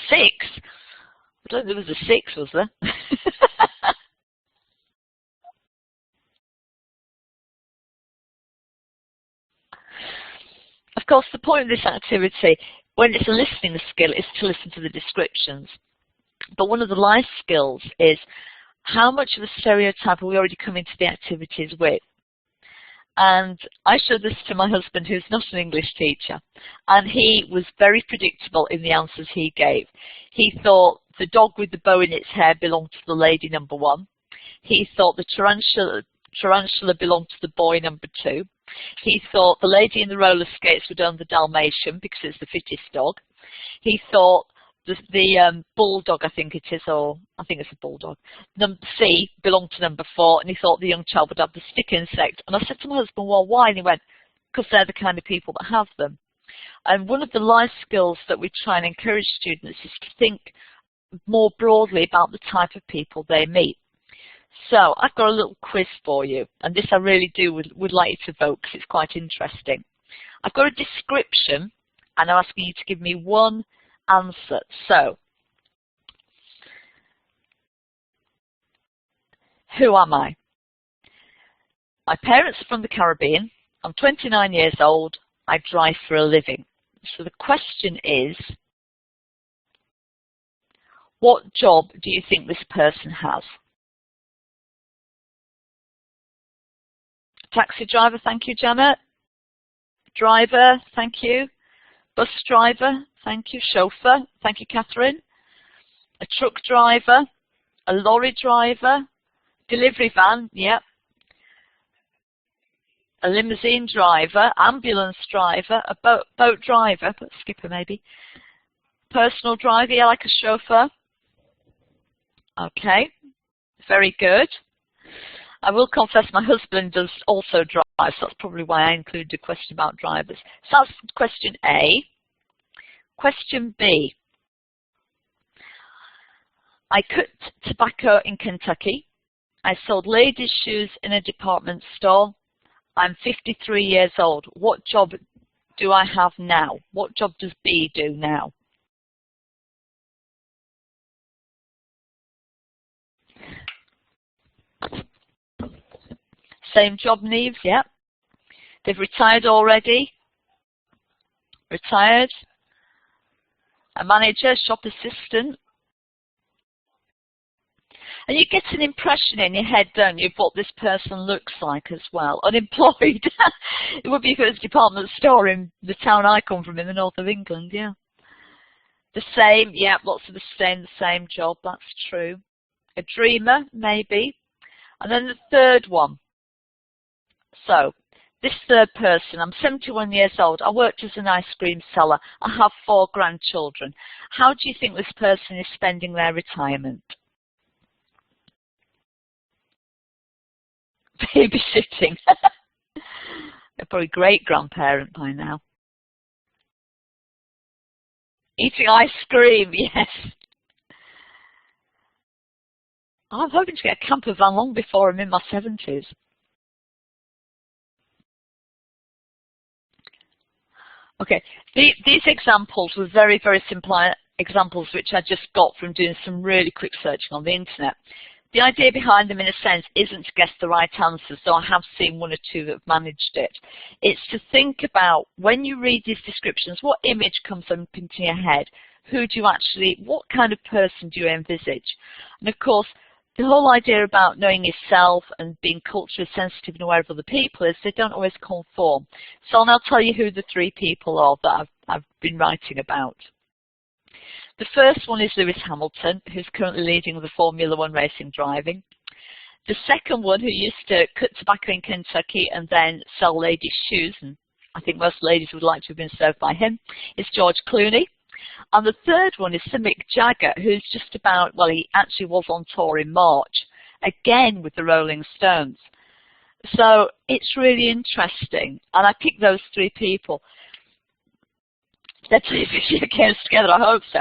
6? I don't think there was a 6, was there? Of course, the point of this activity, when it's a listening skill, is to listen to the descriptions. But one of the life skills is, how much of a stereotype are we already coming to the activities with? And I showed this to my husband, who's not an English teacher, and he was very predictable in the answers he gave. He thought the dog with the bow in its hair belonged to the lady, number 1. He thought the tarantula belonged to the boy, number 2. He thought the lady in the roller skates would own the Dalmatian because it's the fittest dog. He thought the bulldog, I think it is, or I think it's a bulldog, C belonged to number 4, and he thought the young child would have the stick insect. And I said to my husband, well, why? And he went, because they're the kind of people that have them. And one of the life skills that we try and encourage students is to think more broadly about the type of people they meet. So I've got a little quiz for you, and this I really would like you to vote because it's quite interesting. I've got a description, and I'm asking you to give me one answer. So, who am I? My parents are from the Caribbean. I'm 29 years old. I drive for a living. So the question is, what job do you think this person has? Taxi driver, thank you, Janet. Driver, thank you. Bus driver, thank you. Chauffeur, thank you, Catherine. A truck driver, a lorry driver, delivery van, yep. a limousine driver, ambulance driver, a boat driver, but skipper maybe, personal driver, yeah, like a chauffeur. Okay, very good. I will confess my husband does also drive, so that's probably why I included a question about drivers. So that's question A. Question B. I cut tobacco in Kentucky. I sold ladies' shoes in a department store. I'm 53 years old. What job do I have now? What job does B do now? Same job, Neves, yeah. They've retired already. Retired. A manager, shop assistant. And you get an impression in your head, don't you, of what this person looks like as well. Unemployed. It would be if it was a department store in the town I come from in the north of England, yeah. The same, yeah, lots of the same job, that's true. A dreamer, maybe. And then the third one. So, this third person, I'm 71 years old. I worked as an ice cream seller. I have 4 grandchildren. How do you think this person is spending their retirement? Babysitting. They're probably great-grandparent by now. Eating ice cream, yes. I'm hoping to get a camper van long before I'm in my 70s. Okay, these examples were very, very simple examples which I just got from doing some really quick searching on the internet. The idea behind them, in a sense, isn't to guess the right answers, though I have seen 1 or 2 that have managed it. It's to think about, when you read these descriptions, what image comes up into your head? Who do you actually, what kind of person do you envisage? And of course, the whole idea about knowing yourself and being culturally sensitive and aware of other people is they don't always conform. So I'll now tell you who the 3 people are that I've been writing about. The first one is Lewis Hamilton, who's currently leading the Formula 1 racing driving. The second one, who used to cut tobacco in Kentucky and then sell ladies' shoes, and I think most ladies would like to have been served by him, is George Clooney. And the third one is Sir Mick Jagger, who's just about, well, he actually was on tour in March, again with the Rolling Stones. So it's really interesting, and I picked those 3 people. Let's see if it gets together, I hope so.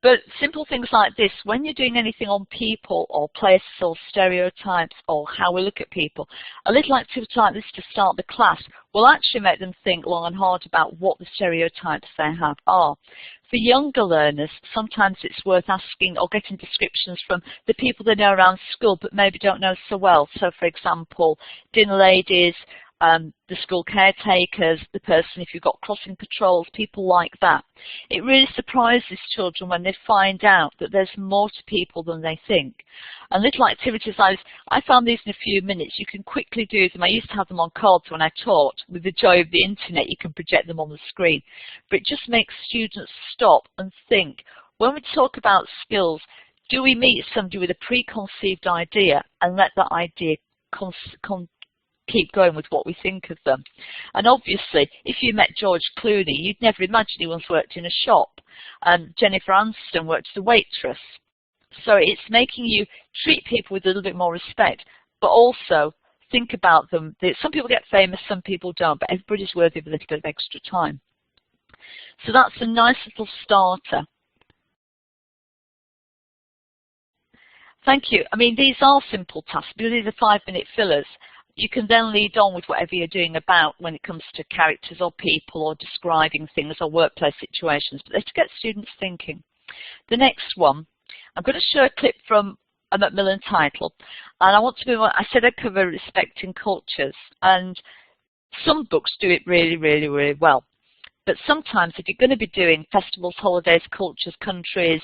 But simple things like this, when you're doing anything on people or places or stereotypes or how we look at people, a little activity like this to start the class will actually make them think long and hard about what the stereotypes they have are. For younger learners, sometimes it's worth asking or getting descriptions from the people they know around school but maybe don't know so well. So, for example, dinner ladies, the school caretakers, the person if you've got crossing patrols, people like that. It really surprises children when they find out that there's more to people than they think. And little activities like this, I found these in a few minutes. You can quickly do them. I used to have them on cards when I taught. With the joy of the internet, you can project them on the screen. But it just makes students stop and think. When we talk about skills, do we meet somebody with a preconceived idea and let that idea keep going with what we think of them? And obviously, if you met George Clooney, you'd never imagine he once worked in a shop. Jennifer Aniston worked as a waitress. So it's making you treat people with a little bit more respect, but also think about them. Some people get famous, some people don't, but everybody's worthy of a little bit of extra time. So that's a nice little starter. Thank you. I mean, these are simple tasks, because these are 5-minute fillers. You can then lead on with whatever you're doing about when it comes to characters or people or describing things or workplace situations, but they're to get students thinking. The next one, I'm going to show a clip from a Macmillan title, and I want to move on. I said I'd cover respecting cultures, and some books do it really, really, really well. But sometimes if you're going to be doing festivals, holidays, cultures, countries,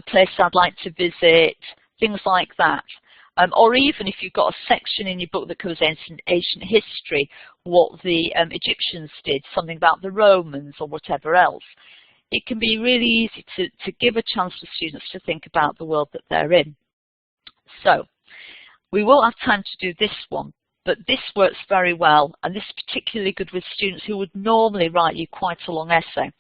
places I'd like to visit, things like that, or even if you've got a section in your book that covers ancient history, what the Egyptians did, something about the Romans or whatever else, it can be really easy to give a chance for students to think about the world that they're in. So we will have time to do this one, But this works very well, and this is particularly good with students who would normally write you quite a long essay.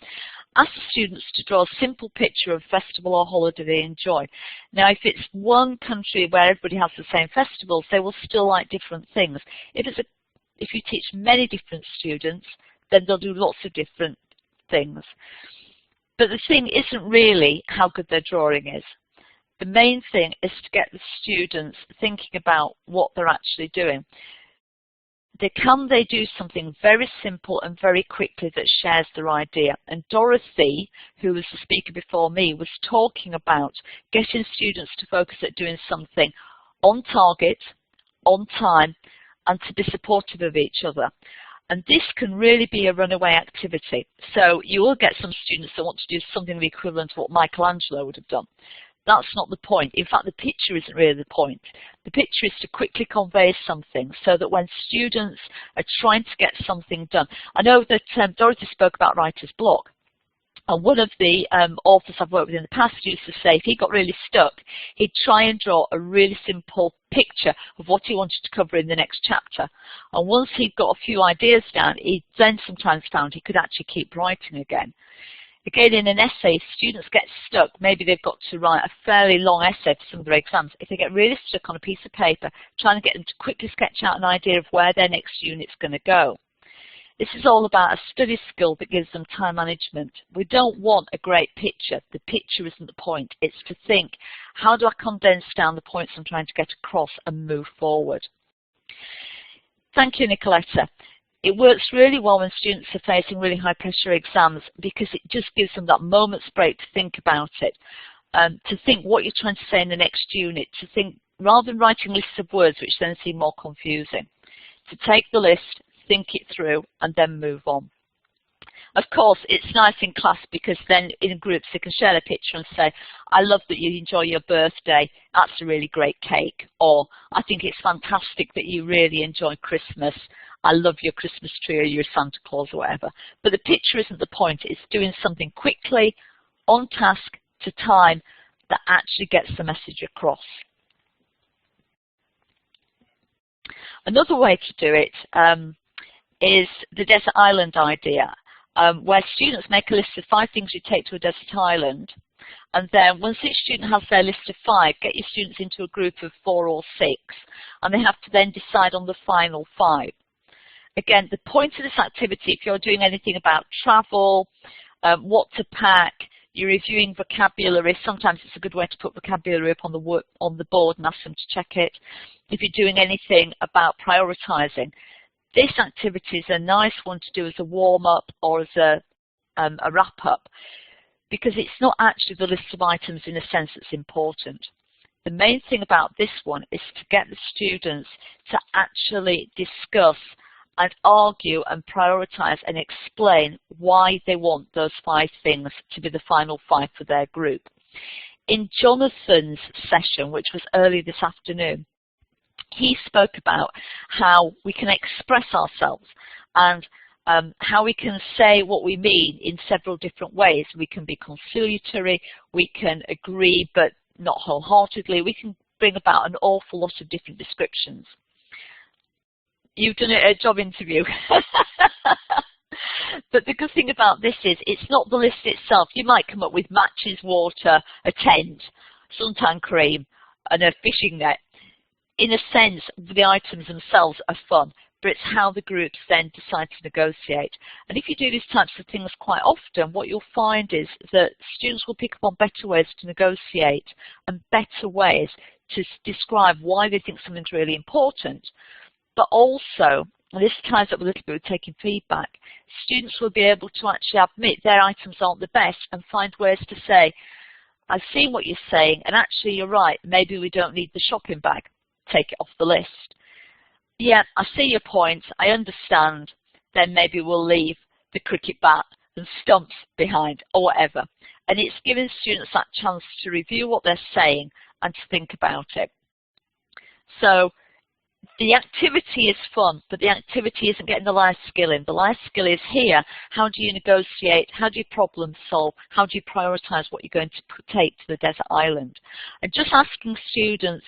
Ask the students to draw a simple picture of a festival or holiday they enjoy. Now, if it's one country where everybody has the same festivals, they will still like different things. If you teach many different students, then they'll do lots of different things. But the thing isn't really how good their drawing is. The main thing is to get the students thinking about what they're actually doing. Can they do something very simple and very quickly that shares their idea? And Dorothy, who was the speaker before me, was talking about getting students to focus at doing something on target, on time, and to be supportive of each other. And this can really be a runaway activity. So you will get some students that want to do something the equivalent to what Michelangelo would have done. That's not the point. In fact, the picture isn't really the point. The picture is to quickly convey something so that when students are trying to get something done. I know that Dorothy spoke about writer's block. And one of the authors I've worked with in the past used to say if he got really stuck, he'd try and draw a really simple picture of what he wanted to cover in the next chapter. And once he'd got a few ideas down, he then sometimes found he could actually keep writing again. Again, in an essay, if students get stuck, maybe they've got to write a fairly long essay for some of their exams. If they get really stuck on a piece of paper, trying to get them to quickly sketch out an idea of where their next unit's going to go. This is all about a study skill that gives them time management. We don't want a great picture. The picture isn't the point. It's to think, how do I condense down the points I'm trying to get across and move forward? Thank you, Nicoletta. It works really well when students are facing really high pressure exams because it just gives them that moment's break to think about it, to think what you're trying to say in the next unit, to think rather than writing lists of words which then seem more confusing, to take the list, think it through and then move on. Of course, it's nice in class because then in groups they can share their picture and say, I love that you enjoy your birthday, that's a really great cake, or I think it's fantastic that you really enjoy Christmas, I love your Christmas tree or your Santa Claus or whatever. But the picture isn't the point, it's doing something quickly, on task, to time, that actually gets the message across. Another way to do it is the desert island idea, where students make a list of 5 things you take to a desert island, and then once each student has their list of 5, get your students into a group of 4 or 6, and they have to then decide on the final 5. Again, the point of this activity, if you're doing anything about travel, what to pack, you're reviewing vocabulary, sometimes it's a good way to put vocabulary up on the board and ask them to check it. If you're doing anything about prioritizing, this activity is a nice one to do as a warm-up or as a wrap-up, because it's not actually the list of items in a sense that's important. The main thing about this one is to get the students to actually discuss and argue and prioritize and explain why they want those 5 things to be the final 5 for their group. In Jonathan's session, which was early this afternoon, he spoke about how we can express ourselves and how we can say what we mean in several different ways. We can be conciliatory, we can agree but not wholeheartedly, we can bring about an awful lot of different descriptions. You've done a job interview. But the good thing about this is it's not the list itself. You might come up with matches, water, a tent, suntan cream and a fishing net. In a sense, the items themselves are fun, but it's how the groups then decide to negotiate. And if you do these types of things quite often, what you'll find is that students will pick up on better ways to negotiate and better ways to describe why they think something's really important. But also, and this ties up a little bit with taking feedback, students will be able to actually admit their items aren't the best and find ways to say, I've seen what you're saying, and actually you're right, maybe we don't need the shopping bag. Take it off the list. Yeah, I see your point, I understand, then maybe we'll leave the cricket bat and stumps behind, or whatever. And it's giving students that chance to review what they're saying and to think about it. So, the activity is fun, but the activity isn't getting the life skill in. The life skill is here. How do you negotiate? How do you problem solve? How do you prioritize what you're going to take to the desert island? And just asking students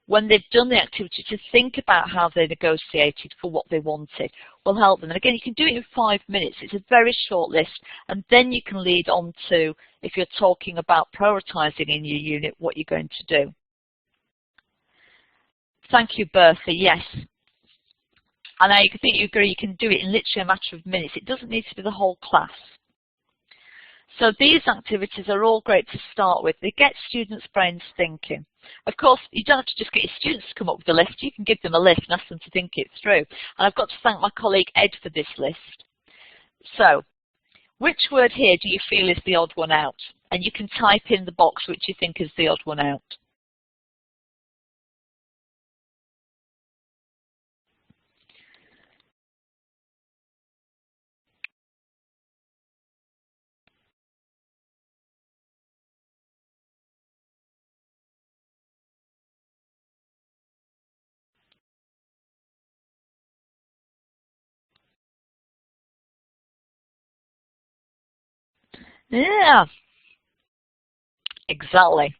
when they've done the activity, to think about how they negotiated for what they wanted will help them. And again, you can do it in 5 minutes. It's a very short list, and then you can lead on to, if you're talking about prioritising in your unit, what you're going to do. Thank you, Bertha. Yes. And I think you agree, you can do it in literally a matter of minutes. It doesn't need to be the whole class. So these activities are all great to start with. They get students' brains thinking. Of course, you don't have to just get your students to come up with a list. You can give them a list and ask them to think it through. And I've got to thank my colleague Ed for this list. So, which word here do you feel is the odd one out? And you can type in the box which you think is the odd one out. Yeah, exactly.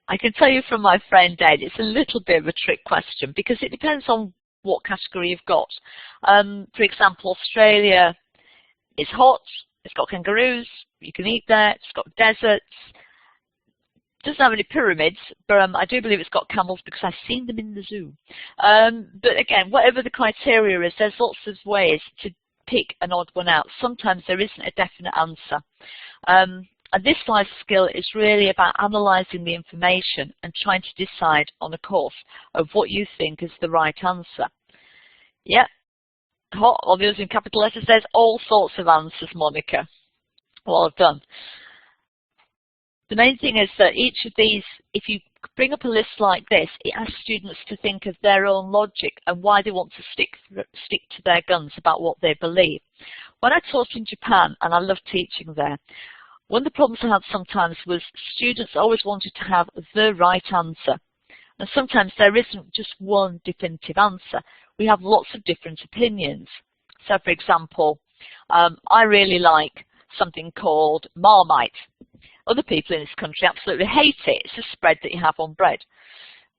I can tell you from my friend Ed, it's a little bit of a trick question because it depends on what category you've got. For example, Australia is hot, it's got kangaroos, you can eat there, it's got deserts. Doesn't have any pyramids, but I do believe it's got camels because I've seen them in the zoo. But again, whatever the criteria is, there's lots of ways to pick an odd one out. Sometimes there isn't a definite answer. And this life skill is really about analysing the information and trying to decide on a course of what you think is the right answer. Yeah, hot, all the others in capital letters, there's all sorts of answers, Monica. Well done. The main thing is that each of these, if you bring up a list like this, it asks students to think of their own logic and why they want to stick to their guns about what they believe. When I taught in Japan, and I loved teaching there, one of the problems I had sometimes was students always wanted to have the right answer. And sometimes there isn't just one definitive answer. We have lots of different opinions. So for example, I really like something called Marmite. Other people in this country absolutely hate it. It's a spread that you have on bread.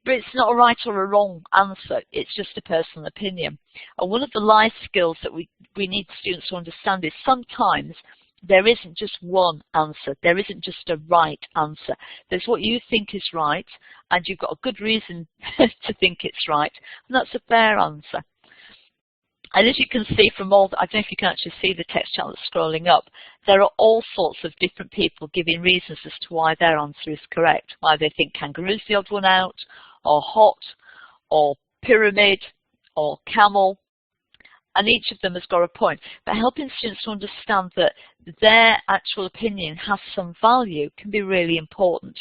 But it's not a right or a wrong answer. It's just a personal opinion. And one of the life skills that we need students to understand is sometimes there isn't just one answer. There isn't just a right answer. There's what you think is right, and you've got a good reason to think it's right, and that's a fair answer. And as you can see from all, I don't know if you can actually see the text chat that's scrolling up, there are all sorts of different people giving reasons as to why their answer is correct. Why they think kangaroo's the odd one out, or hot, or pyramid, or camel. And each of them has got a point. But helping students to understand that their actual opinion has some value can be really important.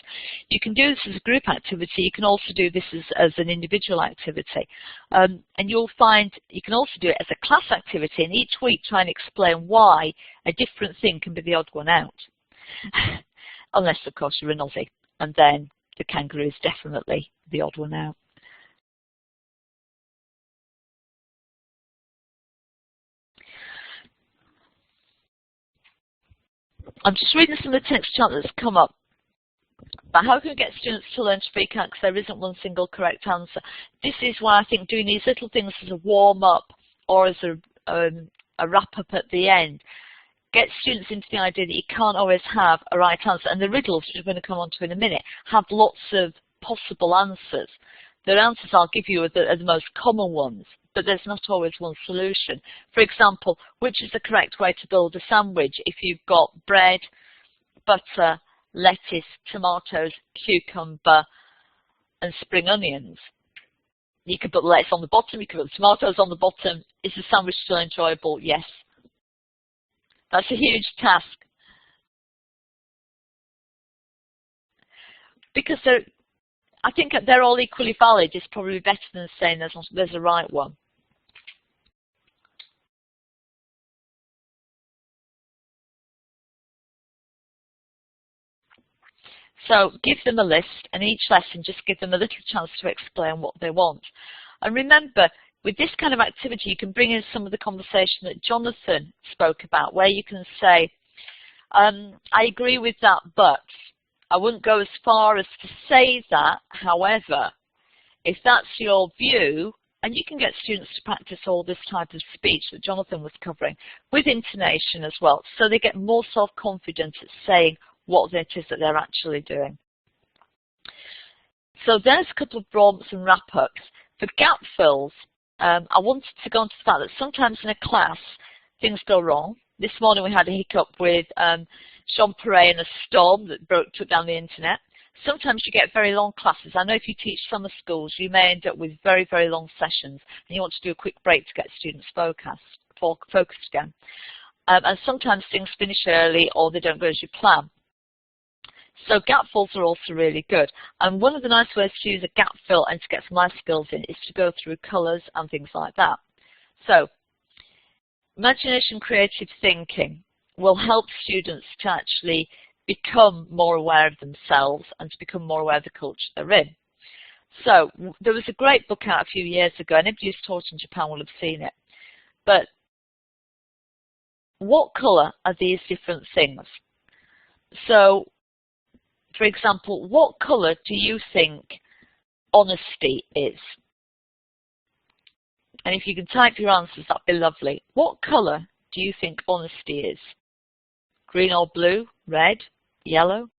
You can do this as a group activity. You can also do this as an individual activity. And you'll find you can also do it as a class activity, and each week try and explain why a different thing can be the odd one out. Unless, of course, you're an Aussie, and then the kangaroo is definitely the odd one out. I'm just reading some of the text chat that's come up. But how can we get students to learn to speak out because there isn't one single correct answer? This is why I think doing these little things as a warm-up or as a wrap-up at the end gets students into the idea that you can't always have a right answer. And the riddles, which we're going to come on to in a minute, have lots of possible answers. The answers I'll give you are the most common ones, but there's not always one solution. For example, which is the correct way to build a sandwich if you've got bread, butter, lettuce, tomatoes, cucumber, and spring onions? You could put the lettuce on the bottom, you could put the tomatoes on the bottom. Is the sandwich still enjoyable? Yes. That's a huge task. Because I think they're all equally valid. It's probably better than saying there's a right one. So give them a list, and each lesson just give them a little chance to explain what they want. And remember, with this kind of activity, you can bring in some of the conversation that Jonathan spoke about, where you can say, I agree with that, but I wouldn't go as far as to say that. However, if that's your view, and you can get students to practice all this type of speech that Jonathan was covering, with intonation as well, so they get more self-confidence at saying what it is that they're actually doing. So there's a couple of prompts and wrap-ups. For gap fills, I wanted to go on to the fact that sometimes in a class, things go wrong. This morning we had a hiccup with Jeanne Perrett and a storm that took down the internet. Sometimes you get very long classes. I know if you teach summer schools, you may end up with very, very long sessions, and you want to do a quick break to get students focused again. And sometimes things finish early or they don't go as you plan. So gap fills are also really good. And one of the nice ways to use a gap fill and to get some life skills in is to go through colours and things like that. So imagination, creative thinking will help students to actually become more aware of themselves and to become more aware of the culture they're in. So there was a great book out a few years ago, and anybody who's taught in Japan will have seen it. But what colour are these different things? So, for example, what colour do you think honesty is? And if you can type your answers, that'd be lovely. What colour do you think honesty is? Green or blue? Red? Yellow?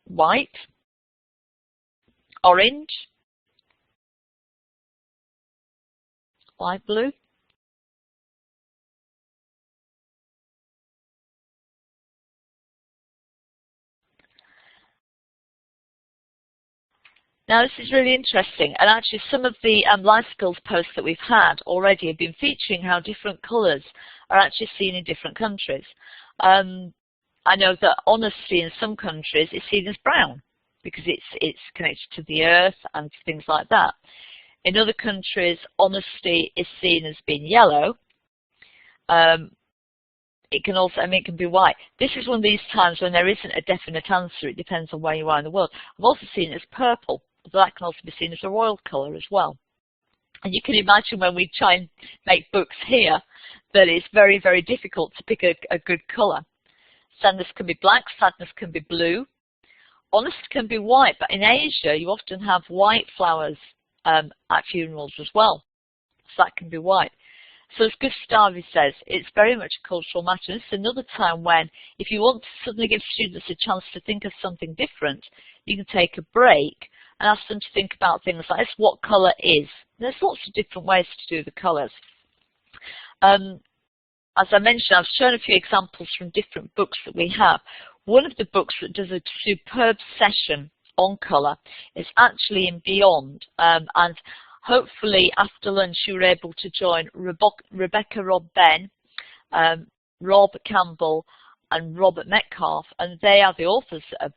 White? Orange? Light blue? Now this is really interesting, and actually some of the life skills posts that we've had already have been featuring how different colours are actually seen in different countries. I know that honesty in some countries is seen as brown because it's connected to the earth and things like that. In other countries, honesty is seen as being yellow. It can also, it can be white. This is one of these times when there isn't a definite answer. It depends on where you are in the world. I've also seen it as purple. That can also be seen as a royal colour as well. And you can imagine when we try and make books here that it's very, very difficult to pick a good colour. Sadness can be black, sadness can be blue. Honesty can be white, but in Asia you often have white flowers at funerals as well. So that can be white. So as Gustavi says, it's very much a cultural matter. And this is another time when, if you want to suddenly give students a chance to think of something different, you can take a break and ask them to think about things like this. What colour is? There's lots of different ways to do the colours. As I mentioned, I've shown a few examples from different books that we have. One of the books that does a superb session on colour is actually in Beyond, and hopefully after lunch you were able to join Rebecca Robb Benne, Rob Campbell and Robert Metcalf, and they are the authors of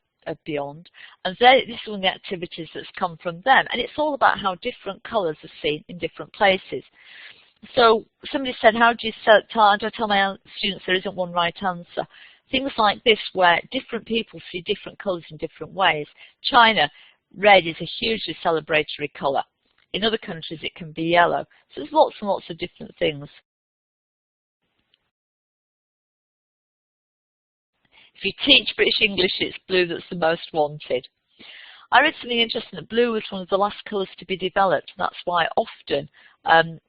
Beyond, and this is one of the activities that's come from them, and it's all about how different colours are seen in different places. So somebody said, how do I tell my students there isn't one right answer? Things like this where different people see different colours in different ways. China, red is a hugely celebratory colour. In other countries it can be yellow. So there's lots and lots of different things. If you teach British English, it's blue that's the most wanted. I read something interesting that blue was one of the last colours to be developed. That's why often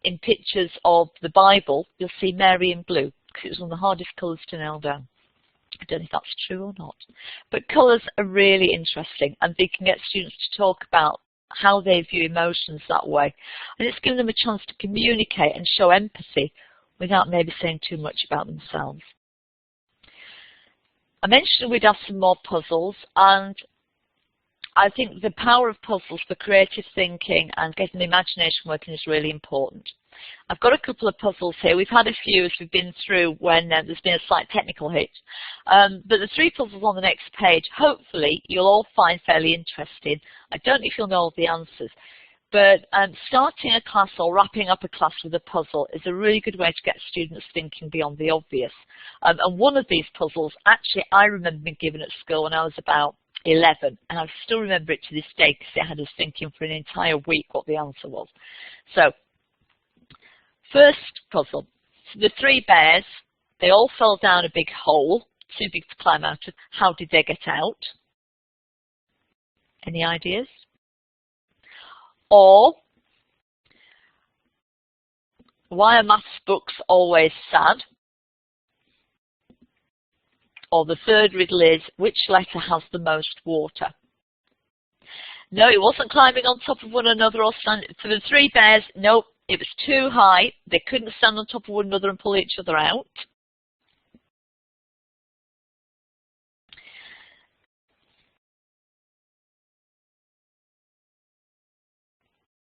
in pictures of the Bible, you'll see Mary in blue, because it was one of the hardest colours to nail down. I don't know if that's true or not. But colours are really interesting, and they can get students to talk about how they view emotions that way. And it's given them a chance to communicate and show empathy without maybe saying too much about themselves. I mentioned we'd have some more puzzles, and I think the power of puzzles for creative thinking and getting the imagination working is really important. I've got a couple of puzzles here. We've had a few as we've been through when there's been a slight technical hitch. But the three puzzles on the next page, hopefully you'll all find fairly interesting. I don't know if you'll know all the answers, but starting a class or wrapping up a class with a puzzle is a really good way to get students thinking beyond the obvious. And one of these puzzles, actually I remember being given at school when I was about 11, and I still remember it to this day because it had us thinking for an entire week what the answer was. So, first puzzle. So the 3 bears, they all fell down a big hole, too big to climb out of. How did they get out? Any ideas? Or, why are maths books always sad? Or the third riddle is, which letter has the most water? No, it wasn't climbing on top of one another or standing. For the 3 bears, nope, it was too high. They couldn't stand on top of one another and pull each other out.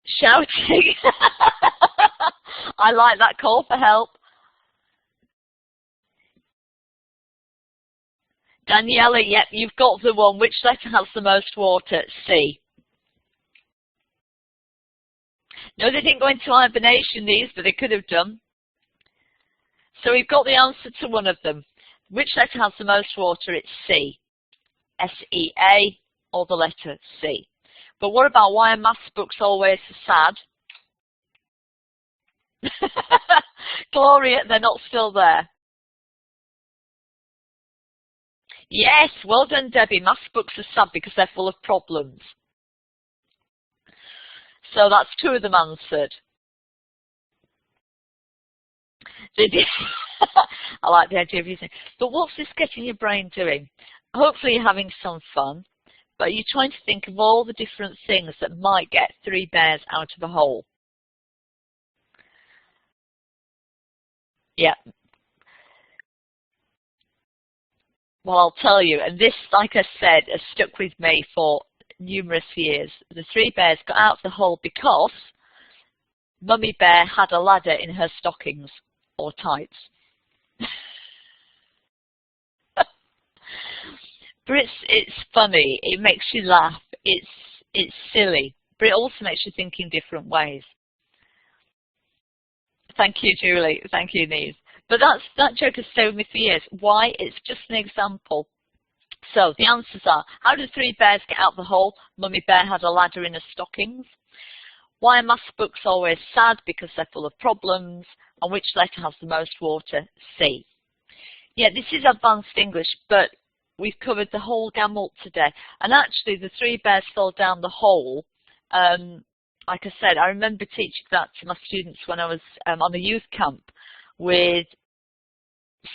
Shouting. I like that call for help. Daniela, yep, you've got the one. Which letter has the most water? C. No, they didn't go into hibernation, these, but they could have done. So we've got the answer to one of them. Which letter has the most water? It's C. S-E-A, or the letter C. But what about why are maths books always sad? Gloria, they're not still there. Yes, well done, Debbie. Maths books are sad because they're full of problems. So that's 2 of them answered. I like the idea of using. But what's this getting your brain doing? Hopefully you're having some fun, but you're trying to think of all the different things that might get 3 bears out of a hole. Yeah. Well, I'll tell you, and this, like I said, has stuck with me for numerous years. The 3 bears got out of the hole because Mummy Bear had a ladder in her stockings or tights. But it's funny. It makes you laugh. It's silly, but it also makes you think in different ways. Thank you, Julie. Thank you, Neve. But that joke has stayed with me for years. Why? It's just an example. So the answers are, how did 3 bears get out of the hole? Mummy Bear had a ladder in her stockings. Why are maths books always sad? Because they're full of problems. And which letter has the most water? C. Yeah, this is advanced English, but we've covered the whole gamut today. And actually, the 3 bears fell down the hole. Like I said, I remember teaching that to my students when I was on a youth camp with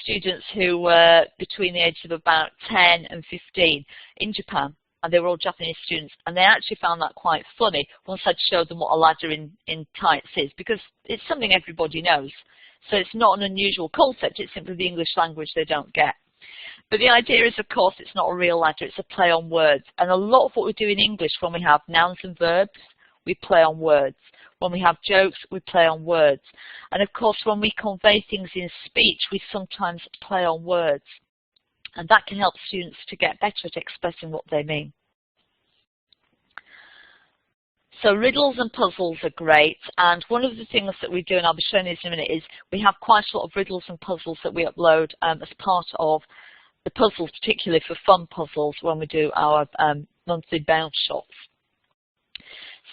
students who were between the ages of about 10 and 15 in Japan, and they were all Japanese students, and they actually found that quite funny once I'd showed them what a ladder in tights is, because it's something everybody knows. So it's not an unusual concept, it's simply the English language they don't get. But the idea is, of course, it's not a real ladder, it's a play on words. And a lot of what we do in English when we have nouns and verbs, we play on words. When we have jokes, we play on words. And of course, when we convey things in speech, we sometimes play on words. And that can help students to get better at expressing what they mean. So riddles and puzzles are great. And one of the things that we do, and I'll be showing these in a minute, is we have quite a lot of riddles and puzzles that we upload as part of the puzzles, particularly for fun puzzles when we do our monthly bounce shots.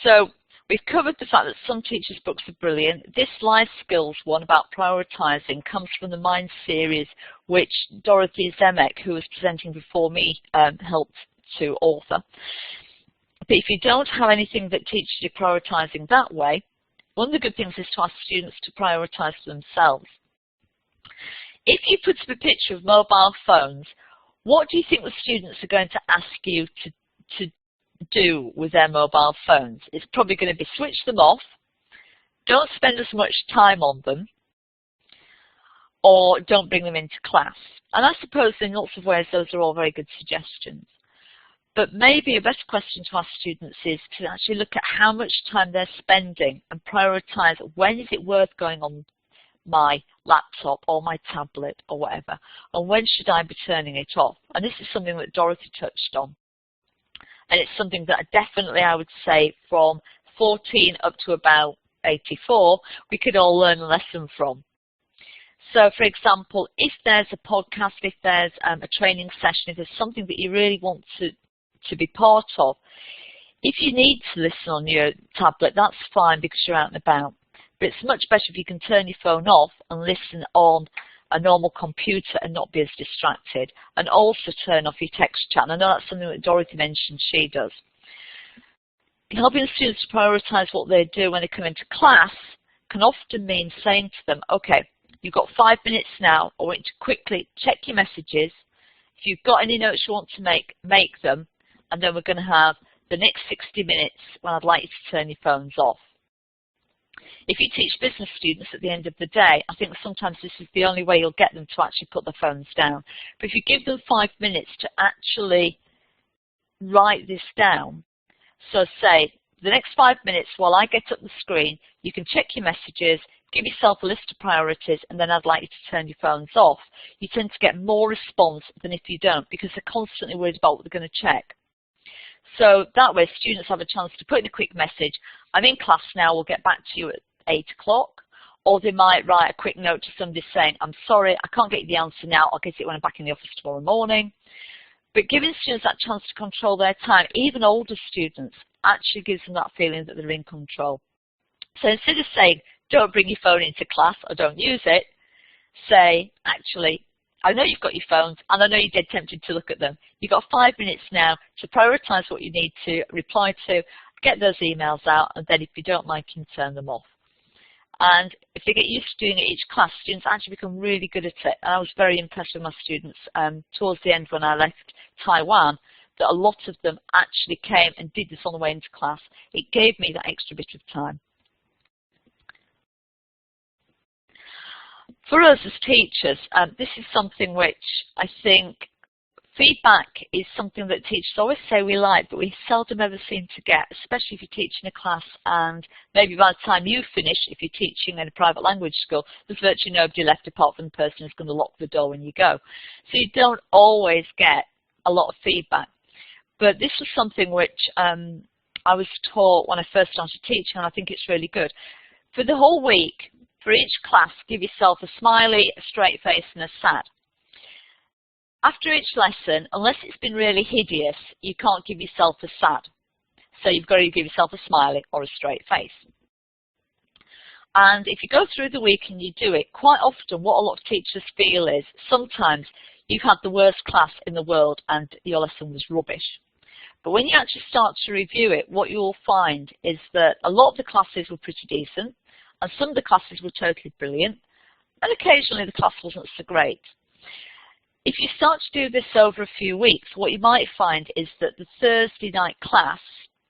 So we've covered the fact that some teachers' books are brilliant. This life skills one about prioritising comes from the Mind series, which Dorothy Zemach, who was presenting before me, helped to author. But if you don't have anything that teaches you prioritising that way, one of the good things is to ask students to prioritise themselves. If you put up a picture of mobile phones, what do you think the students are going to ask you to do with their mobile phones? It's probably going to be switch them off, don't spend as much time on them, or don't bring them into class. And I suppose in lots of ways those are all very good suggestions. But maybe a better question to ask students is to actually look at how much time they're spending and prioritise when is it worth going on my laptop or my tablet or whatever, and when should I be turning it off. And this is something that Dorothy touched on. And it's something that definitely I would say from 14 up to about 84, we could all learn a lesson from. So, for example, if there's a podcast, if there's a training session, if there's something that you really want to to be part of. If you need to listen on your tablet, that's fine because you're out and about. But it's much better if you can turn your phone off and listen on a normal computer and not be as distracted. And also turn off your text chat. And I know that's something that Dorothy mentioned she does. Helping students to prioritise what they do when they come into class can often mean saying to them, okay, you've got 5 minutes now. I want you to quickly check your messages. If you've got any notes you want to make them. And then we're going to have the next 60 minutes when I'd like you to turn your phones off. If you teach business students at the end of the day, I think sometimes this is the only way you'll get them to actually put their phones down. But if you give them 5 minutes to actually write this down, so say, the next 5 minutes while I get up the screen, you can check your messages, give yourself a list of priorities, and then I'd like you to turn your phones off. You tend to get more response than if you don't, because they're constantly worried about what they're going to check. So that way students have a chance to put in a quick message, I'm in class now, we'll get back to you at 8 o'clock. Or they might write a quick note to somebody saying, I'm sorry, I can't get you the answer now, I'll get it when I'm back in the office tomorrow morning. But giving students that chance to control their time, even older students, actually gives them that feeling that they're in control. So instead of saying, don't bring your phone into class or don't use it, say, actually, I know you've got your phones and I know you're dead tempted to look at them. You've got 5 minutes now to prioritise what you need to reply to, get those emails out, and then if you don't mind, you can turn them off. And if they get used to doing it each class, students actually become really good at it. And I was very impressed with my students towards the end when I left Taiwan, that a lot of them actually came and did this on the way into class. It gave me that extra bit of time. For us as teachers, this is something which I think feedback is something that teachers always say we like, but we seldom ever seem to get, especially if you're teaching a class and maybe by the time you finish, if you're teaching in a private language school, there's virtually nobody left apart from the person who's going to lock the door when you go. So you don't always get a lot of feedback. But this was something which I was taught when I first started teaching, and I think it's really good. For the whole week, for each class, give yourself a smiley, a straight face, and a sad. After each lesson, unless it's been really hideous, you can't give yourself a sad. So you've got to give yourself a smiley or a straight face. And if you go through the week and you do it, quite often what a lot of teachers feel is sometimes you've had the worst class in the world and your lesson was rubbish. But when you actually start to review it, what you'll find is that a lot of the classes were pretty decent, and some of the classes were totally brilliant, and occasionally the class wasn't so great. If you start to do this over a few weeks, what you might find is that the Thursday night class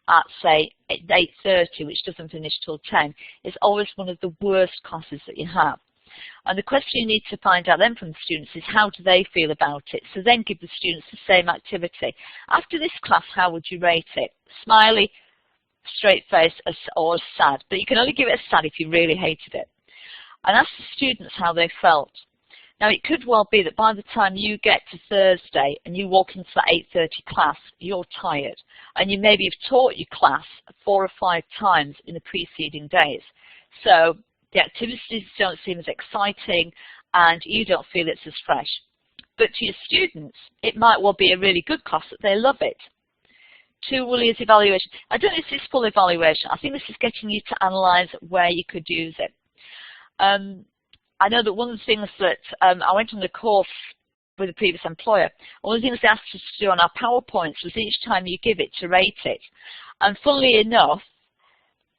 at, say, 8:30, which doesn't finish till 10, is always one of the worst classes that you have. And the question you need to find out then from the students is how do they feel about it? So then give the students the same activity. After this class, how would you rate it? Smiley, straight face, or sad. But you can only give it a sad if you really hated it. And ask the students how they felt. Now, it could well be that by the time you get to Thursday and you walk into that 8:30 class, you're tired. And you maybe have taught your class 4 or 5 times in the preceding days. So the activities don't seem as exciting and you don't feel it's as fresh. But to your students, it might well be a really good class that they love it. 2 woolly is evaluation. I don't know if this is full evaluation. I think this is getting you to analyse where you could use it. I know that one of the things that I went on the course with a previous employer, one of the things they asked us to do on our PowerPoints was each time you give it to rate it. And funnily enough,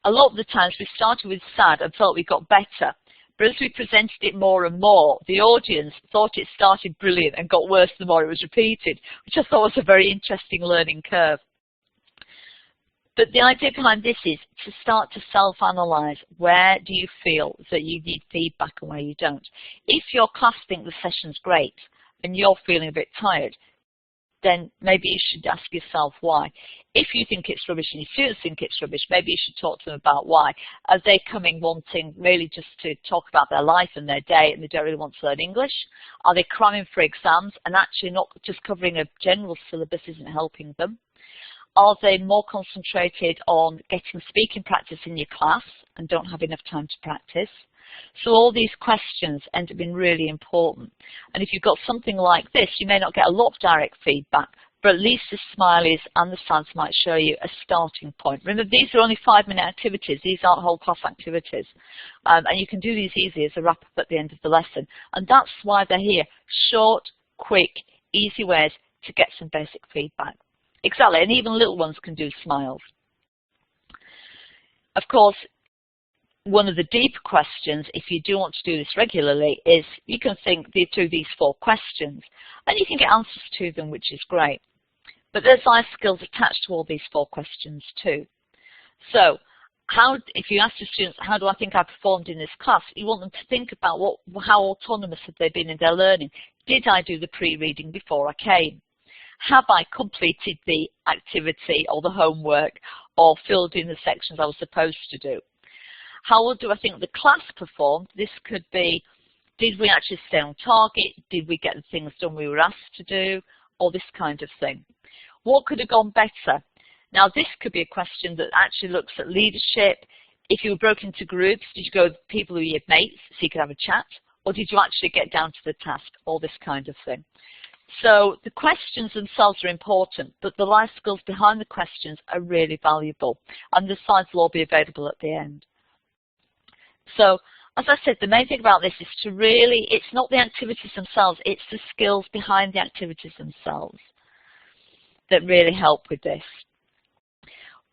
a lot of the times we started with sad and felt we got better. But as we presented it more and more, the audience thought it started brilliant and got worse the more it was repeated, which I thought was a very interesting learning curve. But the idea behind this is to start to self-analyse. Where do you feel that you need feedback and where you don't? If your class think the session's great and you're feeling a bit tired, then maybe you should ask yourself why. If you think it's rubbish and your students think it's rubbish, maybe you should talk to them about why. Are they coming wanting really just to talk about their life and their day and they don't really want to learn English? Are they cramming for exams and actually not just covering a general syllabus isn't helping them? Are they more concentrated on getting speaking practice in your class and don't have enough time to practice? So all these questions end up being really important. And if you've got something like this, you may not get a lot of direct feedback, but at least the smileys and the slides might show you a starting point. Remember, these are only 5-minute activities. These aren't whole class activities. And you can do these easy as a wrap-up at the end of the lesson. And that's why they're here. Short, quick, easy ways to get some basic feedback. Exactly, and even little ones can do smiles. Of course, one of the deep questions, if you do want to do this regularly, is you can think through these 4 questions, and you can get answers to them, which is great. But there's life skills attached to all these 4 questions too. So, if you ask the students, how do I think I performed in this class, you want them to think about how autonomous have they been in their learning. Did I do the pre-reading before I came? Have I completed the activity or the homework or filled in the sections I was supposed to do? How well do I think the class performed? This could be, did we actually stay on target? Did we get the things done we were asked to do? Or this kind of thing. What could have gone better? Now, this could be a question that actually looks at leadership. If you were broken into groups, did you go with people who were your mates so you could have a chat? Or did you actually get down to the task? All this kind of thing. So the questions themselves are important, but the life skills behind the questions are really valuable. And the slides will all be available at the end. So, as I said, the main thing about this is to really, it's not the activities themselves, it's the skills behind the activities themselves that really help with this.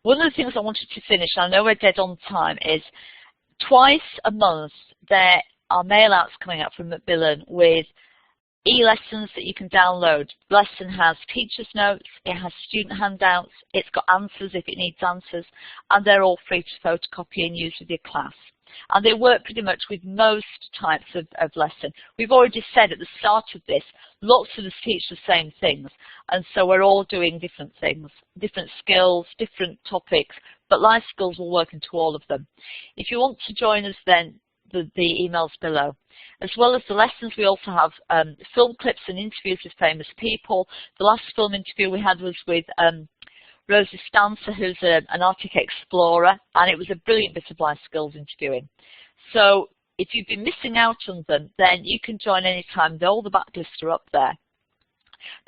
One of the things I wanted to finish, I know we're dead on time, is twice a month there are mail-outs coming out from Macmillan with e-lessons that you can download. The lesson has teacher's notes, it has student handouts, it's got answers if it needs answers, and they're all free to photocopy and use with your class. And they work pretty much with most types of lesson. We've already said at the start of this, lots of us teach the same things, and so we're all doing different things, different skills, different topics, but life skills will work into all of them. If you want to join us, then the emails below. As well as the lessons, we also have film clips and interviews with famous people. The last film interview we had was with Rosie Stancer, who's an Arctic explorer, and it was a brilliant bit of life skills interviewing. So if you've been missing out on them, then you can join anytime. All the backlists are up there.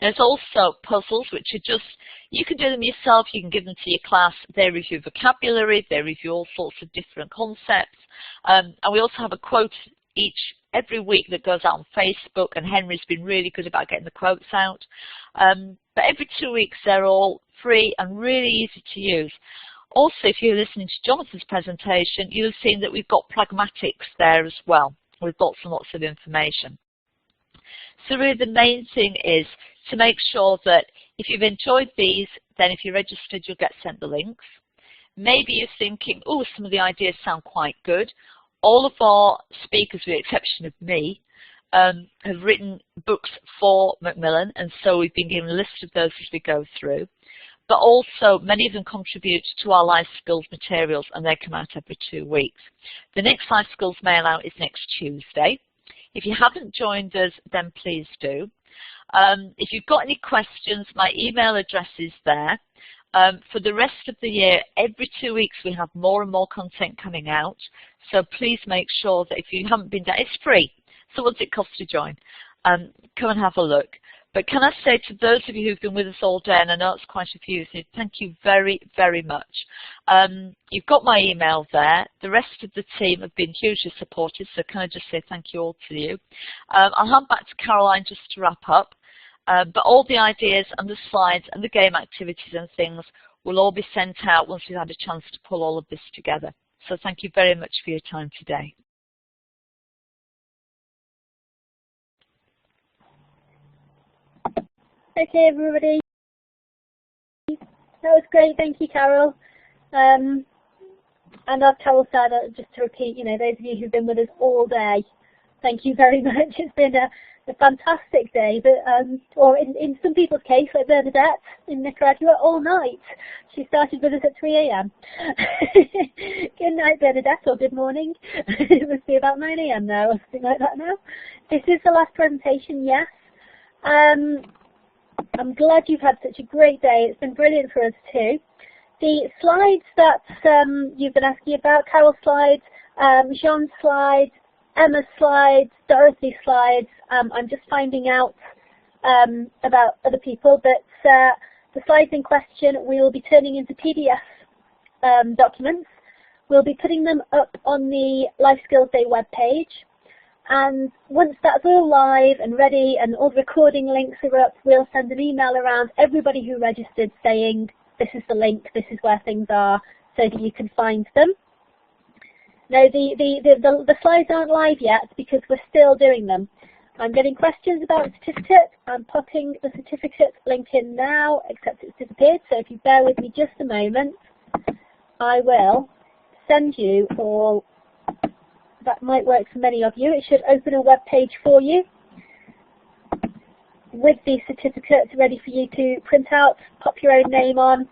There's also puzzles, which are just, you can do them yourself, you can give them to your class. They review vocabulary, they review all sorts of different concepts. And we also have a quote every week that goes out on Facebook, and Henry's been really good about getting the quotes out. But every 2 weeks they're all free and really easy to use. Also, if you're listening to Jonathan's presentation, you'll have seen that we've got pragmatics there as well, with lots and lots of information. So really the main thing is to make sure that if you've enjoyed these, then if you're registered, you'll get sent the links. Maybe you're thinking, oh, some of the ideas sound quite good. All of our speakers, with the exception of me, have written books for Macmillan, and so we've been given a list of those as we go through. But also, many of them contribute to our life skills materials, and they come out every 2 weeks. The next life skills mail out is next Tuesday. If you haven't joined us, then please do. If you've got any questions, my email address is there. For the rest of the year, every 2 weeks we have more and more content coming out. So please make sure that if you haven't been there, it's free. So what's it cost to join? Come and have a look. But can I say to those of you who've been with us all day, and I know it's quite a few, so thank you very, very much. You've got my email there. The rest of the team have been hugely supportive, so can I just say thank you all to you. I'll hand back to Caroline just to wrap up. But all the ideas and the slides and the game activities and things will all be sent out once we've had a chance to pull all of this together. So thank you very much for your time today. Okay, everybody. That was great. Thank you, Carol. And as Carol said, just to repeat, you know, those of you who've been with us all day, thank you very much. It's been a fantastic day, but or in some people's case, like Bernadette in Nicaragua, all night. She started with us at 3 a.m. Good night, Bernadette, or good morning. It must be about 9 a.m. now, or something like that now. This is the last presentation, yes. I'm glad you've had such a great day. It's been brilliant for us too. The slides that you've been asking about, Carol's slides, Jeanne's slides, Emma's slides, Dorothy's slides, I'm just finding out about other people, but the slides in question we will be turning into PDF documents. We'll be putting them up on the Life Skills Day webpage. And once that's all live and ready and all the recording links are up, we'll send an email around everybody who registered saying, this is the link, this is where things are, so that you can find them. Now, the slides aren't live yet because we're still doing them. I'm getting questions about the certificate. I'm popping the certificate link in now, except it's disappeared, so if you bear with me just a moment, I will send you all. That might work for many of you. It should open a web page for you with the certificates ready for you to print out, pop your own name on.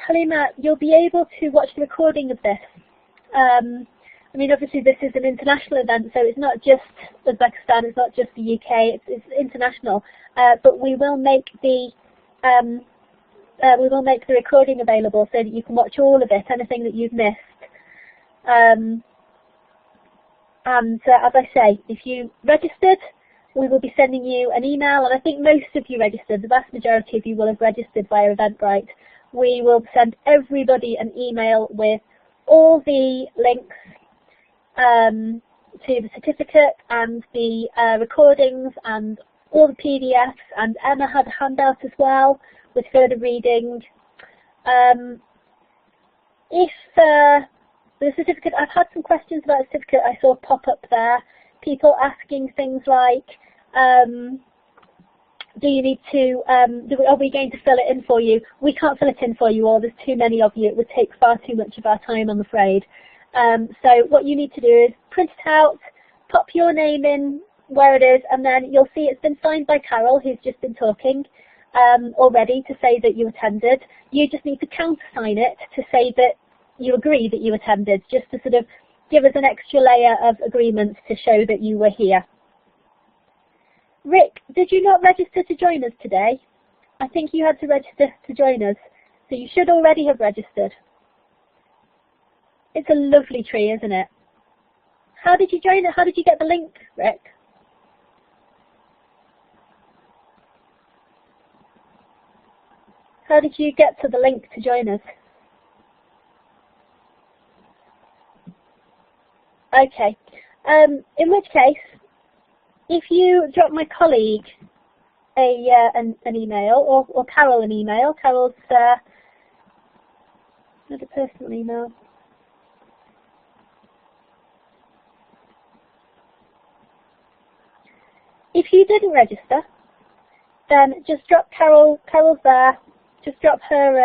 Halima, you'll be able to watch the recording of this. I mean, obviously this is an international event, so it's not just Uzbekistan, it's not just the UK, it's international. But we will make the recording available so that you can watch all of it, anything that you've missed. And as I say, if you registered, we will be sending you an email, and I think most of you registered, the vast majority of you will have registered via Eventbrite. We will send everybody an email with all the links to the certificate and the recordings and all the PDFs, and Emma had a handout as well with further reading. If the certificate, I've had some questions about the certificate I saw pop up there, people asking things like, do you need to, are we going to fill it in for you? We can't fill it in for you all, there's too many of you, it would take far too much of our time, I'm afraid. So what you need to do is print it out, pop your name in where it is, and then you'll see it's been signed by Carol, who's just been talking already, to say that you attended. You just need to countersign it to say that you agree that you attended, just to sort of give us an extra layer of agreement to show that you were here. Rick, did you not register to join us today? I think you had to register to join us, so you should already have registered. It's a lovely tree, isn't it? How did you join it? How did you get the link, Rick? How did you get to the link to join us? Okay. In which case, if you drop my colleague an email, or Carol an email, Carol's not a personal email. If you didn't register, then just drop Carol's there, just drop her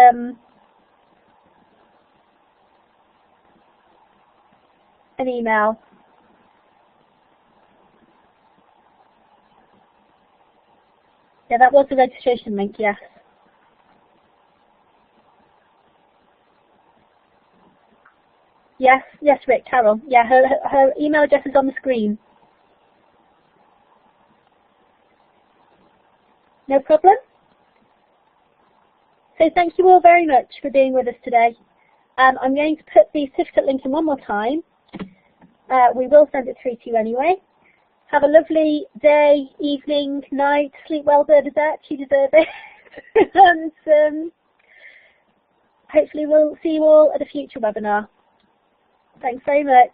an email. Yeah, that was the registration link, yes. Yes, Rick, Carol. Yeah, her email address is on the screen. No problem. So thank you all very much for being with us today. I'm going to put the certificate link in one more time. We will send it through to you anyway. Have a lovely day, evening, night. Sleep well, Bernadette. You deserve it. And hopefully we'll see you all at a future webinar. Thanks very much.